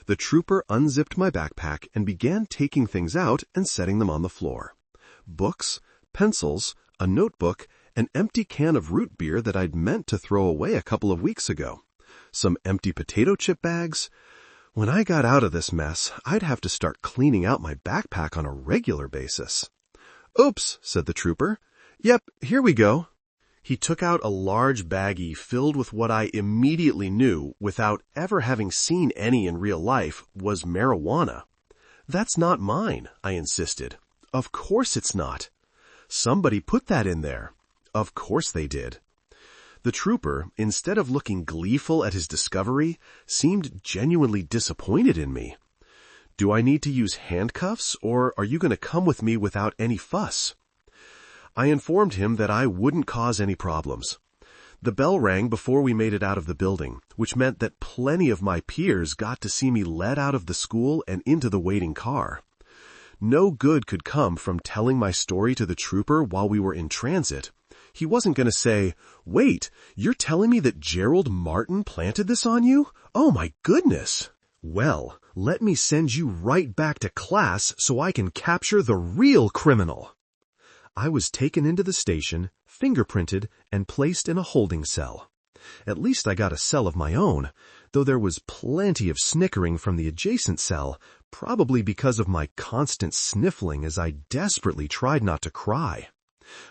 The trooper unzipped my backpack and began taking things out and setting them on the floor. Books, pencils, a notebook, an empty can of root beer that I'd meant to throw away a couple of weeks ago, some empty potato chip bags. When I got out of this mess, I'd have to start cleaning out my backpack on a regular basis. Oops, said the trooper. Yep, here we go. He took out a large baggie filled with what I immediately knew, without ever having seen any in real life, was marijuana. That's not mine, I insisted. Of course it's not. Somebody put that in there. Of course they did. The trooper, instead of looking gleeful at his discovery, seemed genuinely disappointed in me. Do I need to use handcuffs, or are you going to come with me without any fuss? I informed him that I wouldn't cause any problems. The bell rang before we made it out of the building, which meant that plenty of my peers got to see me led out of the school and into the waiting car. No good could come from telling my story to the trooper while we were in transit. He wasn't going to say, "Wait, you're telling me that Gerald Martin planted this on you? Oh my goodness." Well, let me send you right back to class so I can capture the real criminal. I was taken into the station, fingerprinted, and placed in a holding cell. At least I got a cell of my own. though there was plenty of snickering from the adjacent cell, probably because of my constant sniffling as I desperately tried not to cry.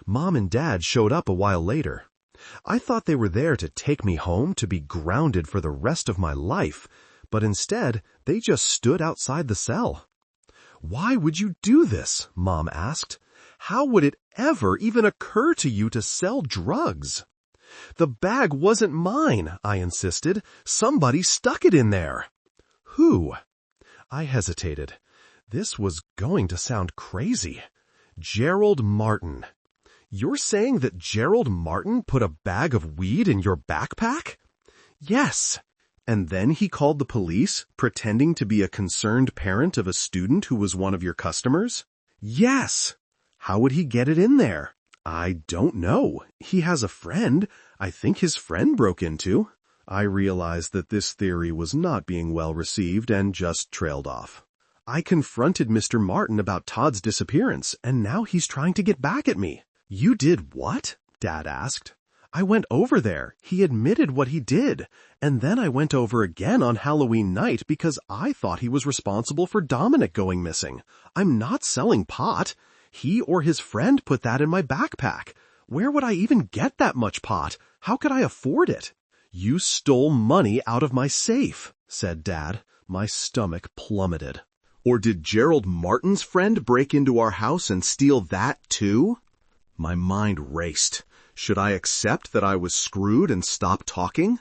Mom and Dad showed up a while later. I thought they were there to take me home to be grounded for the rest of my life, but instead they just stood outside the cell. "Why would you do this?" Mom asked. "How would it ever even occur to you to sell drugs?" "The bag wasn't mine," I insisted. "Somebody stuck it in there." "Who?" I hesitated. This was going to sound crazy. "Gerald Martin." "You're saying that Gerald Martin put a bag of weed in your backpack?" "Yes." "And then he called the police, pretending to be a concerned parent of a student who was one of your customers?" "Yes." "How would he get it in there?" "I don't know. He has a friend. I think his friend broke into." I realized that this theory was not being well received and just trailed off. "I confronted Mr. Martin about Todd's disappearance, and now he's trying to get back at me." "You did what?" Dad asked. "I went over there. He admitted what he did. And then I went over again on Halloween night because I thought he was responsible for Dominic going missing. I'm not selling pot. He or his friend put that in my backpack. Where would I even get that much pot? How could I afford it?" "You stole money out of my safe," said Dad. My stomach plummeted. "Or did Gerald Martin's friend break into our house and steal that too?" My mind raced. Should I accept that I was screwed and stop talking?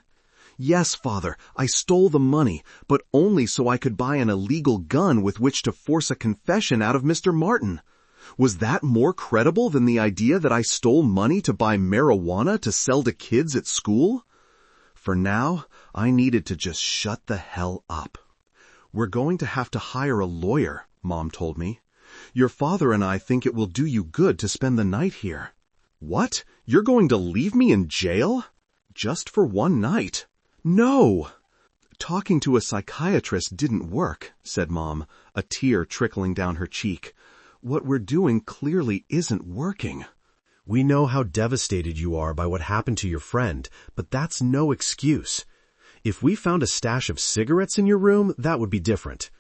"Yes, Father, I stole the money, but only so I could buy an illegal gun with which to force a confession out of Mr. Martin. Was that more credible than the idea that I stole money to buy marijuana to sell to kids at school?" For now, I needed to just shut the hell up. "We're going to have to hire a lawyer," Mom told me. "Your father and I think it will do you good to spend the night here." "What? You're going to leave me in jail?" "Just for one night." "No!" "Talking to a psychiatrist didn't work," said Mom, a tear trickling down her cheek. "What we're doing clearly isn't working." "We know how devastated you are by what happened to your friend, but that's no excuse. If we found a stash of cigarettes in your room, that would be different.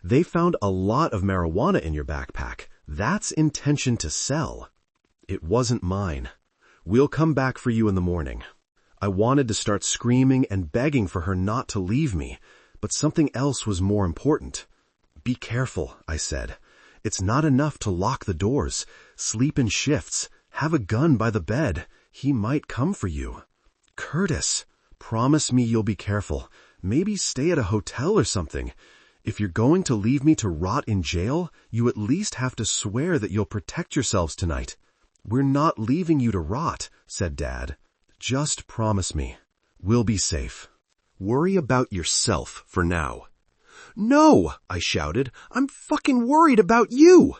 They found a lot of marijuana in your backpack. That's intention to sell. It wasn't mine. We'll come back for you in the morning." I wanted to start screaming and begging for her not to leave me, but something else was more important. "Be careful," I said. "It's not enough to lock the doors. Sleep in shifts. Have a gun by the bed. He might come for you. Curtis, promise me you'll be careful. Maybe stay at a hotel or something. If you're going to leave me to rot in jail, you at least have to swear that you'll protect yourselves tonight." "We're not leaving you to rot," said Dad. "Just promise me. We'll be safe. Worry about yourself for now." "No!" I shouted. "I'm fucking worried about you!"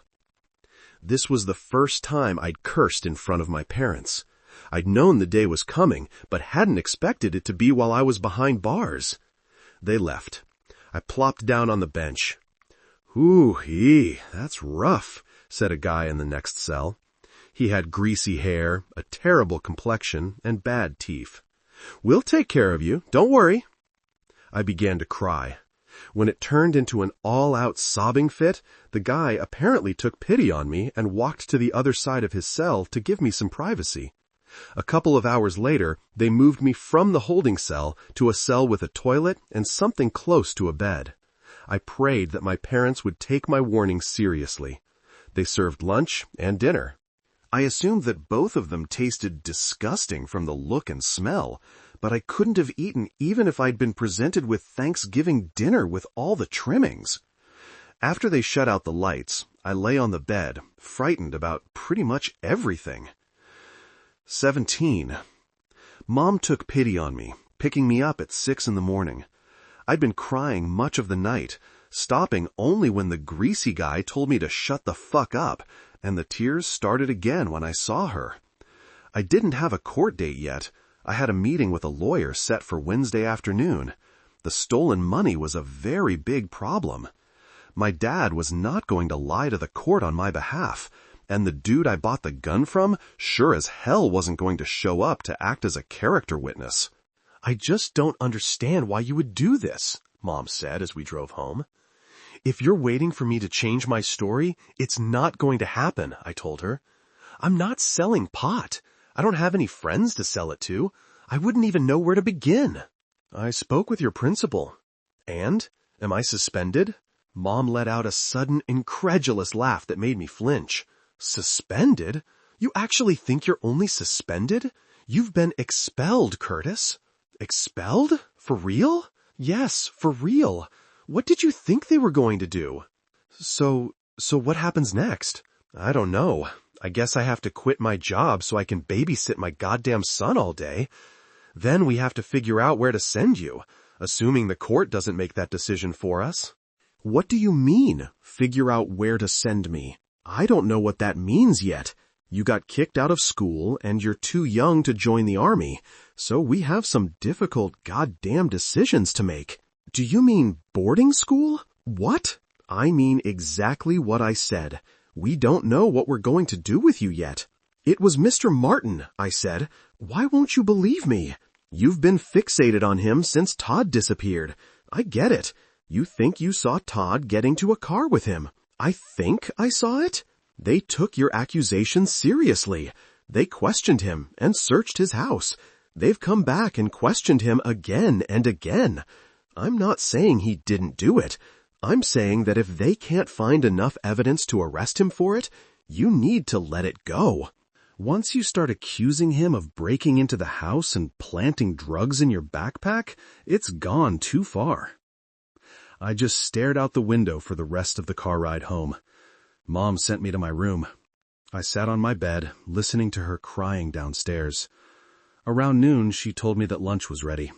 This was the first time I'd cursed in front of my parents. I'd known the day was coming, but hadn't expected it to be while I was behind bars. They left. I plopped down on the bench. "Ooh-ee, that's rough," said a guy in the next cell. He had greasy hair, a terrible complexion, and bad teeth. "We'll take care of you, don't worry." I began to cry. When it turned into an all-out sobbing fit, the guy apparently took pity on me and walked to the other side of his cell to give me some privacy. A couple of hours later, they moved me from the holding cell to a cell with a toilet and something close to a bed. I prayed that my parents would take my warning seriously. They served lunch and dinner. I assumed that both of them tasted disgusting from the look and smell, but I couldn't have eaten even if I'd been presented with Thanksgiving dinner with all the trimmings. After they shut out the lights, I lay on the bed, frightened about pretty much everything. 17. Mom took pity on me, picking me up at 6 in the morning. I'd been crying much of the night, stopping only when the greasy guy told me to shut the fuck up, and the tears started again when I saw her. I didn't have a court date yet. I had a meeting with a lawyer set for Wednesday afternoon. The stolen money was a very big problem. My dad was not going to lie to the court on my behalf, and the dude I bought the gun from sure as hell wasn't going to show up to act as a character witness. I just don't understand why you would do this, Mom said as we drove home. If you're waiting for me to change my story, it's not going to happen, I told her. I'm not selling pot. I don't have any friends to sell it to. I wouldn't even know where to begin. I spoke with your principal. And? Am I suspended? Mom let out a sudden, incredulous laugh that made me flinch. Suspended? You actually think you're only suspended? You've been expelled, Curtis. Expelled? For real? Yes, for real. What did you think they were going to do? So what happens next? I don't know. I guess I have to quit my job so I can babysit my goddamn son all day. Then we have to figure out where to send you, assuming the court doesn't make that decision for us. What do you mean, figure out where to send me? I don't know what that means yet. You got kicked out of school and you're too young to join the army, so we have some difficult goddamn decisions to make. Do you mean boarding school? What? I mean exactly what I said. We don't know what we're going to do with you yet. It was Mr. Martin, I said. Why won't you believe me? You've been fixated on him since Todd disappeared. I get it. You think you saw Todd get into a car with him. I think I saw it? They took your accusations seriously. They questioned him and searched his house. They've come back and questioned him again and again. I'm not saying he didn't do it. I'm saying that if they can't find enough evidence to arrest him for it, you need to let it go. Once you start accusing him of breaking into the house and planting drugs in your backpack, it's gone too far. I just stared out the window for the rest of the car ride home. Mom sent me to my room. I sat on my bed, listening to her crying downstairs. Around noon, she told me that lunch was ready.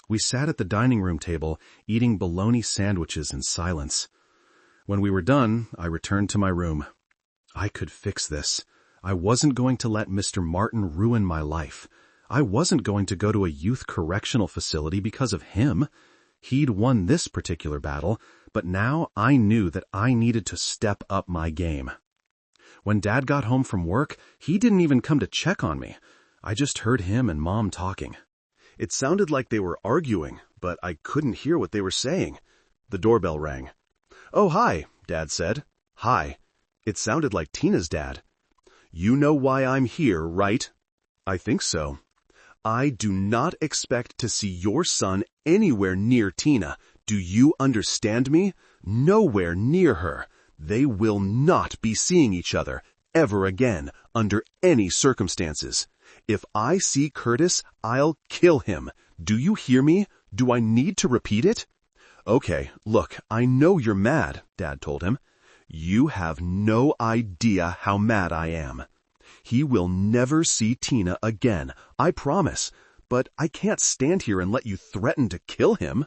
We sat at the dining room table, eating bologna sandwiches in silence. When we were done, I returned to my room. I could fix this. I wasn't going to let Mr. Martin ruin my life. I wasn't going to go to a youth correctional facility because of him. He'd won this particular battle, but now I knew that I needed to step up my game. When Dad got home from work, he didn't even come to check on me. I just heard him and Mom talking. It sounded like they were arguing, but I couldn't hear what they were saying. The doorbell rang. "Oh, hi," Dad said. "Hi." It sounded like Tina's dad. "You know why I'm here, right?" "I think so." "I do not expect to see your son anywhere near Tina. Do you understand me? Nowhere near her. They will not be seeing each other ever again under any circumstances. If I see Curtis, I'll kill him. Do you hear me? Do I need to repeat it?" "Okay, look, I know you're mad," Dad told him. "You have no idea how mad I am. He will never see Tina again, I promise. But I can't stand here and let you threaten to kill him.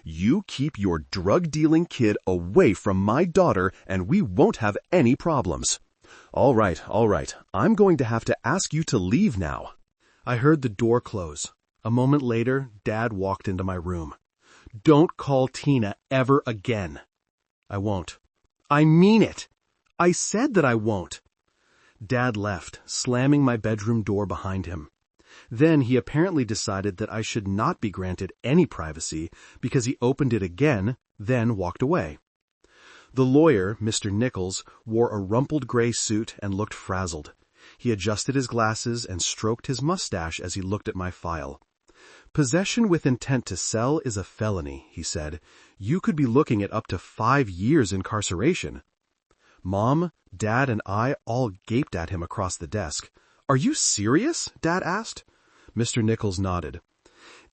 You keep your drug-dealing kid away from my daughter and we won't have any problems." All right. I'm going to have to ask you to leave now." I heard the door close. A moment later, Dad walked into my room. "Don't call Tina ever again." "I won't." "I mean it. I said that I won't." Dad left, slamming my bedroom door behind him. Then he apparently decided that I should not be granted any privacy because he opened it again, then walked away. The lawyer, Mr. Nichols, wore a rumpled gray suit and looked frazzled. He adjusted his glasses and stroked his mustache as he looked at my file. "Possession with intent to sell is a felony," he said. "You could be looking at up to 5 years incarceration." Mom, Dad, and I all gaped at him across the desk. "Are you serious?" Dad asked. Mr. Nichols nodded.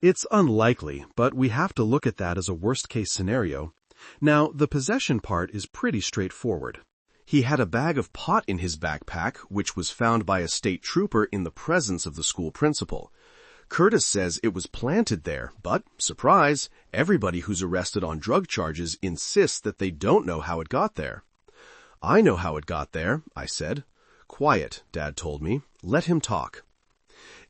"It's unlikely, but we have to look at that as a worst-case scenario. Now, the possession part is pretty straightforward. He had a bag of pot in his backpack, which was found by a state trooper in the presence of the school principal. Curtis says it was planted there, but, surprise, everybody who's arrested on drug charges insists that they don't know how it got there. "I know how it got there," I said. "Quiet," Dad told me. "Let him talk."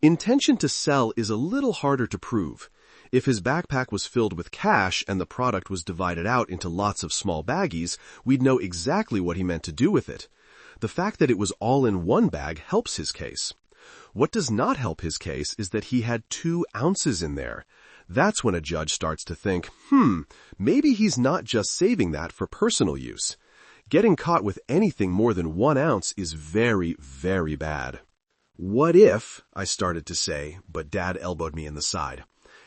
Intention to sell is a little harder to prove. If his backpack was filled with cash and the product was divided out into lots of small baggies, we'd know exactly what he meant to do with it. The fact that it was all in one bag helps his case. What does not help his case is that he had 2 ounces in there. That's when a judge starts to think, maybe he's not just saving that for personal use. Getting caught with anything more than 1 ounce is very, very bad. What if, I started to say, but Dad elbowed me in the side.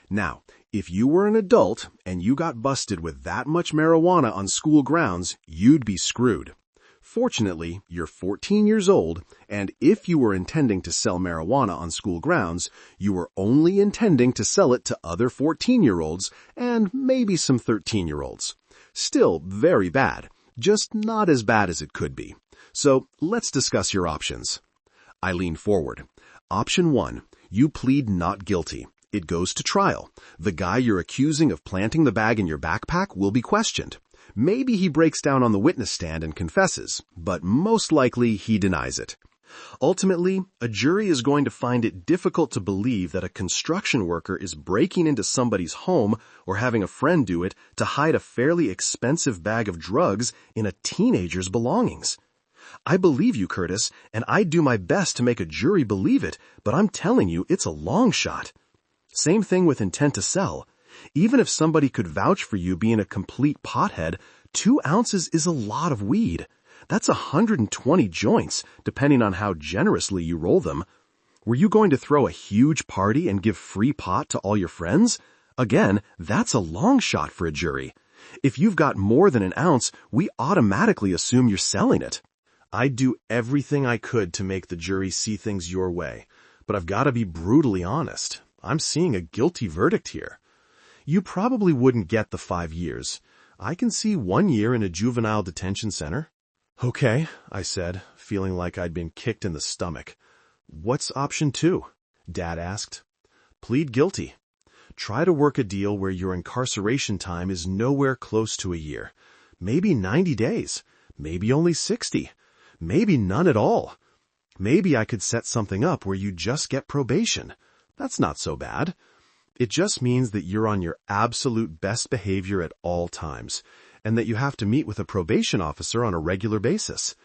Now, if you were an adult and you got busted with that much marijuana on school grounds, you'd be screwed. Fortunately, you're 14 years old, and if you were intending to sell marijuana on school grounds, you were only intending to sell it to other 14-year-olds and maybe some 13-year-olds. Still very bad, just not as bad as it could be. So let's discuss your options. I lean forward. Option 1, you plead not guilty. It goes to trial. The guy you're accusing of planting the bag in your backpack will be questioned. Maybe he breaks down on the witness stand and confesses, but most likely he denies it. Ultimately, a jury is going to find it difficult to believe that a construction worker is breaking into somebody's home or having a friend do it to hide a fairly expensive bag of drugs in a teenager's belongings. I believe you, Curtis, and I'd do my best to make a jury believe it, but I'm telling you, it's a long shot. Same thing with intent to sell. Even if somebody could vouch for you being a complete pothead, 2 ounces is a lot of weed. That's 120 joints, depending on how generously you roll them. Were you going to throw a huge party and give free pot to all your friends? Again, that's a long shot for a jury. If you've got more than 1 ounce, we automatically assume you're selling it. I'd do everything I could to make the jury see things your way, but I've got to be brutally honest. I'm seeing a guilty verdict here. You probably wouldn't get the 5 years. I can see 1 year in a juvenile detention center. Okay, I said, feeling like I'd been kicked in the stomach. What's option 2? Dad asked. Plead guilty. Try to work a deal where your incarceration time is nowhere close to a year. Maybe 90 days. Maybe only 60. Maybe none at all. Maybe I could set something up where you just get probation. That's not so bad. It just means that you're on your absolute best behavior at all times, and that you have to meet with a probation officer on a regular basis.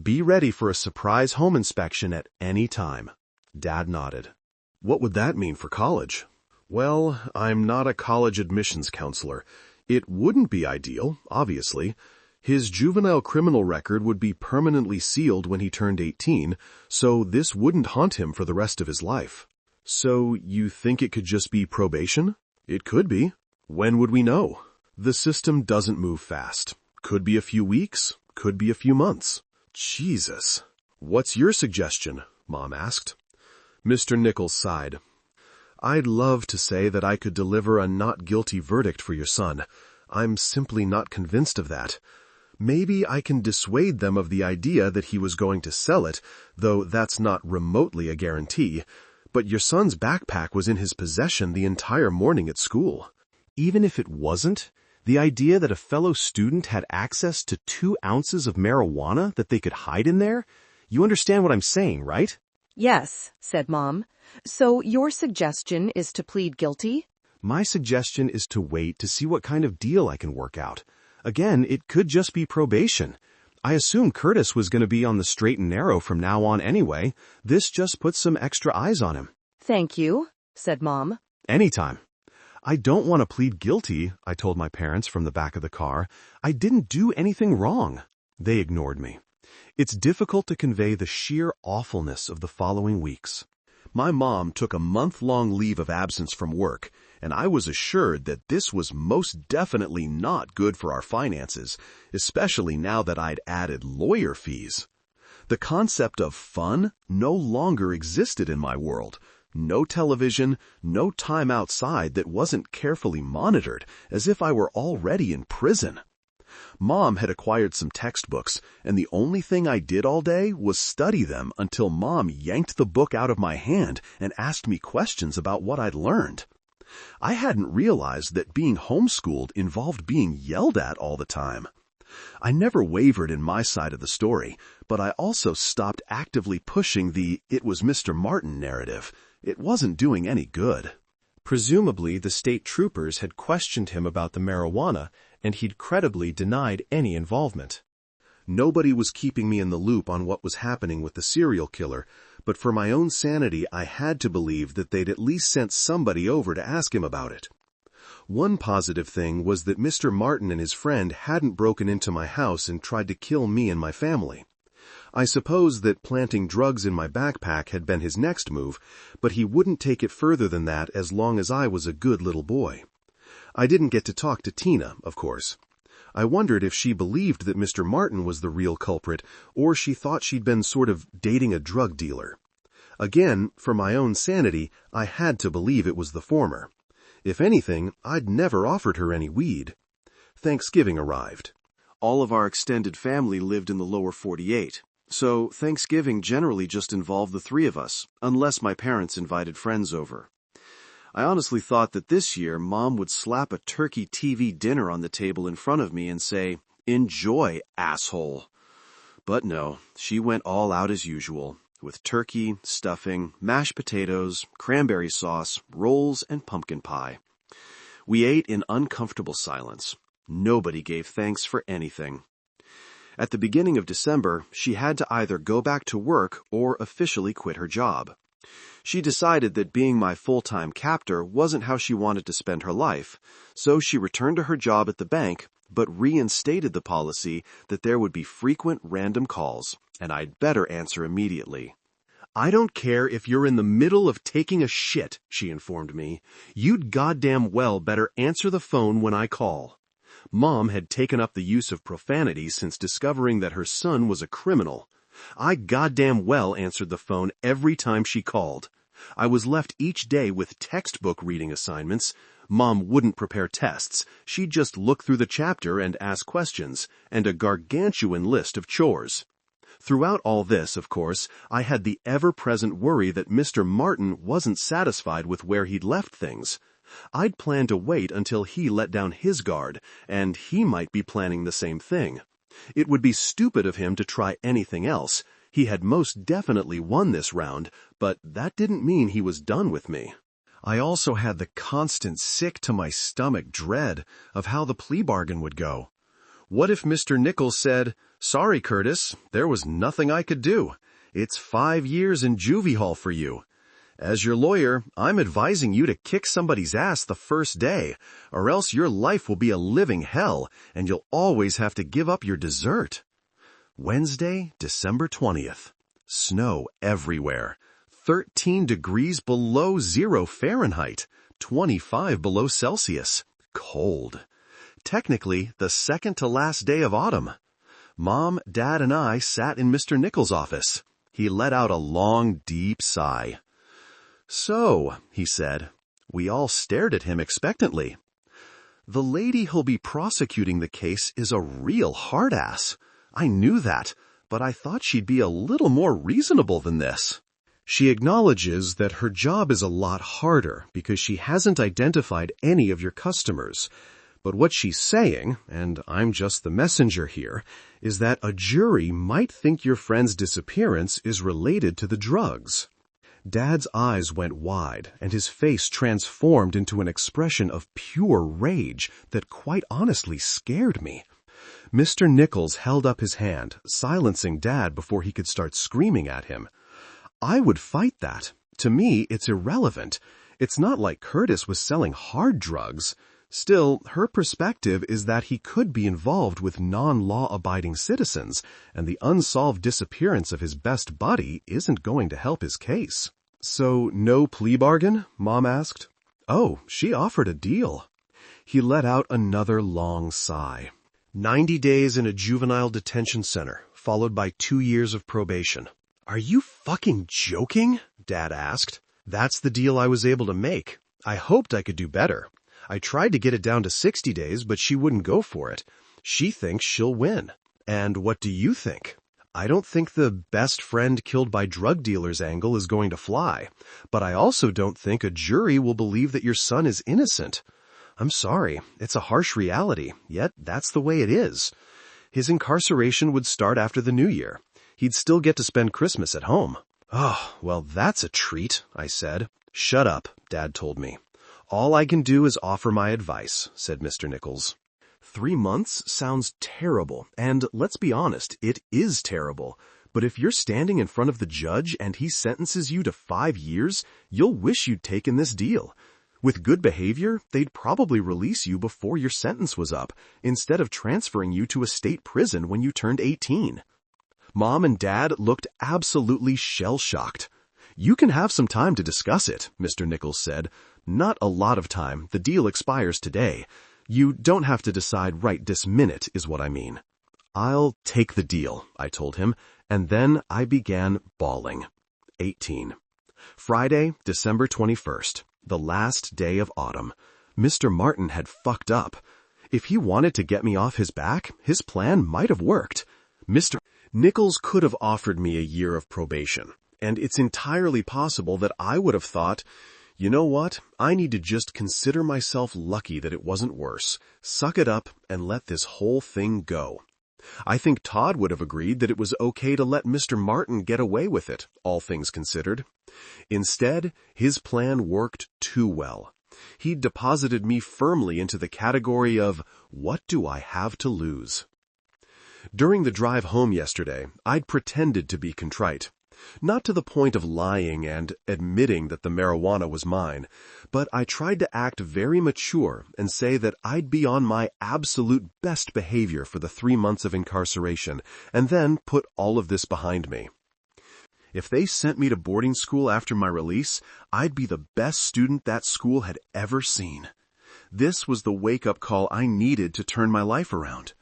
Be ready for a surprise home inspection at any time. Dad nodded. What would that mean for college? Well, I'm not a college admissions counselor. It wouldn't be ideal, obviously. His juvenile criminal record would be permanently sealed when he turned 18, so this wouldn't haunt him for the rest of his life. So you think it could just be probation? It could be. When would we know? The system doesn't move fast. Could be a few weeks, could be a few months. Jesus. What's your suggestion? Mom asked. Mr. Nichols sighed. I'd love to say that I could deliver a not guilty verdict for your son. I'm simply not convinced of that. Maybe I can dissuade them of the idea that he was going to sell it, though that's not remotely a guarantee. But your son's backpack was in his possession the entire morning at school. Even if it wasn't, the idea that a fellow student had access to 2 ounces of marijuana that they could hide in there? You understand what I'm saying, right? Yes, said Mom. So your suggestion is to plead guilty? My suggestion is to wait to see what kind of deal I can work out. Again, it could just be probation. I assumed Curtis was going to be on the straight and narrow from now on anyway. This just puts some extra eyes on him. Thank you, said Mom. Anytime. I don't want to plead guilty, I told my parents from the back of the car. I didn't do anything wrong. They ignored me. It's difficult to convey the sheer awfulness of the following weeks. My mom took a month-long leave of absence from work, and I was assured that this was most definitely not good for our finances, especially now that I'd added lawyer fees. The concept of fun no longer existed in my world. No television, no time outside that wasn't carefully monitored, as if I were already in prison. Mom had acquired some textbooks, and the only thing I did all day was study them until Mom yanked the book out of my hand and asked me questions about what I'd learned. I hadn't realized that being homeschooled involved being yelled at all the time. I never wavered in my side of the story, but I also stopped actively pushing the "it was Mr. Martin" narrative. It wasn't doing any good. Presumably, the state troopers had questioned him about the marijuana, and he'd credibly denied any involvement. Nobody was keeping me in the loop on what was happening with the serial killer, but for my own sanity I had to believe that they'd at least sent somebody over to ask him about it. One positive thing was that Mr. Martin and his friend hadn't broken into my house and tried to kill me and my family. I suppose that planting drugs in my backpack had been his next move, but he wouldn't take it further than that as long as I was a good little boy. I didn't get to talk to Tina, of course. I wondered if she believed that Mr. Martin was the real culprit, or she thought she'd been sort of dating a drug dealer. Again, for my own sanity, I had to believe it was the former. If anything, I'd never offered her any weed. Thanksgiving arrived. All of our extended family lived in the lower 48, so Thanksgiving generally just involved the three of us, unless my parents invited friends over. I honestly thought that this year Mom would slap a turkey TV dinner on the table in front of me and say, "Enjoy, asshole." But no, she went all out as usual, with turkey, stuffing, mashed potatoes, cranberry sauce, rolls, and pumpkin pie. We ate in uncomfortable silence. Nobody gave thanks for anything. At the beginning of December, she had to either go back to work or officially quit her job. She decided that being my full-time captor wasn't how she wanted to spend her life, so she returned to her job at the bank, but reinstated the policy that there would be frequent random calls, and I'd better answer immediately. "I don't care if you're in the middle of taking a shit," she informed me. "You'd goddamn well better answer the phone when I call." Mom had taken up the use of profanity since discovering that her son was a criminal. I goddamn well answered the phone every time she called. I was left each day with textbook reading assignments. Mom wouldn't prepare tests. She'd just look through the chapter and ask questions, and a gargantuan list of chores. Throughout all this, of course, I had the ever-present worry that Mr. Martin wasn't satisfied with where he'd left things. I'd planned to wait until he let down his guard, and he might be planning the same thing. It would be stupid of him to try anything else. He had most definitely won this round, but that didn't mean he was done with me. I also had the constant sick-to-my-stomach dread of how the plea bargain would go. What if Mr. Nichols said, "Sorry, Curtis, there was nothing I could do. It's 5 years in juvie hall for you. As your lawyer, I'm advising you to kick somebody's ass the first day, or else your life will be a living hell, and you'll always have to give up your dessert." Wednesday, December 20th. Snow everywhere. 13 degrees below 0 Fahrenheit. 25 below Celsius. Cold. Technically, the second to last day of autumn. Mom, Dad, and I sat in Mr. Nichols' office. He let out a long, deep sigh. "So," he said. We all stared at him expectantly. "The lady who'll be prosecuting the case is a real hard-ass. I knew that, but I thought she'd be a little more reasonable than this. She acknowledges that her job is a lot harder because she hasn't identified any of your customers. But what she's saying, and I'm just the messenger here, is that a jury might think your friend's disappearance is related to the drugs." Dad's eyes went wide, and his face transformed into an expression of pure rage that quite honestly scared me. Mr. Nichols held up his hand, silencing Dad before he could start screaming at him. "I would fight that. To me, it's irrelevant. It's not like Curtis was selling hard drugs. Still, her perspective is that he could be involved with non-law-abiding citizens, and the unsolved disappearance of his best buddy isn't going to help his case." "So, no plea bargain?" Mom asked. "Oh, she offered a deal." He let out another long sigh. 90 days in a juvenile detention center, followed by 2 years of probation. "Are you fucking joking?" Dad asked. "That's the deal I was able to make. I hoped I could do better. I tried to get it down to 60 days, but she wouldn't go for it. She thinks she'll win. And what do you think? I don't think the best friend killed by drug dealers angle is going to fly, but I also don't think a jury will believe that your son is innocent. I'm sorry, it's a harsh reality, yet that's the way it is. His incarceration would start after the new year. He'd still get to spend Christmas at home." "Oh, well, that's a treat," I said. "Shut up," Dad told me. "All I can do is offer my advice," said Mr. Nichols. 3 months sounds terrible, and let's be honest, it is terrible. But if you're standing in front of the judge and he sentences you to 5 years, you'll wish you'd taken this deal. With good behavior, they'd probably release you before your sentence was up, instead of transferring you to a state prison when you turned 18. Mom and Dad looked absolutely shell-shocked. "You can have some time to discuss it," Mr. Nichols said. "Not a lot of time. The deal expires today. You don't have to decide right this minute, is what I mean." "I'll take the deal," I told him, and then I began bawling. 18. Friday, December 21st, the last day of autumn. Mr. Martin had fucked up. If he wanted to get me off his back, his plan might have worked. Mr. Nichols could have offered me a year of probation, and it's entirely possible that I would have thought, you know what, I need to just consider myself lucky that it wasn't worse, suck it up, and let this whole thing go. I think Todd would have agreed that it was okay to let Mr. Martin get away with it, all things considered. Instead, his plan worked too well. He'd deposited me firmly into the category of, what do I have to lose? During the drive home yesterday, I'd pretended to be contrite. Not to the point of lying and admitting that the marijuana was mine, but I tried to act very mature and say that I'd be on my absolute best behavior for the 3 months of incarceration, and then put all of this behind me. If they sent me to boarding school after my release, I'd be the best student that school had ever seen. This was the wake-up call I needed to turn my life around.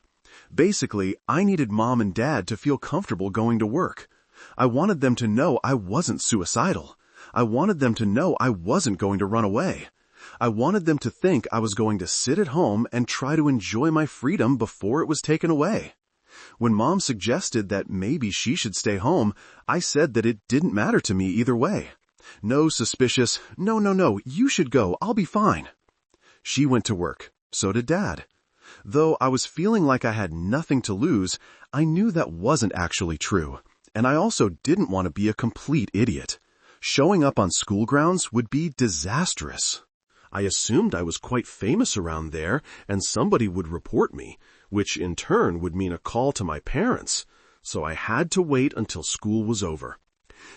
Basically, I needed Mom and Dad to feel comfortable going to work. I wanted them to know I wasn't suicidal. I wanted them to know I wasn't going to run away. I wanted them to think I was going to sit at home and try to enjoy my freedom before it was taken away. When Mom suggested that maybe she should stay home, I said that it didn't matter to me either way. No suspicious, no, you should go, I'll be fine. She went to work. So did Dad. Though I was feeling like I had nothing to lose, I knew that wasn't actually true. And I also didn't want to be a complete idiot. Showing up on school grounds would be disastrous. I assumed I was quite famous around there, and somebody would report me, which in turn would mean a call to my parents. So I had to wait until school was over.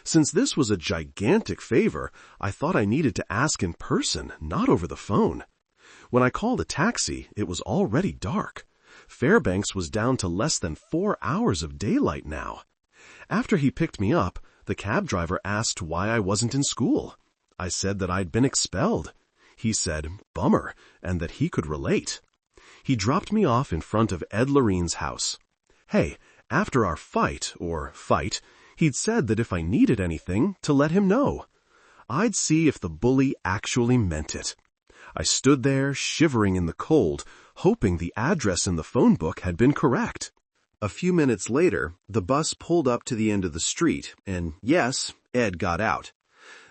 Since this was a gigantic favor, I thought I needed to ask in person, not over the phone. When I called a taxi, it was already dark. Fairbanks was down to less than 4 hours of daylight now. After he picked me up, the cab driver asked why I wasn't in school. I said that I'd been expelled. He said, bummer, and that he could relate. He dropped me off in front of Ed Lorene's house. Hey, after our fight, he'd said that if I needed anything, to let him know. I'd see if the bully actually meant it. I stood there, shivering in the cold, hoping the address in the phone book had been correct. A few minutes later, the bus pulled up to the end of the street, and yes, Ed got out.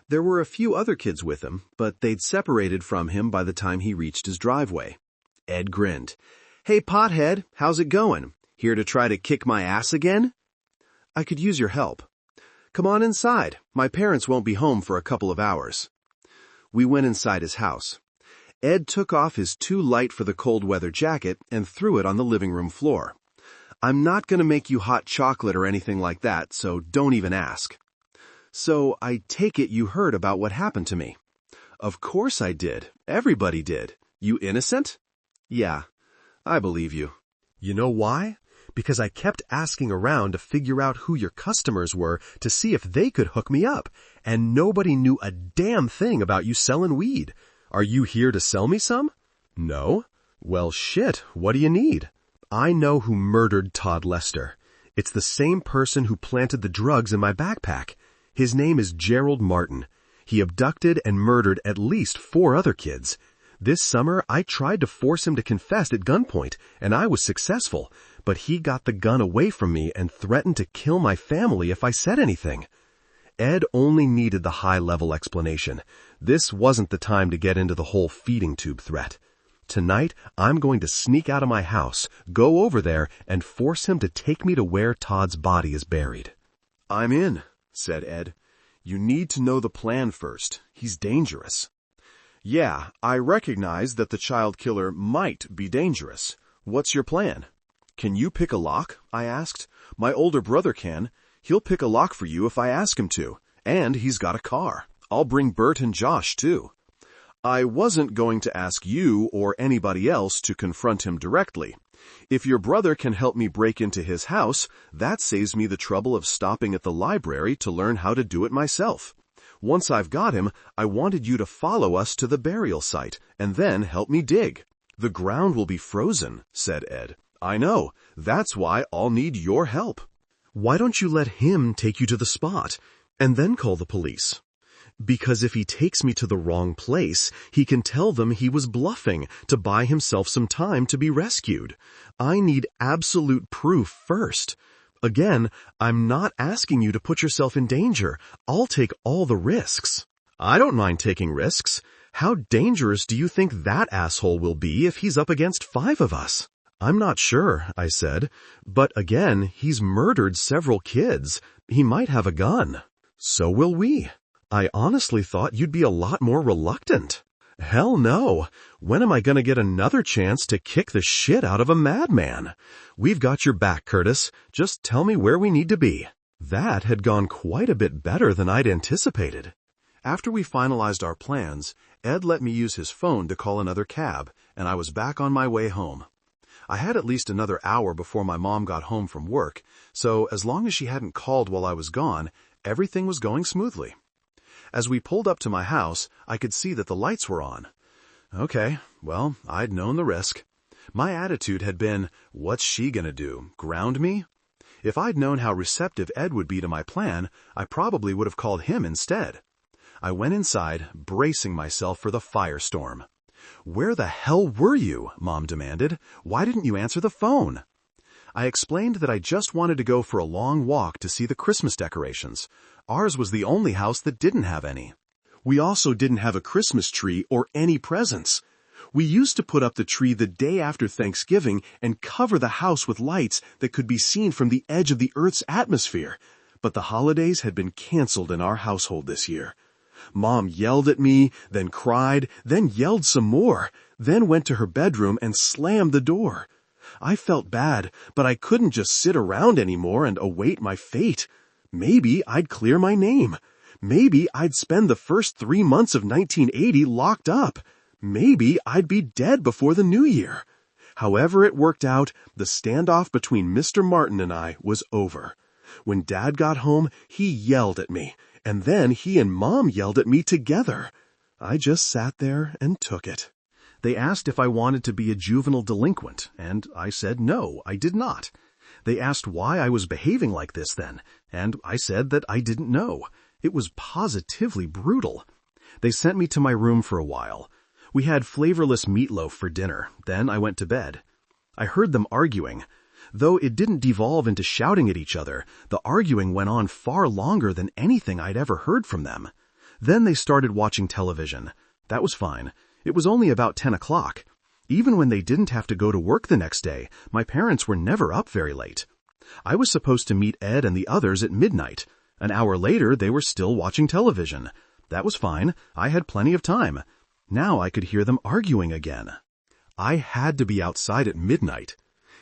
There were a few other kids with him, but they'd separated from him by the time he reached his driveway. Ed grinned. "Hey, pothead, how's it going? Here to try to kick my ass again?" "I could use your help." "Come on inside. My parents won't be home for a couple of hours." We went inside his house. Ed took off his too light for the cold weather jacket and threw it on the living room floor. "I'm not going to make you hot chocolate or anything like that, so don't even ask." "So I take it you heard about what happened to me." "Of course I did. Everybody did. You innocent?" "Yeah, I believe you." "You know why? Because I kept asking around to figure out who your customers were to see if they could hook me up, and nobody knew a damn thing about you selling weed. Are you here to sell me some?" "No." "Well, shit, what do you need?" "I know who murdered Todd Lester. It's the same person who planted the drugs in my backpack. His name is Gerald Martin. He abducted and murdered at least 4 other kids. This summer, I tried to force him to confess at gunpoint, and I was successful, but he got the gun away from me and threatened to kill my family if I said anything." Ed only needed the high-level explanation. This wasn't the time to get into the whole feeding tube threat. Tonight, I'm going to sneak out of my house, go over there, and force him to take me to where Todd's body is buried. "I'm in," said Ed. "You need to know the plan first. He's dangerous." "Yeah, I recognize that the child killer might be dangerous. "What's your plan?" "Can you pick a lock?" I asked. "My older brother can. He'll pick a lock for you if I ask him to. And he's got a car. I'll bring Bert and Josh, too." I wasn't going to ask you or anybody else to confront him directly. If your brother can help me break into his house, that saves me the trouble of stopping at the library to learn how to do it myself. Once I've got him, I wanted you to follow us to the burial site and then help me dig. "The ground will be frozen," said Ed. "I know. That's why I'll need your help." "Why don't you let him take you to the spot and then call the police?" "Because if he takes me to the wrong place, he can tell them he was bluffing to buy himself some time to be rescued. I need absolute proof first. Again, I'm not asking you to put yourself in danger. I'll take all the risks." "I don't mind taking risks. How dangerous do you think that asshole will be if he's up against 5 of us?" "I'm not sure," I said. "But again, he's murdered several kids. He might have a gun." "So will we." "I honestly thought you'd be a lot more reluctant." "Hell no. When am I going to get another chance to kick the shit out of a madman? We've got your back, Curtis. Just tell me where we need to be." That had gone quite a bit better than I'd anticipated. After we finalized our plans, Ed let me use his phone to call another cab, and I was back on my way home. I had at least another hour before my mom got home from work, so as long as she hadn't called while I was gone, everything was going smoothly. As we pulled up to my house, I could see that the lights were on. Okay, well, I'd known the risk. My attitude had been, what's she gonna do, ground me? If I'd known how receptive Ed would be to my plan, I probably would have called him instead. I went inside, bracing myself for the firestorm. "Where the hell were you?" Mom demanded. "Why didn't you answer the phone?" I explained that I just wanted to go for a long walk to see the Christmas decorations. Ours was the only house that didn't have any. We also didn't have a Christmas tree or any presents. We used to put up the tree the day after Thanksgiving and cover the house with lights that could be seen from the edge of the Earth's atmosphere. But the holidays had been canceled in our household this year. Mom yelled at me, then cried, then yelled some more, then went to her bedroom and slammed the door. I felt bad, but I couldn't just sit around anymore and await my fate. Maybe I'd clear my name. Maybe I'd spend the first 3 months of 1980 locked up. Maybe I'd be dead before the new year. However it worked out, the standoff between Mr. Martin and I was over. When Dad got home, he yelled at me, and then he and Mom yelled at me together. I just sat there and took it. They asked if I wanted to be a juvenile delinquent, and I said no, I did not. They asked why I was behaving like this then, and I said that I didn't know. It was positively brutal. They sent me to my room for a while. We had flavorless meatloaf for dinner, then I went to bed. I heard them arguing. Though it didn't devolve into shouting at each other, the arguing went on far longer than anything I'd ever heard from them. Then they started watching television. That was fine. It was only about 10 o'clock. Even when they didn't have to go to work the next day, my parents were never up very late. I was supposed to meet Ed and the others at midnight. An hour later, they were still watching television. That was fine. I had plenty of time. Now I could hear them arguing again. I had to be outside at midnight.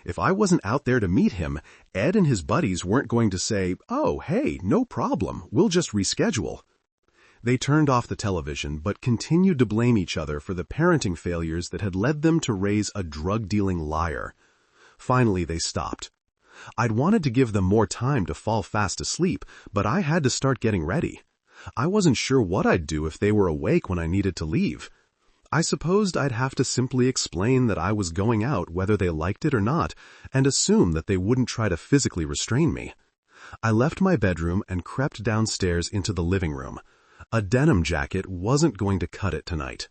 If I wasn't out there to meet him, Ed and his buddies weren't going to say, "Oh, hey, no problem, we'll just reschedule." They turned off the television, but continued to blame each other for the parenting failures that had led them to raise a drug-dealing liar. Finally, they stopped. I'd wanted to give them more time to fall fast asleep, but I had to start getting ready. I wasn't sure what I'd do if they were awake when I needed to leave. I supposed I'd have to simply explain that I was going out whether they liked it or not, and assume that they wouldn't try to physically restrain me. I left my bedroom and crept downstairs into the living room. A denim jacket wasn't going to cut it tonight.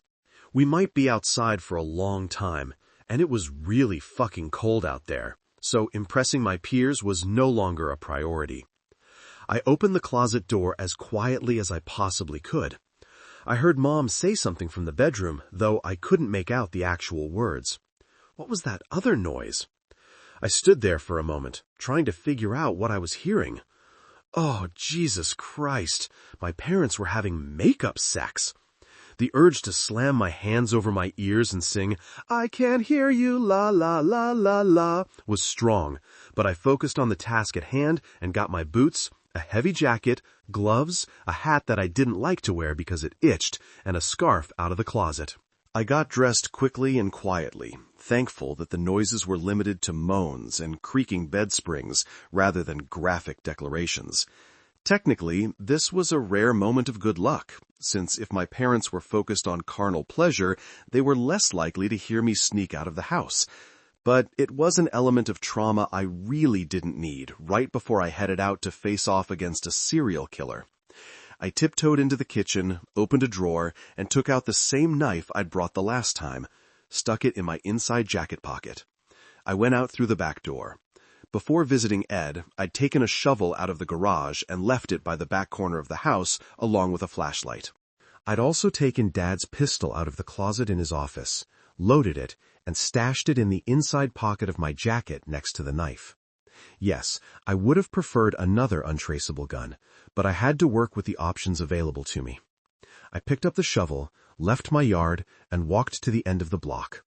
We might be outside for a long time, and it was really fucking cold out there, so impressing my peers was no longer a priority. I opened the closet door as quietly as I possibly could. I heard Mom say something from the bedroom, though I couldn't make out the actual words. What was that other noise? I stood there for a moment, trying to figure out what I was hearing. Oh, Jesus Christ, my parents were having makeup sex. The urge to slam my hands over my ears and sing, "I can't hear you, la la la la la," was strong, but I focused on the task at hand and got my boots, a heavy jacket, gloves, a hat that I didn't like to wear because it itched, and a scarf out of the closet. I got dressed quickly and quietly, thankful that the noises were limited to moans and creaking bed springs rather than graphic declarations. Technically, this was a rare moment of good luck, since if my parents were focused on carnal pleasure, they were less likely to hear me sneak out of the house. But it was an element of trauma I really didn't need right before I headed out to face off against a serial killer. I tiptoed into the kitchen, opened a drawer, and took out the same knife I'd brought the last time, stuck it in my inside jacket pocket. I went out through the back door. Before visiting Ed, I'd taken a shovel out of the garage and left it by the back corner of the house, along with a flashlight. I'd also taken Dad's pistol out of the closet in his office, loaded it, and stashed it in the inside pocket of my jacket next to the knife. Yes, I would have preferred another untraceable gun, but I had to work with the options available to me. I picked up the shovel, left my yard, and walked to the end of the block.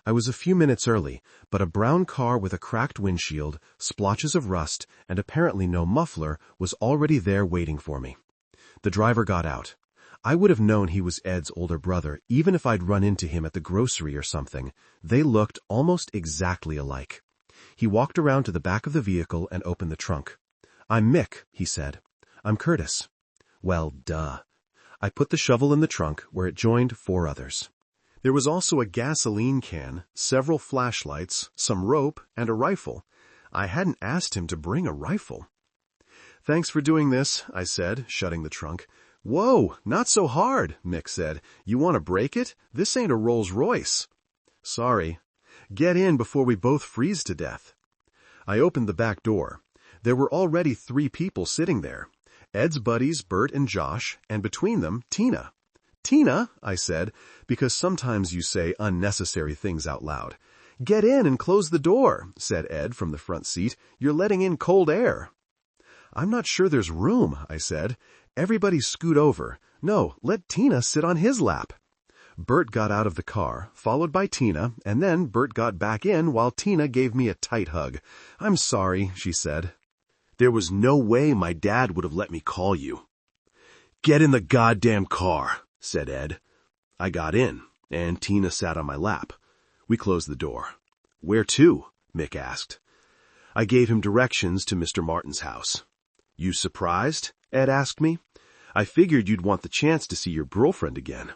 I was a few minutes early, but a brown car with a cracked windshield, splotches of rust, and apparently no muffler was already there waiting for me. The driver got out. I would have known he was Ed's older brother, even if I'd run into him at the grocery or something. They looked almost exactly alike. He walked around to the back of the vehicle and opened the trunk. "I'm Mick," he said. "I'm Curtis." Well, duh. I put the shovel in the trunk, where it joined 4 others. There was also a gasoline can, several flashlights, some rope, and a rifle. I hadn't asked him to bring a rifle. "Thanks for doing this," I said, shutting the trunk. "Whoa, not so hard," Mick said. "You want to break it? This ain't a Rolls Royce." "Sorry. Get in before we both freeze to death." I opened the back door. There were already 3 people sitting there. Ed's buddies, Bert and Josh, and between them, Tina. "Tina," I said, because sometimes you say unnecessary things out loud. "Get in and close the door," said Ed from the front seat. "You're letting in cold air." "I'm not sure there's room," I said. "Everybody scoot over. No, let Tina sit on his lap." Bert got out of the car, followed by Tina, and then Bert got back in while Tina gave me a tight hug. "I'm sorry," she said. "There was no way my dad would have let me call you." "Get in the goddamn car," said Ed. I got in, and Tina sat on my lap. We closed the door. "Where to?" Mick asked. I gave him directions to Mr. Martin's house. "You surprised?" Ed asked me. "I figured you'd want the chance to see your girlfriend again."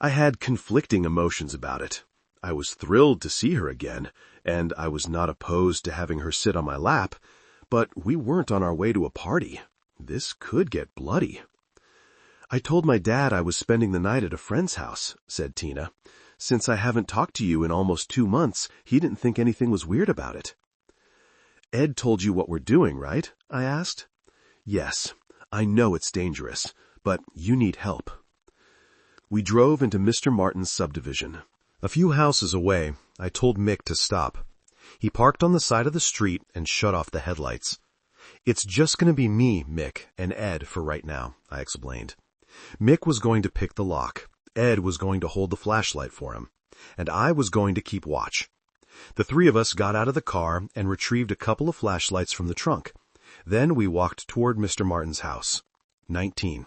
I had conflicting emotions about it. I was thrilled to see her again, and I was not opposed to having her sit on my lap, but we weren't on our way to a party. This could get bloody. "I told my dad I was spending the night at a friend's house," said Tina. "Since I haven't talked to you in almost 2 months, he didn't think anything was weird about it." "Ed told you what we're doing, right?" I asked. "Yes, I know it's dangerous, but you need help." We drove into Mr. Martin's subdivision. A few houses away, I told Mick to stop. He parked on the side of the street and shut off the headlights. "It's just going to be me, Mick, and Ed for right now," I explained. Mick was going to pick the lock, Ed was going to hold the flashlight for him, and I was going to keep watch. The 3 of us got out of the car and retrieved a couple of flashlights from the trunk. Then we walked toward Mr. Martin's house. 19.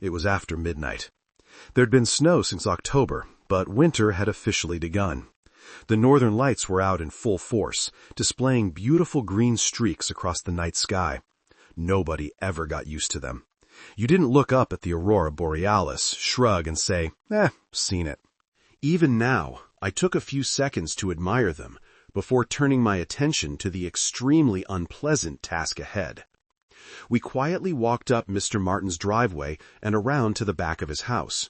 It was after midnight. There'd been snow since October, but winter had officially begun. The northern lights were out in full force, displaying beautiful green streaks across the night sky. Nobody ever got used to them. You didn't look up at the aurora borealis, shrug, and say, seen it. Even now, I took a few seconds to admire them before turning my attention to the extremely unpleasant task ahead. We quietly walked up Mr. Martin's driveway and around to the back of his house.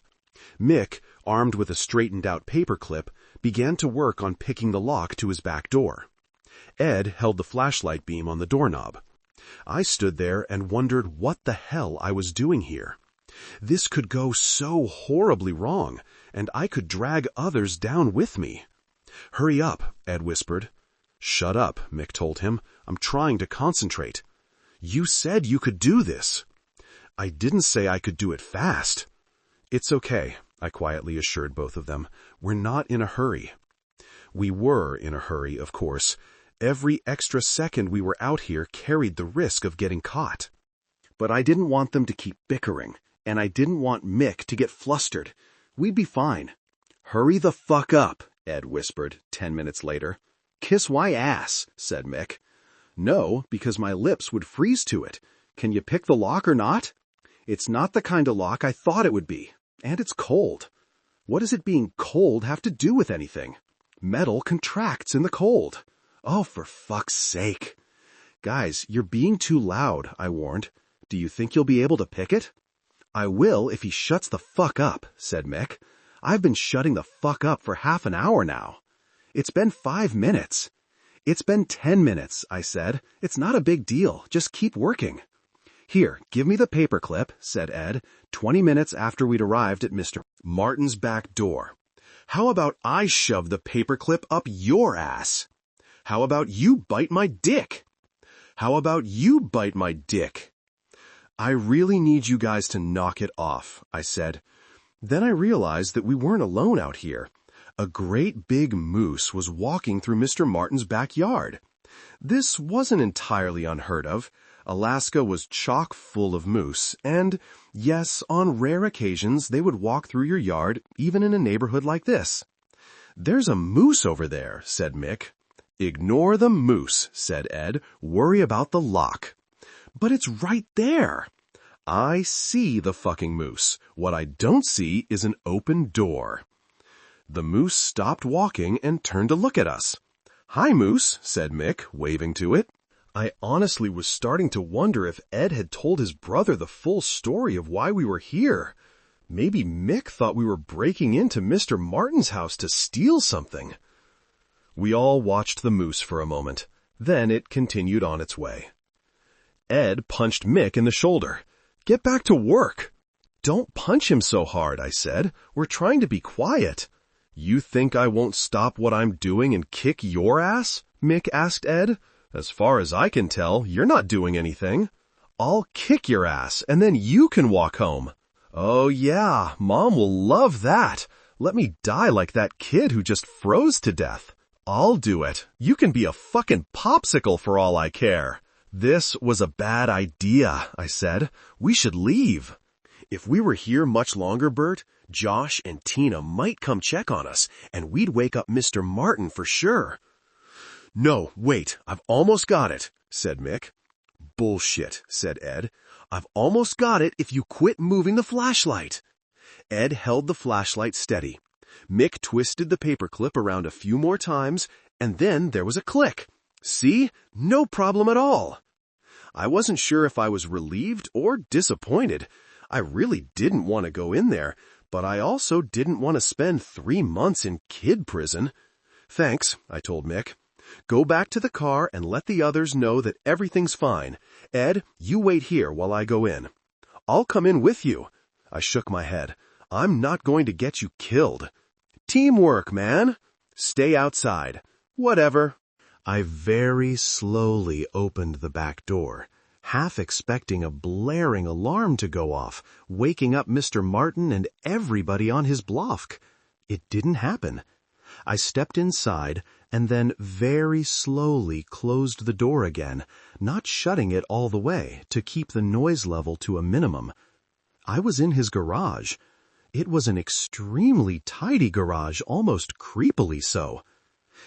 Mick, armed with a straightened-out paperclip, began to work on picking the lock to his back door. Ed held the flashlight beam on the doorknob. I stood there and wondered what the hell I was doing here. This could go so horribly wrong, and I could drag others down with me. "Hurry up," Ed whispered. "Shut up," Mick told him. "I'm trying to concentrate." "You said you could do this." "I didn't say I could do it fast." It's okay, I quietly assured both of them. We're not in a hurry. We were in a hurry, of course. Every extra second we were out here carried the risk of getting caught. But I didn't want them to keep bickering, and I didn't want Mick to get flustered. We'd be fine. Hurry the fuck up, Ed whispered 10 minutes later. Kiss my ass, said Mick. No, because my lips would freeze to it. Can you pick the lock or not? It's not the kind of lock I thought it would be. And it's cold. What does it being cold have to do with anything? Metal contracts in the cold. Oh, for fuck's sake. Guys, you're being too loud, I warned. Do you think you'll be able to pick it? I will if he shuts the fuck up, said Mick. I've been shutting the fuck up for half an hour now. It's been 5 minutes. It's been 10 minutes, I said. It's not a big deal. Just keep working. Here, give me the paperclip, said Ed, 20 minutes after we'd arrived at Mr. Martin's back door. How about I shove the paperclip up your ass? How about you bite my dick? How about you bite my dick? I really need you guys to knock it off, I said. Then I realized that we weren't alone out here. A great big moose was walking through Mr. Martin's backyard. This wasn't entirely unheard of. Alaska was chock full of moose, and, yes, on rare occasions they would walk through your yard, even in a neighborhood like this. There's a moose over there, said Mick. Ignore the moose, said Ed. Worry about the lock. But it's right there. I see the fucking moose. What I don't see is an open door. The moose stopped walking and turned to look at us. Hi, Moose, said Mick, waving to it. I honestly was starting to wonder if Ed had told his brother the full story of why we were here. Maybe Mick thought we were breaking into Mr. Martin's house to steal something. We all watched the moose for a moment. Then it continued on its way. Ed punched Mick in the shoulder. Get back to work. Don't punch him so hard, I said. We're trying to be quiet. You think I won't stop what I'm doing and kick your ass? Mick asked Ed. As far as I can tell, you're not doing anything. I'll kick your ass, and then you can walk home. Oh yeah, Mom will love that. Let me die like that kid who just froze to death. I'll do it. You can be a fucking popsicle for all I care. This was a bad idea, I said. We should leave. If we were here much longer, Bert, Josh and Tina might come check on us, and we'd wake up Mr. Martin for sure. No, wait, I've almost got it, said Mick. Bullshit, said Ed. I've almost got it if you quit moving the flashlight. Ed held the flashlight steady. Mick twisted the paperclip around a few more times, and then there was a click. See? No problem at all. I wasn't sure if I was relieved or disappointed. I really didn't want to go in there, but I also didn't want to spend 3 months in kid prison. Thanks, I told Mick. Go back to the car and let the others know that everything's fine. Ed, you wait here while I go in. I'll come in with you. I shook my head. I'm not going to get you killed. Teamwork, man. Stay outside. Whatever. I very slowly opened the back door, half expecting a blaring alarm to go off, waking up Mr. Martin and everybody on his block. It didn't happen. I stepped inside and then very slowly closed the door again, not shutting it all the way to keep the noise level to a minimum. I was in his garage. It was an extremely tidy garage, almost creepily so.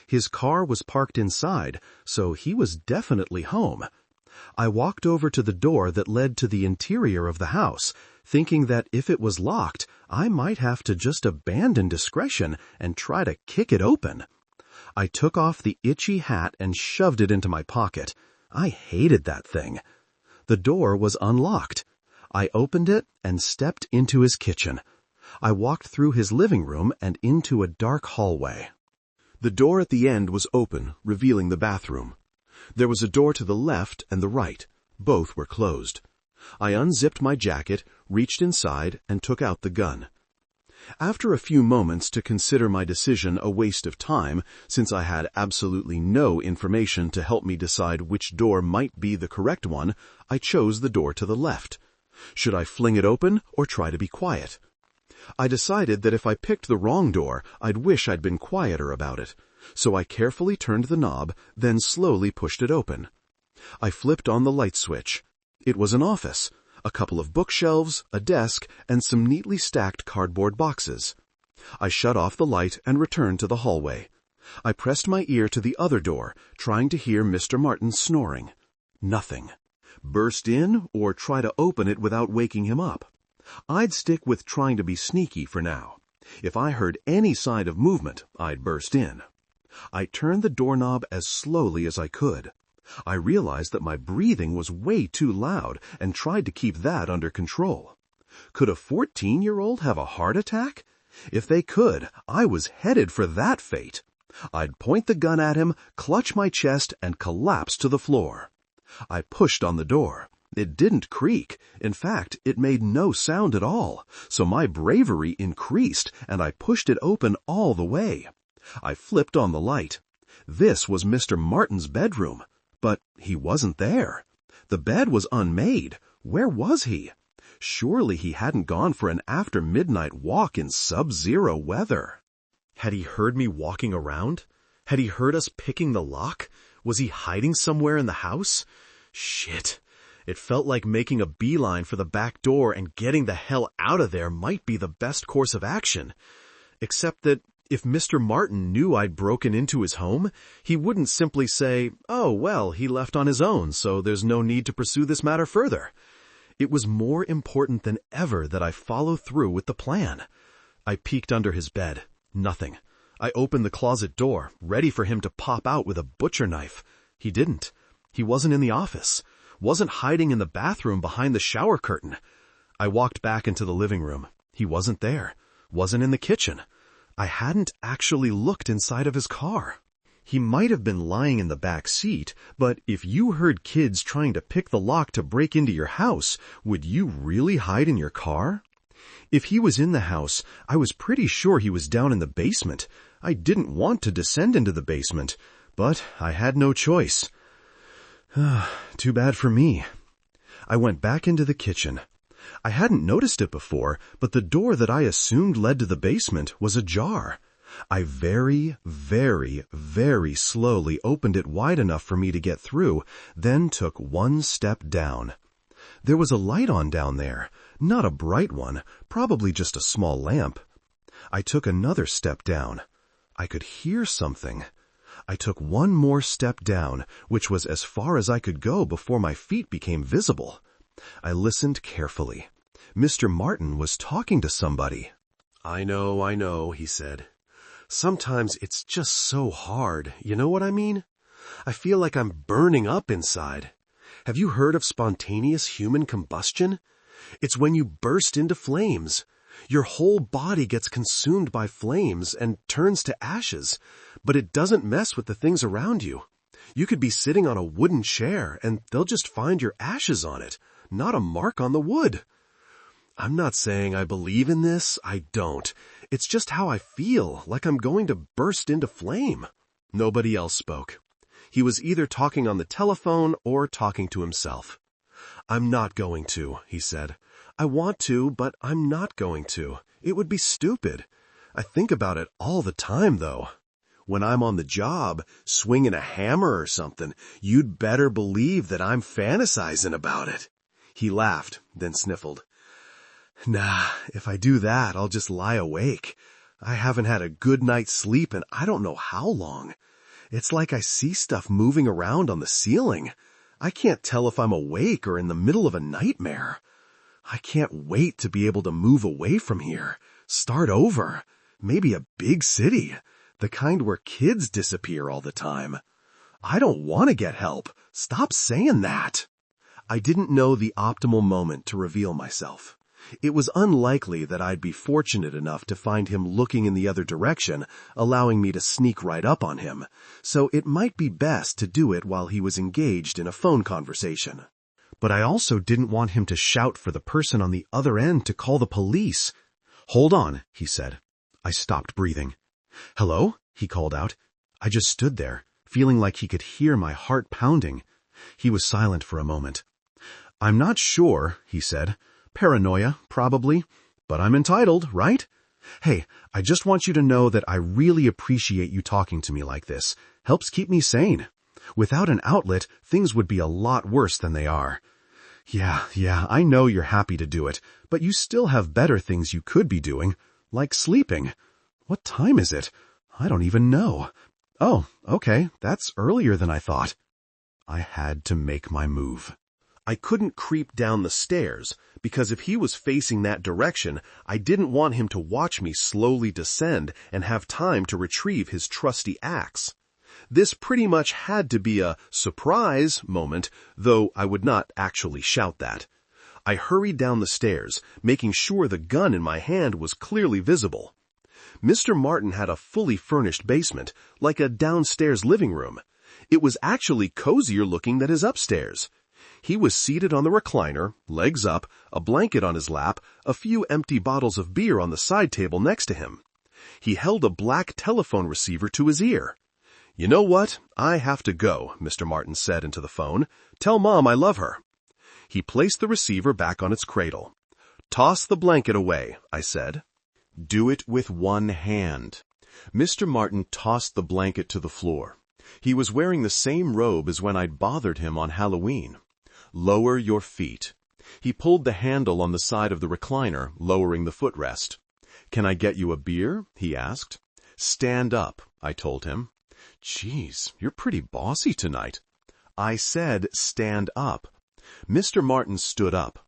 His car was parked inside, so he was definitely home. I walked over to the door that led to the interior of the house, thinking that if it was locked, I might have to just abandon discretion and try to kick it open. I took off the itchy hat and shoved it into my pocket. I hated that thing. The door was unlocked. I opened it and stepped into his kitchen. I walked through his living room and into a dark hallway. The door at the end was open, revealing the bathroom. There was a door to the left and the right. Both were closed. I unzipped my jacket, reached inside, and took out the gun. After a few moments to consider my decision a waste of time, since I had absolutely no information to help me decide which door might be the correct one, I chose the door to the left. Should I fling it open or try to be quiet? I decided that if I picked the wrong door, I'd wish I'd been quieter about it. So I carefully turned the knob, then slowly pushed it open. I flipped on the light switch. It was an office, a couple of bookshelves, a desk, and some neatly stacked cardboard boxes. I shut off the light and returned to the hallway. I pressed my ear to the other door, trying to hear Mr. Martin snoring. Nothing. Burst in or try to open it without waking him up? I'd stick with trying to be sneaky for now. If I heard any sign of movement, I'd burst in. I turned the doorknob as slowly as I could. I realized that my breathing was way too loud and tried to keep that under control. Could a 14-year-old have a heart attack? If they could, I was headed for that fate. I'd point the gun at him, clutch my chest, and collapse to the floor. I pushed on the door. It didn't creak. In fact, it made no sound at all, so my bravery increased, and I pushed it open all the way. I flipped on the light. This was Mr. Martin's bedroom, but he wasn't there. The bed was unmade. Where was he? Surely he hadn't gone for an after-midnight walk in sub-zero weather. Had he heard me walking around? Had he heard us picking the lock? Was he hiding somewhere in the house? Shit. It felt like making a beeline for the back door and getting the hell out of there might be the best course of action. Except that if Mr. Martin knew I'd broken into his home, he wouldn't simply say, "Oh, well, he left on his own, so there's no need to pursue this matter further." It was more important than ever that I follow through with the plan. I peeked under his bed. Nothing. I opened the closet door, ready for him to pop out with a butcher knife. He didn't. He wasn't in the office. Wasn't hiding in the bathroom behind the shower curtain. I walked back into the living room. He wasn't there. Wasn't in the kitchen. I hadn't actually looked inside of his car. He might have been lying in the back seat, but if you heard kids trying to pick the lock to break into your house, would you really hide in your car? If he was in the house, I was pretty sure he was down in the basement. I didn't want to descend into the basement, but I had no choice. Too bad for me. I went back into the kitchen. I hadn't noticed it before, but the door that I assumed led to the basement was ajar. I very, very, very slowly opened it wide enough for me to get through, then took one step down. There was a light on down there, not a bright one, probably just a small lamp. I took another step down. I could hear something. I took one more step down, which was as far as I could go before my feet became visible. I listened carefully. Mr. Martin was talking to somebody. I know, he said. Sometimes it's just so hard, you know what I mean? I feel like I'm burning up inside. Have you heard of spontaneous human combustion? It's when you burst into flames. Your whole body gets consumed by flames and turns to ashes, but it doesn't mess with the things around you. You could be sitting on a wooden chair and they'll just find your ashes on it, not a mark on the wood. I'm not saying I believe in this, I don't. It's just how I feel, like I'm going to burst into flame. Nobody else spoke. He was either talking on the telephone or talking to himself. I'm not going to, he said. I want to, but I'm not going to. It would be stupid. I think about it all the time, though. When I'm on the job, swinging a hammer or something, you'd better believe that I'm fantasizing about it. He laughed, then sniffled. Nah, if I do that, I'll just lie awake. I haven't had a good night's sleep in I don't know how long. It's like I see stuff moving around on the ceiling. I can't tell if I'm awake or in the middle of a nightmare. I can't wait to be able to move away from here, start over, maybe a big city, the kind where kids disappear all the time. I don't want to get help. Stop saying that. I didn't know the optimal moment to reveal myself. It was unlikely that I'd be fortunate enough to find him looking in the other direction, allowing me to sneak right up on him, so it might be best to do it while he was engaged in a phone conversation. But I also didn't want him to shout for the person on the other end to call the police. Hold on, he said. I stopped breathing. Hello? He called out. I just stood there, feeling like he could hear my heart pounding. He was silent for a moment. I'm not sure, he said. Paranoia, probably. But I'm entitled, right? Hey, I just want you to know that I really appreciate you talking to me like this. Helps keep me sane. Without an outlet, things would be a lot worse than they are. Yeah, I know you're happy to do it, but you still have better things you could be doing, like sleeping. What time is it? I don't even know. Oh, okay, that's earlier than I thought. I had to make my move. I couldn't creep down the stairs, because if he was facing that direction, I didn't want him to watch me slowly descend and have time to retrieve his trusty axe. This pretty much had to be a surprise moment, though I would not actually shout that. I hurried down the stairs, making sure the gun in my hand was clearly visible. Mr. Martin had a fully furnished basement, like a downstairs living room. It was actually cozier looking than his upstairs. He was seated on the recliner, legs up, a blanket on his lap, a few empty bottles of beer on the side table next to him. He held a black telephone receiver to his ear. "You know what? I have to go," Mr. Martin said into the phone. "Tell Mom I love her." He placed the receiver back on its cradle. "Toss the blanket away," I said. "Do it with one hand." Mr. Martin tossed the blanket to the floor. He was wearing the same robe as when I'd bothered him on Halloween. "Lower your feet." He pulled the handle on the side of the recliner, lowering the footrest. "Can I get you a beer?" he asked. "Stand up," I told him. "Geez, you're pretty bossy tonight." I said stand up. Mr. Martin stood up.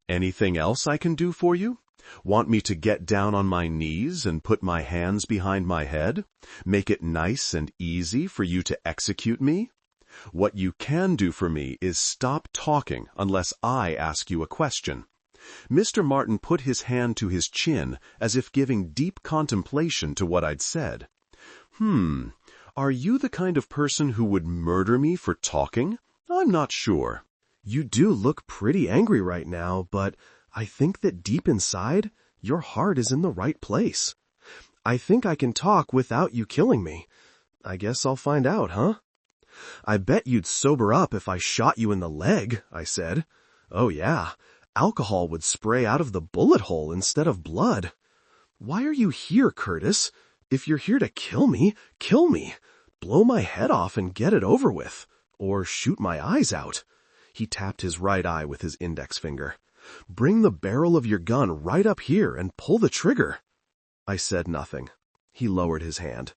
"Anything else I can do for you? Want me to get down on my knees and put my hands behind my head? Make it nice and easy for you to execute me? What you can do for me is stop talking unless I ask you a question." Mr. Martin put his hand to his chin as if giving deep contemplation to what I'd said. Are you the kind of person who would murder me for talking? I'm not sure." "You do look pretty angry right now, but I think that deep inside, your heart is in the right place. I think I can talk without you killing me. I guess I'll find out, huh?" "I bet you'd sober up if I shot you in the leg," I said. "Oh yeah, alcohol would spray out of the bullet hole instead of blood." "Why are you here, Curtis? If you're here to kill me, kill me. Blow my head off and get it over with. Or shoot my eyes out." He tapped his right eye with his index finger. "Bring the barrel of your gun right up here and pull the trigger." I said nothing. He lowered his hand.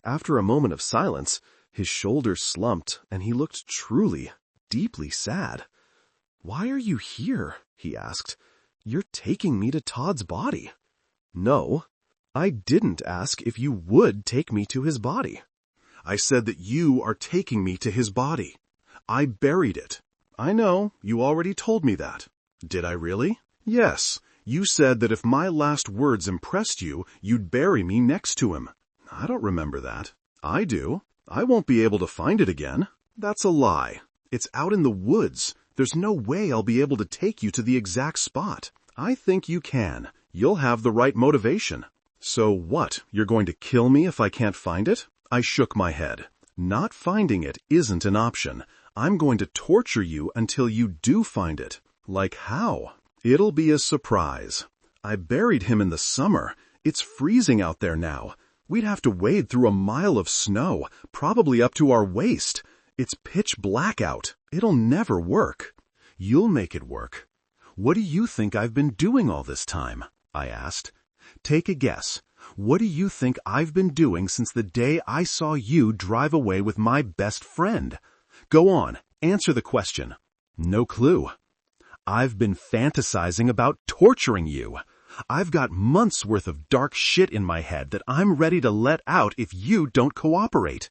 After a moment of silence, his shoulders slumped and he looked truly, deeply sad. "Why are you here?" he asked. "You're taking me to Todd's body." "No, I didn't ask if you would take me to his body. I said that you are taking me to his body. I buried it." "I know, you already told me that." "Did I really?" "Yes, you said that if my last words impressed you, you'd bury me next to him." "I don't remember that." "I do. I won't be able to find it again." "That's a lie. It's out in the woods. There's no way I'll be able to take you to the exact spot." "I think you can. You'll have the right motivation." "So what, you're going to kill me if I can't find it?" I shook my head. "Not finding it isn't an option. I'm going to torture you until you do find it." "Like how?" "It'll be a surprise. I buried him in the summer. It's freezing out there now. We'd have to wade through a mile of snow, probably up to our waist. It's pitch black out. It'll never work." "You'll make it work." "What do you think I've been doing all this time?" I asked. "Take a guess. What do you think I've been doing since the day I saw you drive away with my best friend? Go on, answer the question." "No clue." "I've been fantasizing about torturing you. I've got months' worth of dark shit in my head that I'm ready to let out if you don't cooperate."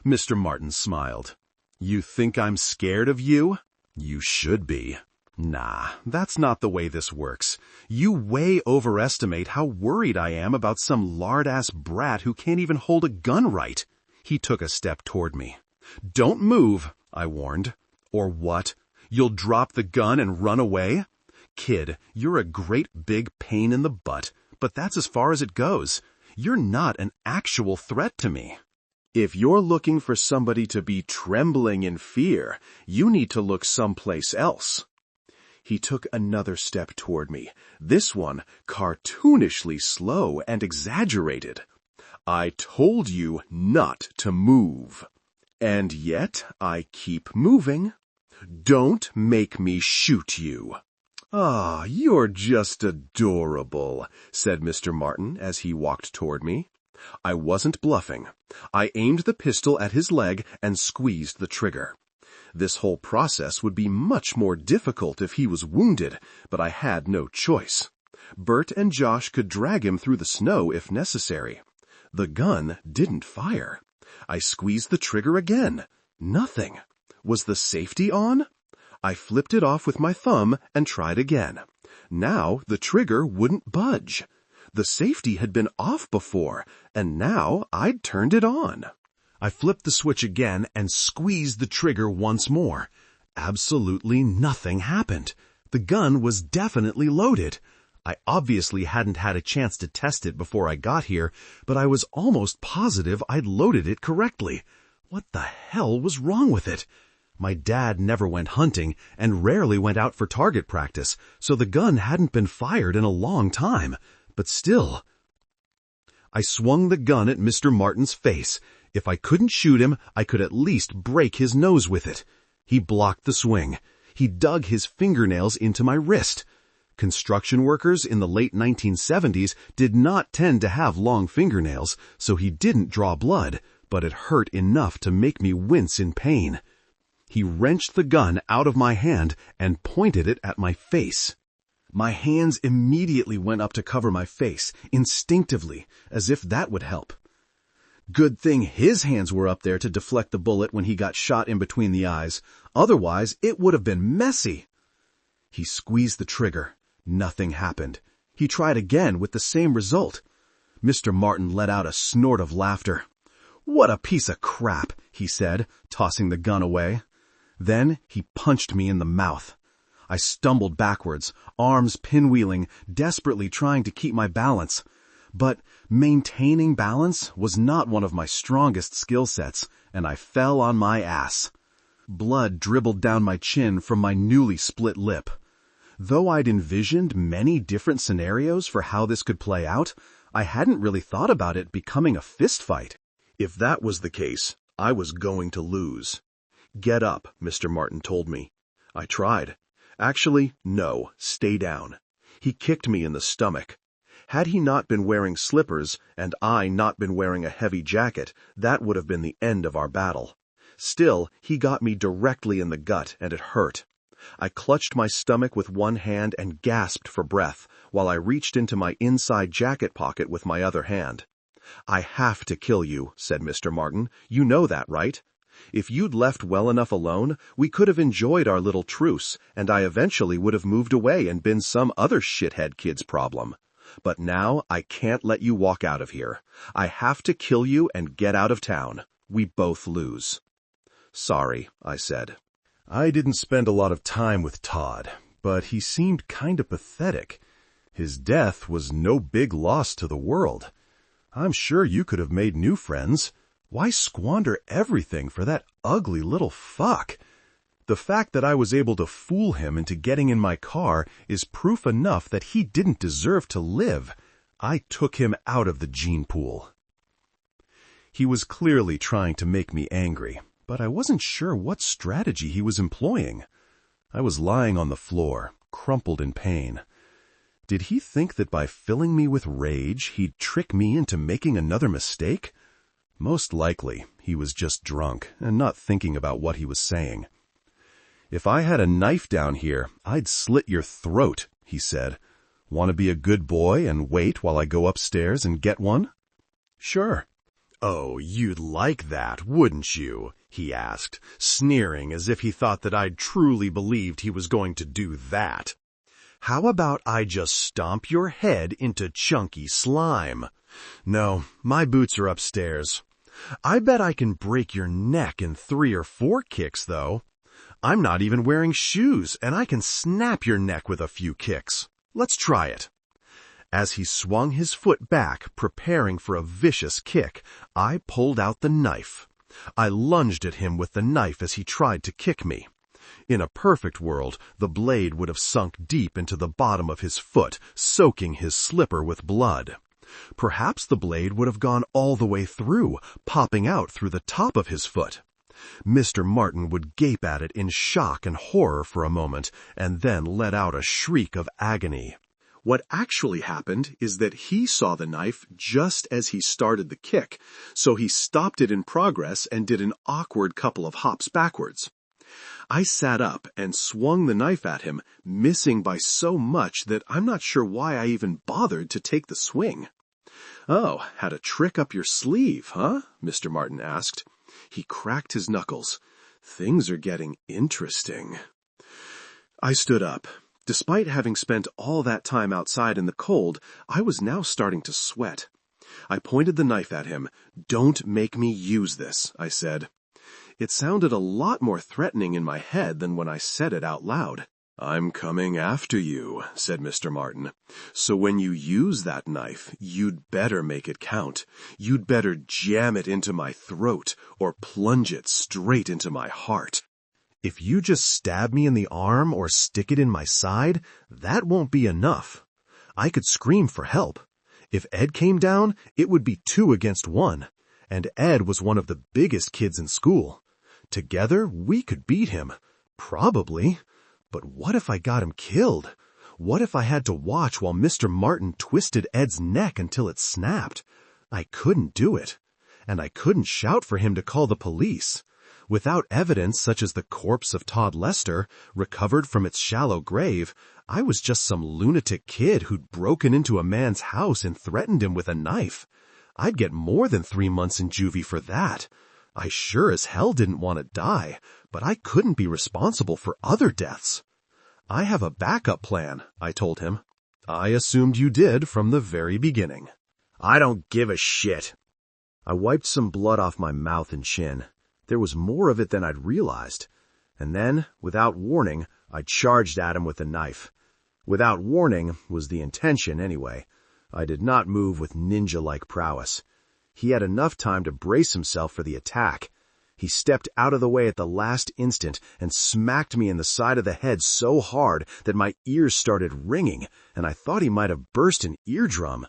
Mr. Martin smiled. "You think I'm scared of you? You should be." "Nah, that's not the way this works. You way overestimate how worried I am about some lard-ass brat who can't even hold a gun right." He took a step toward me. "Don't move," I warned. "Or what? You'll drop the gun and run away?" "Kid, you're a great big pain in the butt, but that's as far as it goes. You're not an actual threat to me. If you're looking for somebody to be trembling in fear, you need to look someplace else." He took another step toward me, this one cartoonishly slow and exaggerated. I told you not to move. And yet I keep moving. Don't make me shoot you. Ah, you're just adorable, said Mr. Martin as he walked toward me. I wasn't bluffing. I aimed the pistol at his leg and squeezed the trigger. This whole process would be much more difficult if he was wounded, but I had no choice. Bert and Josh could drag him through the snow if necessary. The gun didn't fire. I squeezed the trigger again. Nothing. Was the safety on? I flipped it off with my thumb and tried again. Now the trigger wouldn't budge. The safety had been off before, and now I'd turned it on. I flipped the switch again and squeezed the trigger once more. Absolutely nothing happened. The gun was definitely loaded. I obviously hadn't had a chance to test it before I got here, but I was almost positive I'd loaded it correctly. What the hell was wrong with it? My dad never went hunting and rarely went out for target practice, so the gun hadn't been fired in a long time. But still, I swung the gun at Mr. Martin's face. If I couldn't shoot him, I could at least break his nose with it. He blocked the swing. He dug his fingernails into my wrist. Construction workers in the late 1970s did not tend to have long fingernails, so he didn't draw blood, but it hurt enough to make me wince in pain. He wrenched the gun out of my hand and pointed it at my face. My hands immediately went up to cover my face, instinctively, as if that would help. Good thing his hands were up there to deflect the bullet when he got shot in between the eyes. Otherwise, it would have been messy. He squeezed the trigger. Nothing happened. He tried again with the same result. Mr. Martin let out a snort of laughter. "What a piece of crap," he said, tossing the gun away. Then he punched me in the mouth. I stumbled backwards, arms pinwheeling, desperately trying to keep my balance. But maintaining balance was not one of my strongest skill sets, and I fell on my ass. Blood dribbled down my chin from my newly split lip. Though I'd envisioned many different scenarios for how this could play out, I hadn't really thought about it becoming a fist fight. If that was the case, I was going to lose. "Get up," Mr. Martin told me. I tried. Actually, no, stay down. He kicked me in the stomach. Had he not been wearing slippers, and I not been wearing a heavy jacket, that would have been the end of our battle. Still, he got me directly in the gut, and it hurt. I clutched my stomach with one hand and gasped for breath, while I reached into my inside jacket pocket with my other hand. "I have to kill you," said Mr. Martin. "You know that, right? If you'd left well enough alone, we could have enjoyed our little truce, and I eventually would have moved away and been some other shithead kid's problem. But now I can't let you walk out of here. I have to kill you and get out of town. We both lose." "Sorry," I said. I didn't spend a lot of time with Todd, but he seemed kinda pathetic. His death was no big loss to the world. I'm sure you could have made new friends. Why squander everything for that ugly little fuck? The fact that I was able to fool him into getting in my car is proof enough that he didn't deserve to live. I took him out of the gene pool. He was clearly trying to make me angry, but I wasn't sure what strategy he was employing. I was lying on the floor, crumpled in pain. Did he think that by filling me with rage, he'd trick me into making another mistake? Most likely, he was just drunk and not thinking about what he was saying. "If I had a knife down here, I'd slit your throat," he said. "Want to be a good boy and wait while I go upstairs and get one?" "Sure." "Oh, you'd like that, wouldn't you?" he asked, sneering as if he thought that I'd truly believed he was going to do that. "How about I just stomp your head into chunky slime?" "No, my boots are upstairs." "I bet I can break your neck in 3 or 4 kicks, though. I'm not even wearing shoes, and I can snap your neck with a few kicks. Let's try it." As he swung his foot back, preparing for a vicious kick, I pulled out the knife. I lunged at him with the knife as he tried to kick me. In a perfect world, the blade would have sunk deep into the bottom of his foot, soaking his slipper with blood. Perhaps the blade would have gone all the way through, popping out through the top of his foot. Mr. Martin would gape at it in shock and horror for a moment, and then let out a shriek of agony. What actually happened is that he saw the knife just as he started the kick, so he stopped it in progress and did an awkward couple of hops backwards. I sat up and swung the knife at him, missing by so much that I'm not sure why I even bothered to take the swing. "Oh, had a trick up your sleeve, huh?" Mr. Martin asked. He cracked his knuckles. "Things are getting interesting." I stood up. Despite having spent all that time outside in the cold, I was now starting to sweat. I pointed the knife at him. "Don't make me use this," I said. It sounded a lot more threatening in my head than when I said it out loud. "I'm coming after you," said Mr. Martin. "So when you use that knife, you'd better make it count. You'd better jam it into my throat or plunge it straight into my heart. If you just stab me in the arm or stick it in my side, that won't be enough. I could scream for help. If Ed came down, it would be 2 against 1. And Ed was one of the biggest kids in school. Together, we could beat him. Probably. But what if I got him killed? What if I had to watch while Mr. Martin twisted Ed's neck until it snapped? I couldn't do it. And I couldn't shout for him to call the police. Without evidence such as the corpse of Todd Lester, recovered from its shallow grave, I was just some lunatic kid who'd broken into a man's house and threatened him with a knife. I'd get more than 3 months in juvie for that. I sure as hell didn't want to die, but I couldn't be responsible for other deaths. "I have a backup plan," I told him. "I assumed you did from the very beginning." "I don't give a shit." I wiped some blood off my mouth and chin. There was more of it than I'd realized. And then, without warning, I charged at him with the knife. Without warning was the intention anyway. I did not move with ninja-like prowess. He had enough time to brace himself for the attack. He stepped out of the way at the last instant and smacked me in the side of the head so hard that my ears started ringing, and I thought he might have burst an eardrum.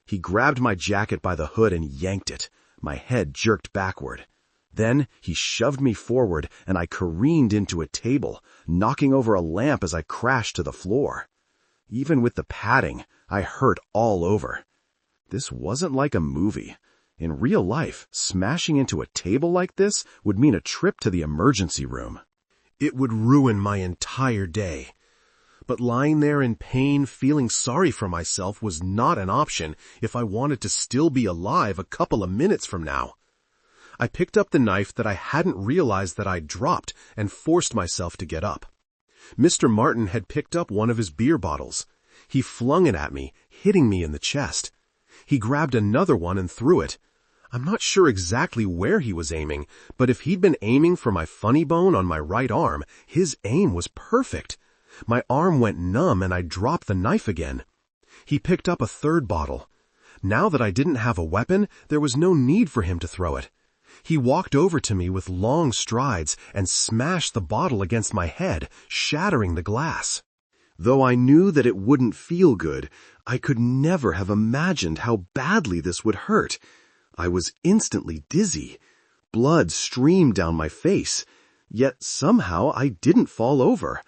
He grabbed my jacket by the hood and yanked it. My head jerked backward. Then he shoved me forward, and I careened into a table, knocking over a lamp as I crashed to the floor. Even with the padding, I hurt all over. This wasn't like a movie. In real life, smashing into a table like this would mean a trip to the emergency room. It would ruin my entire day. But lying there in pain, feeling sorry for myself was not an option if I wanted to still be alive a couple of minutes from now. I picked up the knife that I hadn't realized that I'd dropped and forced myself to get up. Mr. Martin had picked up one of his beer bottles. He flung it at me, hitting me in the chest. He grabbed another one and threw it. I'm not sure exactly where he was aiming, but if he'd been aiming for my funny bone on my right arm, his aim was perfect. My arm went numb and I dropped the knife again. He picked up a third bottle. Now that I didn't have a weapon, there was no need for him to throw it. He walked over to me with long strides and smashed the bottle against my head, shattering the glass. Though I knew that it wouldn't feel good, I could never have imagined how badly this would hurt. I was instantly dizzy. Blood streamed down my face, yet somehow I didn't fall over.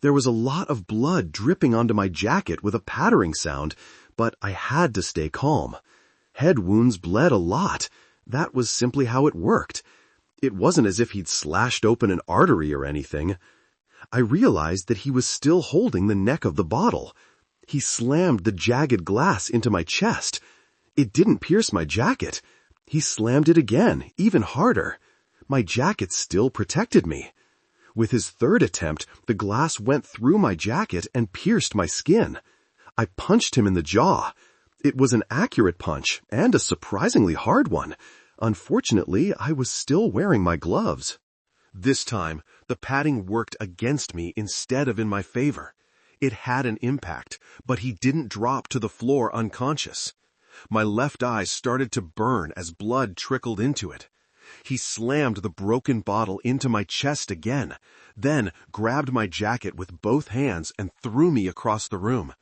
There was a lot of blood dripping onto my jacket with a pattering sound, but I had to stay calm. Head wounds bled a lot. That was simply how it worked. It wasn't as if he'd slashed open an artery or anything. I realized that he was still holding the neck of the bottle. He slammed the jagged glass into my chest. It didn't pierce my jacket. He slammed it again, even harder. My jacket still protected me. With his third attempt, the glass went through my jacket and pierced my skin. I punched him in the jaw. It was an accurate punch, and a surprisingly hard one. Unfortunately, I was still wearing my gloves. This time, the padding worked against me instead of in my favor. It had an impact, but he didn't drop to the floor unconscious. My left eye started to burn as blood trickled into it. He slammed the broken bottle into my chest again, then grabbed my jacket with both hands and threw me across the room.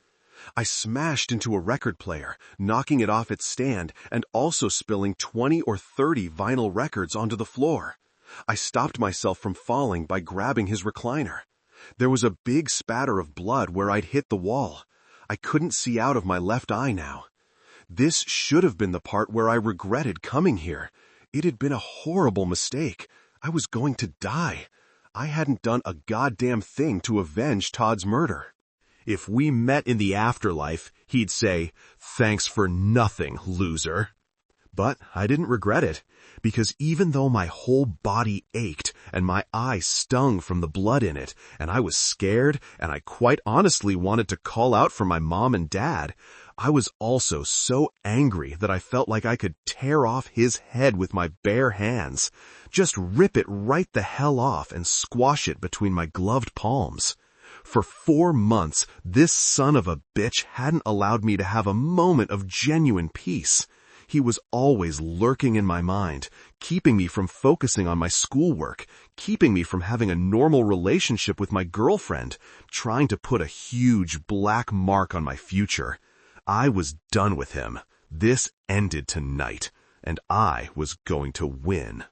I smashed into a record player, knocking it off its stand and also spilling 20 or 30 vinyl records onto the floor. I stopped myself from falling by grabbing his recliner. There was a big spatter of blood where I'd hit the wall. I couldn't see out of my left eye now. This should have been the part where I regretted coming here. It had been a horrible mistake. I was going to die. I hadn't done a goddamn thing to avenge Todd's murder. If we met in the afterlife, he'd say, "Thanks for nothing, loser." But I didn't regret it, because even though my whole body ached and my eye stung from the blood in it, and I was scared and I quite honestly wanted to call out for my mom and dad, I was also so angry that I felt like I could tear off his head with my bare hands, just rip it right the hell off and squash it between my gloved palms. For 4 months, this son of a bitch hadn't allowed me to have a moment of genuine peace. He was always lurking in my mind, keeping me from focusing on my schoolwork, keeping me from having a normal relationship with my girlfriend, trying to put a huge black mark on my future. I was done with him. This ended tonight, and I was going to win.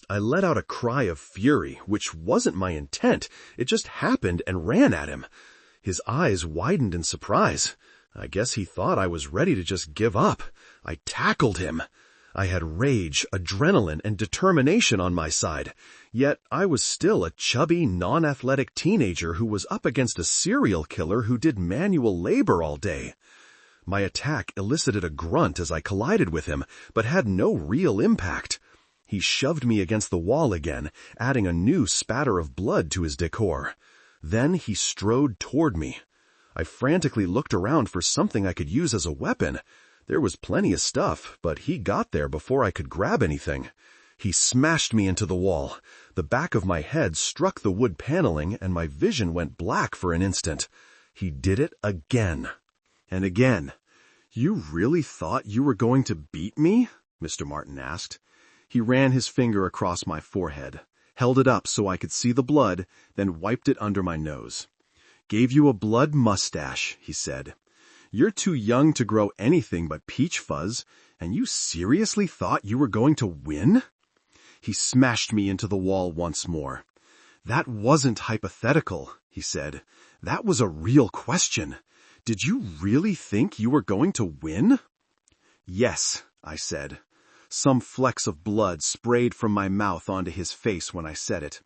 I let out a cry of fury, which wasn't my intent. It just happened, and ran at him. His eyes widened in surprise. I guess he thought I was ready to just give up. I tackled him. I had rage, adrenaline, and determination on my side. Yet I was still a chubby, non-athletic teenager who was up against a serial killer who did manual labor all day. My attack elicited a grunt as I collided with him, but had no real impact. He shoved me against the wall again, adding a new spatter of blood to his decor. Then he strode toward me. I frantically looked around for something I could use as a weapon. There was plenty of stuff, but he got there before I could grab anything. He smashed me into the wall. The back of my head struck the wood paneling, and my vision went black for an instant. He did it again. And again. "You really thought you were going to beat me?" Mr. Martin asked. He ran his finger across my forehead, held it up so I could see the blood, then wiped it under my nose. "Gave you a blood mustache," he said. "You're too young to grow anything but peach fuzz, and you seriously thought you were going to win?" He smashed me into the wall once more. "That wasn't hypothetical," he said. "That was a real question. Did you really think you were going to win?" "Yes," I said. Some flecks of blood sprayed from my mouth onto his face when I said it.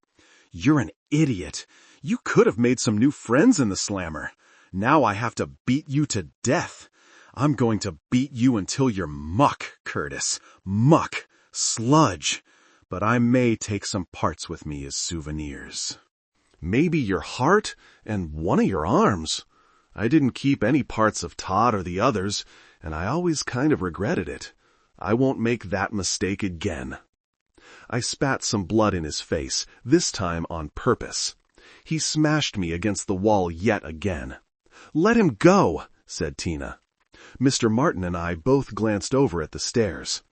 "You're an idiot. You could have made some new friends in the slammer. Now I have to beat you to death. I'm going to beat you until you're muck, Curtis. Muck. Sludge. But I may take some parts with me as souvenirs. Maybe your heart and one of your arms. I didn't keep any parts of Todd or the others, and I always kind of regretted it. I won't make that mistake again." I spat some blood in his face, this time on purpose. He smashed me against the wall yet again. "Let him go," said Tina. Mr. Martin and I both glanced over at the stairs.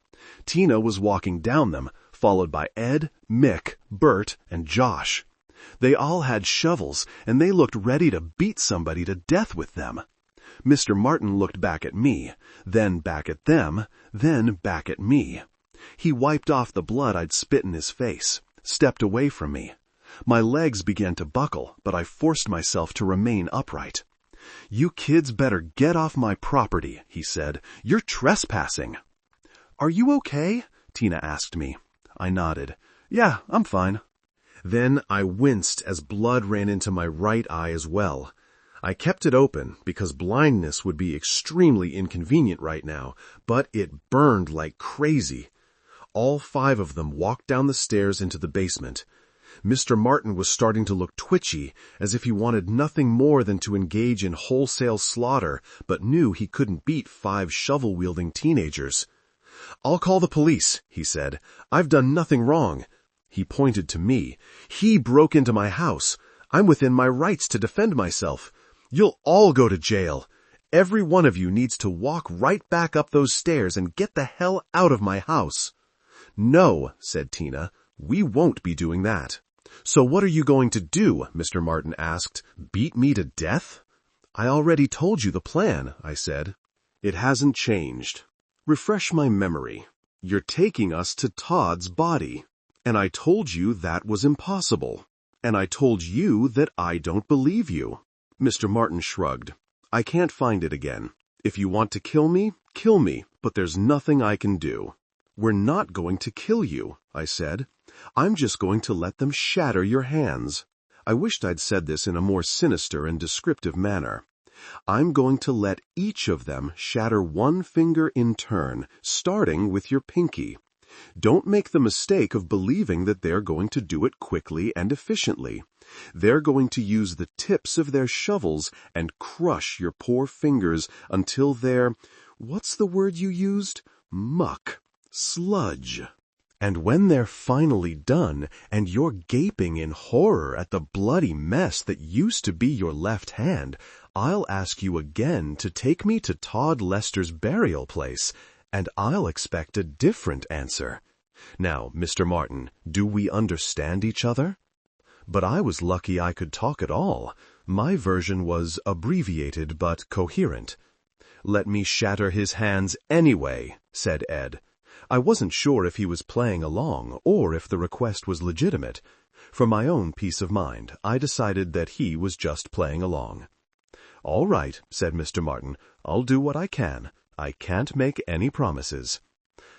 Tina was walking down them, followed by Ed, Mick, Bert, and Josh. They all had shovels, and they looked ready to beat somebody to death with them. Mr. Martin looked back at me, then back at them, then back at me. He wiped off the blood I'd spit in his face, stepped away from me. My legs began to buckle, but I forced myself to remain upright. "You kids better get off my property," he said. "You're trespassing." "Are you okay?" Tina asked me. I nodded. "Yeah, I'm fine." Then I winced as blood ran into my right eye as well. I kept it open because blindness would be extremely inconvenient right now, but it burned like crazy. All 5 of them walked down the stairs into the basement. Mr. Martin was starting to look twitchy, as if he wanted nothing more than to engage in wholesale slaughter, but knew he couldn't beat 5 shovel-wielding teenagers. "I'll call the police," he said. "I've done nothing wrong." He pointed to me. "He broke into my house. I'm within my rights to defend myself. You'll all go to jail. Every one of you needs to walk right back up those stairs and get the hell out of my house." "No," said Tina. "We won't be doing that." "So what are you going to do?" Mr. Martin asked. "Beat me to death?" "I already told you the plan," I said. "It hasn't changed. Refresh my memory. You're taking us to Todd's body. And I told you that was impossible. And I told you that I don't believe you." Mr. Martin shrugged. "I can't find it again. If you want to kill me, but there's nothing I can do." "We're not going to kill you," I said. "I'm just going to let them shatter your hands." I wished I'd said this in a more sinister and descriptive manner. "I'm going to let each of them shatter one finger in turn, starting with your pinky. Don't make the mistake of believing that they're going to do it quickly and efficiently. They're going to use the tips of their shovels and crush your poor fingers until they're, what's the word you used? Muck. Sludge. And when they're finally done, and you're gaping in horror at the bloody mess that used to be your left hand, I'll ask you again to take me to Todd Lester's burial place, and I'll expect a different answer. Now, Mr. Martin, do we understand each other?" But I was lucky I could talk at all. My version was abbreviated but coherent. "Let me shatter his hands anyway," said Ed. I wasn't sure if he was playing along or if the request was legitimate. For my own peace of mind, I decided that he was just playing along. "All right," said Mr. Martin. "I'll do what I can. I can't make any promises."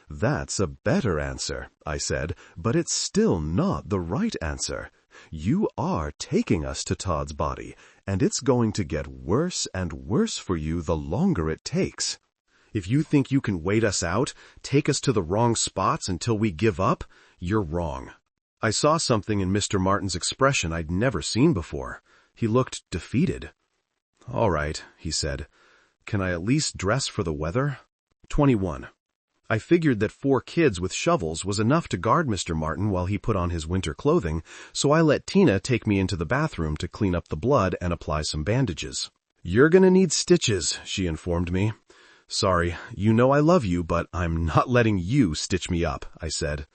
"That's a better answer," I said, "but it's still not the right answer. You are taking us to Todd's body, and it's going to get worse and worse for you the longer it takes. If you think you can wait us out, take us to the wrong spots until we give up, you're wrong." I saw something in Mr. Martin's expression I'd never seen before. He looked defeated. "All right," he said. "Can I at least dress for the weather?" 21. I figured that 4 kids with shovels was enough to guard Mr. Martin while he put on his winter clothing, so I let Tina take me into the bathroom to clean up the blood and apply some bandages. "You're gonna need stitches," she informed me. "Sorry, you know I love you, but I'm not letting you stitch me up," I said.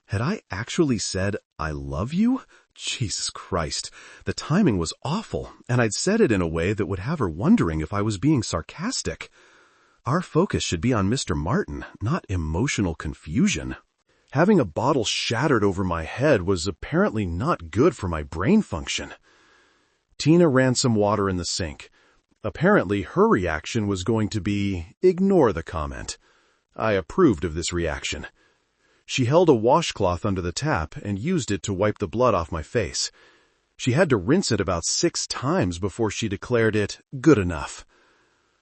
Had I actually said, "I love you"? Jesus Christ, the timing was awful, and I'd said it in a way that would have her wondering if I was being sarcastic. Our focus should be on Mr. Martin, not emotional confusion. Having a bottle shattered over my head was apparently not good for my brain function. Tina ran some water in the sink. Apparently, her reaction was going to be, ignore the comment. I approved of this reaction. She held a washcloth under the tap and used it to wipe the blood off my face. She had to rinse it about 6 times before she declared it good enough.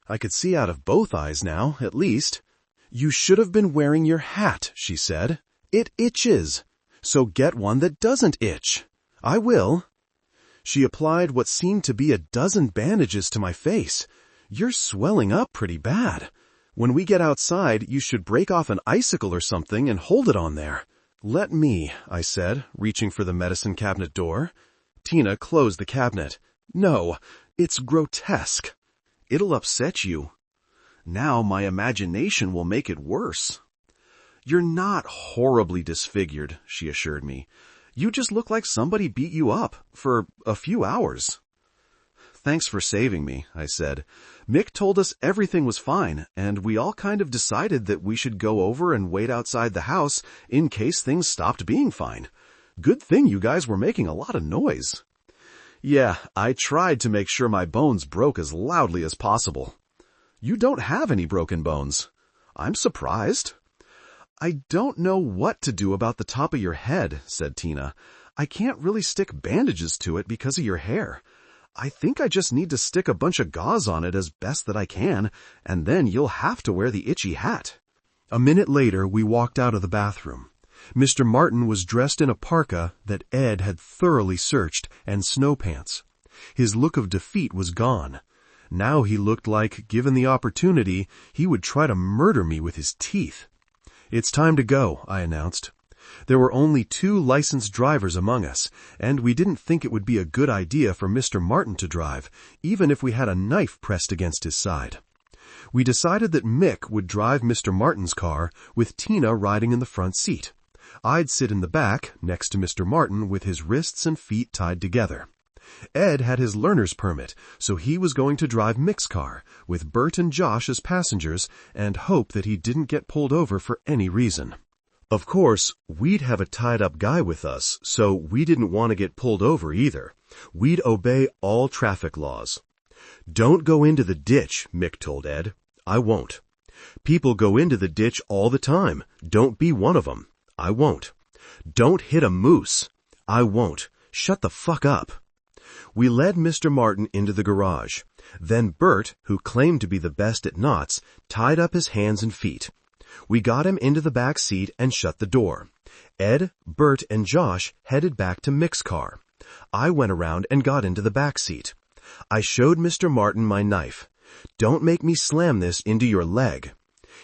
I could see out of both eyes now, at least. "You should have been wearing your hat," she said. "It itches. So get one that doesn't itch." "I will." She applied what seemed to be a dozen bandages to my face. "You're swelling up pretty bad. When we get outside, you should break off an icicle or something and hold it on there." "Let me," I said, reaching for the medicine cabinet door. Tina closed the cabinet. "No, it's grotesque. It'll upset you. Now my imagination will make it worse." "You're not horribly disfigured," she assured me. "You just look like somebody beat you up for a few hours." "Thanks for saving me," I said. "Mick told us everything was fine, and we all kind of decided that we should go over and wait outside the house in case things stopped being fine. Good thing you guys were making a lot of noise." "Yeah, I tried to make sure my bones broke as loudly as possible." "You don't have any broken bones." "I'm surprised." "I don't know what to do about the top of your head," said Tina. "I can't really stick bandages to it because of your hair. I think I just need to stick a bunch of gauze on it as best that I can, and then you'll have to wear the itchy hat." A minute later, we walked out of the bathroom. Mr. Martin was dressed in a parka that Ed had thoroughly searched and snow pants. His look of defeat was gone. Now he looked like, given the opportunity, he would try to murder me with his teeth. "It's time to go," I announced. There were only 2 licensed drivers among us, and we didn't think it would be a good idea for Mr. Martin to drive, even if we had a knife pressed against his side. We decided that Mick would drive Mr. Martin's car, with Tina riding in the front seat. I'd sit in the back, next to Mr. Martin, with his wrists and feet tied together. Ed had his learner's permit, so he was going to drive Mick's car, with Bert and Josh as passengers, and hope that he didn't get pulled over for any reason. Of course, we'd have a tied-up guy with us, so we didn't want to get pulled over either. We'd obey all traffic laws. "Don't go into the ditch," Mick told Ed. "I won't." "People go into the ditch all the time. Don't be one of them." "I won't." "Don't hit a moose." "I won't. Shut the fuck up." We led Mr. Martin into the garage. Then Bert, who claimed to be the best at knots, tied up his hands and feet. We got him into the back seat and shut the door. Ed, Bert, and Josh headed back to Mick's car. I went around and got into the back seat. I showed Mr. Martin my knife. "Don't make me slam this into your leg."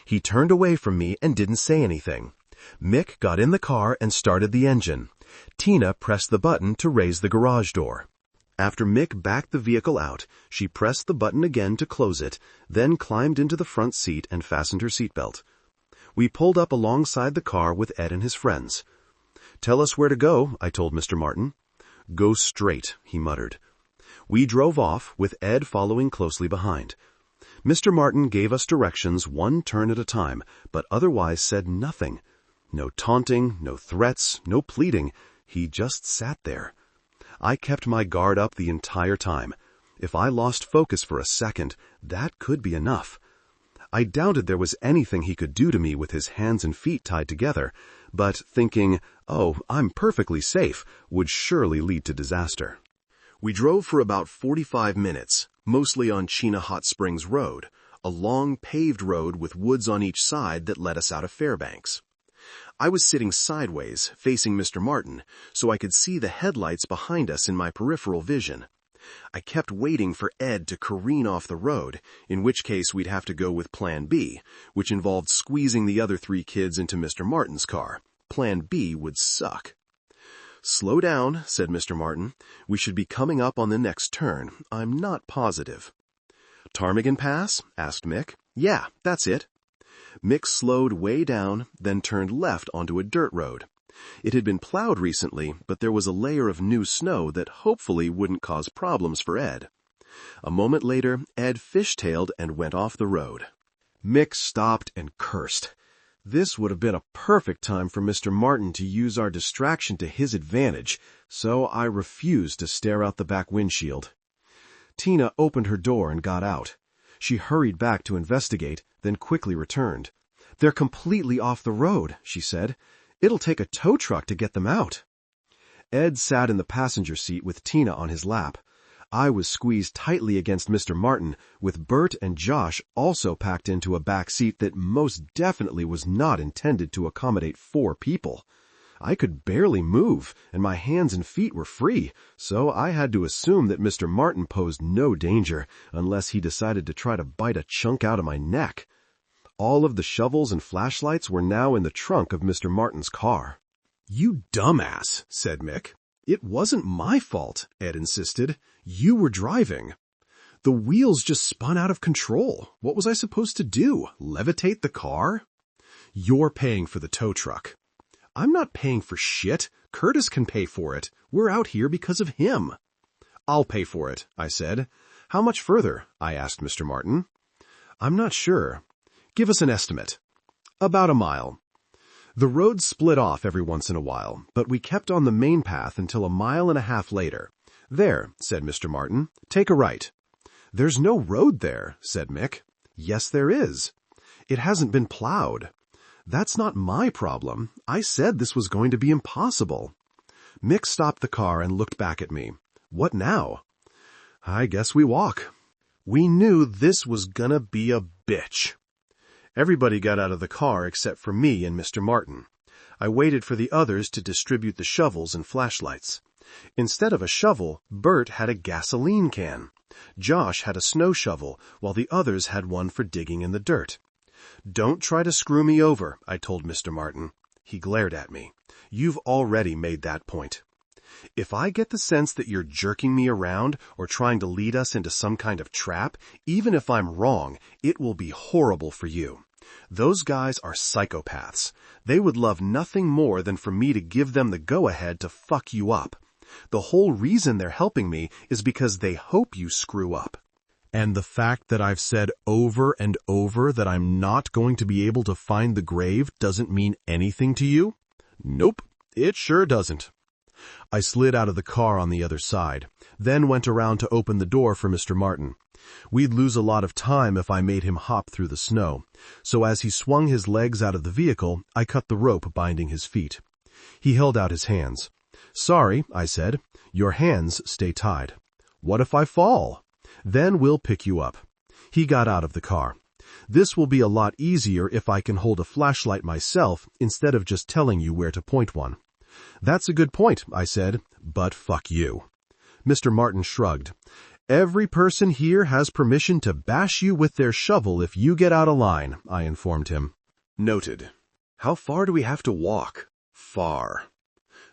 He turned away from me and didn't say anything. Mick got in the car and started the engine. Tina pressed the button to raise the garage door. After Mick backed the vehicle out, she pressed the button again to close it, then climbed into the front seat and fastened her seatbelt. We pulled up alongside the car with Ed and his friends. "Tell us where to go," I told Mr. Martin. "Go straight," he muttered. We drove off, with Ed following closely behind. Mr. Martin gave us directions one turn at a time, but otherwise said nothing. No taunting, no threats, no pleading. He just sat there. I kept my guard up the entire time. If I lost focus for a second, that could be enough. I doubted there was anything he could do to me with his hands and feet tied together, but thinking, "Oh, I'm perfectly safe," would surely lead to disaster. We drove for about 45 minutes, mostly on Chena Hot Springs Road, a long paved road with woods on each side that led us out of Fairbanks. I was sitting sideways, facing Mr. Martin, so I could see the headlights behind us in my peripheral vision. I kept waiting for Ed to careen off the road, in which case we'd have to go with Plan B, which involved squeezing the other 3 kids into Mr. Martin's car. Plan B would suck. "Slow down," said Mr. Martin. "We should be coming up on the next turn. I'm not positive." "Ptarmigan Pass?" asked Mick. "Yeah, that's it." Mick slowed way down, then turned left onto a dirt road. It had been plowed recently, but there was a layer of new snow that hopefully wouldn't cause problems for Ed. A moment later, Ed fishtailed and went off the road. Mick stopped and cursed. This would have been a perfect time for Mr. Martin to use our distraction to his advantage, so I refused to stare out the back windshield. Tina opened her door and got out. She hurried back to investigate, then quickly returned. "They're completely off the road," she said. "It'll take a tow truck to get them out." Ed sat in the passenger seat with Tina on his lap. I was squeezed tightly against Mr. Martin, with Bert and Josh also packed into a back seat that most definitely was not intended to accommodate 4 people. I could barely move, and my hands and feet were free, so I had to assume that Mr. Martin posed no danger, unless he decided to try to bite a chunk out of my neck. All of the shovels and flashlights were now in the trunk of Mr. Martin's car. "You dumbass," said Mick. "It wasn't my fault," Ed insisted. "You were driving. The wheels just spun out of control. What was I supposed to do? Levitate the car?" "You're paying for the tow truck." "I'm not paying for shit. Curtis can pay for it. We're out here because of him." "I'll pay for it," I said. "How much further?" I asked Mr. Martin. "I'm not sure. Give us an estimate." "About a mile." The road split off every once in a while, but we kept on the main path until a mile and a half later. "There," said Mr. Martin. "Take a right." "There's no road there," said Mick. "Yes, there is. It hasn't been plowed." "That's not my problem. I said this was going to be impossible." Mick stopped the car and looked back at me. "What now?" "I guess we walk." We knew this was gonna be a bitch. Everybody got out of the car except for me and Mr. Martin. I waited for the others to distribute the shovels and flashlights. Instead of a shovel, Bert had a gasoline can. Josh had a snow shovel, while the others had one for digging in the dirt. "Don't try to screw me over," I told Mr. Martin. He glared at me. "You've already made that point. If I get the sense that you're jerking me around or trying to lead us into some kind of trap, even if I'm wrong, it will be horrible for you. Those guys are psychopaths. They would love nothing more than for me to give them the go-ahead to fuck you up. The whole reason they're helping me is because they hope you screw up. And the fact that I've said over and over that I'm not going to be able to find the grave doesn't mean anything to you? Nope, it sure doesn't. I slid out of the car on the other side, then went around to open the door for Mr. Martin. We'd lose a lot of time if I made him hop through the snow, so as he swung his legs out of the vehicle, I cut the rope binding his feet. He held out his hands. "Sorry," I said, "your hands stay tied." "What if I fall?" "Then we'll pick you up." He got out of the car. "This will be a lot easier if I can hold a flashlight myself instead of just telling you where to point one." "That's a good point," I said, "but fuck you." Mr. Martin shrugged. "Every person here has permission to bash you with their shovel if you get out of line," I informed him. Noted. How far do we have to walk? Far.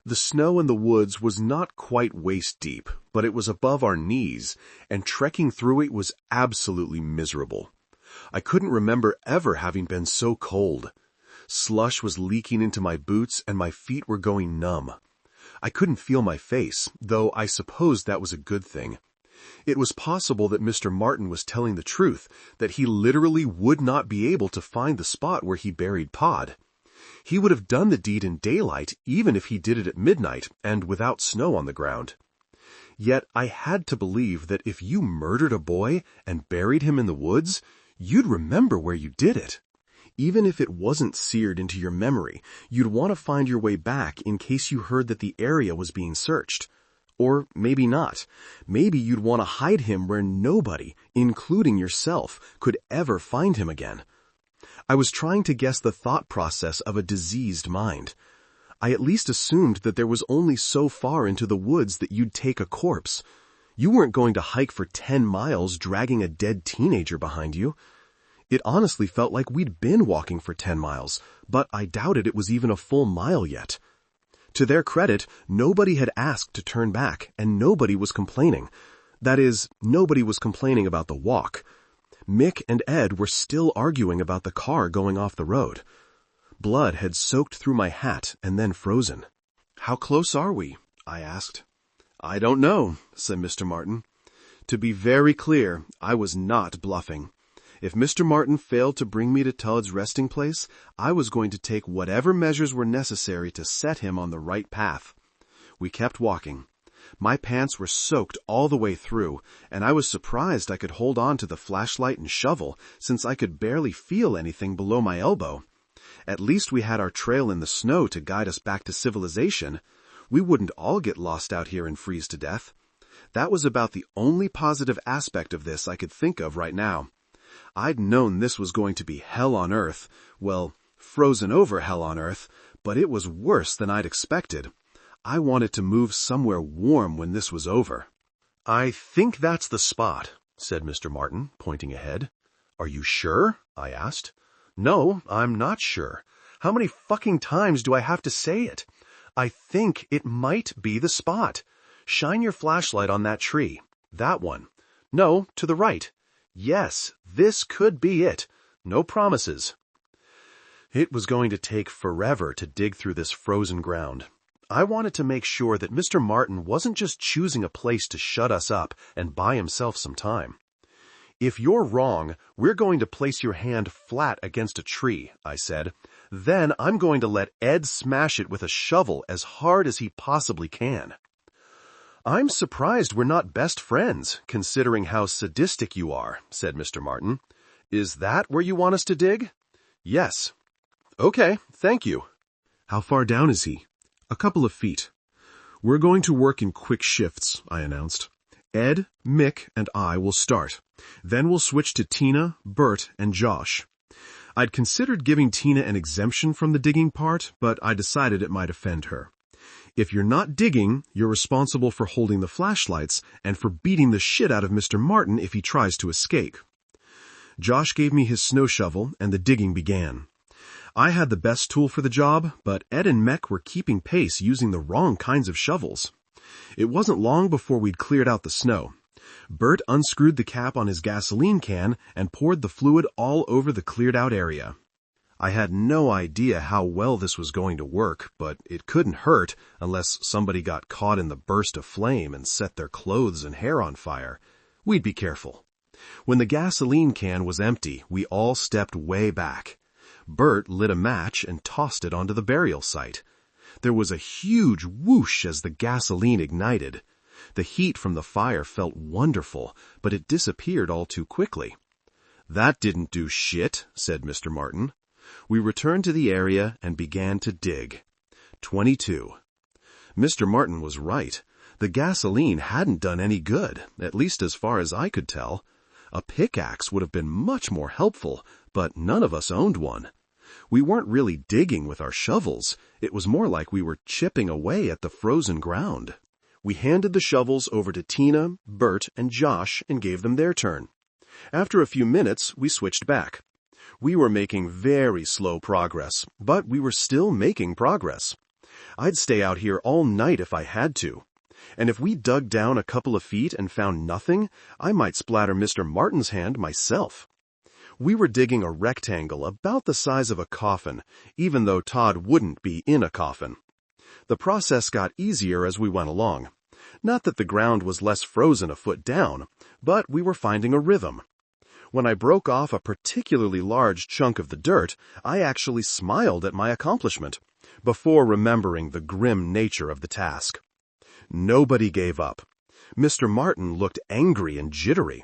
The snow in the woods was not quite waist deep, but it was above our knees, and trekking through it was absolutely miserable. I couldn't remember ever having been so cold. Slush was leaking into my boots, and my feet were going numb. I couldn't feel my face, though I supposed that was a good thing. It was possible that Mr. Martin was telling the truth, that he literally would not be able to find the spot where he buried Todd. He would have done the deed in daylight, even if he did it at midnight and without snow on the ground. Yet I had to believe that if you murdered a boy and buried him in the woods, you'd remember where you did it. Even if it wasn't seared into your memory, you'd want to find your way back in case you heard that the area was being searched. Or maybe not. Maybe you'd want to hide him where nobody, including yourself, could ever find him again. I was trying to guess the thought process of a diseased mind. I at least assumed that there was only so far into the woods that you'd take a corpse. You weren't going to hike for 10 miles dragging a dead teenager behind you. It honestly felt like we'd been walking for 10 miles, but I doubted it was even a full mile yet. To their credit, nobody had asked to turn back, and nobody was complaining. That is, nobody was complaining about the walk. Mick and Ed were still arguing about the car going off the road. Blood had soaked through my hat and then frozen. "How close are we?" I asked. "I don't know," said Mr. Martin. To be very clear, I was not bluffing. If Mr. Martin failed to bring me to Todd's resting place, I was going to take whatever measures were necessary to set him on the right path. We kept walking. My pants were soaked all the way through, and I was surprised I could hold on to the flashlight and shovel, since I could barely feel anything below my elbow. At least we had our trail in the snow to guide us back to civilization. We wouldn't all get lost out here and freeze to death. That was about the only positive aspect of this I could think of right now. I'd known this was going to be hell on earth, well, frozen over hell on earth, but it was worse than I'd expected. I wanted to move somewhere warm when this was over. "I think that's the spot," said Mr. Martin, pointing ahead. "Are you sure?" I asked. "No, I'm not sure. How many fucking times do I have to say it? I think it might be the spot. Shine your flashlight on that tree. That one. No, to the right. Yes, this could be it. No promises." It was going to take forever to dig through this frozen ground. I wanted to make sure that Mr. Martin wasn't just choosing a place to shut us up and buy himself some time. "If you're wrong, we're going to place your hand flat against a tree," I said. "Then I'm going to let Ed smash it with a shovel as hard as he possibly can." "I'm surprised we're not best friends, considering how sadistic you are," said Mr. Martin. "Is that where you want us to dig?" "Yes." "Okay, thank you." "How far down is he?" "A couple of feet." "We're going to work in quick shifts," I announced. "Ed, Mick, and I will start. Then we'll switch to Tina, Bert, and Josh." I'd considered giving Tina an exemption from the digging part, but I decided it might offend her. "If you're not digging, you're responsible for holding the flashlights and for beating the shit out of Mr. Martin if he tries to escape." Josh gave me his snow shovel, and the digging began. I had the best tool for the job, but Ed and Mech were keeping pace using the wrong kinds of shovels. It wasn't long before we'd cleared out the snow. Bert unscrewed the cap on his gasoline can and poured the fluid all over the cleared-out area. I had no idea how well this was going to work, but it couldn't hurt unless somebody got caught in the burst of flame and set their clothes and hair on fire. We'd be careful. When the gasoline can was empty, we all stepped way back. Bert lit a match and tossed it onto the burial site. There was a huge whoosh as the gasoline ignited. The heat from the fire felt wonderful, but it disappeared all too quickly. "That didn't do shit," said Mr. Martin. We returned to the area and began to dig. 22. Mr. Martin was right. The gasoline hadn't done any good, at least as far as I could tell. A pickaxe would have been much more helpful, but none of us owned one. We weren't really digging with our shovels. It was more like we were chipping away at the frozen ground. We handed the shovels over to Tina, Bert, and Josh and gave them their turn. After a few minutes, we switched back. We were making very slow progress, but we were still making progress. I'd stay out here all night if I had to. And if we dug down a couple of feet and found nothing, I might splatter Mr. Martin's hand myself. We were digging a rectangle about the size of a coffin, even though Todd wouldn't be in a coffin. The process got easier as we went along. Not that the ground was less frozen a foot down, but we were finding a rhythm. When I broke off a particularly large chunk of the dirt, I actually smiled at my accomplishment, before remembering the grim nature of the task. Nobody gave up. Mr. Martin looked angry and jittery.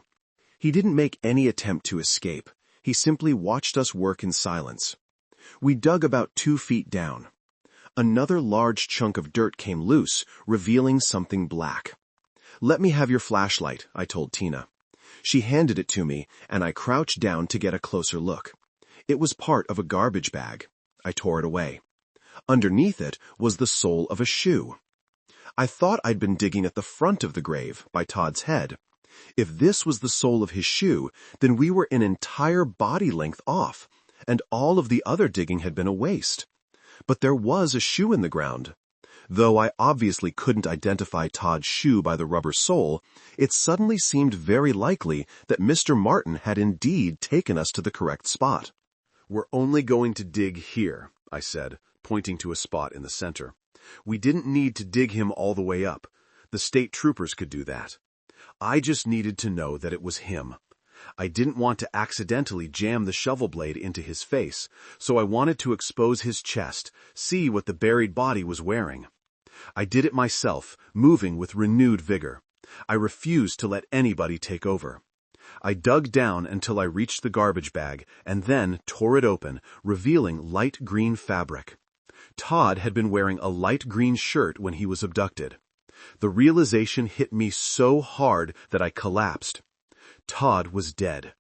He didn't make any attempt to escape. He simply watched us work in silence. We dug about 2 feet down. Another large chunk of dirt came loose, revealing something black. "Let me have your flashlight," I told Tina. She handed it to me, and I crouched down to get a closer look. It was part of a garbage bag. I tore it away. Underneath it was the sole of a shoe. I thought I'd been digging at the front of the grave, by Todd's head. If this was the sole of his shoe, then we were an entire body length off, and all of the other digging had been a waste. But there was a shoe in the ground. Though I obviously couldn't identify Todd's shoe by the rubber sole, it suddenly seemed very likely that Mr. Martin had indeed taken us to the correct spot. "We're only going to dig here," I said, pointing to a spot in the center. "We didn't need to dig him all the way up. The state troopers could do that. I just needed to know that it was him. I didn't want to accidentally jam the shovel blade into his face, so I wanted to expose his chest, see what the buried body was wearing. I did it myself, moving with renewed vigor. I refused to let anybody take over. I dug down until I reached the garbage bag, and then tore it open, revealing light green fabric. Todd had been wearing a light green shirt when he was abducted. The realization hit me so hard that I collapsed. Todd was dead.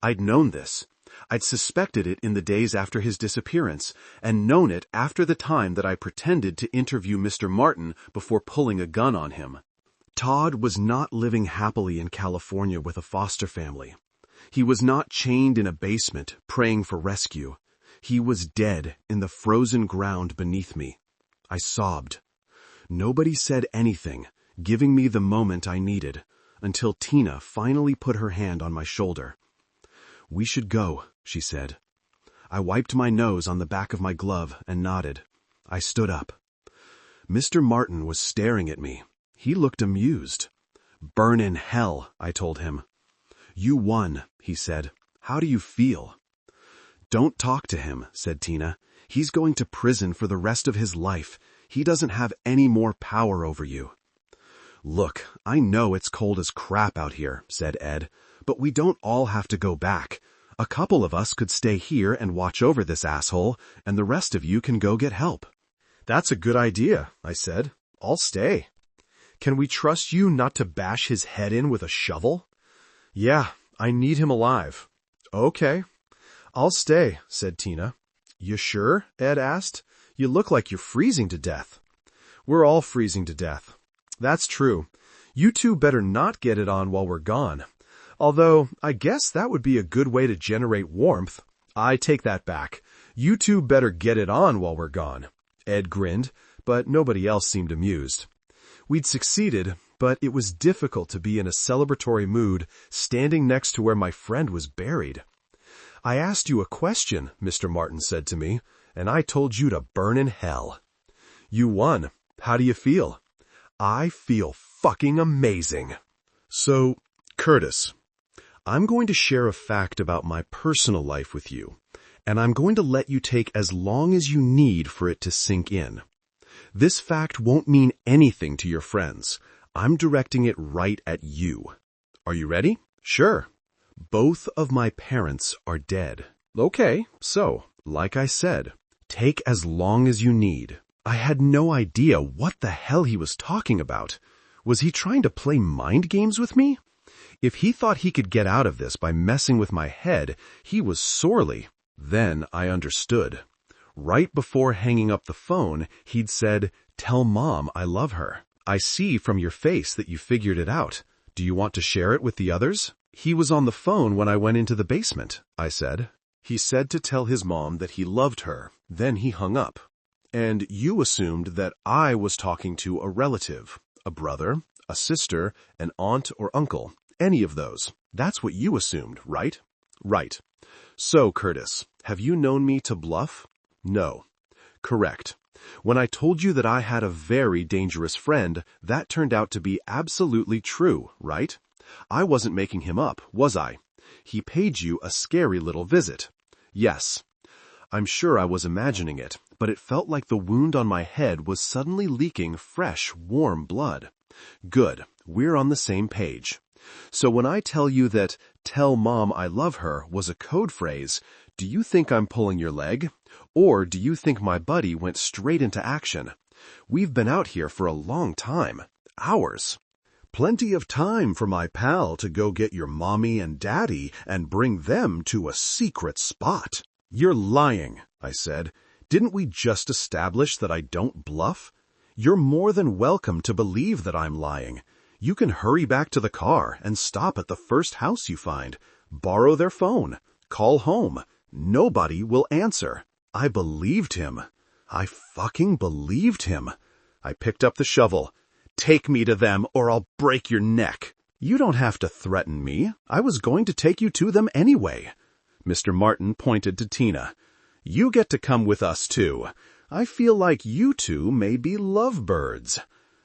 I'd known this. I'd suspected it in the days after his disappearance, and known it after the time that I pretended to interview Mr. Martin before pulling a gun on him. Todd was not living happily in California with a foster family. He was not chained in a basement, praying for rescue. He was dead in the frozen ground beneath me. I sobbed. Nobody said anything, giving me the moment I needed, until Tina finally put her hand on my shoulder. "We should go," she said. I wiped my nose on the back of my glove and nodded. I stood up. Mr. Martin was staring at me. He looked amused. "Burn in hell," I told him. "You won," he said. "How do you feel?" "Don't talk to him," said Tina. "He's going to prison for the rest of his life. He doesn't have any more power over you." "Look, I know it's cold as crap out here," said Ed, "but we don't all have to go back. A couple of us could stay here and watch over this asshole, and the rest of you can go get help." "That's a good idea," I said. "I'll stay." "Can we trust you not to bash his head in with a shovel?" "Yeah, I need him alive." "Okay. I'll stay," said Tina. "You sure?" Ed asked. "You look like you're freezing to death." "We're all freezing to death." "That's true. You two better not get it on while we're gone. Although, I guess that would be a good way to generate warmth." "I take that back. You two better get it on while we're gone." Ed grinned, but nobody else seemed amused. We'd succeeded, but it was difficult to be in a celebratory mood standing next to where my friend was buried. I asked you a question, Mr. Martin said to me, and I told you to burn in hell. You won. How do you feel? I feel fucking amazing. So, Curtis, I'm going to share a fact about my personal life with you, and I'm going to let you take as long as you need for it to sink in. This fact won't mean anything to your friends. I'm directing it right at you. Are you ready? Sure. Both of my parents are dead. Okay, so, like I said, take as long as you need. I had no idea what the hell he was talking about. Was he trying to play mind games with me? If he thought he could get out of this by messing with my head, he was sorely. Then I understood. Right before hanging up the phone, he'd said, "Tell Mom I love her." I see from your face that you figured it out. Do you want to share it with the others? He was on the phone when I went into the basement, I said. He said to tell his mom that he loved her. Then he hung up. And you assumed that I was talking to a relative, a brother, a sister, an aunt or uncle, any of those. That's what you assumed, right? Right. So, Curtis, have you known me to bluff? No. Correct. When I told you that I had a very dangerous friend, that turned out to be absolutely true, right? I wasn't making him up, was I? He paid you a scary little visit. Yes. I'm sure I was imagining it, but it felt like the wound on my head was suddenly leaking fresh, warm blood. Good. We're on the same page. So when I tell you that "tell Mom I love her" was a code phrase, do you think I'm pulling your leg? Or do you think my buddy went straight into action? We've been out here for a long time. Hours. Plenty of time for my pal to go get your mommy and daddy and bring them to a secret spot. You're lying, I said. Didn't we just establish that I don't bluff? You're more than welcome to believe that I'm lying. You can hurry back to the car and stop at the first house you find. Borrow their phone. Call home. Nobody will answer. I believed him. I fucking believed him. I picked up the shovel. Take me to them or I'll break your neck. You don't have to threaten me. I was going to take you to them anyway. Mr. Martin pointed to Tina. You get to come with us too. I feel like you two may be lovebirds.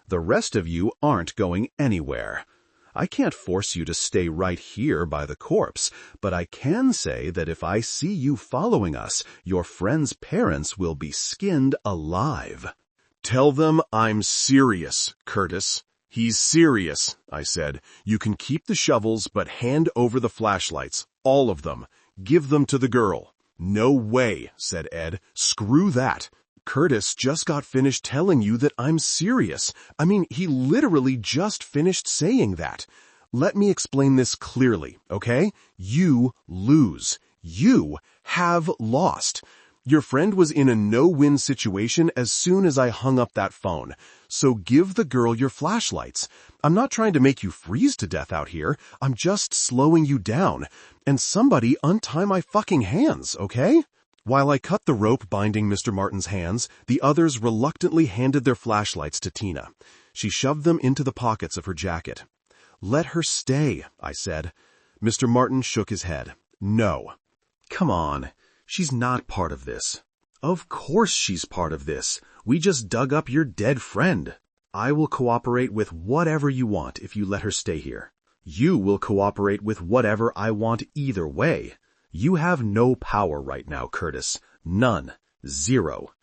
The rest of you aren't going anywhere. I can't force you to stay right here by the corpse, but I can say that if I see you following us, your friend's parents will be skinned alive. Tell them I'm serious, Curtis. He's serious, I said. You can keep the shovels, but hand over the flashlights. All of them. Give them to the girl. No way, said Ed. Screw that. Curtis just got finished telling you that I'm serious. I mean, he literally just finished saying that. Let me explain this clearly, okay? You lose. You have lost. Your friend was in a no-win situation as soon as I hung up that phone. So give the girl your flashlights. I'm not trying to make you freeze to death out here. I'm just slowing you down. And somebody untie my fucking hands, okay? While I cut the rope binding Mr. Martin's hands, the others reluctantly handed their flashlights to Tina. She shoved them into the pockets of her jacket. Let her stay, I said. Mr. Martin shook his head. No. Come on. She's not part of this. Of course she's part of this. We just dug up your dead friend. I will cooperate with whatever you want if you let her stay here. You will cooperate with whatever I want either way. You have no power right now, Curtis. None. Zero.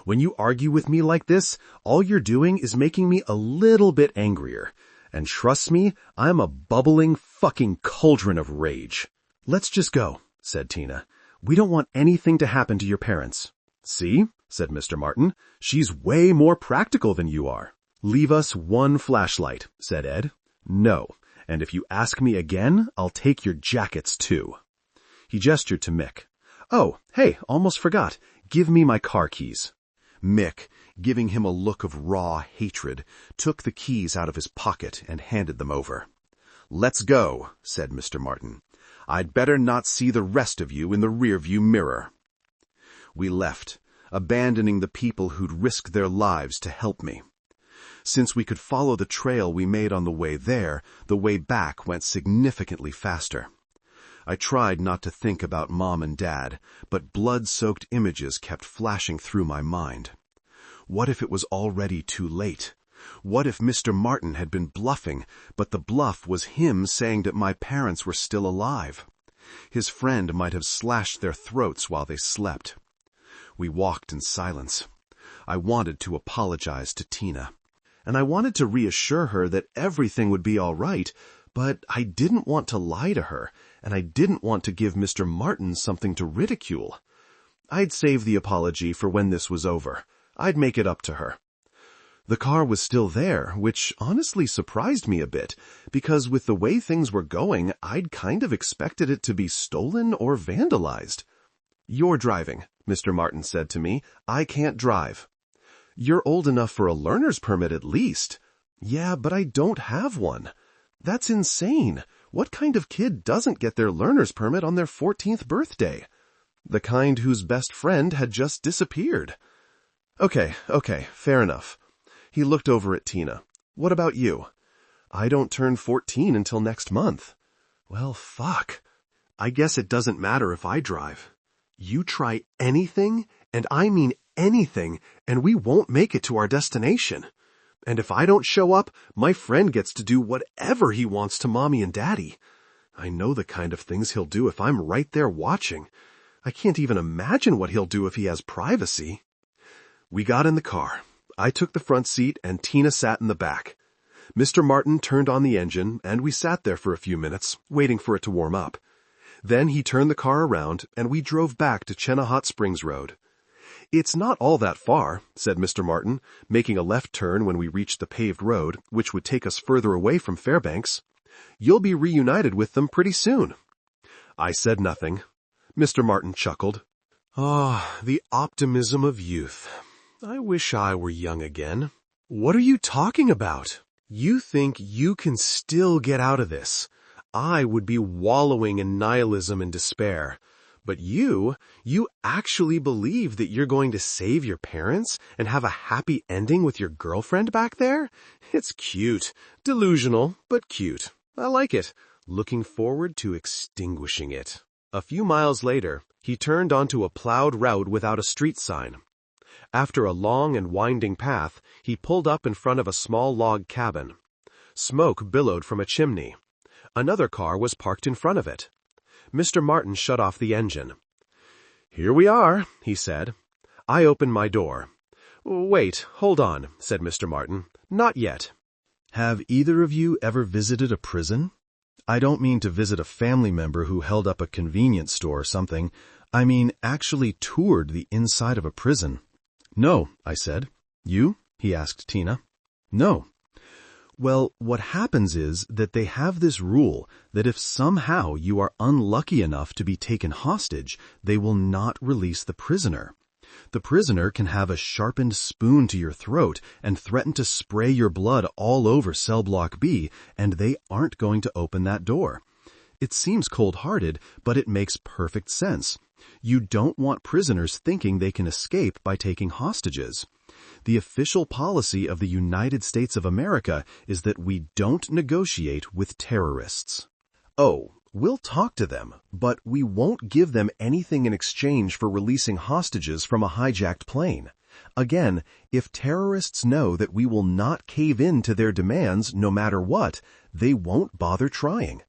When you argue with me like this, all you're doing is making me a little bit angrier. And trust me, I'm a bubbling fucking cauldron of rage. Let's just go, said Tina. We don't want anything to happen to your parents. See, said Mr. Martin, she's way more practical than you are. Leave us one flashlight, said Ed. No, and if you ask me again, I'll take your jackets too. He gestured to Mick. Oh, hey, almost forgot. Give me my car keys. Mick, giving him a look of raw hatred, took the keys out of his pocket and handed them over. Let's go, said Mr. Martin. I'd better not see the rest of you in the rearview mirror. We left, abandoning the people who'd risked their lives to help me. Since we could follow the trail we made on the way there, the way back went significantly faster. I tried not to think about Mom and Dad, but blood-soaked images kept flashing through my mind. What if it was already too late? What if Mr. Martin had been bluffing, but the bluff was him saying that my parents were still alive? His friend might have slashed their throats while they slept. We walked in silence. I wanted to apologize to Tina, and I wanted to reassure her that everything would be all right, but I didn't want to lie to her, and I didn't want to give Mr. Martin something to ridicule. I'd save the apology for when this was over. I'd make it up to her. The car was still there, which honestly surprised me a bit, because with the way things were going, I'd kind of expected it to be stolen or vandalized. "You're driving," Mr. Martin said to me. "I can't drive." "You're old enough for a learner's permit at least." "Yeah, but I don't have one." "That's insane. What kind of kid doesn't get their learner's permit on their 14th birthday?" "The kind whose best friend had just disappeared." Okay, fair enough. He looked over at Tina. "What about you?" "I don't turn 14 until next month." "Well, fuck. I guess it doesn't matter if I drive. You try anything, and I mean anything, and we won't make it to our destination. And if I don't show up, my friend gets to do whatever he wants to Mommy and Daddy. I know the kind of things he'll do if I'm right there watching. I can't even imagine what he'll do if he has privacy." We got in the car. I took the front seat and Tina sat in the back. Mr. Martin turned on the engine, and we sat there for a few minutes, waiting for it to warm up. Then he turned the car around, and we drove back to Chenna Hot Springs Road. "It's not all that far," said Mr. Martin, making a left turn when we reached the paved road, which would take us further away from Fairbanks. "You'll be reunited with them pretty soon." I said nothing. Mr. Martin chuckled. "Ah, the optimism of youth. I wish I were young again." "What are you talking about? You think you can still get out of this. I would be wallowing in nihilism and despair. But you actually believe that you're going to save your parents and have a happy ending with your girlfriend back there? It's cute. Delusional, but cute. I like it. Looking forward to extinguishing it." A few miles later, he turned onto a plowed route without a street sign. After a long and winding path, he pulled up in front of a small log cabin. Smoke billowed from a chimney. Another car was parked in front of it. Mr. Martin shut off the engine. "Here we are," he said. I opened my door. "Wait, hold on," said Mr. Martin. "Not yet." "Have either of you ever visited a prison? I don't mean to visit a family member who held up a convenience store or something. I mean actually toured the inside of a prison." "No," I said. "You?" he asked Tina. "No." "Well, what happens is that they have this rule that if somehow you are unlucky enough to be taken hostage, they will not release the prisoner. The prisoner can have a sharpened spoon to your throat and threaten to spray your blood all over cell block B, and they aren't going to open that door. It seems cold-hearted, but it makes perfect sense. You don't want prisoners thinking they can escape by taking hostages. The official policy of the United States of America is that we don't negotiate with terrorists. Oh, we'll talk to them, but we won't give them anything in exchange for releasing hostages from a hijacked plane. Again, if terrorists know that we will not cave in to their demands no matter what, they won't bother trying.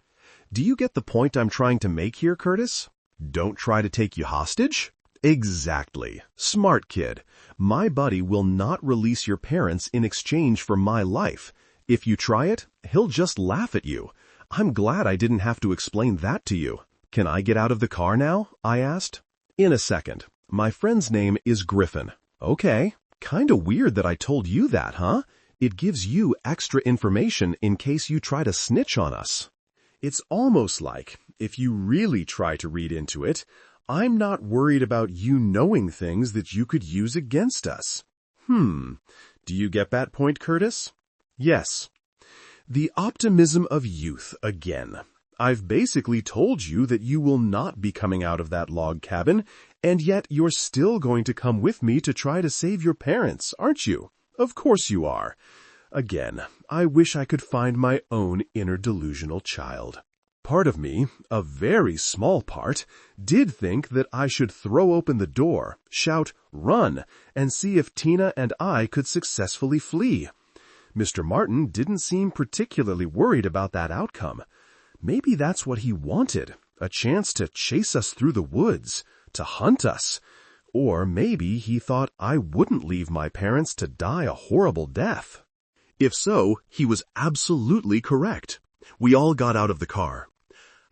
Do you get the point I'm trying to make here, Curtis? Don't try to take you hostage? Exactly. Smart kid. My buddy will not release your parents in exchange for my life. If you try it, he'll just laugh at you. I'm glad I didn't have to explain that to you. Can I get out of the car now? I asked. In a second. My friend's name is Griffin. Okay. Kinda weird that I told you that, huh? It gives you extra information in case you try to snitch on us. It's almost like, if you really try to read into it, I'm not worried about you knowing things that you could use against us. Do you get that point, Curtis? Yes. The optimism of youth again. I've basically told you that you will not be coming out of that log cabin, and yet you're still going to come with me to try to save your parents, aren't you? Of course you are. Again, I wish I could find my own inner delusional child. Part of me, a very small part, did think that I should throw open the door, shout, "Run," and see if Tina and I could successfully flee. Mr. Martin didn't seem particularly worried about that outcome. Maybe that's what he wanted, a chance to chase us through the woods, to hunt us. Or maybe he thought I wouldn't leave my parents to die a horrible death. If so, he was absolutely correct. We all got out of the car.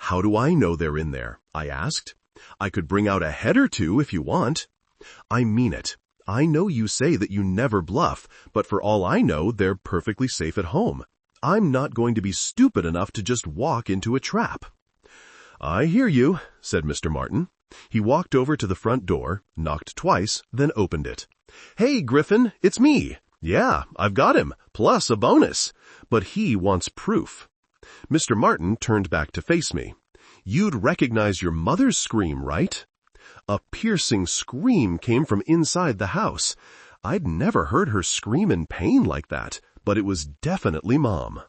"How do I know they're in there?" I asked. "I could bring out a head or two if you want." "I mean it. I know you say that you never bluff, but for all I know, they're perfectly safe at home. I'm not going to be stupid enough to just walk into a trap." "I hear you," said Mr. Martin. He walked over to the front door, knocked twice, then opened it. "Hey, Griffin, it's me. Yeah, I've got him, plus a bonus. But he wants proof." Mr. Martin turned back to face me. "You'd recognize your mother's scream, right?" A piercing scream came from inside the house. I'd never heard her scream in pain like that, but it was definitely Mom.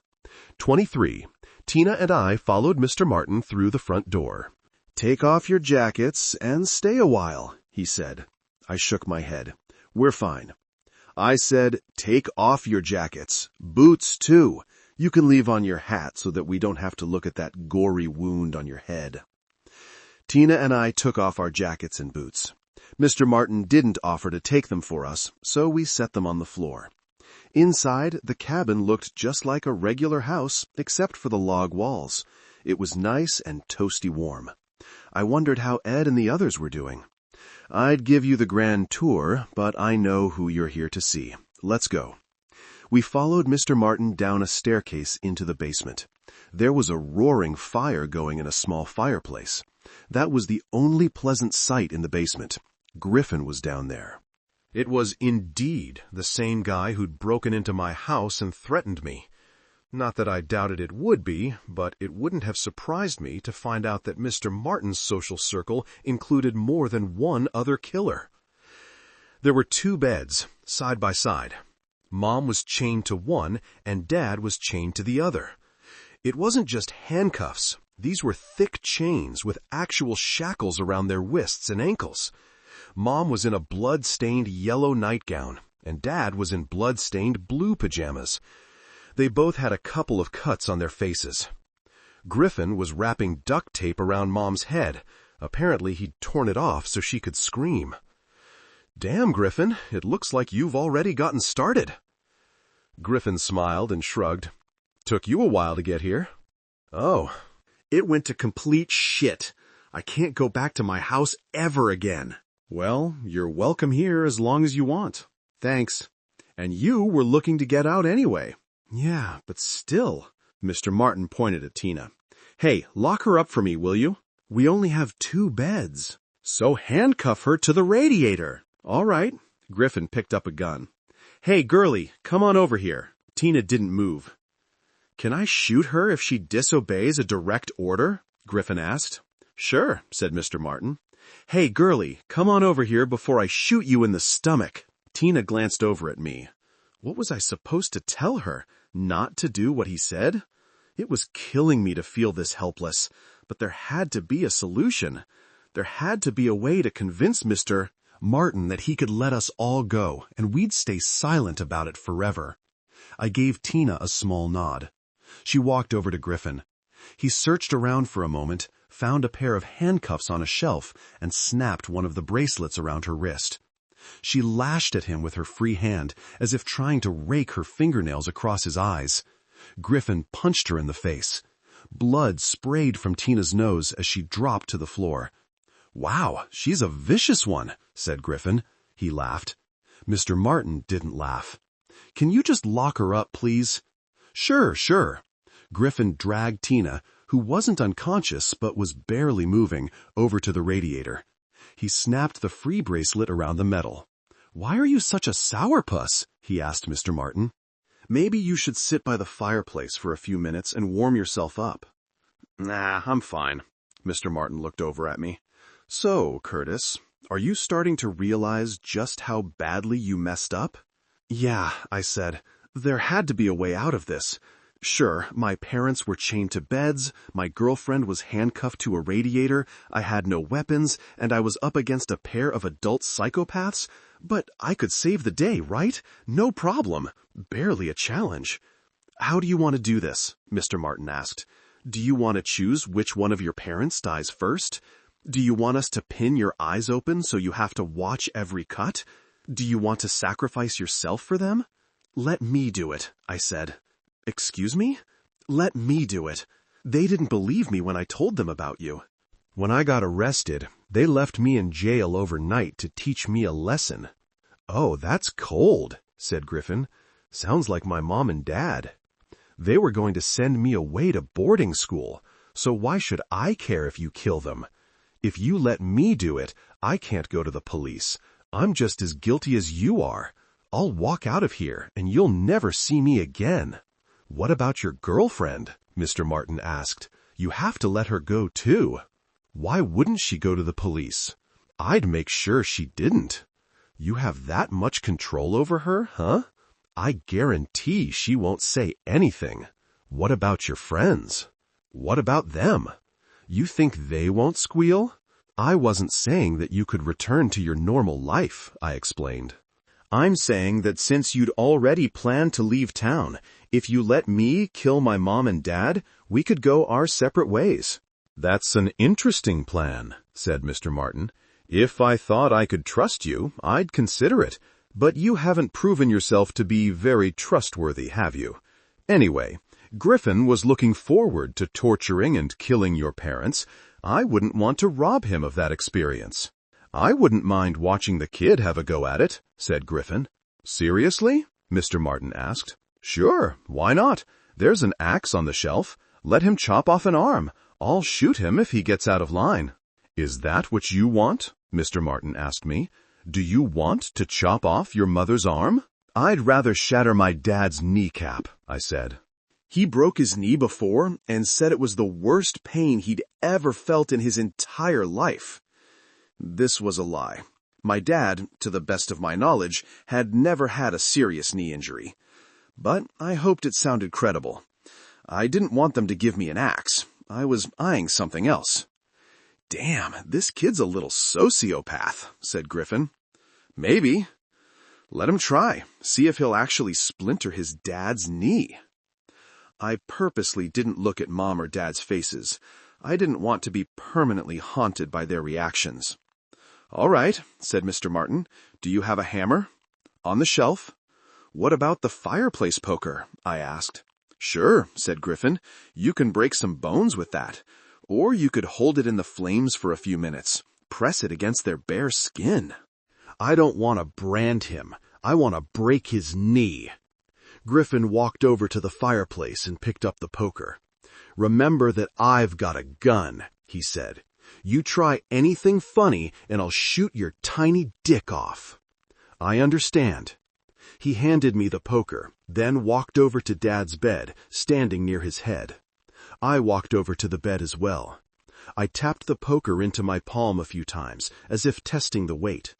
23. Tina and I followed Mr. Martin through the front door. "Take off your jackets and stay a while," he said. I shook my head. "We're fine." I said, "Take off your jackets. Boots, too. You can leave on your hat so that we don't have to look at that gory wound on your head." Tina and I took off our jackets and boots. Mr. Martin didn't offer to take them for us, so we set them on the floor. Inside, the cabin looked just like a regular house, except for the log walls. It was nice and toasty warm. I wondered how Ed and the others were doing. "I'd give you the grand tour, but I know who you're here to see. Let's go." We followed Mr. Martin down a staircase into the basement. There was a roaring fire going in a small fireplace. That was the only pleasant sight in the basement. Griffin was down there. It was indeed the same guy who'd broken into my house and threatened me. Not that I doubted it would be, but it wouldn't have surprised me to find out that Mr. Martin's social circle included more than one other killer. There were 2 beds, side by side. Mom was chained to one, and Dad was chained to the other. It wasn't just handcuffs. These were thick chains with actual shackles around their wrists and ankles. Mom was in a blood-stained yellow nightgown, and Dad was in blood-stained blue pajamas. They both had a couple of cuts on their faces. Griffin was wrapping duct tape around Mom's head. Apparently he'd torn it off so she could scream. "Damn, Griffin, it looks like you've already gotten started." Griffin smiled and shrugged. "Took you a while to get here." "Oh, it went to complete shit. I can't go back to my house ever again." "Well, you're welcome here as long as you want." "Thanks. And you were looking to get out anyway." "Yeah, but still." Mr. Martin pointed at Tina. "Hey, lock her up for me, will you? We only have 2 beds. So handcuff her to the radiator." "All right." Griffin picked up a gun. "Hey, girlie, come on over here." Tina didn't move. "Can I shoot her if she disobeys a direct order?" Griffin asked. "Sure," said Mr. Martin. "Hey, girlie, come on over here before I shoot you in the stomach." Tina glanced over at me. What was I supposed to tell her? Not to do what he said? It was killing me to feel this helpless, but there had to be a solution. There had to be a way to convince Mr. Martin that he could let us all go, and we'd stay silent about it forever. I gave Tina a small nod. She walked over to Griffin. He searched around for a moment, found a pair of handcuffs on a shelf, and snapped one of the bracelets around her wrist. She lashed at him with her free hand, as if trying to rake her fingernails across his eyes. Griffin punched her in the face. Blood sprayed from Tina's nose as she dropped to the floor. "Wow, she's a vicious one," said Griffin. He laughed. Mr. Martin didn't laugh. "Can you just lock her up, please?" Sure. Griffin dragged Tina, who wasn't unconscious but was barely moving, over to the radiator. He snapped the free bracelet around the metal. "Why are you such a sourpuss?" he asked Mr. Martin. "Maybe you should sit by the fireplace for a few minutes and warm yourself up." "Nah, I'm fine." Mr. Martin looked over at me. "So, Curtis, are you starting to realize just how badly you messed up?" "Yeah," I said. "There had to be a way out of this. Sure, my parents were chained to beds, my girlfriend was handcuffed to a radiator, I had no weapons, and I was up against a pair of adult psychopaths, but I could save the day, right? No problem. Barely a challenge. How do you want to do this? Mr. Martin asked. Do you want to choose which one of your parents dies first? Do you want us to pin your eyes open so you have to watch every cut? Do you want to sacrifice yourself for them? Let me do it, I said. Excuse me? Let me do it. They didn't believe me when I told them about you. When I got arrested, they left me in jail overnight to teach me a lesson. Oh, that's cold, said Griffin. Sounds like my mom and dad. They were going to send me away to boarding school, so why should I care if you kill them? If you let me do it, I can't go to the police. I'm just as guilty as you are. I'll walk out of here, and you'll never see me again. What about your girlfriend? Mr. Martin asked. You have to let her go, too. Why wouldn't she go to the police? I'd make sure she didn't. You have that much control over her, huh? I guarantee she won't say anything. What about your friends? What about them? You think they won't squeal? I wasn't saying that you could return to your normal life, I explained. I'm saying that since you'd already planned to leave town, if you let me kill my mom and dad, we could go our separate ways. That's an interesting plan, said Mr. Martin. If I thought I could trust you, I'd consider it. But you haven't proven yourself to be very trustworthy, have you? Anyway, Griffin was looking forward to torturing and killing your parents. I wouldn't want to rob him of that experience. I wouldn't mind watching the kid have a go at it, said Griffin. Seriously? Mr. Martin asked. Sure, why not? There's an axe on the shelf. Let him chop off an arm. I'll shoot him if he gets out of line. Is that what you want? Mr. Martin asked me. Do you want to chop off your mother's arm? I'd rather shatter my dad's kneecap, I said. He broke his knee before and said it was the worst pain he'd ever felt in his entire life. This was a lie. My dad, to the best of my knowledge, had never had a serious knee injury. But I hoped it sounded credible. I didn't want them to give me an axe. I was eyeing something else. Damn, this kid's a little sociopath, said Griffin. Maybe. Let him try. See if he'll actually splinter his dad's knee. I purposely didn't look at Mom or Dad's faces. I didn't want to be permanently haunted by their reactions. All right, said Mr. Martin. Do you have a hammer? On the shelf. What about the fireplace poker? I asked. Sure, said Griffin. You can break some bones with that. Or you could hold it in the flames for a few minutes. Press it against their bare skin. I don't want to brand him. I want to break his knee. Griffin walked over to the fireplace and picked up the poker. Remember that I've got a gun, he said. You try anything funny and I'll shoot your tiny dick off. I understand. He handed me the poker, then walked over to Dad's bed, standing near his head. I walked over to the bed as well. I tapped the poker into my palm a few times, as if testing the weight.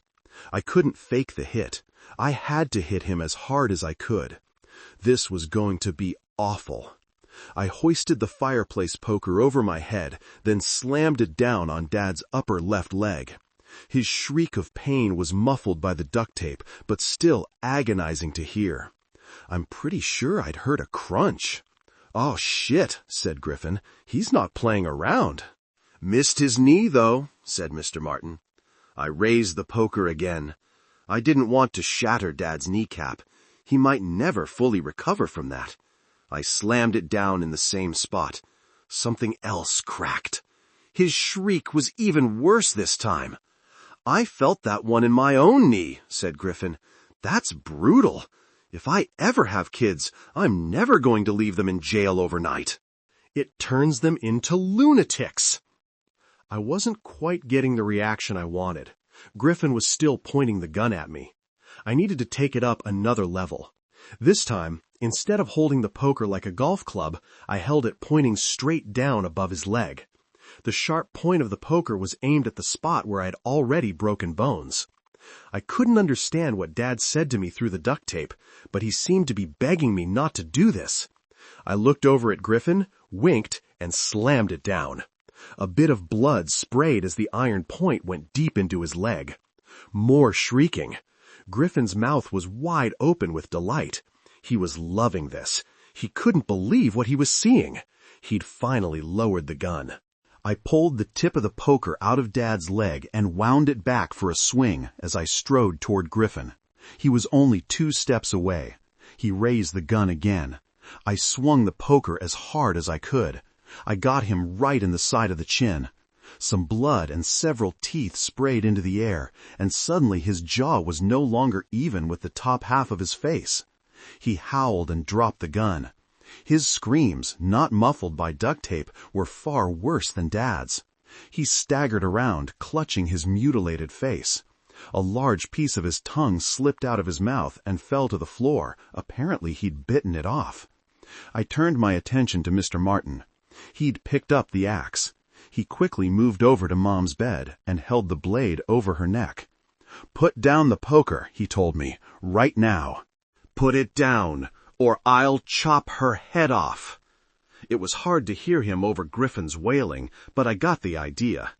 I couldn't fake the hit. I had to hit him as hard as I could. This was going to be awful. I hoisted the fireplace poker over my head, then slammed it down on Dad's upper left leg. His shriek of pain was muffled by the duct tape, but still agonizing to hear. I'm pretty sure I'd heard a crunch. Oh, shit, said Griffin. He's not playing around. Missed his knee, though, said Mr. Martin. I raised the poker again. I didn't want to shatter Dad's kneecap. He might never fully recover from that. I slammed it down in the same spot. Something else cracked. His shriek was even worse this time. I felt that one in my own knee, said Griffin. That's brutal. If I ever have kids, I'm never going to leave them in jail overnight. It turns them into lunatics. I wasn't quite getting the reaction I wanted. Griffin was still pointing the gun at me. I needed to take it up another level. This time, instead of holding the poker like a golf club, I held it pointing straight down above his leg. The sharp point of the poker was aimed at the spot where I had already broken bones. I couldn't understand what Dad said to me through the duct tape, but he seemed to be begging me not to do this. I looked over at Griffin, winked, and slammed it down. A bit of blood sprayed as the iron point went deep into his leg. More shrieking. Griffin's mouth was wide open with delight. He was loving this. He couldn't believe what he was seeing. He'd finally lowered the gun. I pulled the tip of the poker out of Dad's leg and wound it back for a swing as I strode toward Griffin. He was only 2 steps away. He raised the gun again. I swung the poker as hard as I could. I got him right in the side of the chin. Some blood and several teeth sprayed into the air, and suddenly his jaw was no longer even with the top half of his face. He howled and dropped the gun. His screams, not muffled by duct tape, were far worse than Dad's. He staggered around, clutching his mutilated face. A large piece of his tongue slipped out of his mouth and fell to the floor. Apparently he'd bitten it off. I turned my attention to Mr. Martin. He'd picked up the axe. He quickly moved over to Mom's bed and held the blade over her neck. "Put down the poker," he told me, "right now. Put it down, or I'll chop her head off." It was hard to hear him over Griffin's wailing, but I got the idea.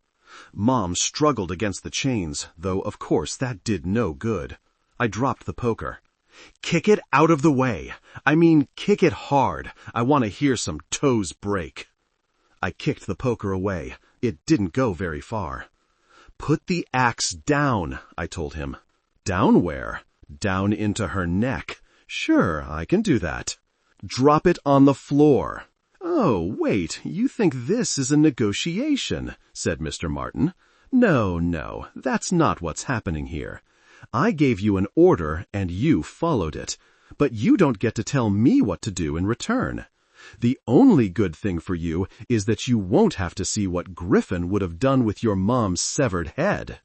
Mom struggled against the chains, though of course that did no good. I dropped the poker. "Kick it out of the way. I mean, kick it hard. I want to hear some toes break." I kicked the poker away. It didn't go very far. "Put the axe down," I told him. "Down where?" "Down into her neck." "Sure, I can do that." "Drop it on the floor." "Oh, wait, you think this is a negotiation," said Mr. Martin. No, that's not what's happening here. I gave you an order and you followed it, but you don't get to tell me what to do in return. The only good thing for you is that you won't have to see what Griffin would have done with your mom's severed head."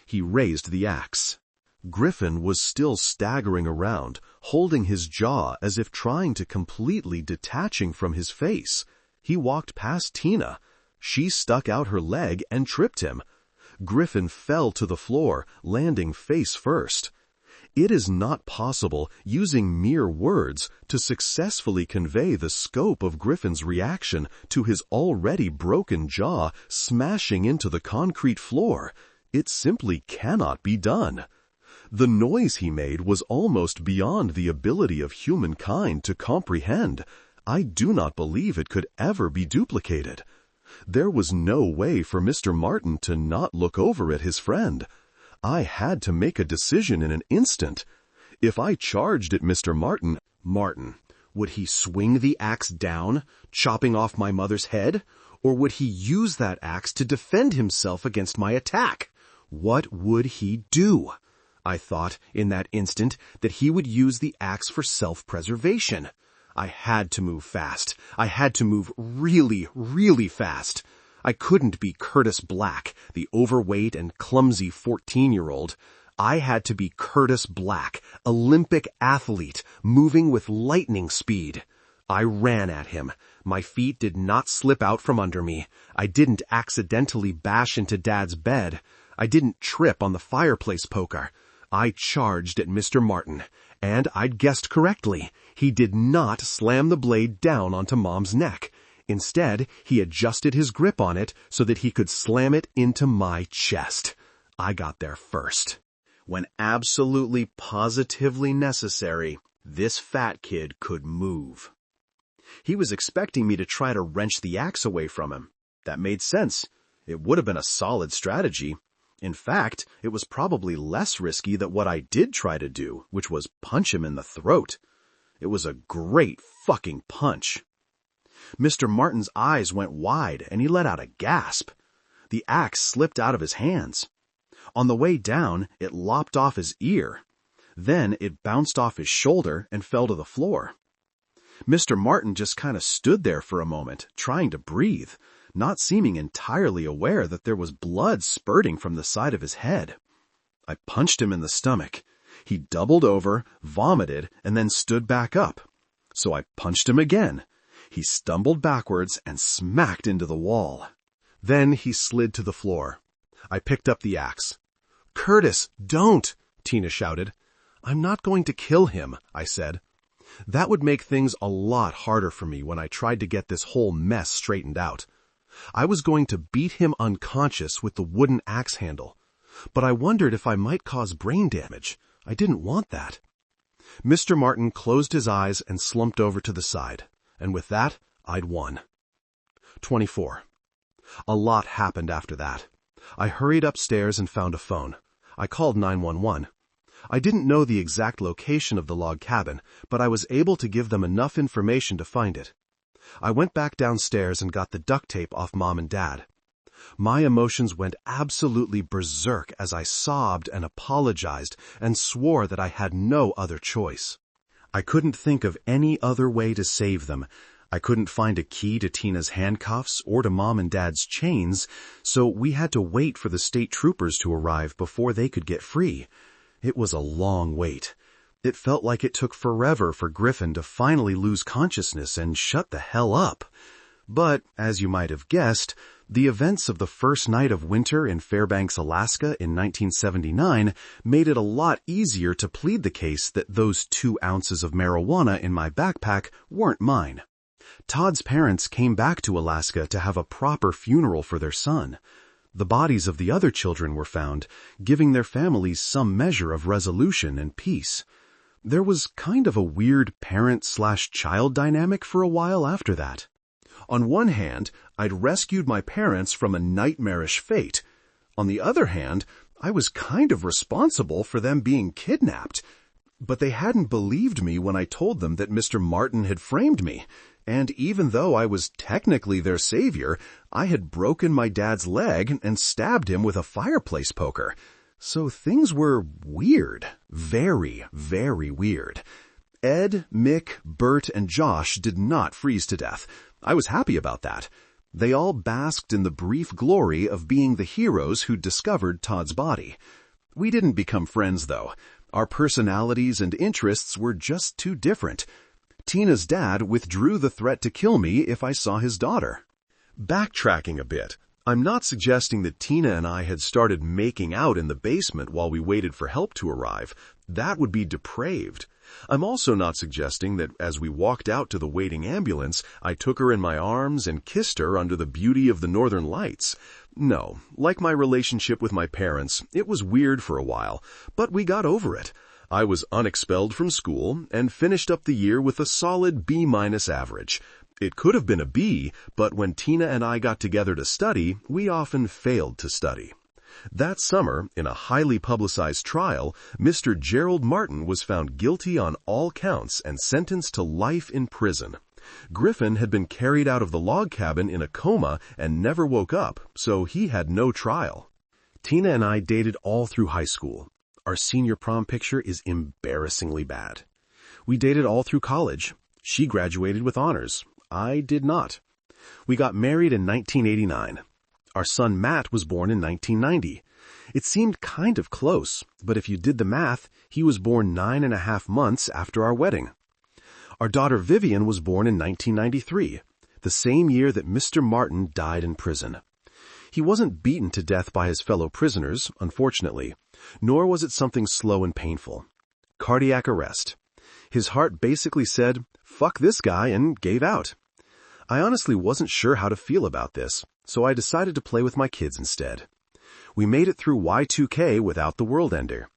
He raised the axe. Griffin was still staggering around, holding his jaw as if trying to completely detaching from his face. He walked past Tina. She stuck out her leg and tripped him. Griffin fell to the floor, landing face first. It is not possible, using mere words, to successfully convey the scope of Griffin's reaction to his already broken jaw smashing into the concrete floor. It simply cannot be done. The noise he made was almost beyond the ability of humankind to comprehend. I do not believe it could ever be duplicated. There was no way for Mr. Martin to not look over at his friend. I had to make a decision in an instant. If I charged at Mr. Martin, would he swing the axe down, chopping off my mother's head? Or would he use that axe to defend himself against my attack? What would he do? I thought, in that instant, that he would use the axe for self-preservation. I had to move fast. I had to move really, really fast. I couldn't be Curtis Black, the overweight and clumsy 14-year-old. I had to be Curtis Black, Olympic athlete, moving with lightning speed. I ran at him. My feet did not slip out from under me. I didn't accidentally bash into Dad's bed. I didn't trip on the fireplace poker. I charged at Mr. Martin, and I'd guessed correctly. He did not slam the blade down onto Mom's neck. Instead, he adjusted his grip on it so that he could slam it into my chest. I got there first. When absolutely positively necessary, this fat kid could move. He was expecting me to try to wrench the axe away from him. That made sense. It would have been a solid strategy. In fact, it was probably less risky than what I did try to do, which was punch him in the throat. It was a great fucking punch. Mr. Martin's eyes went wide, and he let out a gasp. The axe slipped out of his hands. On the way down, it lopped off his ear. Then it bounced off his shoulder and fell to the floor. Mr. Martin just kind of stood there for a moment, trying to breathe, not seeming entirely aware that there was blood spurting from the side of his head. I punched him in the stomach. He doubled over, vomited, and then stood back up. So I punched him again. He stumbled backwards and smacked into the wall. Then he slid to the floor. I picked up the axe. "Curtis, don't!" Tina shouted. "I'm not going to kill him," I said. That would make things a lot harder for me when I tried to get this whole mess straightened out. I was going to beat him unconscious with the wooden axe handle, but I wondered if I might cause brain damage. I didn't want that. Mr. Martin closed his eyes and slumped over to the side, and with that, I'd won. 24. A lot happened after that. I hurried upstairs and found a phone. I called 911. I didn't know the exact location of the log cabin, but I was able to give them enough information to find it. I went back downstairs and got the duct tape off Mom and Dad. My emotions went absolutely berserk as I sobbed and apologized and swore that I had no other choice. I couldn't think of any other way to save them. I couldn't find a key to Tina's handcuffs or to Mom and Dad's chains, so we had to wait for the state troopers to arrive before they could get free. It was a long wait. It felt like it took forever for Griffin to finally lose consciousness and shut the hell up. But, as you might have guessed, the events of the first night of winter in Fairbanks, Alaska in 1979 made it a lot easier to plead the case that those 2 ounces of marijuana in my backpack weren't mine. Todd's parents came back to Alaska to have a proper funeral for their son. The bodies of the other children were found, giving their families some measure of resolution and peace. There was kind of a weird parent-slash-child dynamic for a while after that. On one hand, I'd rescued my parents from a nightmarish fate. On the other hand, I was kind of responsible for them being kidnapped. But they hadn't believed me when I told them that Mr. Martin had framed me. And even though I was technically their savior, I had broken my dad's leg and stabbed him with a fireplace poker. So things were weird. Very, very weird. Ed, Mick, Bert, and Josh did not freeze to death. I was happy about that. They all basked in the brief glory of being the heroes who discovered Todd's body. We didn't become friends, though. Our personalities and interests were just too different. Tina's dad withdrew the threat to kill me if I saw his daughter. Backtracking a bit, I'm not suggesting that Tina and I had started making out in the basement while we waited for help to arrive. That would be depraved. I'm also not suggesting that as we walked out to the waiting ambulance, I took her in my arms and kissed her under the beauty of the northern lights. No, like my relationship with my parents, it was weird for a while, but we got over it. I was unexpelled from school and finished up the year with a solid B- average. It could have been a B, but when Tina and I got together to study, we often failed to study. That summer, in a highly publicized trial, Mr. Gerald Martin was found guilty on all counts and sentenced to life in prison. Griffin had been carried out of the log cabin in a coma and never woke up, so he had no trial. Tina and I dated all through high school. Our senior prom picture is embarrassingly bad. We dated all through college. She graduated with honors. I did not. We got married in 1989. Our son Matt was born in 1990. It seemed kind of close, but if you did the math, he was born 9.5 months after our wedding. Our daughter Vivian was born in 1993, the same year that Mr. Martin died in prison. He wasn't beaten to death by his fellow prisoners, unfortunately, nor was it something slow and painful. Cardiac arrest. His heart basically said, "Fuck this guy," and gave out. I honestly wasn't sure how to feel about this, so I decided to play with my kids instead. We made it through Y2K without the world ender.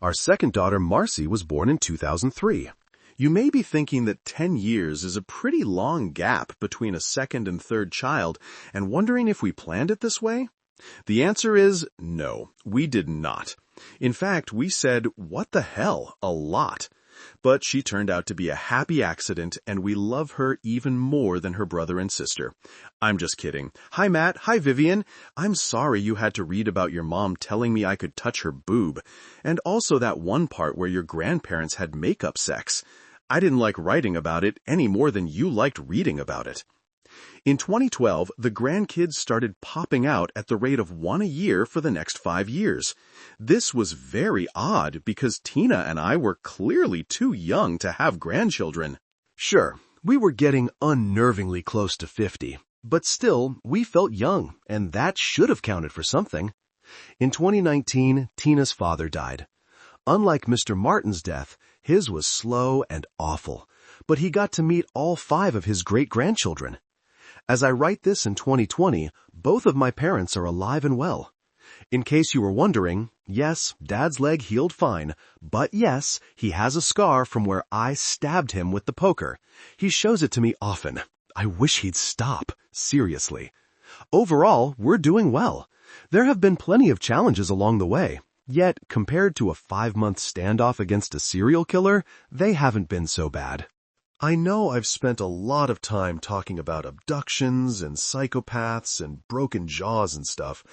Our second daughter, Marcy, was born in 2003. You may be thinking that 10 years is a pretty long gap between a second and third child, and wondering if we planned it this way? The answer is no, we did not. In fact, we said, "What the hell?" a lot. But she turned out to be a happy accident, and we love her even more than her brother and sister. I'm just kidding. Hi, Matt. Hi, Vivian. I'm sorry you had to read about your mom telling me I could touch her boob. And also that one part where your grandparents had makeup sex. I didn't like writing about it any more than you liked reading about it. In 2012, the grandkids started popping out at the rate of 1 a year for the next 5 years. This was very odd because Tina and I were clearly too young to have grandchildren. Sure, we were getting unnervingly close to 50, but still, we felt young, and that should have counted for something. In 2019, Tina's father died. Unlike Mr. Martin's death, his was slow and awful. but he got to meet all 5 of his great-grandchildren. As I write this in 2020, both of my parents are alive and well. In case you were wondering, yes, Dad's leg healed fine, but yes, he has a scar from where I stabbed him with the poker. He shows it to me often. I wish he'd stop, seriously. Overall, we're doing well. There have been plenty of challenges along the way, yet compared to a 5-month standoff against a serial killer, they haven't been so bad. I know I've spent a lot of time talking about abductions and psychopaths and broken jaws and stuff,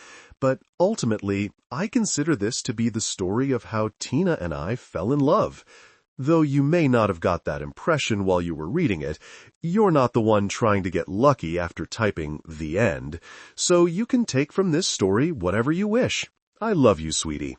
but ultimately, I consider this to be the story of how Tina and I fell in love. Though you may not have got that impression while you were reading it, you're not the one trying to get lucky after typing "the end," so you can take from this story whatever you wish. I love you, sweetie.